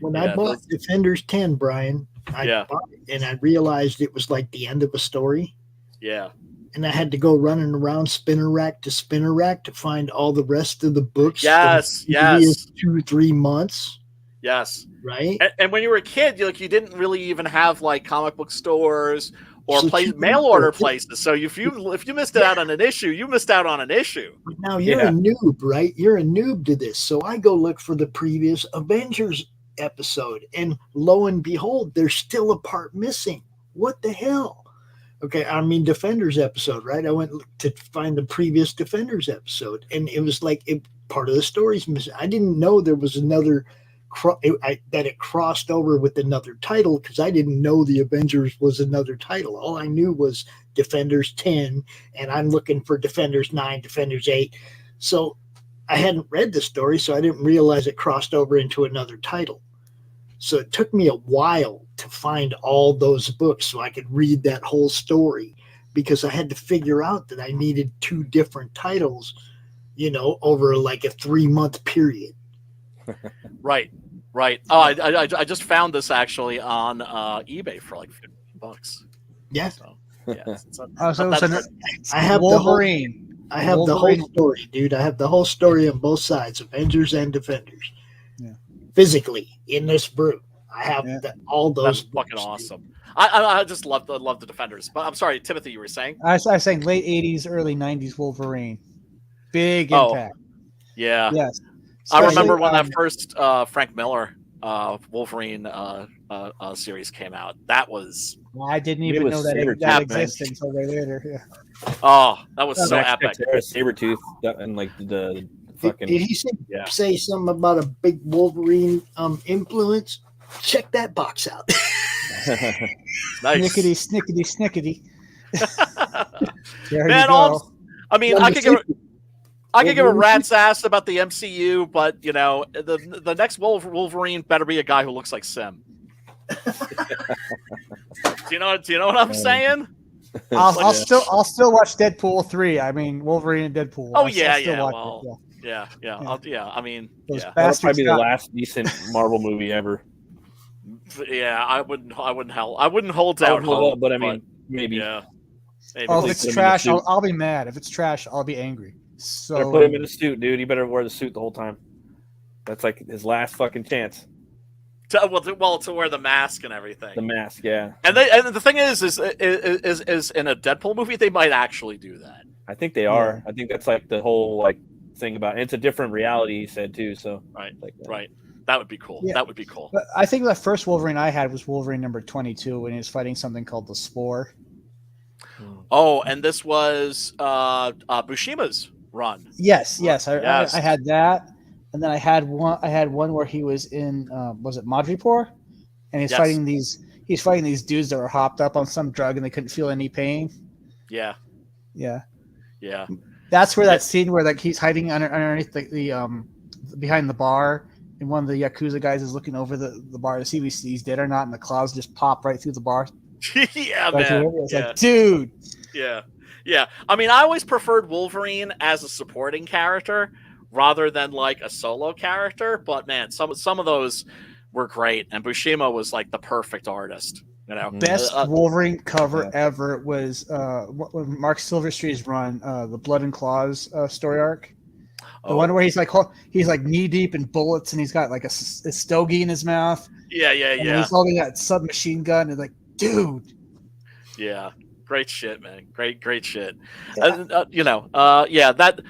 When I bought Defenders 10, Brian, I bought it and I realized it was like the end of a story. Yeah. And I had to go running around spinner rack to find all the rest of the books. Yes. 2 or 3 months. Yes. Right. And when you were a kid, you didn't really even have comic book stores or mail order places. So if you missed out on an issue, you missed out on an issue. But now you're a noob, right? You're a noob to this. So I go look for the previous Avengers episode, and lo and behold, there's still a part missing. What the hell? Okay, I mean Defenders episode, right? I went to find the previous Defenders episode, and it was like it part of the story's missing. I didn't know there was another that it crossed over with another title, because I didn't know the Avengers was another title. All I knew was Defenders 10, and I'm looking for Defenders 9, Defenders 8. So I hadn't read the story, so I didn't realize it crossed over into another title. So it took me a while to find all those books so I could read that whole story, because I had to figure out that I needed 2 different titles, over like a 3-month period. Right. Oh, I just found this actually on eBay for like $15. Yes. So, yeah. I have Wolverine. I have the whole story, dude. I have the whole story on both sides, Avengers and Defenders. Yeah. Physically in this brew, I have all those. That's fucking awesome. I just love the Defenders. But I'm sorry, Timothy, you were saying? I was saying late 80s, early 90s Wolverine. Big impact. Yeah. Yes. I remember when that first Frank Miller Wolverine series came out. That was... I didn't even know that existed until way later. Yeah. Oh, that was so epic. Sabretooth and like the fucking... Did he say something about a big Wolverine influence? Check that box out. Nice. Snickety, snickety. There Man, you go. I could give a rat's ass about the MCU, but the next Wolverine better be a guy who looks like Sim. Do you know what I'm saying? I'll still watch Deadpool 3. I mean, Wolverine and Deadpool. Oh Yeah. I mean, that'll probably be the last decent Marvel movie ever. Yeah, I wouldn't hold out hope, but I mean, maybe. Yeah. Maybe. Oh, if it's trash, I'll be mad. If it's trash, I'll be angry. So better put him in a suit, dude. He better wear the suit the whole time. That's like his last fucking chance. To wear the mask and everything. The mask, yeah. And the thing is in a Deadpool movie they might actually do that. I think they are. I think that's like the whole thing about it. It's a different reality, he said too. So right. That would be cool. Yeah. That would be cool. But I think the first Wolverine I had was Wolverine number 22 when he was fighting something called the Spore. Oh, and this was Bushima's run. Yes. I had that, and then I had one where he was in was it Madripoor, and he's fighting these dudes that were hopped up on some drug and they couldn't feel any pain. Yeah. That's where that scene where he's hiding underneath the behind the bar, and one of the Yakuza guys is looking over the bar to see if he's dead or not, and the clouds just pop right through the bar. Yeah, man. It's like, dude. Yeah. I mean, I always preferred Wolverine as a supporting character rather than like a solo character. But man, some of those were great, and Bushima was like the perfect artist. Best Wolverine cover ever was Mark Silverstreet's run, the Blood and Claws story arc. The one where he's like knee deep in bullets, and he's got like a stogie in his mouth. Yeah. He's holding that submachine gun, and like, dude. Yeah. Great shit, man. Great shit. That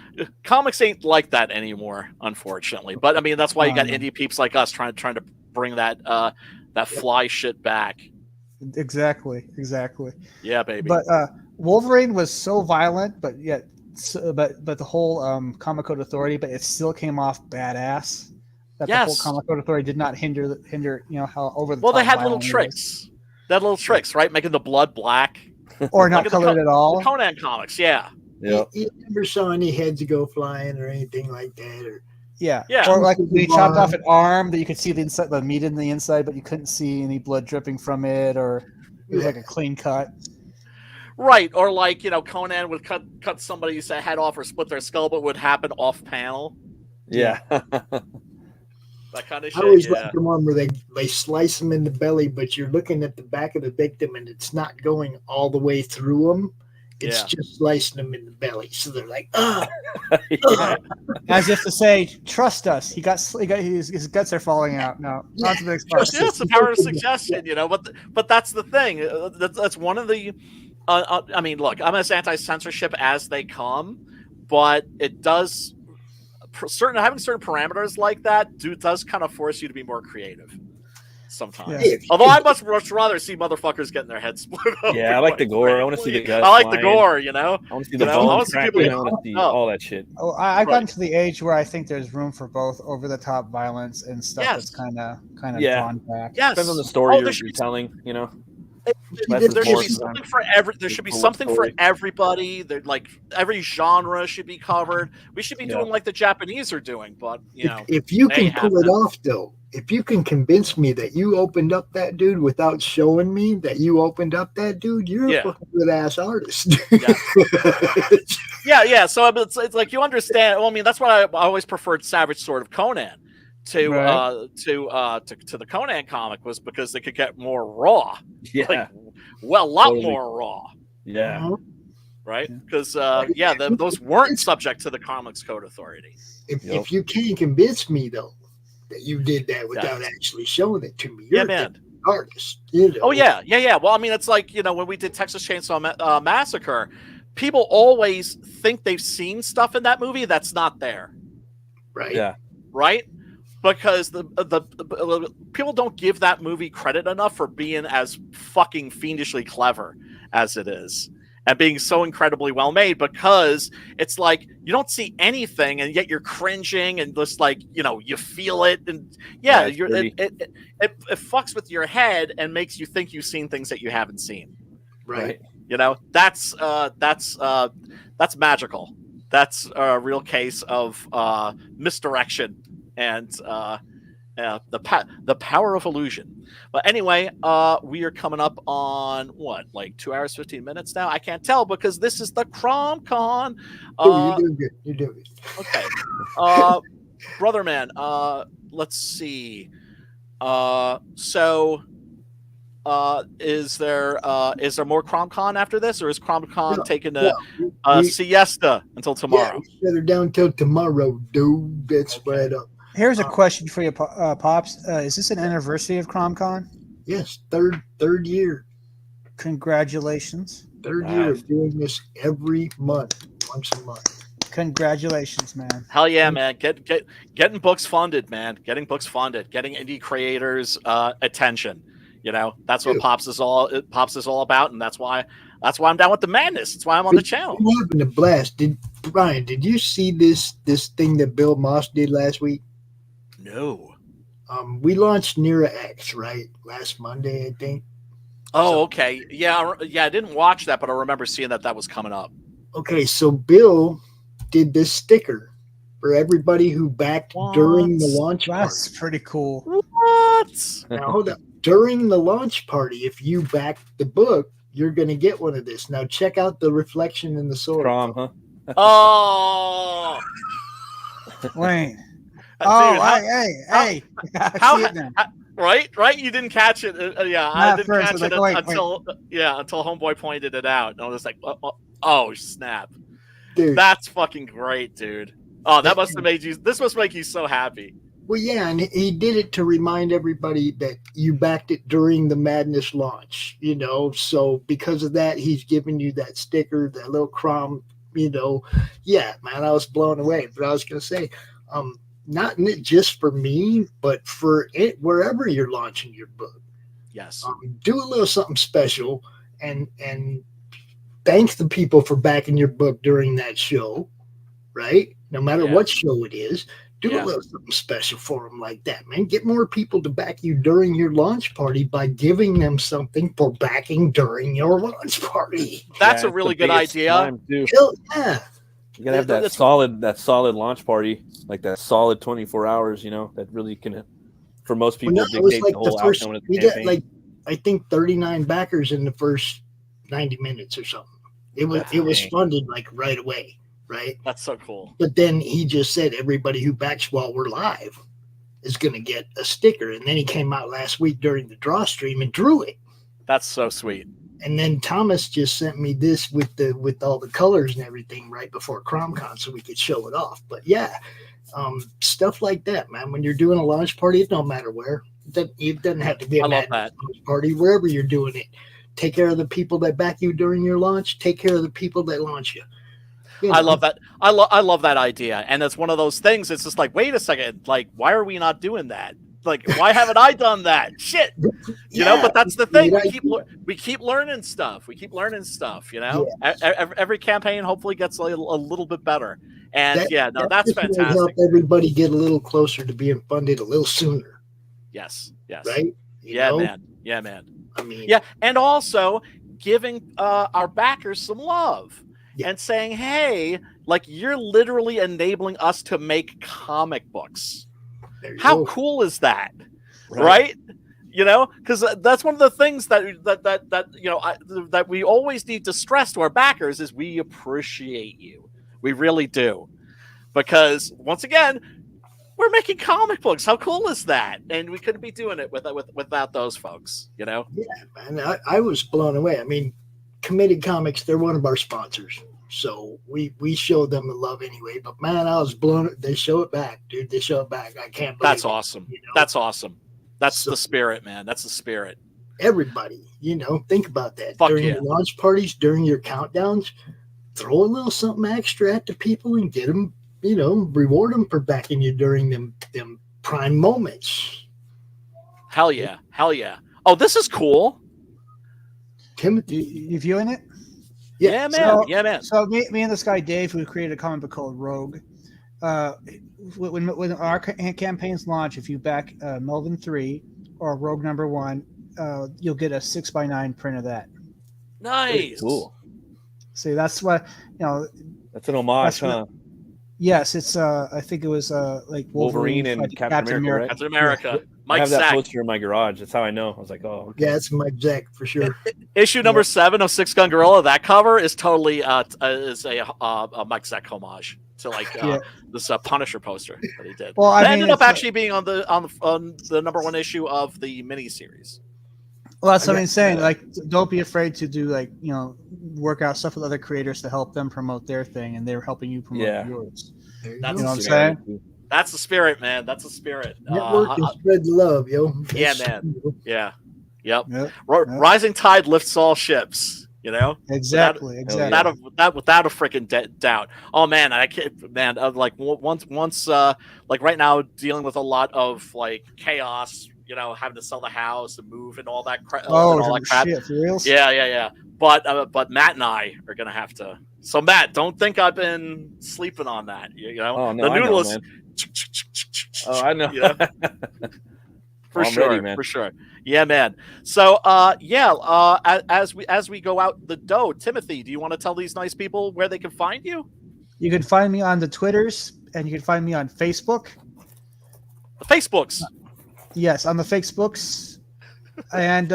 comics ain't like that anymore, unfortunately. But I mean, that's why you got indie peeps like us trying to bring that fly shit back. Exactly. Yeah, baby. But Wolverine was so violent, but yet, but the whole Comic Code Authority, but it still came off badass. The whole Comic Code Authority did not hinder how over the top. Well, they had little tricks. They had little tricks, right? Making the blood black. Or not colored at all. The Conan comics, yeah. You never saw any heads go flying or anything like that, or yeah. Or like when he chopped off an arm that you could see the meat in the inside, but you couldn't see any blood dripping from it, or it was like a clean cut. Right, or like Conan would cut somebody's head off or split their skull, but it would happen off panel. Yeah. That kind of shit. I always like the one where they slice them in the belly, but you're looking at the back of the victim and it's not going all the way through them. It's just slicing them in the belly. So they're like, as if to say, trust us. His guts are falling out. No, not to the extent. Yeah, it's the power of suggestion, But that's the thing. That's one of the. I mean, look, I'm as anti-censorship as they come, but it does. Having certain parameters like that does kind of force you to be more creative. sometimes. Yeah. Although I much rather see motherfuckers getting their heads split open. Yeah, I like the gore. I want to see the guys. I like the flying. gore, you know. I want to see the I want bones to see people cracking. I want to see all that shit. Oh, I've gotten to the age where I think there's room for both over-the-top violence and stuff Yes. that's kind of Yeah. drawn back. Yes. Depends on the story there you're should be telling, you know. There should be something for there should be something for everybody. Like every genre should be covered. We should be doing like the Japanese are doing, but you know, If you they can pull it off, though, if you can convince me that you opened up that dude without showing me that you opened up that dude, you're a fucking good ass artist. yeah. So it's like you understand. Well, I mean, that's why I always preferred Savage Sword of Conan to the Conan comic, was because they could get more raw. Yeah. Like, a lot more raw. Yeah. Right? Because those weren't subject to the Comics Code Authority. If you can't convince me though that you did that without actually showing it to me, you're man. an artist. You know? Oh yeah. Well, I mean, it's like, you know, when we did Texas Chainsaw Massacre, people always think they've seen stuff in that movie that's not there. Right. Yeah. Right? Because the people don't give that movie credit enough for being as fucking fiendishly clever as it is, and being so incredibly well made, because it's like you don't see anything and yet you're cringing and just like, you know, you feel it, and it fucks with your head and makes you think you've seen things that you haven't seen. Right. You know, that's magical. That's a real case of misdirection and the power of illusion. But anyway, we are coming up on like 2 hours 15 minutes now. I can't tell because this is the CRoM Con. You're doing good. You're doing good. Okay, brother man. Let's see. So is there more CRoM Con after this, or is CRoM Con taking a siesta until tomorrow? Yeah, shut her down till tomorrow, dude. That's right up. Here's a question for you, Pops. Is this an anniversary of CRoM Con? Yes, third year. Congratulations. Third year of doing this every month, once a month. Congratulations, man. Hell yeah, man. Getting books funded, man. Getting books funded. Getting indie creators attention. You know, that's what Pops is all about, and that's why I'm down with the madness. That's why I'm on the channel. I'm having a blast. Brian, did you see this thing that Bill Moss did last week? No. We launched Nera X, right? Last Monday, I think. Oh, okay. Yeah, I didn't watch that, but I remember seeing that was coming up. Okay, so Bill did this sticker for everybody who backed during the launch party. That's pretty cool. What? Now, hold up. During the launch party, if you back the book, you're going to get one of this. Now, check out the reflection in the sword. CRoM, huh? Oh. Wait. Hey. Right? You didn't catch it. I didn't catch it until Homeboy pointed it out. And I was like, oh, snap. Dude. That's fucking great, dude. Oh, this must make you so happy. Well, yeah, and he did it to remind everybody that you backed it during the Madness launch, you know. So because of that, he's giving you that sticker, that little CRoM, you know. Yeah, man, I was blown away. But I was going to say, not just for me, but for it, wherever you're launching your book. Yes. Do a little something special and thank the people for backing your book during that show, right? No matter what show it is. Do a little something special for them like that, man. Get more people to back you during your launch party by giving them something for backing during your launch party. That's a really good idea. Yeah. You gotta have that solid launch party, like that solid 24 hours, you know, that really can, for most people, dictate the whole outcome of the campaign. We got I think 39 backers in the first 90 minutes or something. It was funded like right away. Right. That's so cool. But then he just said everybody who backs while we're live is going to get a sticker. And then he came out last week during the draw stream and drew it. That's so sweet. And then Thomas just sent me this with all the colors and everything right before CRoM Con so we could show it off. But yeah, stuff like that, man. When you're doing a launch party, it don't matter where. It doesn't have to be a launch party. Wherever you're doing it, take care of the people that back you during your launch. Take care of the people that launch you. I love that. I love that idea. And it's one of those things. It's just like, wait a second. Like, why are we not doing that? Like, why haven't I done that? Shit, you know. But that's the thing. We keep learning stuff. We keep learning stuff. You know, every campaign hopefully gets a little bit better. And that's just might fantastic. help everybody get a little closer to being funded a little sooner. Yes. Right. Man. Yeah, man. I mean, and also giving our backers some love and saying, hey, like, you're literally enabling us to make comic books. How cool is that? Right? You know, because that's one of the things that you know that we always need to stress to our backers is we appreciate you. We really do. Because once again, we're making comic books. How cool is that? And we couldn't be doing it without those folks, you know? Yeah, man. I was blown away. I mean, Committed Comics, they're one of our sponsors. So we show them the love anyway. But man, I was blown. They show it back, dude. They show it back. I can't believe That's awesome. You know? That's awesome. That's the spirit, man. That's the spirit. Everybody, you know, think about that. Fuck during yeah. your launch parties, during your countdowns, throw a little something extra at the people and get them, you know, reward them for backing you during them prime moments. Hell yeah. Hell yeah. Oh, this is cool. Timothy, you viewing it? Yeah, man. So me and this guy Dave, who created a comic book called Rogue, when our campaigns launch, if you back Melvin 3 or Rogue #1, you'll get a 6x9 print of that. Nice. Cool. See, that's what, you know. That's an homage, huh? Yes, it's I think it was like Wolverine and Captain America. Right? Captain America. Yeah. Mike I have that Zack. poster in my garage. That's how I know. I was like, oh, okay. Yeah, it's Mike Zack for sure. Issue number 7 of Six Gun Gorilla. That cover is totally is a Mike Zack homage to like this Punisher poster that he did. Well, that I mean, ended up actually being on the #1 issue of the miniseries. Well, that's what I'm saying. Like, don't be afraid to do, like, you know, work out stuff with other creators to help them promote their thing, and they're helping you promote yours. That's you know what I'm saying? That's the spirit, man. That's the spirit. Network and spread the love, yo. Yeah, man. Yeah. Yep. Rising tide lifts all ships. You know. Exactly. Without a freaking doubt. Oh man, I can't. Man, like once, like right now, dealing with a lot of like chaos. You know, having to sell the house and move and all that crap. Shit, for reals? Yeah. But Matt and I are gonna have to. So Matt, don't think I've been sleeping on that. You know, oh, no, the noodle is. Oh, I know. You know? For I'm sure, ready, man. for sure. Yeah, man. So, as we go out the door, Timothy, do you want to tell these nice people where they can find you? You can find me on the Twitters, and you can find me on Facebook. The Facebooks. Yes, on the Facebooks, and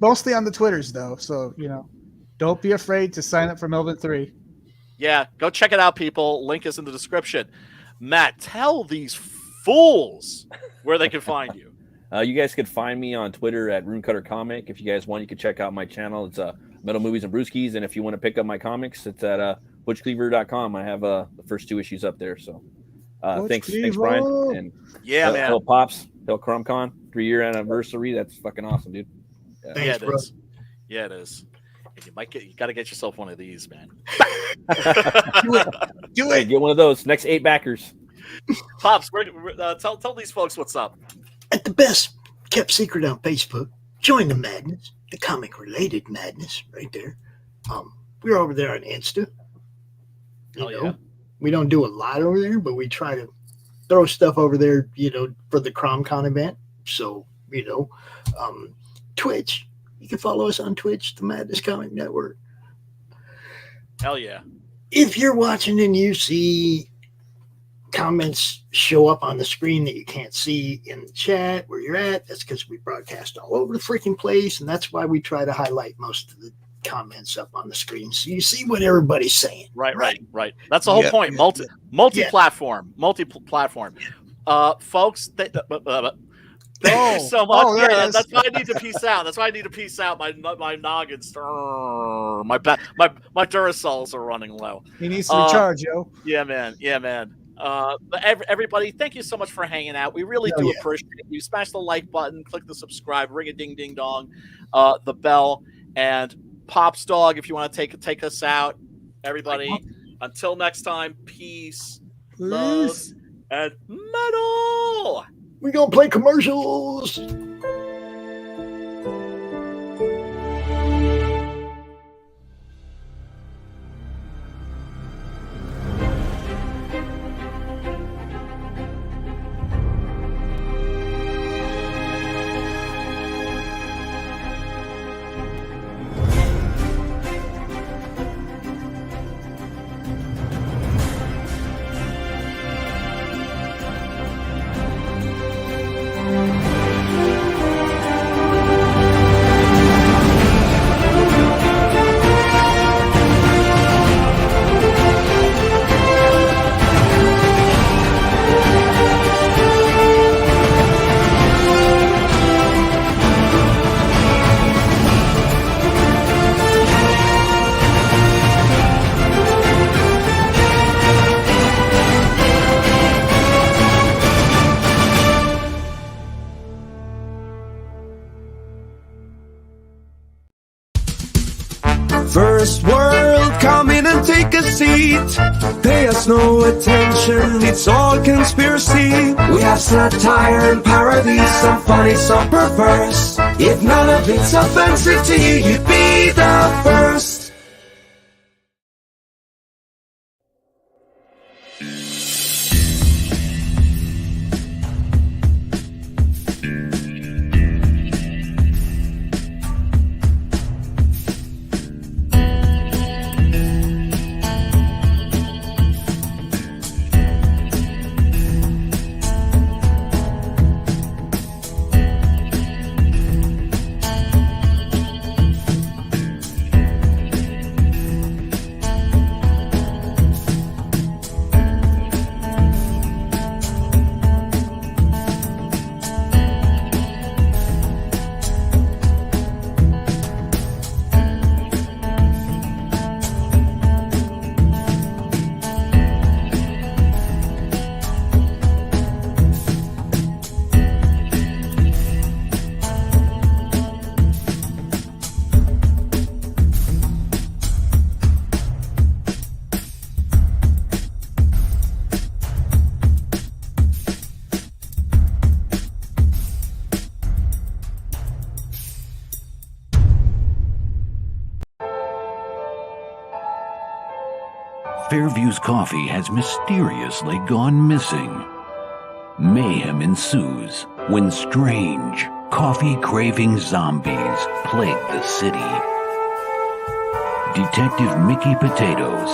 mostly on the Twitters though. So you know, don't be afraid to sign up for Melvin 3. Yeah, go check it out, people. Link is in the description. Matt, tell these fools where they can find you. You guys could find me on Twitter at Runecutter Comic. If you guys want, you can check out my channel. It's Metal Movies and Brewskis. And if you want to pick up my comics, it's at butchcleaver.com. I have the first 2 issues up there. So thanks, Brian. And man. Hill Pops, Hill CromCon, 3-year anniversary. That's fucking awesome, dude. Thanks, it is. Yeah, it is. And you got to get yourself one of these, man. Do it. Get one of those. Next 8 backers. Pops, tell these folks what's up. At the best kept secret on Facebook, join the madness, the comic related madness right there. We're over there on Insta. You know, we don't do a lot over there, but we try to throw stuff over there, you know, for the CromCon event. So, you know, Twitch, you can follow us on Twitch, the Madness Comic Network. Hell yeah. If you're watching and you see comments show up on the screen that you can't see in the chat where you're at, that's because we broadcast all over the freaking place, and that's why we try to highlight most of the comments up on the screen so you see what everybody's saying. Right. That's the whole point. Multi-platform. Folks, thank you so much. That's why I need to peace out. That's why I need to peace out. My noggins, my Duracells are running low. He needs to recharge, yo. Yeah, man. But everybody, thank you so much for hanging out. We really do appreciate it. You smash the like button, click the subscribe, ring a ding ding dong, the bell, and Pops Dog, if you want to take us out. Everybody, until next time, peace, love, and metal. We're going to play commercials. First world, come in and take a seat. Pay us no attention, it's all conspiracy. We have satire and parody, some funny, some perverse. If none of it's offensive to you, you'd be the first. Fairview's coffee has mysteriously gone missing. Mayhem ensues when strange, coffee-craving zombies plague the city. Detective Mickey Potatoes,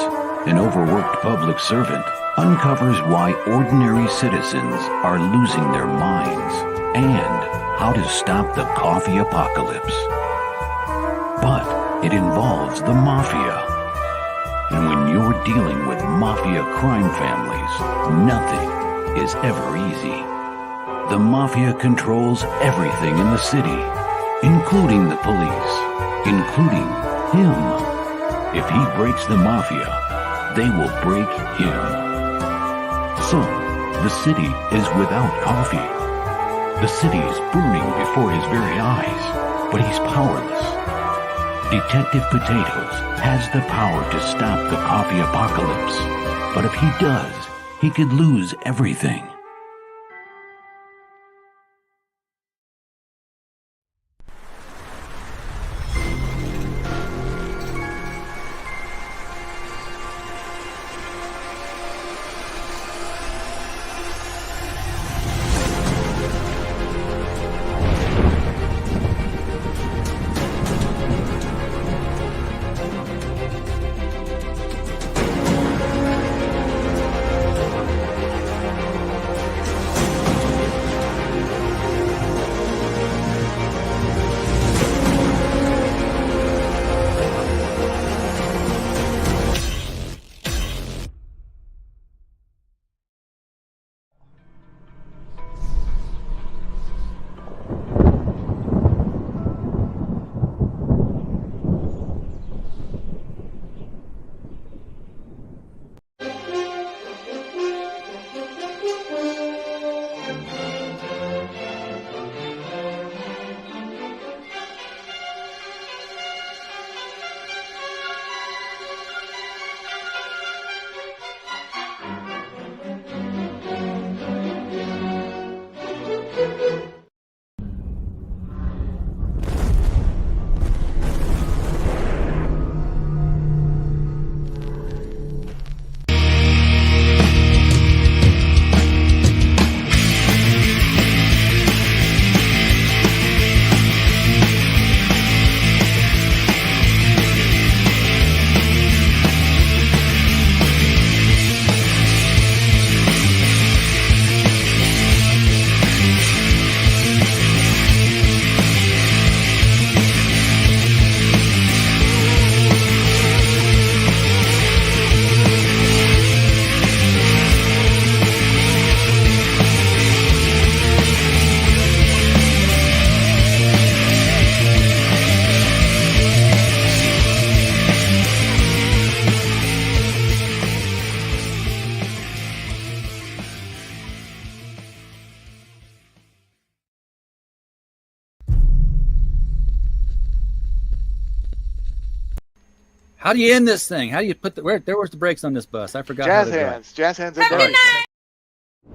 an overworked public servant, uncovers why ordinary citizens are losing their minds and how to stop the coffee apocalypse. But it involves the mafia. And when you're dealing with mafia crime families, nothing is ever easy. The mafia controls everything in the city, including the police, including him. If he breaks the mafia, they will break him. So, the city is without coffee. The city is burning before his very eyes, but he's powerless. Detective Potatoes has the power to stop the coffee apocalypse, but if he does, he could lose everything. How do you end this thing? How do you put the where's the brakes on this bus? I forgot. Jazz how to hands. Jazz hands are drive. great.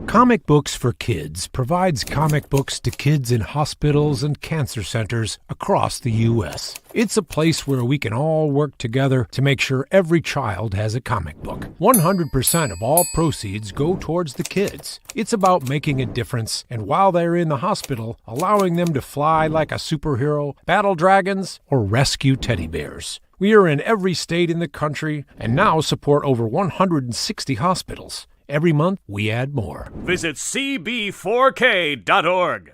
Comic Books for Kids provides comic books to kids in hospitals and cancer centers across the U.S. It's a place where we can all work together to make sure every child has a comic book. 100% of all proceeds go towards the kids. It's about making a difference, and while they're in the hospital, allowing them to fly like a superhero, battle dragons, or rescue teddy bears. We are in every state in the country and now support over 160 hospitals. Every month, we add more. Visit cb4k.org.